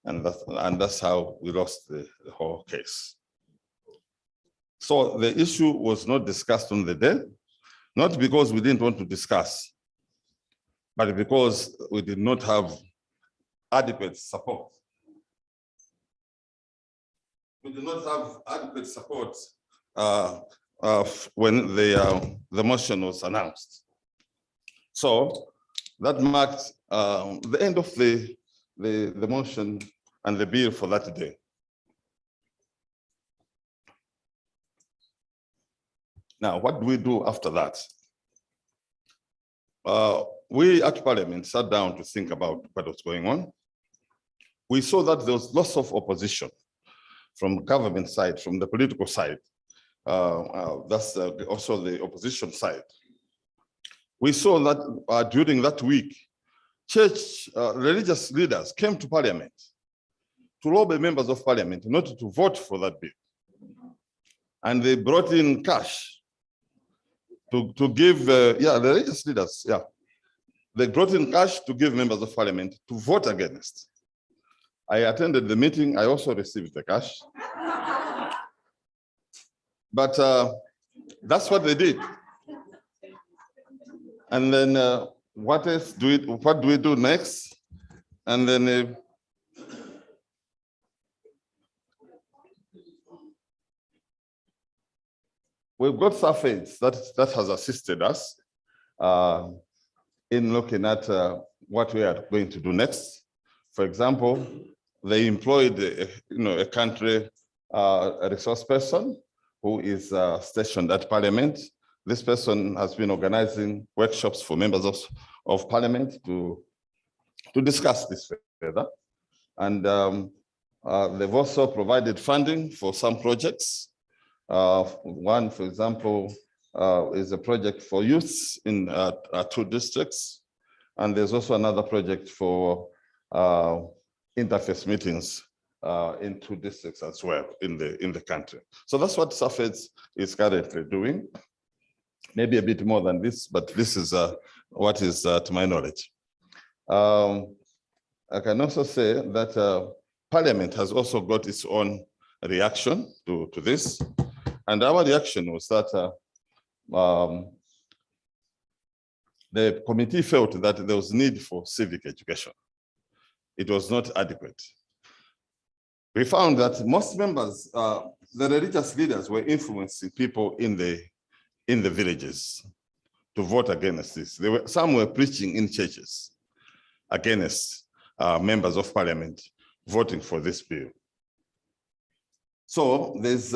and that's how we lost the whole case. So the issue was not discussed on the day, not because we didn't want to discuss, but because we did not have adequate support. We did not have adequate support when the motion was announced. So that marked the end of the motion and the bill for that day. Now, what do we do after that? We at Parliament sat down to think about what was going on. We saw that there was lots of opposition from government side, from the political side. That's also the opposition side. We saw that during that week, church religious leaders came to Parliament to lobby members of Parliament not to vote for that bill. And they brought in cash to give, the religious leaders, they brought in cash to give members of Parliament to vote against. I attended the meeting. I also received the cash. But that's what they did. And then what do we do next? And then we've got surveys that has assisted us in looking at what we are going to do next. For example, they employed a country resource person who is stationed at Parliament This person has been organizing workshops for members of parliament to discuss this further. And they've also provided funding for some projects. One, for example, is a project for youths in 2 districts. And there's also another project for interfaith meetings in 2 districts as well in the country. So that's what SAFED is currently doing. Maybe a bit more than this, but this is what is to my knowledge. I can also say that Parliament has also got its own reaction to this. And our reaction was that the committee felt that there was need for civic education. It was not adequate. We found that most members, the religious leaders were influencing people in the villages to vote against this. Some were preaching in churches against members of parliament voting for this bill. So there's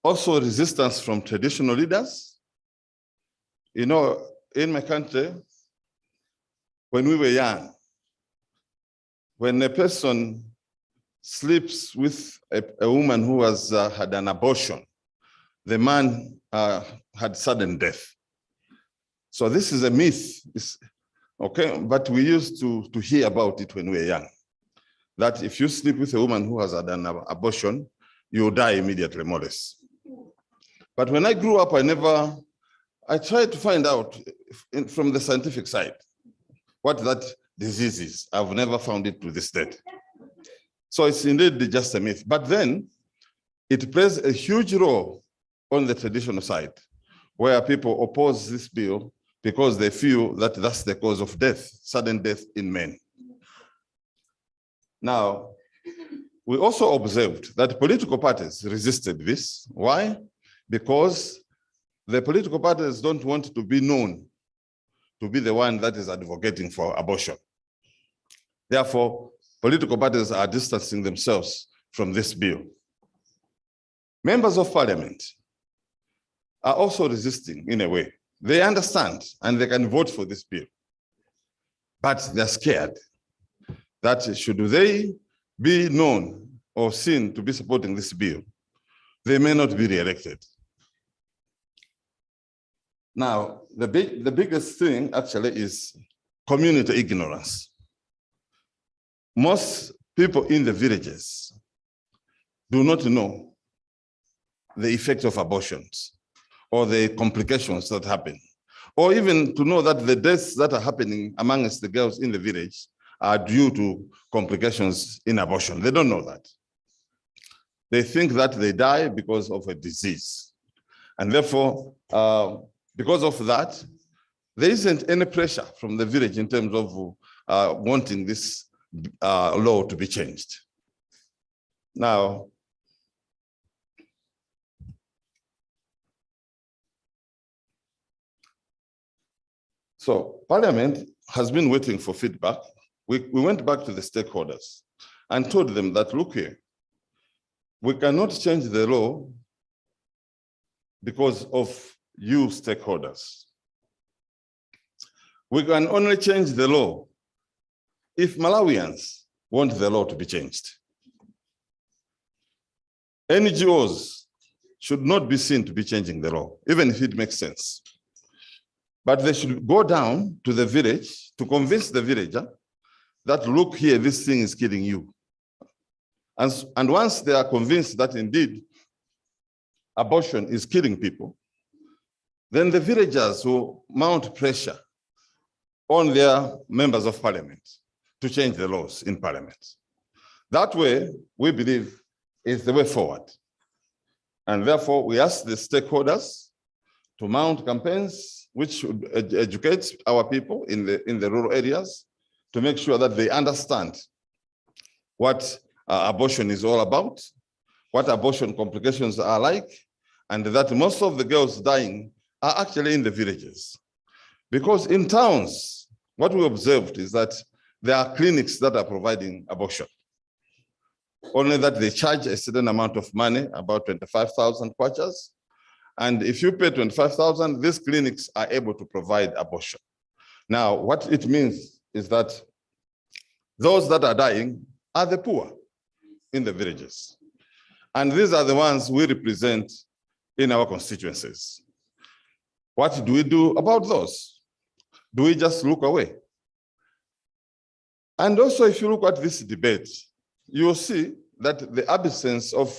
also resistance from traditional leaders. You know, in my country, when we were young, when a person sleeps with a woman who has had an abortion, the man had sudden death. So this is a myth, okay? But we used to hear about it when we were young, that if you sleep with a woman who has had an abortion, you die immediately, more or less. But when I grew up, I tried to find out from the scientific side what that disease is. I've never found it to this date. So it's indeed just a myth. But then it plays a huge role on the traditional side, where people oppose this bill because they feel that that's the cause of death, sudden death in men. Now, we also observed that political parties resisted this. Why? Because the political parties don't want to be known to be the one that is advocating for abortion. Therefore, political parties are distancing themselves from this bill. Members of parliament are also resisting in a way. They understand and they can vote for this bill, but they're scared that should they be known or seen to be supporting this bill, they may not be re-elected. Now, the biggest thing actually is community ignorance. Most people in the villages do not know the effect of abortions or the complications that happen, or even to know that the deaths that are happening amongst the girls in the village are due to complications in abortion. They don't know that. They think that they die because of a disease. And therefore, because of that, there isn't any pressure from the village in terms of wanting this law to be changed. Now, so Parliament has been waiting for feedback. We went back to the stakeholders and told them that, look here, we cannot change the law because of you stakeholders. We can only change the law if Malawians want the law to be changed. NGOs should not be seen to be changing the law, even if it makes sense. But they should go down to the village to convince the villager that, look here, this thing is killing you. And once they are convinced that indeed abortion is killing people, then the villagers will mount pressure on their members of parliament to change the laws in parliament. That way, we believe, is the way forward. And therefore, we ask the stakeholders to mount campaigns which should educate our people in the rural areas to make sure that they understand what abortion is all about, what abortion complications are like, and that most of the girls dying are actually in the villages. Because in towns, what we observed is that there are clinics that are providing abortion. Only that they charge a certain amount of money, about 25,000 kwachas, And if you pay 25,000, these clinics are able to provide abortion. Now, what it means is that those that are dying are the poor in the villages. And these are the ones we represent in our constituencies. What do we do about those? Do we just look away? And also, if you look at this debate, you will see that the absence of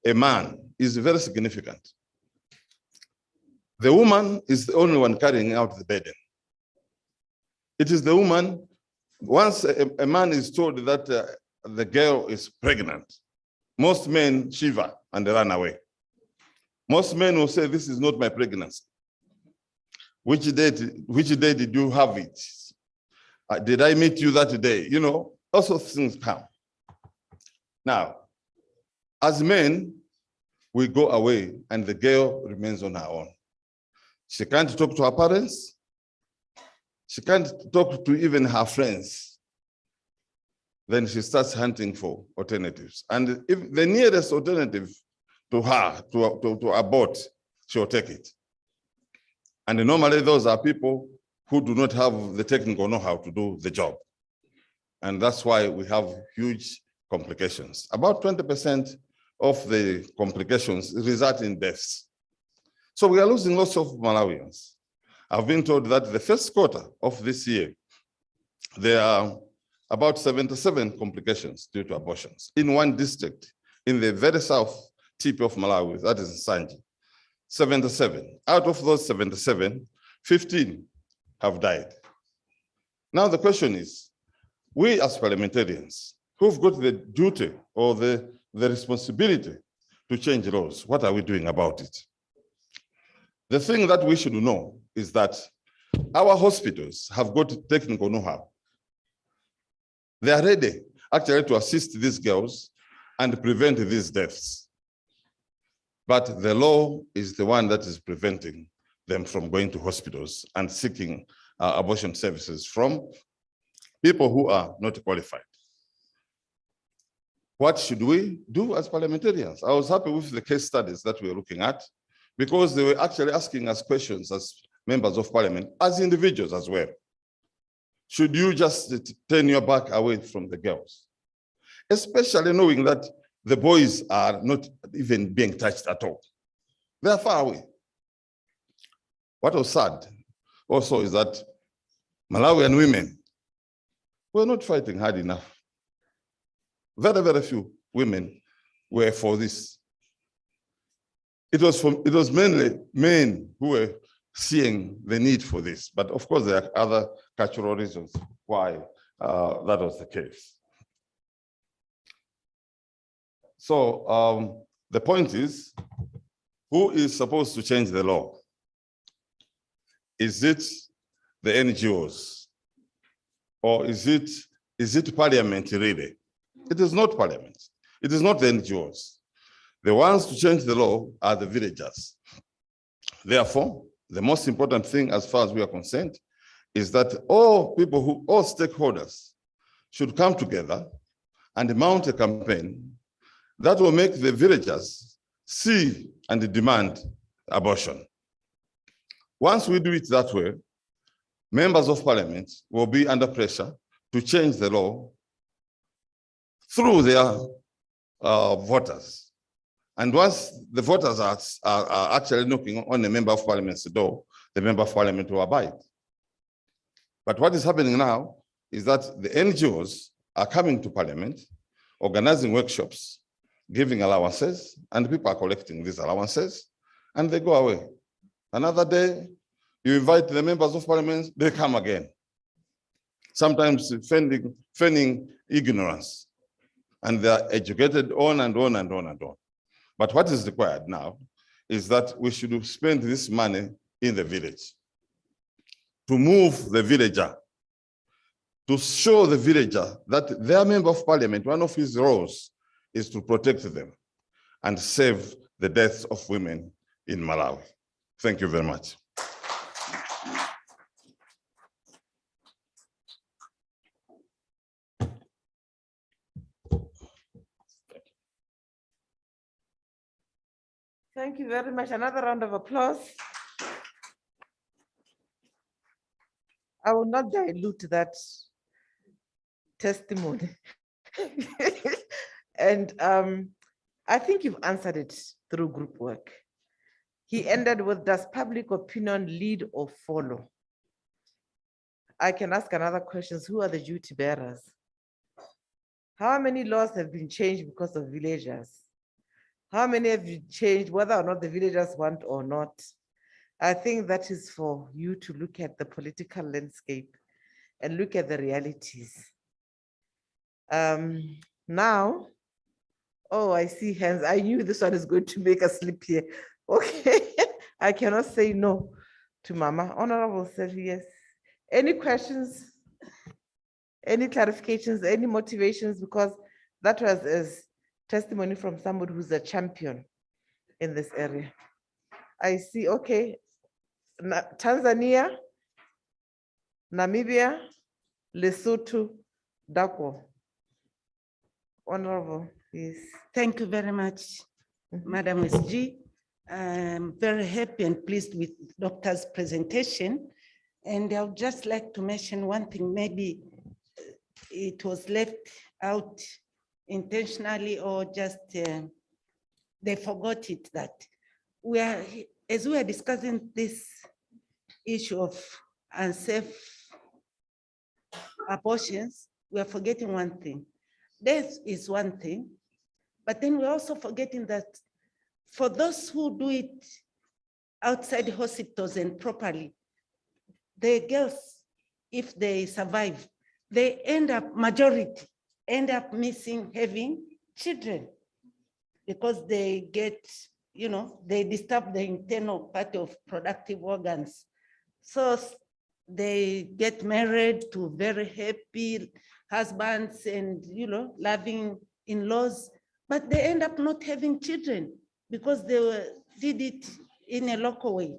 a man is very significant. The woman is the only one carrying out the burden. It is the woman, once a man is told that the girl is pregnant, most men shiver and they run away. Most men will say, this is not my pregnancy. Which day did you have it? Did I meet you that day? You know, also things come. Now, as men, we go away and the girl remains on her own. She can't talk to her parents. She can't talk to even her friends. Then she starts hunting for alternatives. And if the nearest alternative to her, to abort, she'll take it. And normally those are people who do not have the technical know-how to do the job. And that's why we have huge complications. About 20% of the complications result in deaths. So we are losing lots of Malawians. I've been told that the first quarter of this year, there are about 77 complications due to abortions in one district, in the very south tip of Malawi, that is Sanji. 77. Out of those 77, 15 have died. Now the question is, we as parliamentarians who've got the duty or the responsibility to change laws, what are we doing about it? The thing that we should know is that our hospitals have got technical know-how. They are ready actually to assist these girls and prevent these deaths. But the law is the one that is preventing them from going to hospitals and seeking abortion services from people who are not qualified. What should we do as parliamentarians? I was happy with the case studies that we were looking at, because they were actually asking us questions as members of parliament, as individuals as well. Should you just turn your back away from the girls? Especially knowing that the boys are not even being touched at all. They are far away. What was sad also is that Malawian women were not fighting hard enough. Very, very few women were for this. It was mainly men who were seeing the need for this. But of course, there are other cultural reasons why that was the case. So the point is, who is supposed to change the law? Is it the NGOs? Or is it parliament really? It is not parliament. It is not the NGOs. The ones to change the law are the villagers. Therefore, the most important thing as far as we are concerned is that all stakeholders should come together and mount a campaign that will make the villagers see and demand abortion. Once we do it that way, members of parliament will be under pressure to change the law through their voters. And once the voters are actually knocking on the member of parliament's door, the member of parliament will abide. But what is happening now is that the NGOs are coming to parliament, organizing workshops, giving allowances, and people are collecting these allowances, and they go away. Another day, you invite the members of parliament, they come again. Sometimes feigning ignorance, and they are educated on and on and on and on. But what is required now is that we should spend this money in the village, to move the villager, to show the villager that their member of parliament, one of his roles is to protect them and save the deaths of women in Malawi. Thank you very much. Thank you very much. Another round of applause. I will not dilute that testimony. And I think you've answered it through group work. He ended with, does public opinion lead or follow? I can ask another question. Who are the duty bearers? How many laws have been changed because of villagers? How many have you changed whether or not the villagers want or not? I think that is for you to look at the political landscape and look at the realities. Now, oh, I see hands. I knew this one is going to make us slip here. Okay, I cannot say no to Mama. Honorable said yes. Any questions? Any clarifications, any motivations? Because that was as testimony from somebody who's a champion in this area. I see, okay. Tanzania, Namibia, Lesotho, Dako. Honorable, yes. Thank you very much, Madam SG. I'm very happy and pleased with doctor's presentation. And I would just like to mention one thing, maybe it was left out intentionally or just they forgot it, that we are, as we are discussing this issue of unsafe abortions, we are forgetting one thing. Death is one thing, but then we're also forgetting that for those who do it outside hospitals and properly, the girls, if they survive, they end up, majority, end up missing having children because they get, you know, they disturb the internal part of productive organs. So they get married to very happy husbands and, you know, loving in-laws, but they end up not having children because they did it in a local way.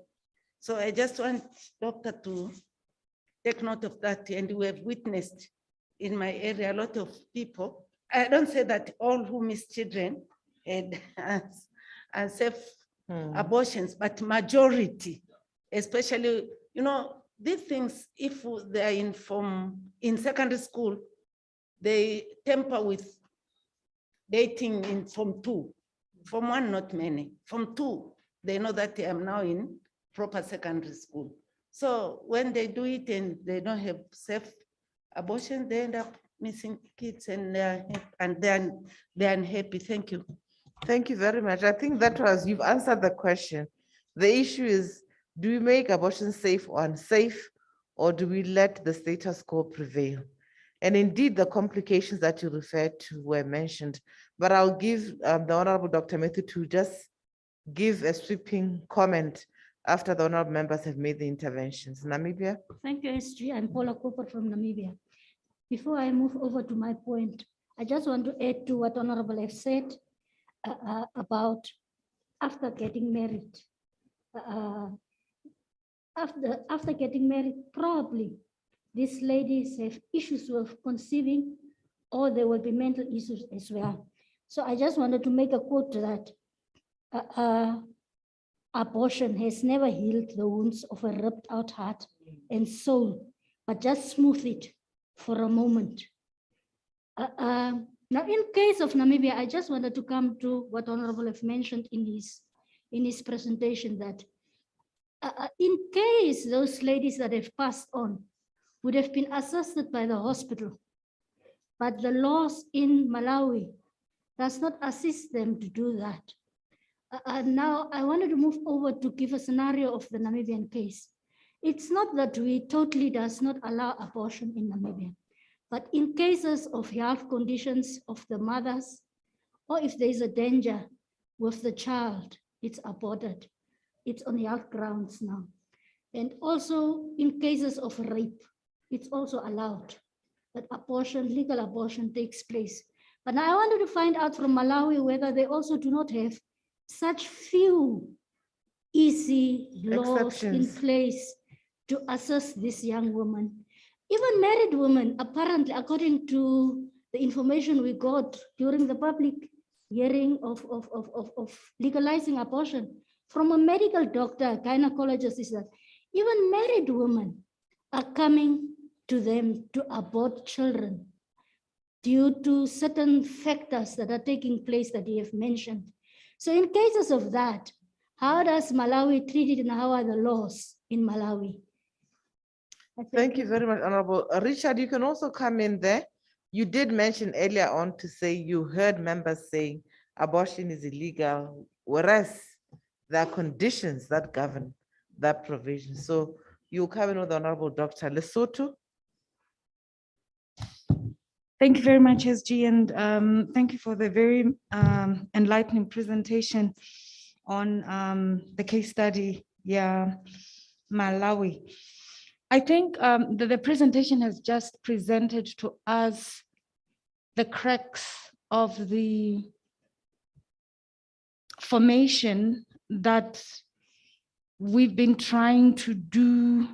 So I just want doctor to take note of that. And we have witnessed in my area a lot of people. I don't say that all who miss children had unsafe abortions, but majority, especially, you know, these things, if they are in secondary school, they temper with dating in Form 2. Form 1, not many. Form 2, they know that I am now in proper secondary school. So when they do it and they don't have safe abortion, they end up missing kids and they're unhappy. Thank you. Thank you very much. I think that was, you've answered the question. The issue is, do we make abortion safe or unsafe, or do we let the status quo prevail? And indeed, the complications that you referred to were mentioned, but I'll give the Honorable Dr. Matthew to just give a sweeping comment after the honorable members have made the interventions. Namibia. Thank you, SG. I'm Paula Cooper from Namibia. Before I move over to my point, I just want to add to what Honorable have said about after getting married. After getting married, probably these ladies have issues with conceiving, or there will be mental issues as well. So I just wanted to make a quote that abortion has never healed the wounds of a ripped out heart and soul, but just smooth it for a moment. Now, in case of Namibia, I just wanted to come to what Honorable have mentioned in his presentation, that in case those ladies that have passed on would have been assisted by the hospital, but the laws in Malawi does not assist them to do that. Now, I wanted to move over to give a scenario of the Namibian case. It's not that we totally does not allow abortion in Namibia, but in cases of health conditions of the mothers, or if there is a danger with the child, it's aborted. It's on health grounds now. And also in cases of rape, it's also allowed that abortion, legal abortion takes place. But now I wanted to find out from Malawi whether they also do not have such few easy laws in place to assist this young woman. Even married women, apparently, according to the information we got during the public hearing of legalizing abortion from a medical doctor, gynecologist, is that even married women are coming to them to abort children due to certain factors that are taking place that you have mentioned. So in cases of that, how does Malawi treat it and how are the laws in Malawi? Thank you very much, Honorable. Richard, you can also come in there. You did mention earlier on to say you heard members saying abortion is illegal, whereas there are conditions that govern that provision. So you come in with Honorable Dr. Lesotho. Thank you very much, SG, and thank you for the very enlightening presentation on the case study, Malawi. I think the presentation has just presented to us the cracks of the formation that we've been trying to do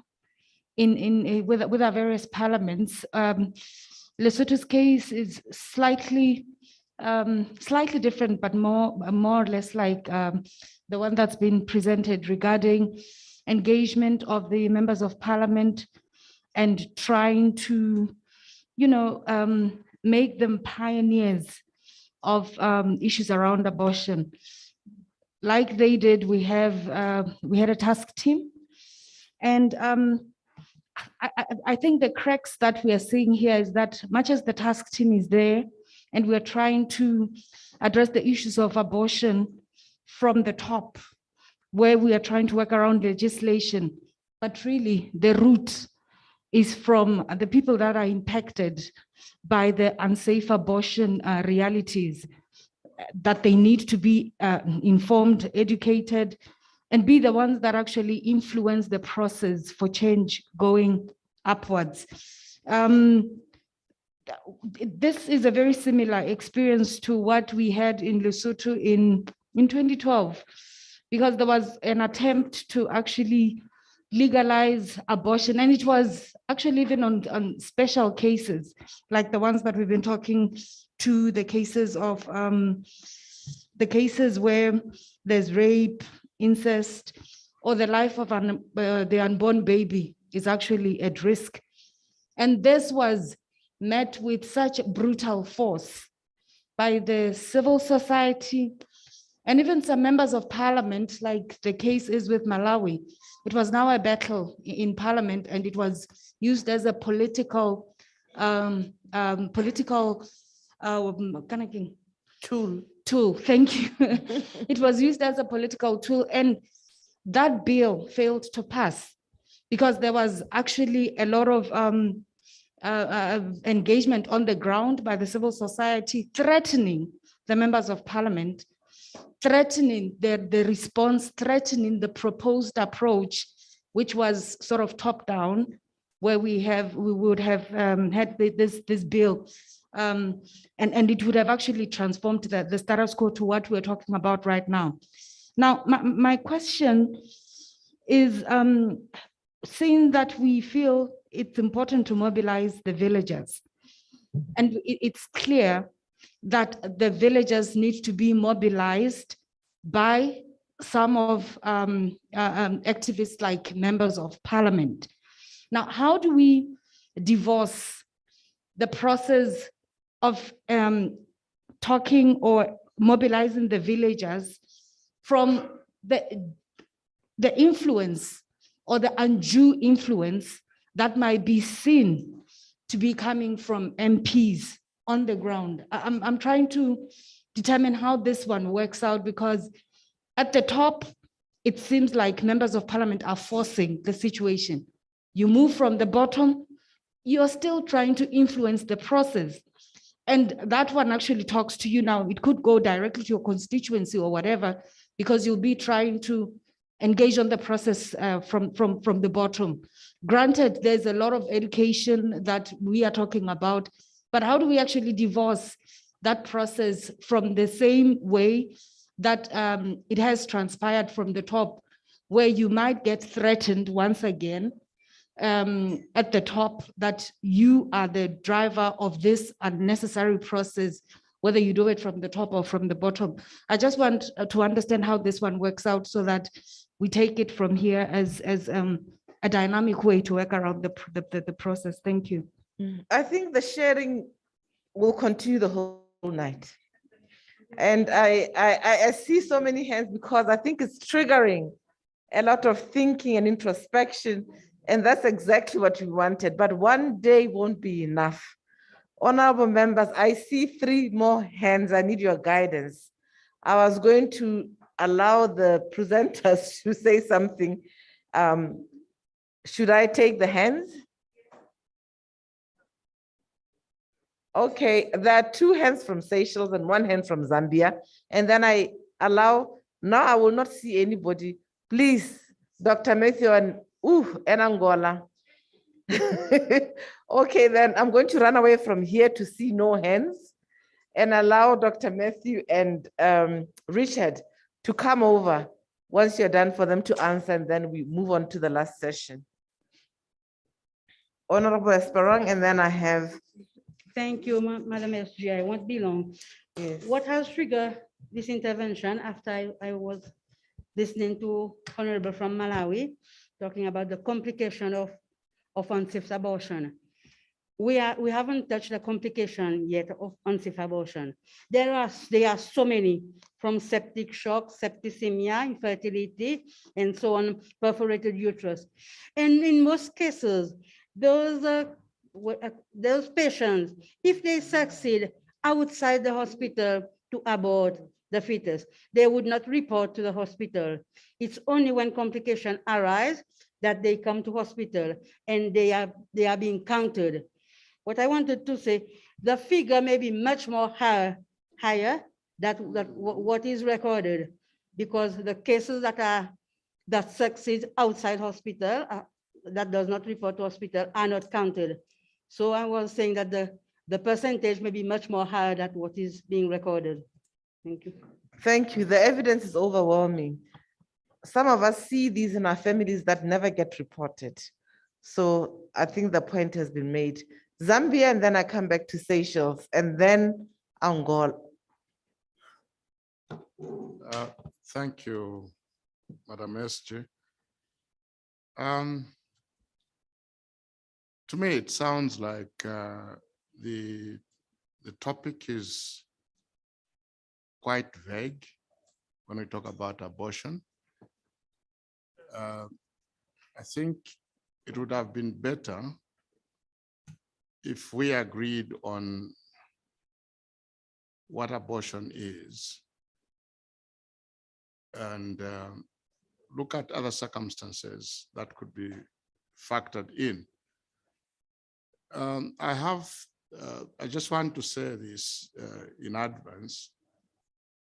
with our various parliaments. Lesotho's case is slightly different, but more or less like the one that's been presented regarding engagement of the members of parliament and trying to, make them pioneers of issues around abortion. Like they did, we had a task team, and I think the cracks that we are seeing here is that much as the task team is there, and we're trying to address the issues of abortion from the top, where we are trying to work around legislation, but really the root is from the people that are impacted by the unsafe abortion realities, that they need to be informed, educated, and be the ones that actually influence the process for change going upwards. This is a very similar experience to what we had in Lesotho in 2012, because there was an attempt to actually legalize abortion, and it was actually even on special cases, like the ones that we've been talking to, the cases of the cases where there's rape, incest, or the life of the unborn baby is actually at risk. And this was met with such brutal force by the civil society and even some members of parliament, like the case is with Malawi. It was now a battle in parliament, and it was used as a political tool. Thank you. It was used as a political tool, and that bill failed to pass because there was actually a lot of engagement on the ground by the civil society, threatening the members of parliament, threatening the response, threatening the proposed approach, which was sort of top down, where we would have had this bill, and it would have actually transformed the status quo to what we're talking about right now. Now, my question is, seeing that we feel it's important to mobilize the villagers, and it's clear that the villagers need to be mobilized by some of activists like members of parliament. Now, how do we divorce the process of talking or mobilizing the villagers from the influence or the undue influence that might be seen to be coming from MPs on the ground? I'm trying to determine how this one works out, because at the top, it seems like members of parliament are forcing the situation. You move from the bottom, you're still trying to influence the process. And that one actually talks to you now. It could go directly to your constituency or whatever, because you'll be trying to engage on the process from the bottom. Granted, there's a lot of education that we are talking about, but how do we actually divorce that process from the same way that it has transpired from the top, where you might get threatened once again at the top that you are the driver of this unnecessary process whether you do it from the top or from the bottom. I just want to understand how this one works out so that we take it from here as a dynamic way to work around the process. Thank you. I think the sharing will continue the whole night. And I see so many hands because I think it's triggering a lot of thinking and introspection. And that's exactly what we wanted. But one day won't be enough. Honorable members, I see 3 more hands. I need your guidance. I was going to allow the presenters to say something. Should I take the hands? Okay, there are 2 hands from Seychelles and 1 hand from Zambia. And then I allow, now I will not see anybody. Please, Dr. Matthew and Angola. Okay, then I'm going to run away from here to see no hands and allow Dr. Matthew and Richard to come over once you're done for them to answer, and then we move on to the last session. Honorable Esperang, and then I have. Thank you, Madam SG. I won't be long. Yes. What has triggered this intervention after I was listening to Honorable from Malawi talking about the complication of unsafe abortion. We haven't touched the complication yet of unsafe abortion. There are so many, from septic shock, septicemia, infertility, and so on, perforated uterus. And in most cases, those patients, if they succeed outside the hospital to abort the fetus, they would not report to the hospital. It's only when complications arise that they come to hospital and they are being counted. What I wanted to say, the figure may be much more higher than what is recorded, because the cases that succeed outside hospital, that does not report to hospital, are not counted. So I was saying that the percentage may be much more higher than what is being recorded. Thank you. Thank you. The evidence is overwhelming. Some of us see these in our families that never get reported. So I think the point has been made. Zambia, and then I come back to Seychelles, and then Angola. Thank you, Madam SG. To me, it sounds like the topic is quite vague when we talk about abortion. I think it would have been better if we agreed on what abortion is and look at other circumstances that could be factored in. I just want to say this in advance.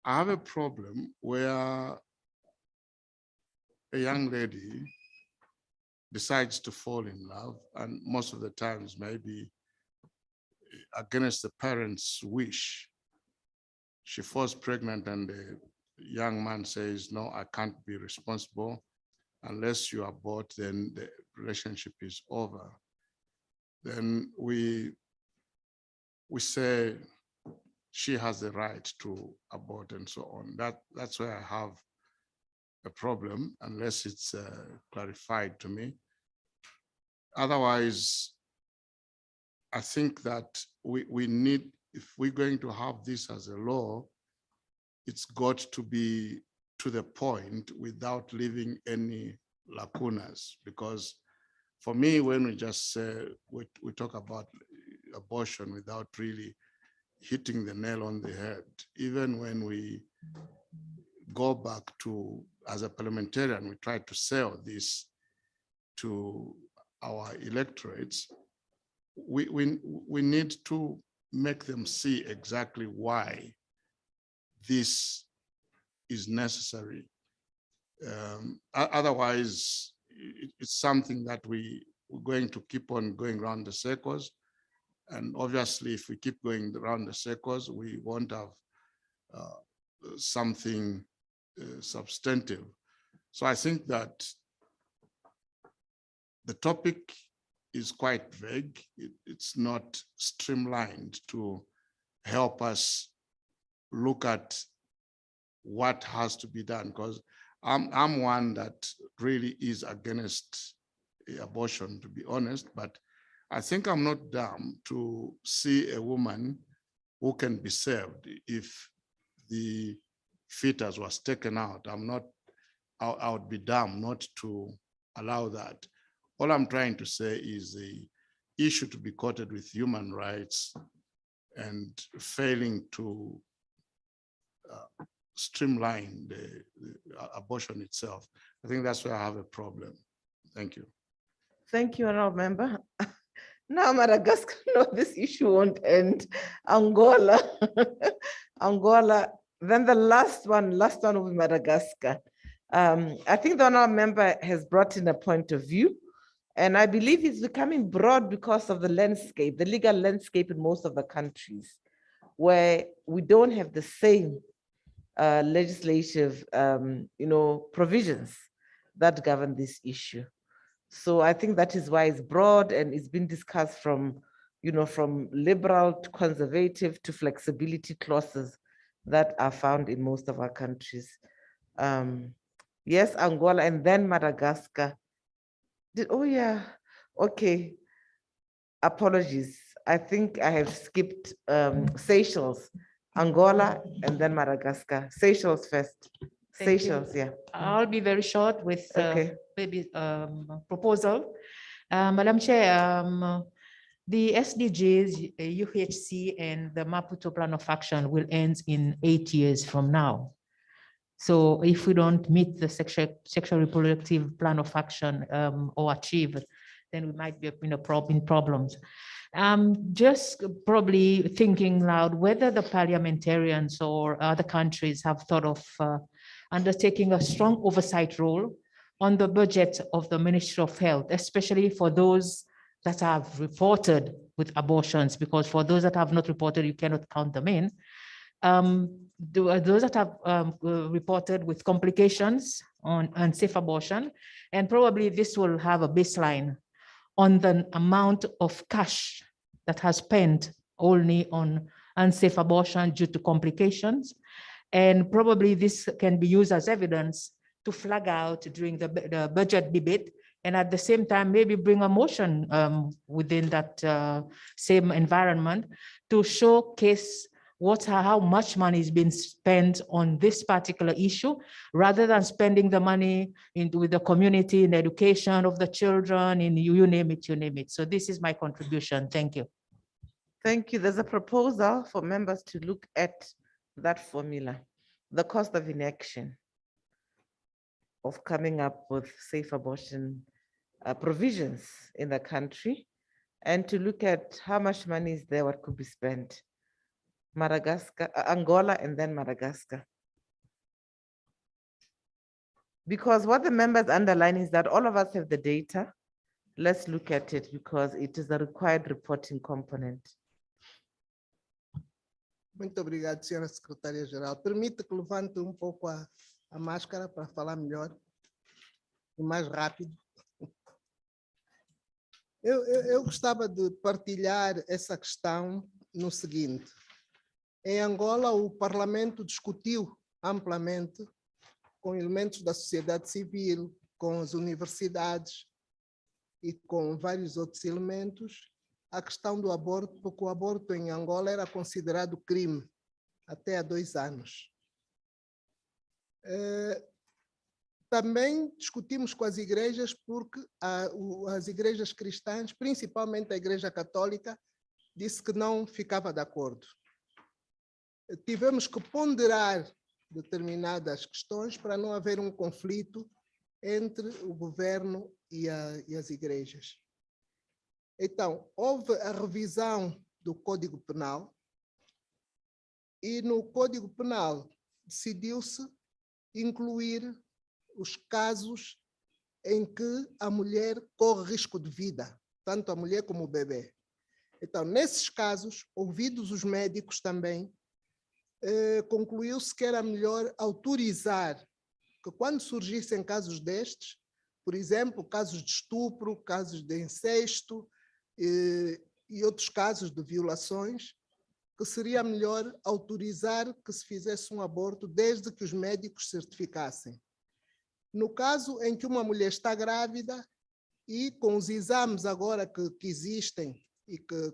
I have a problem where a young lady decides to fall in love, and most of the times maybe against the parents' wish, she falls pregnant and the young man says, no, I can't be responsible. Unless you abort, then the relationship is over. Then we say she has the right to abort and so on. That's where I have a problem, unless it's clarified to me. Otherwise, I think that we need, if we're going to have this as a law, it's got to be to the point without leaving any lacunas. Because for me, when we just say, we talk about abortion without really hitting the nail on the head, even when we go back to, as a parliamentarian, we try to sell this to our electorates, we need to make them see exactly why this is necessary. Otherwise, it's something that we're going to keep on going around the circles. And obviously, if we keep going around the circles, we won't have something substantive. So I think that the topic is quite vague. It's not streamlined to help us look at what has to be done, because I'm one that really is against abortion, to be honest, but I think I'm not dumb to see a woman who can be saved if the fetus was taken out. I would be dumb not to allow that. All I'm trying to say is the issue to be quoted with human rights and failing to streamline the abortion itself. I think that's where I have a problem. Thank you. Thank you, honorable member. Now Madagascar, no, this issue won't end. Angola, Angola, then the last one will be Madagascar. I think the honorable member has brought in a point of view, and I believe it's becoming broad because of the landscape, the legal landscape in most of the countries, where we don't have the same legislative, provisions that govern this issue. So I think that is why it's broad and it's been discussed from liberal to conservative to flexibility clauses that are found in most of our countries. Yes, Angola and then Madagascar. Oh yeah, okay. Apologies. I think I have skipped Seychelles, Angola, and then Madagascar. Seychelles first. Thank Seychelles, you. yeah. I'll be very short with maybe proposal. Madam Chair, the SDGs, UHC, and the Maputo Plan of Action will end in 8 years from now. So if we don't meet the sexual reproductive plan of action or achieve, then we might be in problems. Just probably thinking loud whether the parliamentarians or other countries have thought of undertaking a strong oversight role on the budget of the Ministry of Health, especially for those that have reported with abortions, because for those that have not reported, you cannot count them in. Those that have reported with complications on unsafe abortion, and probably this will have a baseline on the amount of cash that has spent only on unsafe abortion due to complications. And probably this can be used as evidence to flag out during the budget debate, and at the same time, maybe bring a motion within that same environment to showcase how much money is being spent on this particular issue, rather than spending the money with the community in the education of the children, in you name it, you name it. So this is my contribution. Thank you. Thank you. There's a proposal for members to look at that formula, the cost of inaction of coming up with safe abortion provisions in the country, and to look at how much money is there, what could be spent. Madagascar, Angola, and then Madagascar. Because what the members underline is that all of us have the data. Let's look at it because it is a required reporting component. Muito obrigado, senhora secretária-geral. Permita que levante pouco a máscara para falar melhor e mais rápido. Eu gostava de partilhar essa questão no seguinte. Em Angola, o Parlamento discutiu amplamente com elementos da sociedade civil, com as universidades e com vários outros elementos a questão do aborto, porque o aborto em Angola era considerado crime até há 2 anos. Também discutimos com as igrejas, porque as igrejas cristãs, principalmente a Igreja Católica, disse que não ficava de acordo. Tivemos que ponderar determinadas questões para não haver um conflito entre o governo e as igrejas. Então, houve a revisão do Código Penal e no Código Penal decidiu-se incluir os casos em que a mulher corre risco de vida, tanto a mulher como o bebê. Então, nesses casos, ouvidos os médicos também, concluiu-se que era melhor autorizar que quando surgissem casos destes, por exemplo, casos de estupro, casos de incesto e outros casos de violações, que seria melhor autorizar que se fizesse um aborto desde que os médicos certificassem. No caso em que uma mulher está grávida e com os exames agora que existem e que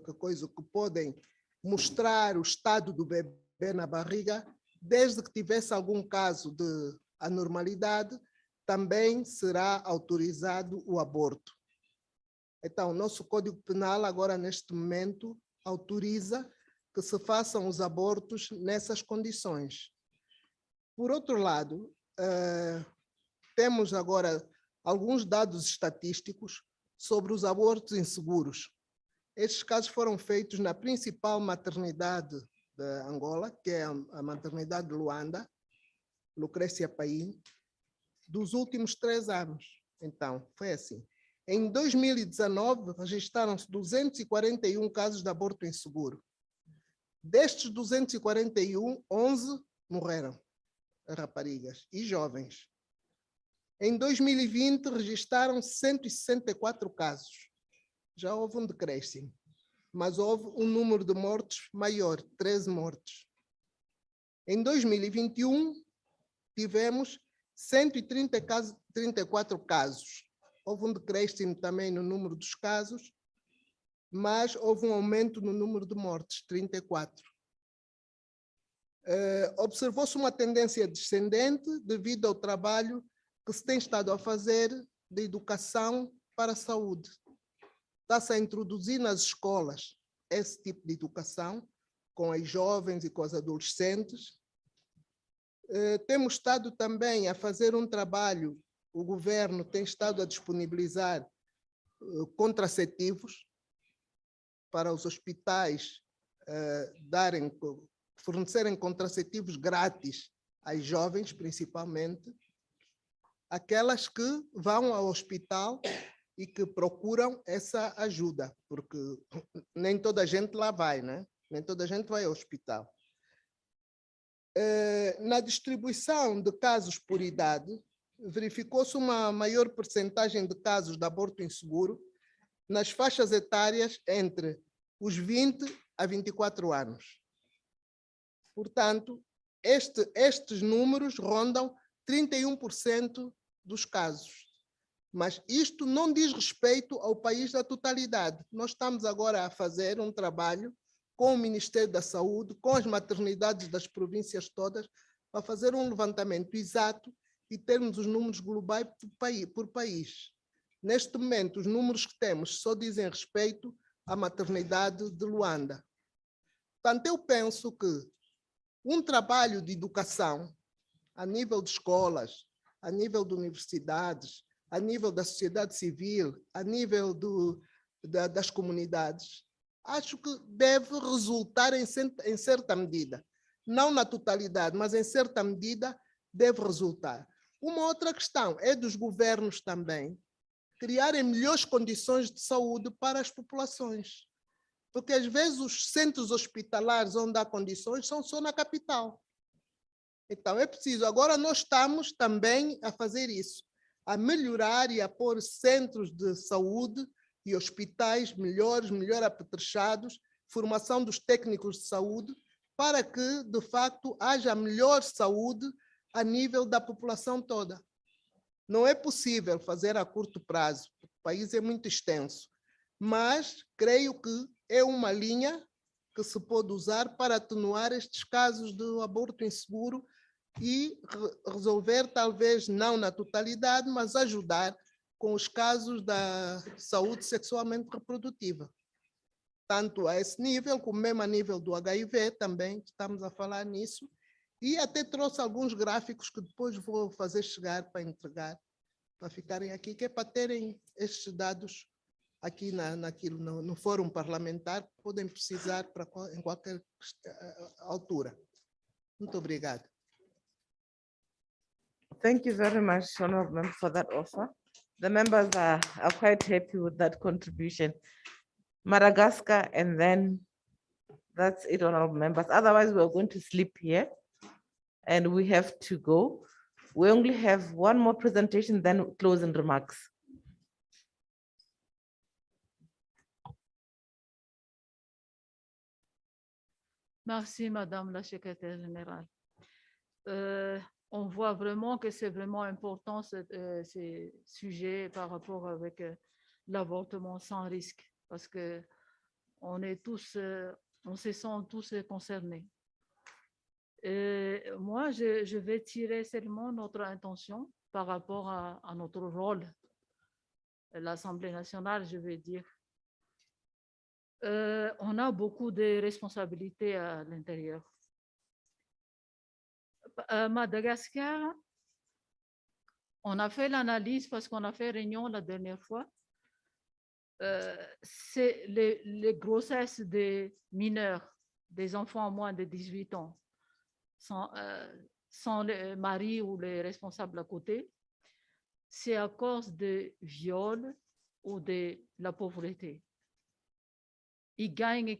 podem mostrar o estado do bebê na barriga, desde que tivesse algum caso de anormalidade, também será autorizado o aborto. Então, o nosso Código Penal agora, neste momento, autoriza que se façam os abortos nessas condições. Por outro lado, temos agora alguns dados estatísticos sobre os abortos inseguros. Estes casos foram feitos na principal maternidade de Angola, que é a maternidade de Luanda, Lucrécia Paim, dos últimos 3 anos. Então, foi assim. Em 2019, registraram-se 241 casos de aborto inseguro. Destes 241, 11 morreram, raparigas e jovens. Em 2020, registraram 164 casos. Já houve um decréscimo, mas houve um número de mortes maior, 13 mortes. Em 2021, tivemos 134 casos. Houve um decréscimo também no número dos casos, mas houve um aumento no número de mortes, 34. Observou-se uma tendência descendente devido ao trabalho que se tem estado a fazer de educação para a saúde. Está-se a introduzir nas escolas esse tipo de educação, com as jovens e com os adolescentes. Temos estado também a fazer um trabalho, o governo tem estado a disponibilizar contraceptivos para os hospitais fornecerem contraceptivos grátis às jovens, principalmente, aquelas que vão ao hospital e que procuram essa ajuda, porque nem toda a gente lá vai, né? Nem toda a gente vai ao hospital. Na distribuição de casos por idade, verificou-se uma maior percentagem de casos de aborto inseguro nas faixas etárias entre os 20 a 24 anos. Portanto, estes números rondam 31% dos casos. Mas isto não diz respeito ao país da totalidade. Nós estamos agora a fazer um trabalho com o Ministério da Saúde, com as maternidades das províncias todas, para fazer um levantamento exato e termos os números globais por país. Neste momento, os números que temos só dizem respeito à maternidade de Luanda. Portanto, eu penso que um trabalho de educação, a nível de escolas, a nível de universidades, a nível da sociedade civil, a nível das comunidades, acho que deve resultar em certa medida. Não na totalidade, mas em certa medida deve resultar. Uma outra questão é dos governos também criarem melhores condições de saúde para as populações. Porque às vezes os centros hospitalares onde há condições são só na capital. Então é preciso, agora nós estamos também a fazer isso, a melhorar e a pôr centros de saúde e hospitais melhor apetrechados, formação dos técnicos de saúde, para que, de facto, haja melhor saúde a nível da população toda. Não é possível fazer a curto prazo, o país é muito extenso, mas creio que é uma linha que se pode usar para atenuar estes casos de aborto inseguro e resolver, talvez não na totalidade, mas ajudar com os casos da saúde sexualmente reprodutiva. Tanto a esse nível, como mesmo a nível do HIV, também estamos a falar nisso. E até trouxe alguns gráficos que depois vou fazer chegar para entregar, para ficarem aqui, que é para terem estes dados aqui no fórum parlamentar, podem precisar em qualquer altura. Muito obrigado. Thank you very much, Honourable Member, for that offer. The members are quite happy with that contribution. Madagascar, and then that's it, Honourable Members. Otherwise, we're going to sleep here and we have to go. We only have one more presentation, then closing remarks. Merci, Madame la Secrétaire générale. On voit vraiment que c'est vraiment important ces sujets par rapport avec l'avortement sans risque, parce que on est tous, on se sent tous concernés. Et moi, je vais tirer seulement notre intention par rapport à notre rôle. L'Assemblée nationale, je vais dire. On a beaucoup de responsabilités à l'intérieur. Madagascar, on a fait l'analyse parce qu'on a fait réunion la dernière fois. C'est les grossesses des mineurs, des enfants moins de 18 ans, sans le mari ou les responsables à côté, c'est à cause de viols ou de la pauvreté. Ils gagnent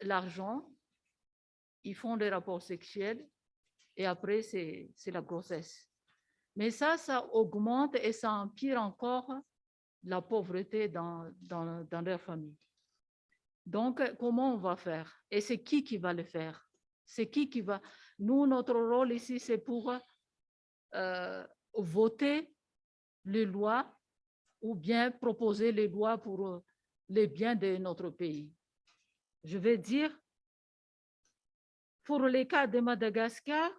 l'argent, ils font des rapports sexuels et après, c'est la grossesse. Mais ça augmente et ça empire encore la pauvreté dans leur famille. Donc, comment on va faire? Et c'est qui va le faire? C'est qui va... Nous, notre rôle ici, c'est pour voter les lois ou bien proposer les lois pour les biens de notre pays. Je vais dire, pour les cas de Madagascar,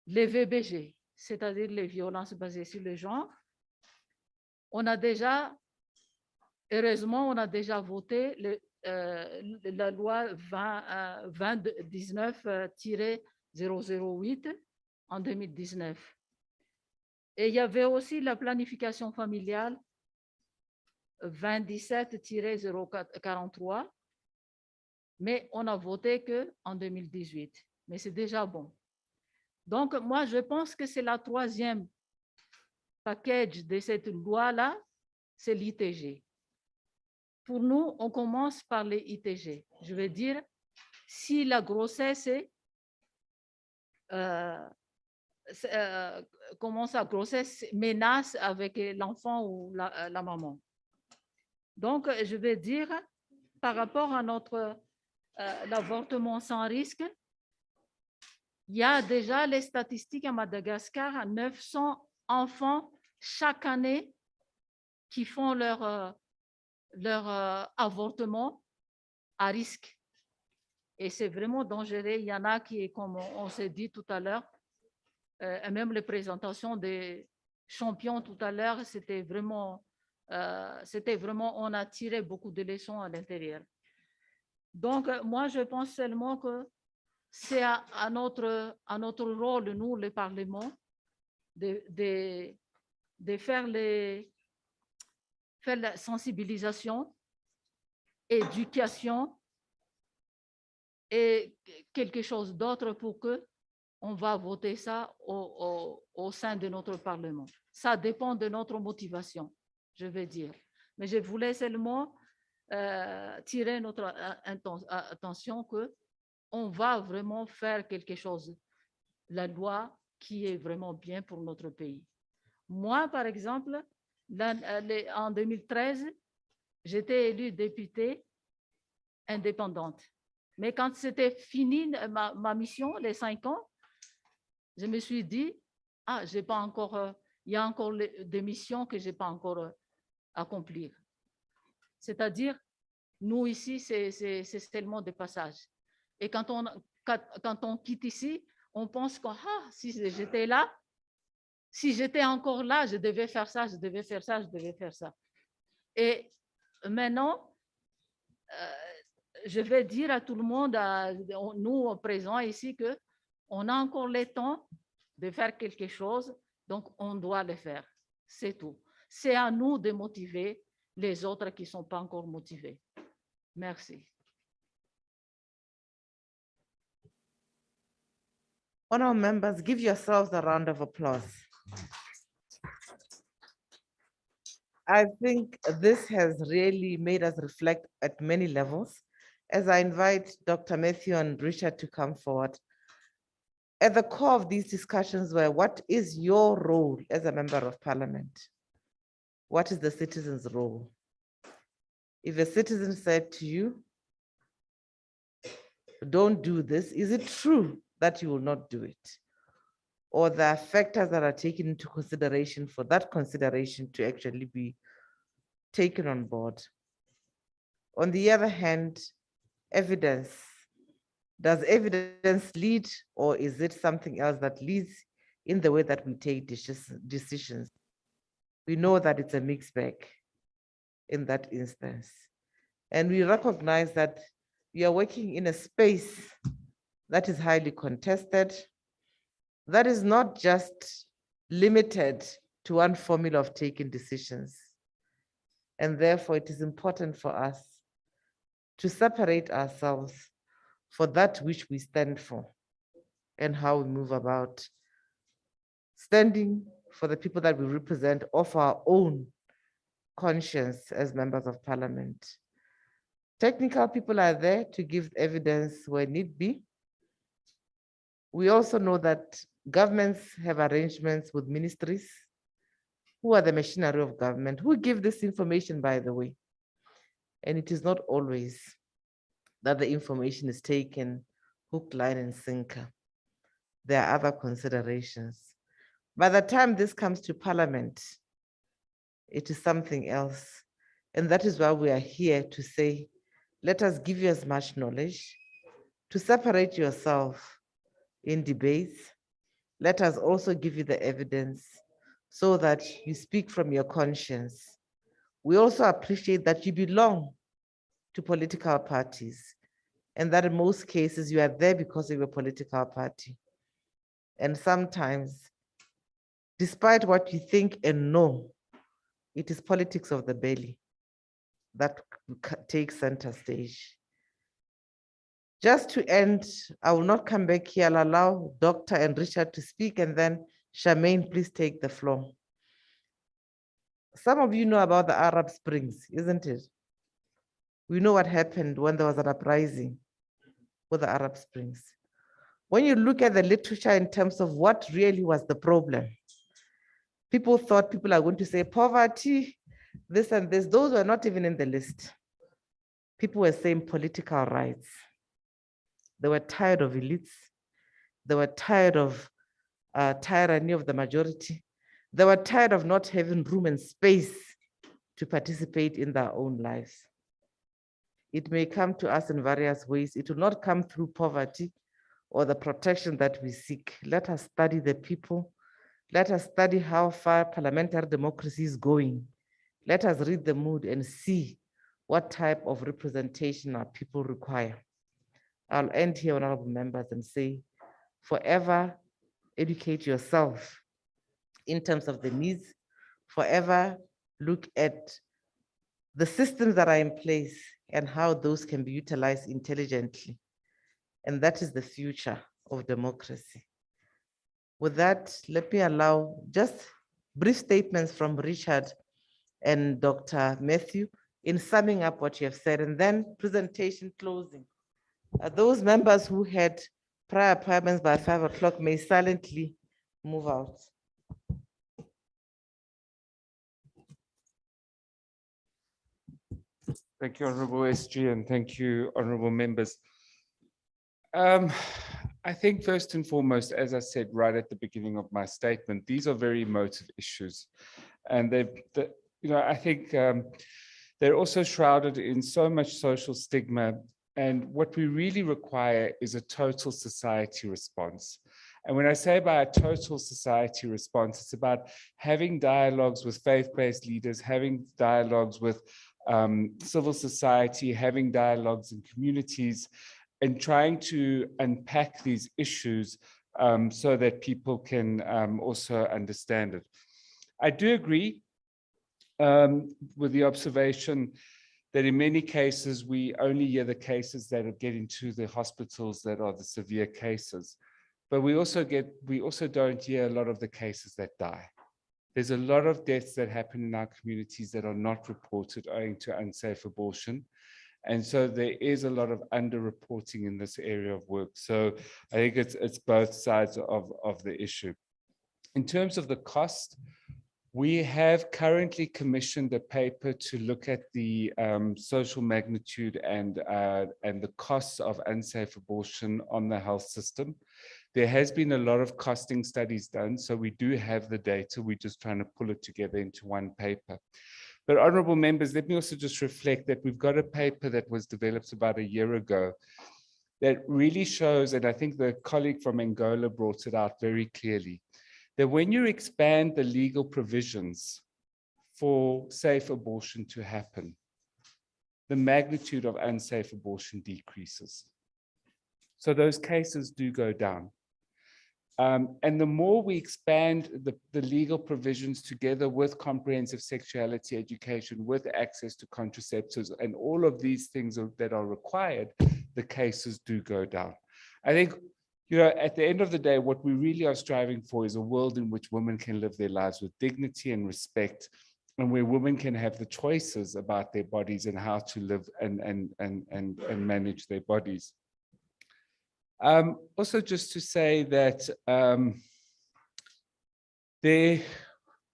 les VBG, c'est-à-dire les violences basées sur le genre, on a déjà, heureusement, on a déjà voté la loi 2019-008 en 2019. Et il y avait aussi la planification familiale 2017-043, mais on a voté qu'en 2018. Mais c'est déjà bon. Donc, moi, je pense que c'est la troisième package de cette loi-là, c'est l'ITG. Pour nous, on commence par les ITG. Je veux dire, si la grossesse commence à grossesse, menace avec l'enfant ou la maman. Donc, je vais dire, par rapport à notre l'avortement sans risque, il y a déjà les statistiques à Madagascar, 900 enfants chaque année qui font leur avortement à risque. Et c'est vraiment dangereux. Il y en a qui, comme on s'est dit tout à l'heure, et même les présentations des champions tout à l'heure, c'était vraiment, on a tiré beaucoup de leçons à l'intérieur. Donc, moi, je pense seulement que c'est à notre rôle, nous, le Parlement, de faire la sensibilisation, éducation et quelque chose d'autre pour que on va voter ça au sein de notre Parlement. Ça dépend de notre motivation, je vais dire. Mais je voulais seulement tirer notre attention que on va vraiment faire quelque chose, la loi qui est vraiment bien pour notre pays. Moi, par exemple, en 2013, j'étais élue députée indépendante. Mais quand c'était fini ma mission, les 5 ans, je me suis dit, j'ai pas encore, il y a encore des missions que je n'ai pas encore accomplir. C'est-à-dire, nous ici, c'est seulement des passages. Et quand on quitte ici, on pense que si j'étais là, si j'étais encore là, je devais faire ça, je devais faire ça, je devais faire ça. Et maintenant, je vais dire à tout le monde, nous présents ici, qu'on a encore le temps de faire quelque chose, donc on doit le faire. C'est tout. C'est à nous de motiver les autres qui ne sont pas encore motivés. Merci. Honourable members, give yourselves a round of applause. I think this has really made us reflect at many levels. As I invite Dr. Matthew and Richard to come forward, at the core of these discussions were, what is your role as a member of parliament? What is the citizen's role? If a citizen said to you, don't do this, is it true that you will not do it? Or there are factors that are taken into consideration for that consideration to actually be taken on board. On the other hand, evidence. Does evidence lead, or is it something else that leads in the way that we take decisions? We know that it's a mixed bag in that instance. And we recognize that we are working in a space that is highly contested, that is not just limited to one formula of taking decisions. And therefore, it is important for us to separate ourselves for that which we stand for and how we move about standing for the people that we represent of our own conscience as members of parliament. Technical people are there to give evidence where need be. We also know that governments have arrangements with ministries who are the machinery of government, who give this information, by the way. And it is not always that the information is taken hook, line, and sinker. There are other considerations. By the time this comes to parliament, it is something else. And that is why we are here to say, let us give you as much knowledge to separate yourself in debates. Let us also give you the evidence so that you speak from your conscience. We also appreciate that you belong to political parties, and that in most cases you are there because of your political party. And sometimes, despite what you think and know, it is politics of the belly that takes center stage. Just to end, I will not come back here. I'll allow Dr. and Richard to speak, and then Charmaine, please take the floor. Some of you know about the Arab Springs, isn't it? We know what happened when there was an uprising with the Arab Springs. When you look at the literature in terms of what really was the problem, people thought people are going to say poverty, this and this. Those were not even in the list. People were saying political rights. They were tired of elites. They were tired of tyranny of the majority. They were tired of not having room and space to participate in their own lives. It may come to us in various ways. It will not come through poverty or the protection that we seek. Let us study the people. Let us study how far parliamentary democracy is going. Let us read the mood and see what type of representation our people require. I'll end here, honorable members, and say, forever educate yourself in terms of the needs, forever look at the systems that are in place and how those can be utilized intelligently. And that is the future of democracy. With that, let me allow just brief statements from Richard and Dr. Matthew in summing up what you have said, and then presentation closing. Those members who had prior appointments by 5 o'clock may silently move out. Thank you, Honorable SG, and thank you, honorable members. I think first and foremost, as I said right at the beginning of my statement, these are very emotive issues. And I think they're also shrouded in so much social stigma. And what we really require is a total society response. And when I say by a total society response, it's about having dialogues with faith-based leaders, having dialogues with civil society, having dialogues in communities, and trying to unpack these issues so that people can also understand it. I do agree with the observation that in many cases, we only hear the cases that get into the hospitals that are the severe cases. But we also don't hear a lot of the cases that die. There's a lot of deaths that happen in our communities that are not reported owing to unsafe abortion. And so there is a lot of underreporting in this area of work. So I think it's both sides of the issue. In terms of the cost, We have currently commissioned a paper to look at the social magnitude and the costs of unsafe abortion on the health system. There has been a lot of costing studies done, so we do have the data. We're just trying to pull it together into one paper. But honorable members, let me also just reflect that we've got a paper that was developed about a year ago that really shows, and I think the colleague from Angola brought it out very clearly, that when you expand the legal provisions for safe abortion to happen, the magnitude of unsafe abortion decreases. So those cases do go down. And the more we expand the legal provisions together with comprehensive sexuality education, with access to contraceptives, and all of these things that are required, the cases do go down. I think, you know, at the end of the day, what we really are striving for is a world in which women can live their lives with dignity and respect, and where women can have the choices about their bodies and how to live and manage their bodies. Also, just to say that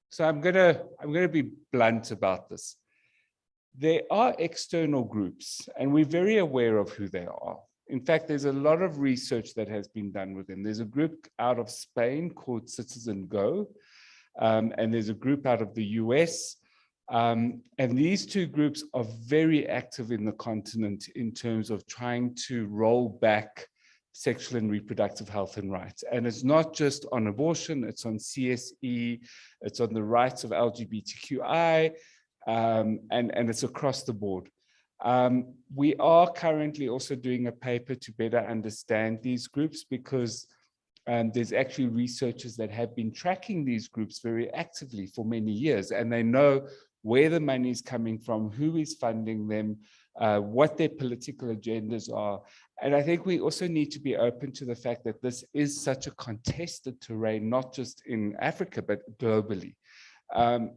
so I'm gonna be blunt about this. There are external groups, and we're very aware of who they are. In fact, there's a lot of research that has been done with them. There's a group out of Spain called Citizen Go, and there's a group out of the US. And these two groups are very active in the continent in terms of trying to roll back sexual and reproductive health and rights. And it's not just on abortion, it's on CSE, it's on the rights of LGBTQI, and it's across the board. We are currently also doing a paper to better understand these groups, because there's actually researchers that have been tracking these groups very actively for many years, and they know where the money is coming from, who is funding them, what their political agendas are. And I think we also need to be open to the fact that this is such a contested terrain, not just in Africa, but globally.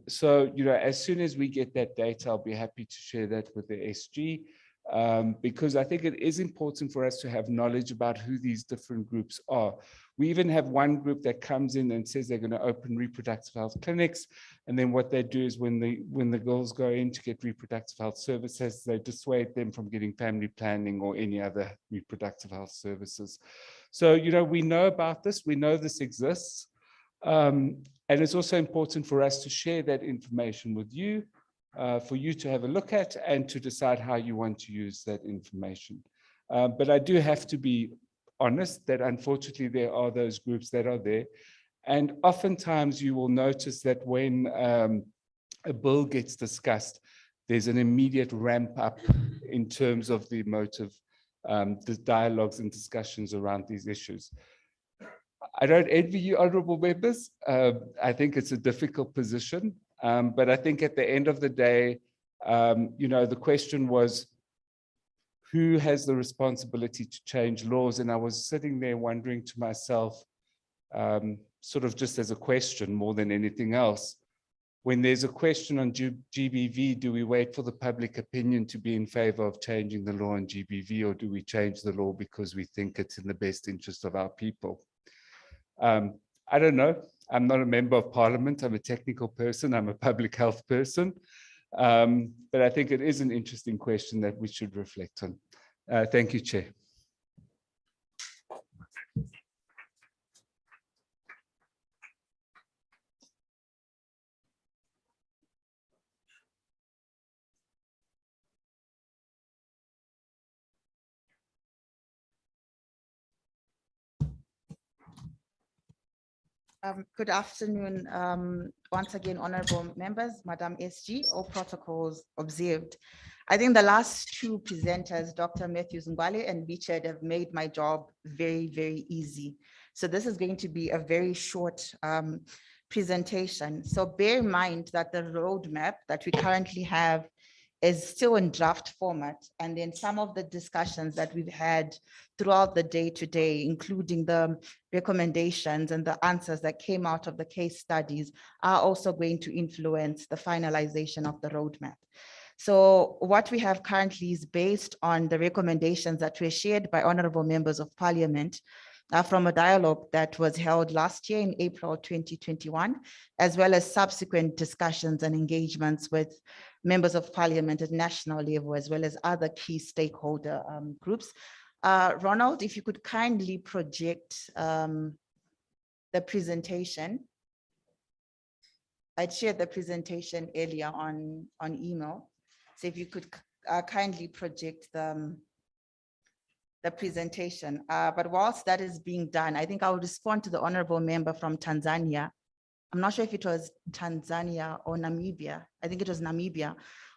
So, you know, as soon as we get that data, I'll be happy to share that with the SG, because I think it is important for us to have knowledge about who these different groups are. We even have one group that comes in and says they're going to open reproductive health clinics, and then what they do is when the girls go in to get reproductive health services, they dissuade them from getting family planning or any other reproductive health services. So, you know, we know about this, we know this exists, and it's also important for us to share that information with you, for you to have a look at and to decide how you want to use that information. But I do have to be honest that unfortunately there are those groups that are there. And oftentimes you will notice that when a bill gets discussed, there's an immediate ramp up in terms of the emotive the dialogues and discussions around these issues. I don't envy you, honorable members. I think it's a difficult position, but I think at the end of the day, you know, the question was, who has the responsibility to change laws? And I was sitting there wondering to myself, sort of just as a question more than anything else, when there's a question on GBV, do we wait for the public opinion to be in favor of changing the law on GBV, or do we change the law because we think it's in the best interest of our people? I don't know. I'm not a member of parliament. I'm a technical person. I'm a public health person. But I think it is an interesting question that we should reflect on. Thank you, Chair. Good afternoon, once again, honorable members, Madam SG, all protocols observed. I think the last two presenters, Dr. Matthews Ngwale and Richard, have made my job very, very easy. So this is going to be a very short presentation. So bear in mind that the roadmap that we currently have is still in draft format. And then some of the discussions that we've had throughout the day today, including the recommendations and the answers that came out of the case studies, are also going to influence the finalization of the roadmap. So what we have currently is based on the recommendations that were shared by honorable members of parliament from a dialogue that was held last year in April 2021, as well as subsequent discussions and engagements with members of parliament at national level, as well as other key stakeholder groups. Ronald, if you could kindly project the presentation. I'd shared the presentation earlier on email. So if you could kindly project the presentation. But whilst that is being done, I think I will respond to the honorable member from Tanzania. I'm not sure if it was Tanzania or Namibia. I think it was Namibia,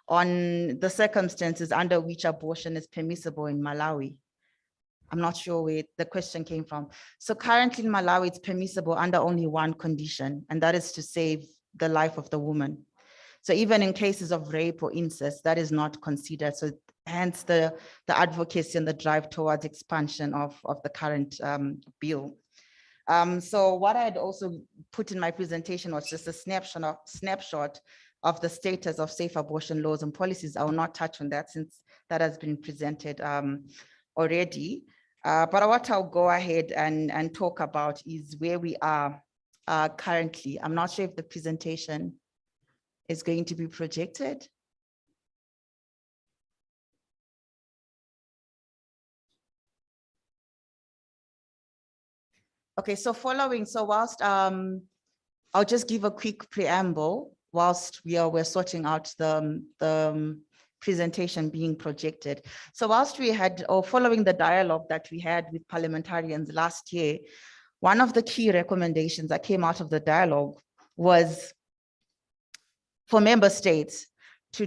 on the circumstances under which abortion is permissible in Malawi. I'm not sure where the question came from. So currently in Malawi, it's permissible under only one condition, and that is to save the life of the woman. So even in cases of rape or incest, that is not considered. So hence the advocacy and the drive towards expansion of the current bill. So what I had also put in my presentation was just a snapshot of the status of safe abortion laws and policies. I will not touch on that since that has been presented already. But what I'll go ahead and talk about is where we are currently. I'm not sure if the presentation is going to be projected. Okay, so whilst I'll just give a quick preamble whilst we're sorting out the presentation being projected. So whilst we had, or following the dialogue that we had with parliamentarians last year, one of the key recommendations that came out of the dialogue was for member states to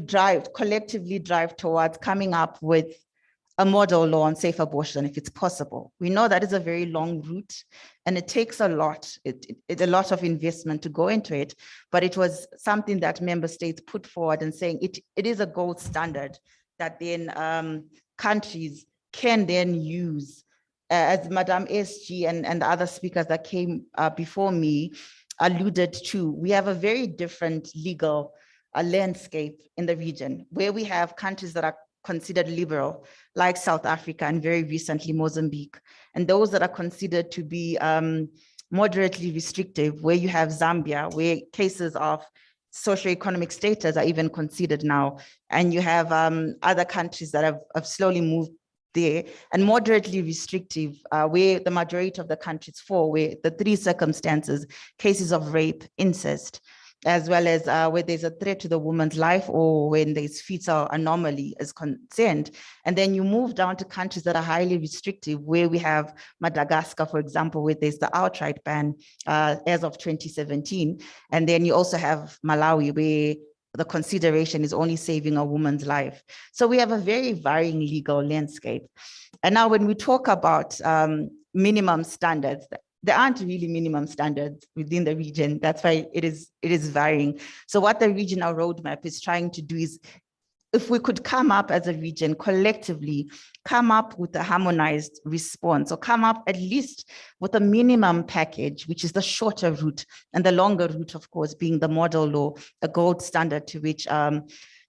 collectively drive towards coming up with a model law on safe abortion if it's possible. We know that is a very long route and it takes a lot. It's a lot of investment to go into it, but it was something that member states put forward and saying it is a gold standard that then countries can then use. As Madam SG and the other speakers that came before me alluded to, we have a very different legal landscape in the region where we have countries that are considered liberal, like South Africa and very recently Mozambique, and those that are considered to be moderately restrictive, where you have Zambia, where cases of socioeconomic status are even considered now, and you have other countries that have slowly moved there, and moderately restrictive, where the majority of the countries fall, where the three circumstances, cases of rape, incest, as well as where there's a threat to the woman's life or when there's fetal anomaly is concerned. And then you move down to countries that are highly restrictive, where we have Madagascar, for example, where there's the outright ban as of 2017. And then you also have Malawi, where the consideration is only saving a woman's life. So we have a very varying legal landscape. And now when we talk about minimum standards, there aren't really minimum standards within the region. That's why it is varying. So what the regional roadmap is trying to do is, if we could come up as a region collectively, come up with a harmonized response, or come up at least with a minimum package, which is the shorter route, and the longer route, of course, being the model law, a gold standard to which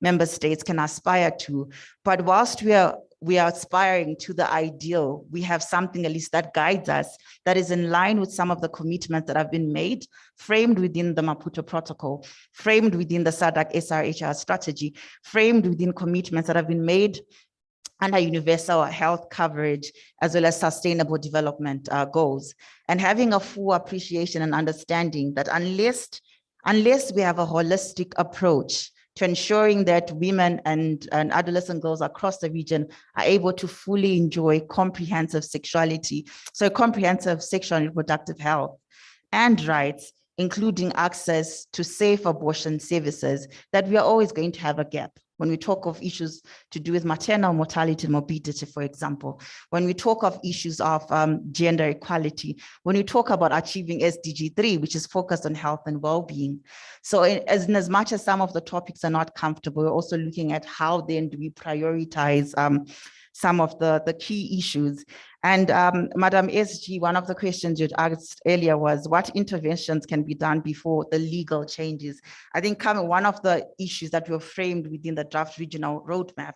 member states can aspire to. But whilst we are aspiring to the ideal, we have something at least that guides us, that is in line with some of the commitments that have been made, framed within the Maputo Protocol, framed within the SADC SRHR strategy, framed within commitments that have been made under universal health coverage, as well as sustainable development goals. And having a full appreciation and understanding that unless we have a holistic approach to ensuring that women and adolescent girls across the region are able to fully enjoy comprehensive sexuality, so comprehensive sexual and reproductive health and rights, including access to safe abortion services, that we are always going to have a gap. When we talk of issues to do with maternal mortality and morbidity, for example, when we talk of issues of gender equality, when we talk about achieving SDG 3, which is focused on health and well-being. So as much as some of the topics are not comfortable, we're also looking at how then do we prioritize some of the key issues. And Madam SG, one of the questions you'd asked earlier was what interventions can be done before the legal changes? I think one of the issues that were framed within the draft regional roadmap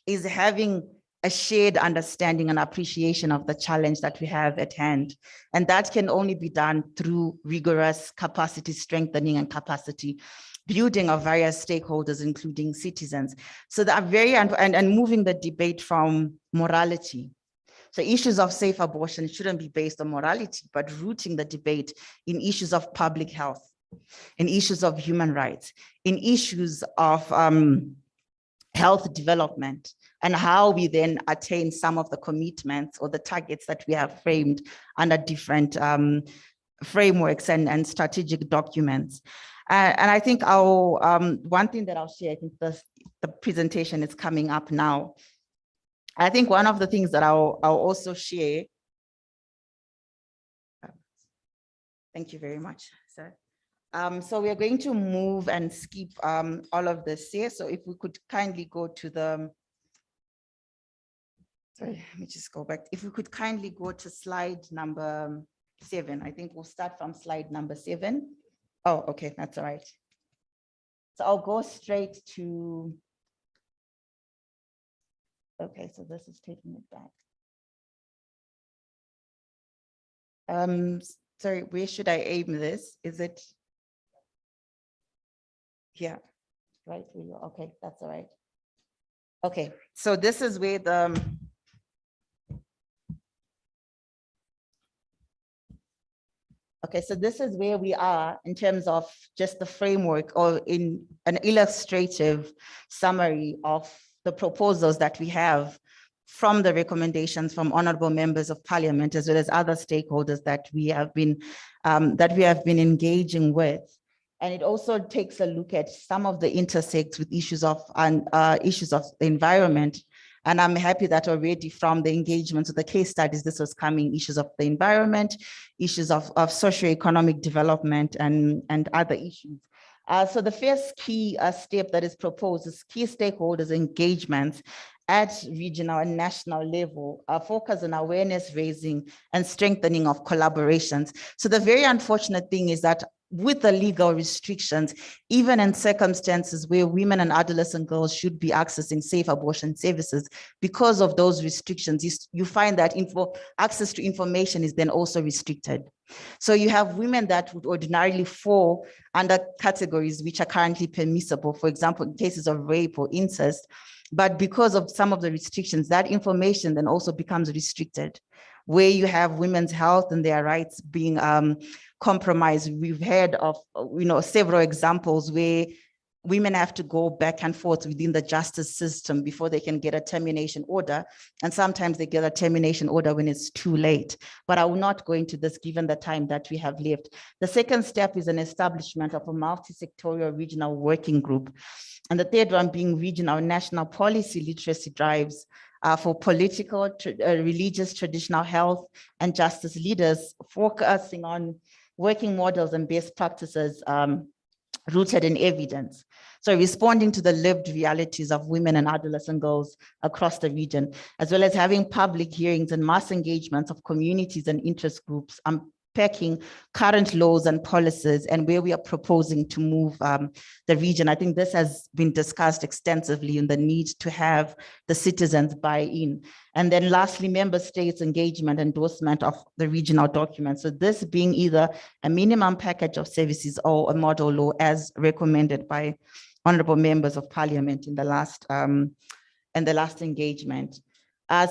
is having a shared understanding and appreciation of the challenge that we have at hand. And that can only be done through rigorous capacity strengthening and capacity building of various stakeholders, including citizens. So that and moving the debate from morality. So issues of safe abortion shouldn't be based on morality, but rooting the debate in issues of public health, in issues of human rights, in issues of health development, and how we then attain some of the commitments or the targets that we have framed under different frameworks and strategic documents. And I think one thing that I'll share, I think the presentation is coming up now. I think one of the things that I'll also share, thank you very much, sir. So we are going to move and skip all of this here. So if we could kindly go to sorry, let me just go back. If we could kindly go to slide number 7. I think we'll start from slide number 7. Oh, okay, that's all right. So I'll go straight to, okay, so this is taking it back. Sorry, where should I aim this? Is it here? Right, okay, that's all right. Okay, so this is where okay, so this is where we are in terms of just the framework, or in an illustrative summary of the proposals that we have from the recommendations from honorable members of parliament, as well as other stakeholders that we have been engaging with. And it also takes a look at some of the intersects with issues of the environment. And I'm happy that already from the engagements with the case studies, this was coming, issues of the environment, issues of socioeconomic development, and other issues. So the first key step that is proposed is key stakeholders engagements at regional and national level, focus on awareness raising and strengthening of collaborations. So the very unfortunate thing is that with the legal restrictions, even in circumstances where women and adolescent girls should be accessing safe abortion services, because of those restrictions, you find that access to information is then also restricted. So you have women that would ordinarily fall under categories which are currently permissible, for example, in cases of rape or incest, but because of some of the restrictions, that information then also becomes restricted, where you have women's health and their rights being compromised. We've heard of several examples where women have to go back and forth within the justice system before they can get a termination order. And sometimes they get a termination order when it's too late. But I will not go into this given the time that we have left. The second step is an establishment of a multi-sectorial regional working group. And the third one being regional and national policy literacy drives for political, religious, traditional health, and justice leaders, focusing on working models and best practices rooted in evidence. So responding to the lived realities of women and adolescent girls across the region, as well as having public hearings and mass engagements of communities and interest groups, unpacking current laws and policies and where we are proposing to move the region. I think this has been discussed extensively in the need to have the citizens buy in. And then lastly, member states' engagement, endorsement of the regional documents. So this being either a minimum package of services or a model law as recommended by honorable members of parliament in the last engagement.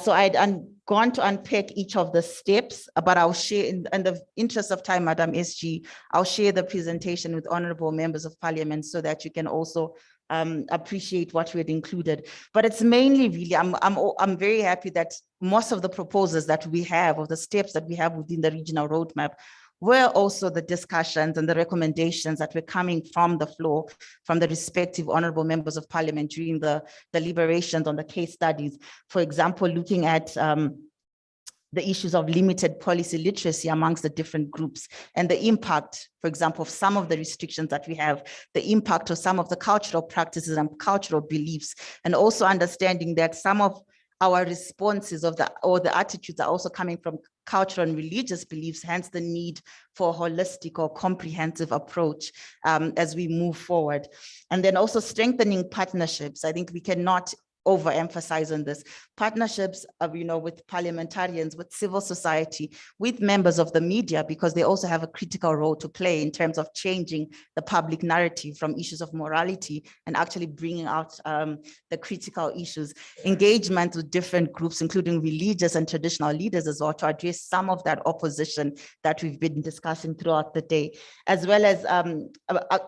So I'm going to unpack each of the steps, but I'll share, in the interest of time, Madam SG, I'll share the presentation with honorable members of parliament so that you can also appreciate what we had included. But it's mainly really, I'm very happy that most of the proposals that we have, or the steps that we have within the regional roadmap, were also the discussions and the recommendations that were coming from the floor, from the respective honorable members of parliament during the deliberations on the case studies. For example, looking at the issues of limited policy literacy amongst the different groups and the impact, for example, of some of the restrictions that we have, the impact of some of the cultural practices and cultural beliefs, and also understanding that some of our responses or the attitudes are also coming from cultural and religious beliefs, hence the need for a holistic or comprehensive approach as we move forward. And then also strengthening partnerships. I think we cannot overemphasize on this. Partnerships, with parliamentarians, with civil society, with members of the media, because they also have a critical role to play in terms of changing the public narrative from issues of morality and actually bringing out the critical issues. Engagement with different groups, including religious and traditional leaders as well, to address some of that opposition that we've been discussing throughout the day, as well as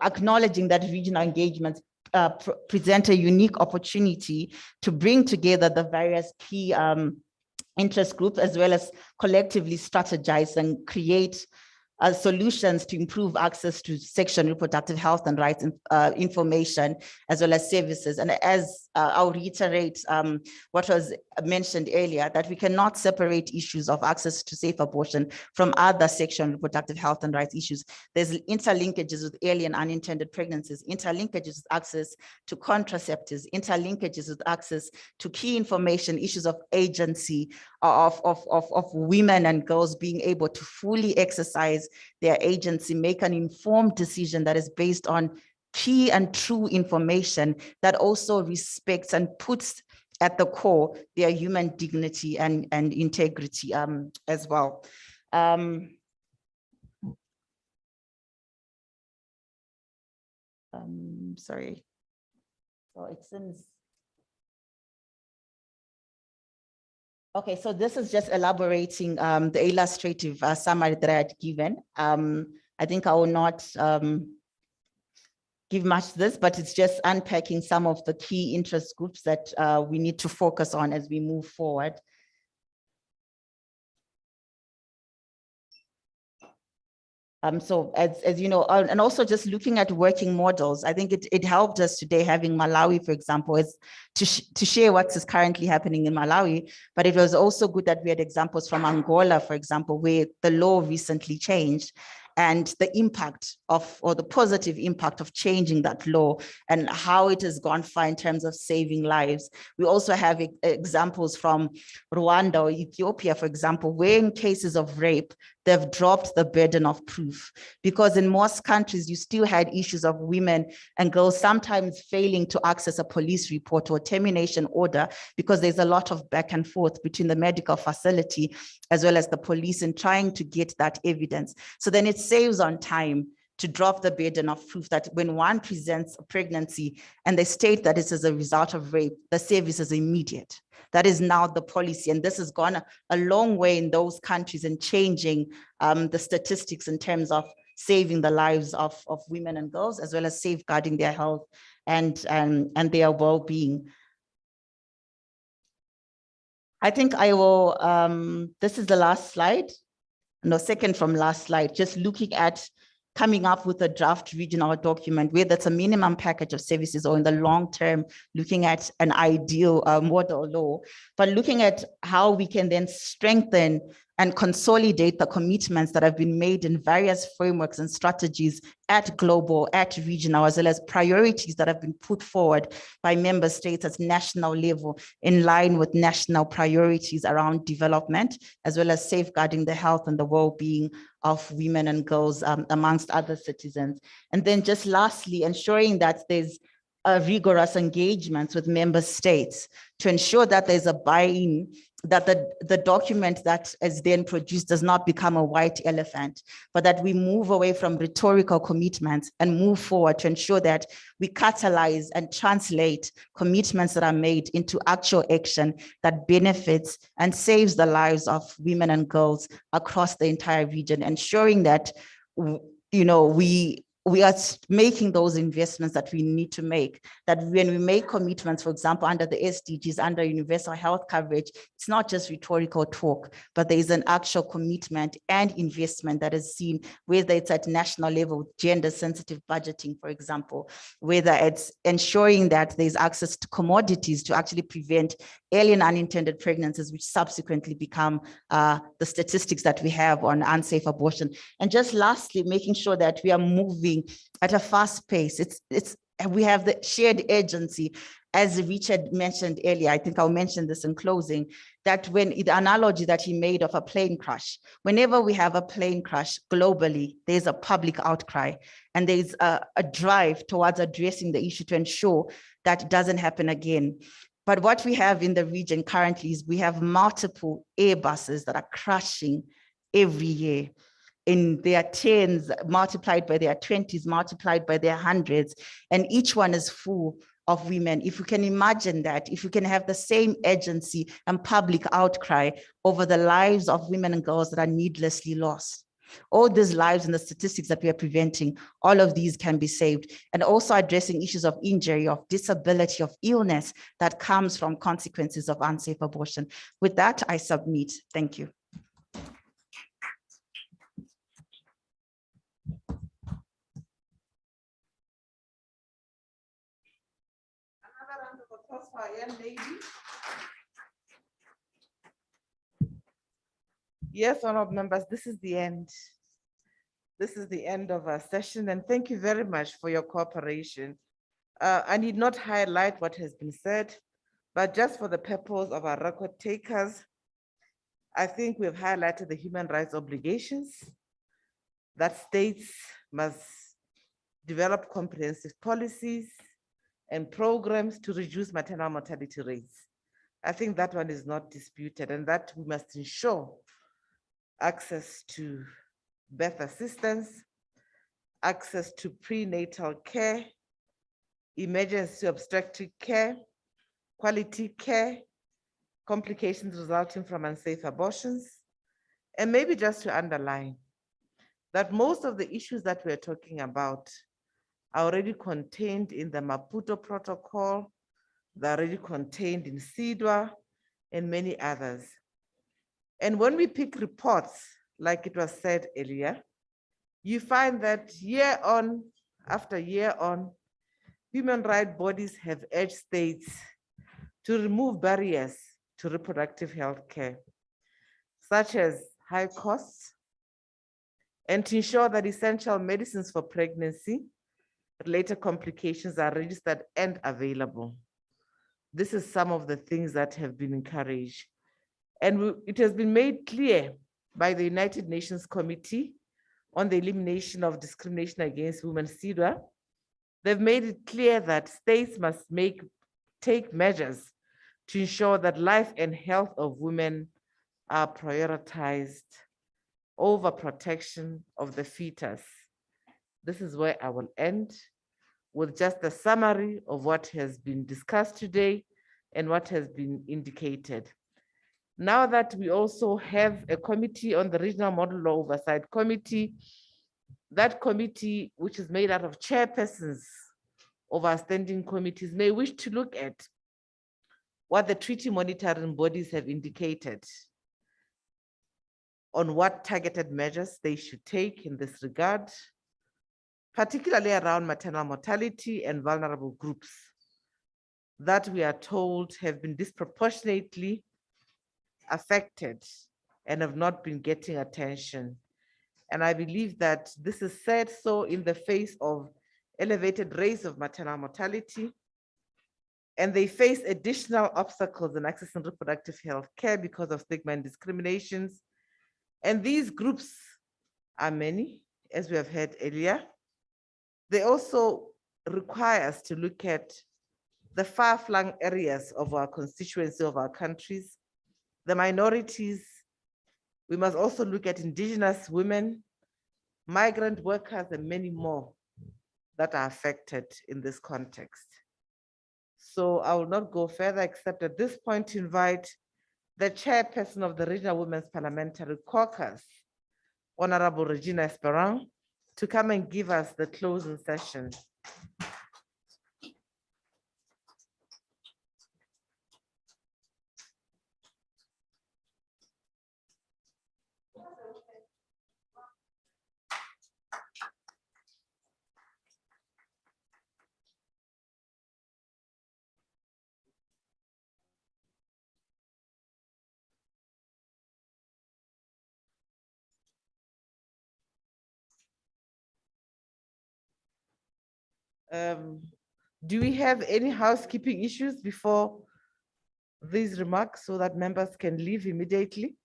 acknowledging that regional engagements present a unique opportunity to bring together the various key interest groups, as well as collectively strategize and create solutions to improve access to sexual and reproductive health and rights information, as well as services. And as I'll reiterate what was mentioned earlier, that we cannot separate issues of access to safe abortion from other sexual and reproductive health and rights issues. There's interlinkages with early and unintended pregnancies, interlinkages with access to contraceptives, interlinkages with access to key information, issues of agency, of women and girls being able to fully exercise their agency, make an informed decision that is based on key and true information that also respects and puts at the core their human dignity and integrity as well. Sorry. So it seems. Okay, so this is just elaborating the illustrative summary that I had given. I think I will not give much to this, but it's just unpacking some of the key interest groups that we need to focus on as we move forward. So as you know, and also just looking at working models, I think it helped us today having Malawi, for example, is to share what is currently happening in Malawi, but it was also good that we had examples from Angola, for example, where the law recently changed and the impact of, or the positive impact of changing that law and how it has gone far in terms of saving lives. We also have examples from Rwanda or Ethiopia, for example, where in cases of rape, they've dropped the burden of proof, because in most countries, you still had issues of women and girls sometimes failing to access a police report or termination order because there's a lot of back and forth between the medical facility as well as the police in trying to get that evidence. So then it saves on time to drop the burden of proof that when one presents a pregnancy and they state that it's as a result of rape, the service is immediate. That is now the policy. And this has gone a long way in those countries in changing the statistics in terms of saving the lives of women and girls, as well as safeguarding their health and their well-being. I think I will, this is the last slide, no, second from last slide, just looking at coming up with a draft regional document where that's a minimum package of services, or in the long term, looking at an ideal model law, but looking at how we can then strengthen and consolidate the commitments that have been made in various frameworks and strategies at global, at regional, as well as priorities that have been put forward by member states at national level in line with national priorities around development, as well as safeguarding the health and the well-being of women and girls amongst other citizens. And then just lastly, ensuring that there's a rigorous engagement with member states to ensure that there's a buy-in, that the document that is then produced does not become a white elephant, but that we move away from rhetorical commitments and move forward to ensure that we catalyze and translate commitments that are made into actual action that benefits and saves the lives of women and girls across the entire region, ensuring that, you know, we are making those investments that we need to make, that when we make commitments, for example, under the SDGs, under universal health coverage, it's not just rhetorical talk, but there is an actual commitment and investment that is seen, whether it's at national level, gender sensitive budgeting, for example, whether it's ensuring that there's access to commodities to actually prevent early and unintended pregnancies, which subsequently become the statistics that we have on unsafe abortion. And just lastly, making sure that we are moving at a fast pace. We have the shared agency, as Richard mentioned earlier. I think I'll mention this in closing, that when the analogy that he made of a plane crash, whenever we have a plane crash globally, there's a public outcry and there's a drive towards addressing the issue to ensure that it doesn't happen again. But what we have in the region currently is we have multiple Airbuses that are crashing every year in their tens, multiplied by their 20s, multiplied by their hundreds, and each one is full of women. If you can imagine that, if you can have the same agency and public outcry over the lives of women and girls that are needlessly lost, all these lives and the statistics that we are preventing, all of these can be saved. And also addressing issues of injury, of disability, of illness that comes from consequences of unsafe abortion. With that, I submit. Thank you. Yes, honorable members, this is the end. This is the end of our session, and thank you very much for your cooperation. I need not highlight what has been said, but just for the purpose of our record takers, I think we've highlighted the human rights obligations that states must develop comprehensive policies and programs to reduce maternal mortality rates. I think that one is not disputed, and that we must ensure access to birth assistance, access to prenatal care, emergency obstetric care, quality care, complications resulting from unsafe abortions, and maybe just to underline that most of the issues that we're talking about are already contained in the Maputo Protocol, they're already contained in CEDAW and many others. And when we pick reports, like it was said earlier, you find that year on after year on, human rights bodies have urged states to remove barriers to reproductive health care, such as high costs, and to ensure that essential medicines for pregnancy, related complications are registered and available. This is some of the things that have been encouraged. And it has been made clear by the United Nations Committee on the Elimination of Discrimination Against Women, CEDAW. They've made it clear that states must take measures to ensure that life and health of women are prioritized over protection of the fetus. This is where I will end with just a summary of what has been discussed today and what has been indicated. Now that we also have a committee on the Regional Model Law Oversight Committee, that committee, which is made out of chairpersons of our standing committees, may wish to look at what the treaty monitoring bodies have indicated on what targeted measures they should take in this regard, particularly around maternal mortality and vulnerable groups that we are told have been disproportionately affected and have not been getting attention. And I believe that this is said so in the face of elevated rates of maternal mortality, and they face additional obstacles in accessing reproductive health care because of stigma and discriminations. And these groups are many, as we have heard earlier. They also require us to look at the far-flung areas of our constituency, of our countries, the minorities. We must also look at indigenous women, migrant workers, and many more that are affected in this context. So I will not go further, except at this point to invite the chairperson of the Regional Women's Parliamentary Caucus, Honorable Regina Esperon, to come and give us the closing session. Do we have any housekeeping issues before these remarks so that members can leave immediately?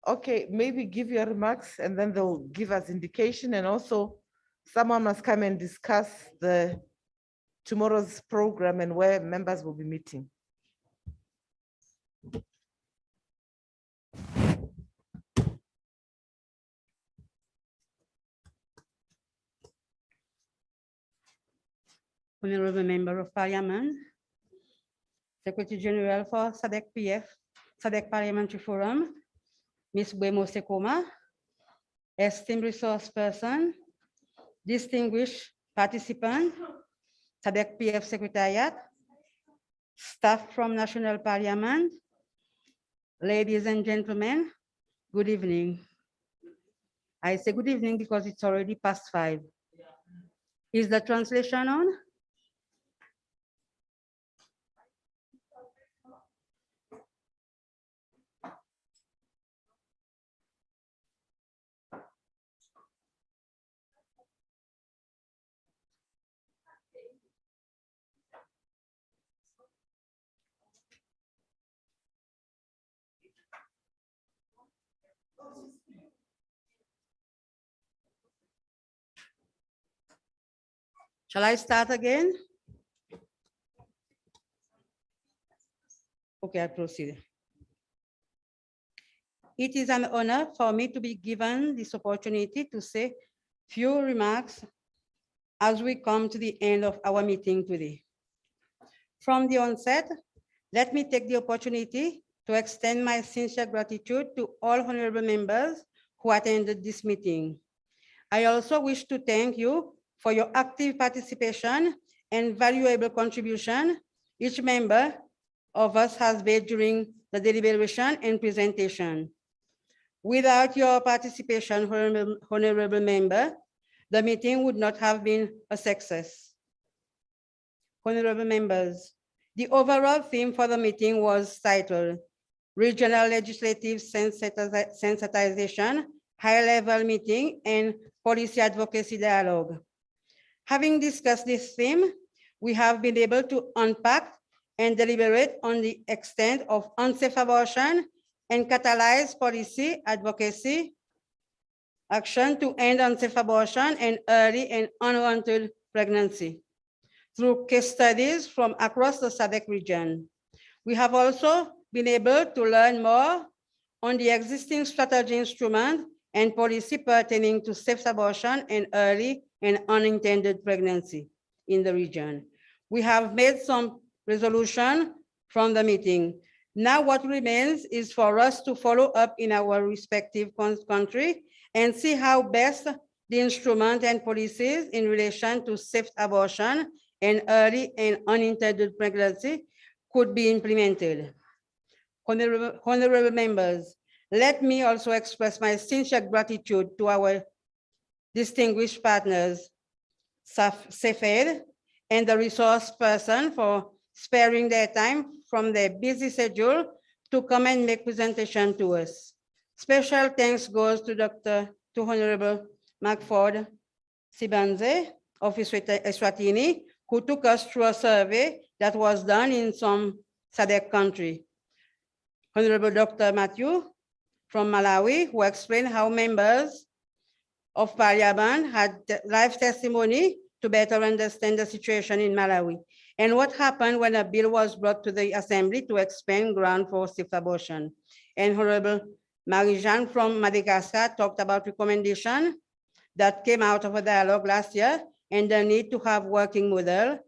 Okay, maybe give your remarks and then they'll give us indication, and also someone must come and discuss tomorrow's program and where members will be meeting. Honorable Member of Parliament, Secretary General for SADC-PF, SADC Parliamentary Forum, Ms. Buemo Sekoma, esteemed resource person, distinguished participant, SADC-PF Secretariat, staff from National Parliament, ladies and gentlemen, good evening. I say good evening because it's already past 5. Is the translation on? Shall I start again? Okay, I proceed. It is an honor for me to be given this opportunity to say few remarks as we come to the end of our meeting today. From the onset, let me take the opportunity to extend my sincere gratitude to all honorable members who attended this meeting. I also wish to thank you for your active participation and valuable contribution each member of us has made during the deliberation and presentation. Without your participation, honorable member, the meeting would not have been a success. Honorable members, the overall theme for the meeting was titled Regional Legislative Sensitization, High-Level Meeting and Policy Advocacy Dialogue. Having discussed this theme, we have been able to unpack and deliberate on the extent of unsafe abortion and catalyze policy advocacy action to end unsafe abortion and early and unwanted pregnancy through case studies from across the SADC region. We have also been able to learn more on the existing strategy instrument and policy pertaining to safe abortion and early and unintended pregnancy in the region. We have made some resolution from the meeting. Now what remains is for us to follow up in our respective country and see how best the instrument and policies in relation to safe abortion and early and unintended pregnancy could be implemented. Honorable members, let me also express my sincere gratitude to our distinguished partners, SAFED, and the resource person for sparing their time from their busy schedule to come and make presentation to us. Special thanks goes to Honorable Macford Sibanze of Eswatini, who took us through a survey that was done in some SADC country. Honorable Dr. Matthew from Malawi, who explained how members of Parliament had live testimony to better understand the situation in Malawi and what happened when a bill was brought to the Assembly to expand ground for safe abortion. And Honorable Marie-Jeanne from Madagascar talked about recommendation that came out of a dialogue last year and the need to have working model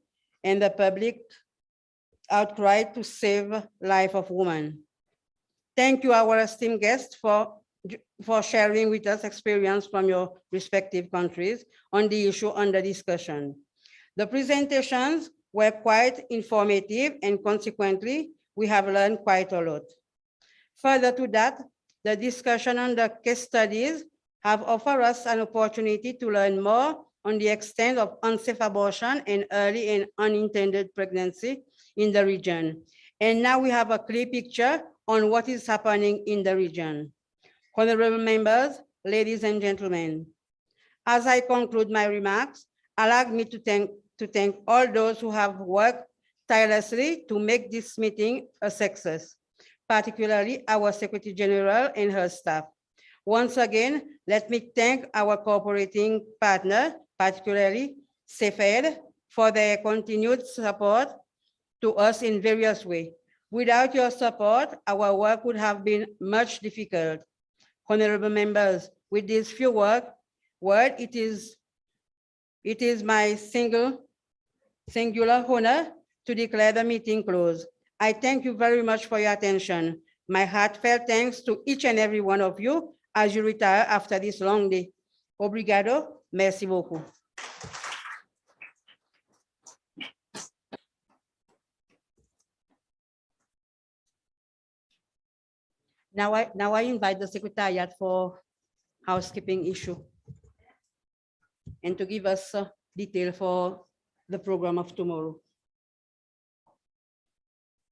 and the public outcry to save life of women. Thank you, our esteemed guests, for sharing with us experience from your respective countries on the issue under discussion. The presentations were quite informative and consequently, we have learned quite a lot. Further to that, the discussion on the case studies have offered us an opportunity to learn more on the extent of unsafe abortion and early and unintended pregnancy in the region. And now we have a clear picture on what is happening in the region. Honorable members, ladies and gentlemen, as I conclude my remarks, allow me to thank all those who have worked tirelessly to make this meeting a success. particularly our Secretary General and her staff. Once again, let me thank our cooperating partner, particularly SafeEd, for their continued support to us in various ways. Without your support, our work would have been much difficult. Honorable members, with these few words, it is my singular honor to declare the meeting closed. I thank you very much for your attention. My heartfelt thanks to each and every one of you as you retire after this long day. Obrigado, merci beaucoup. Now I invite the Secretariat for housekeeping issue and to give us detail for the program of tomorrow.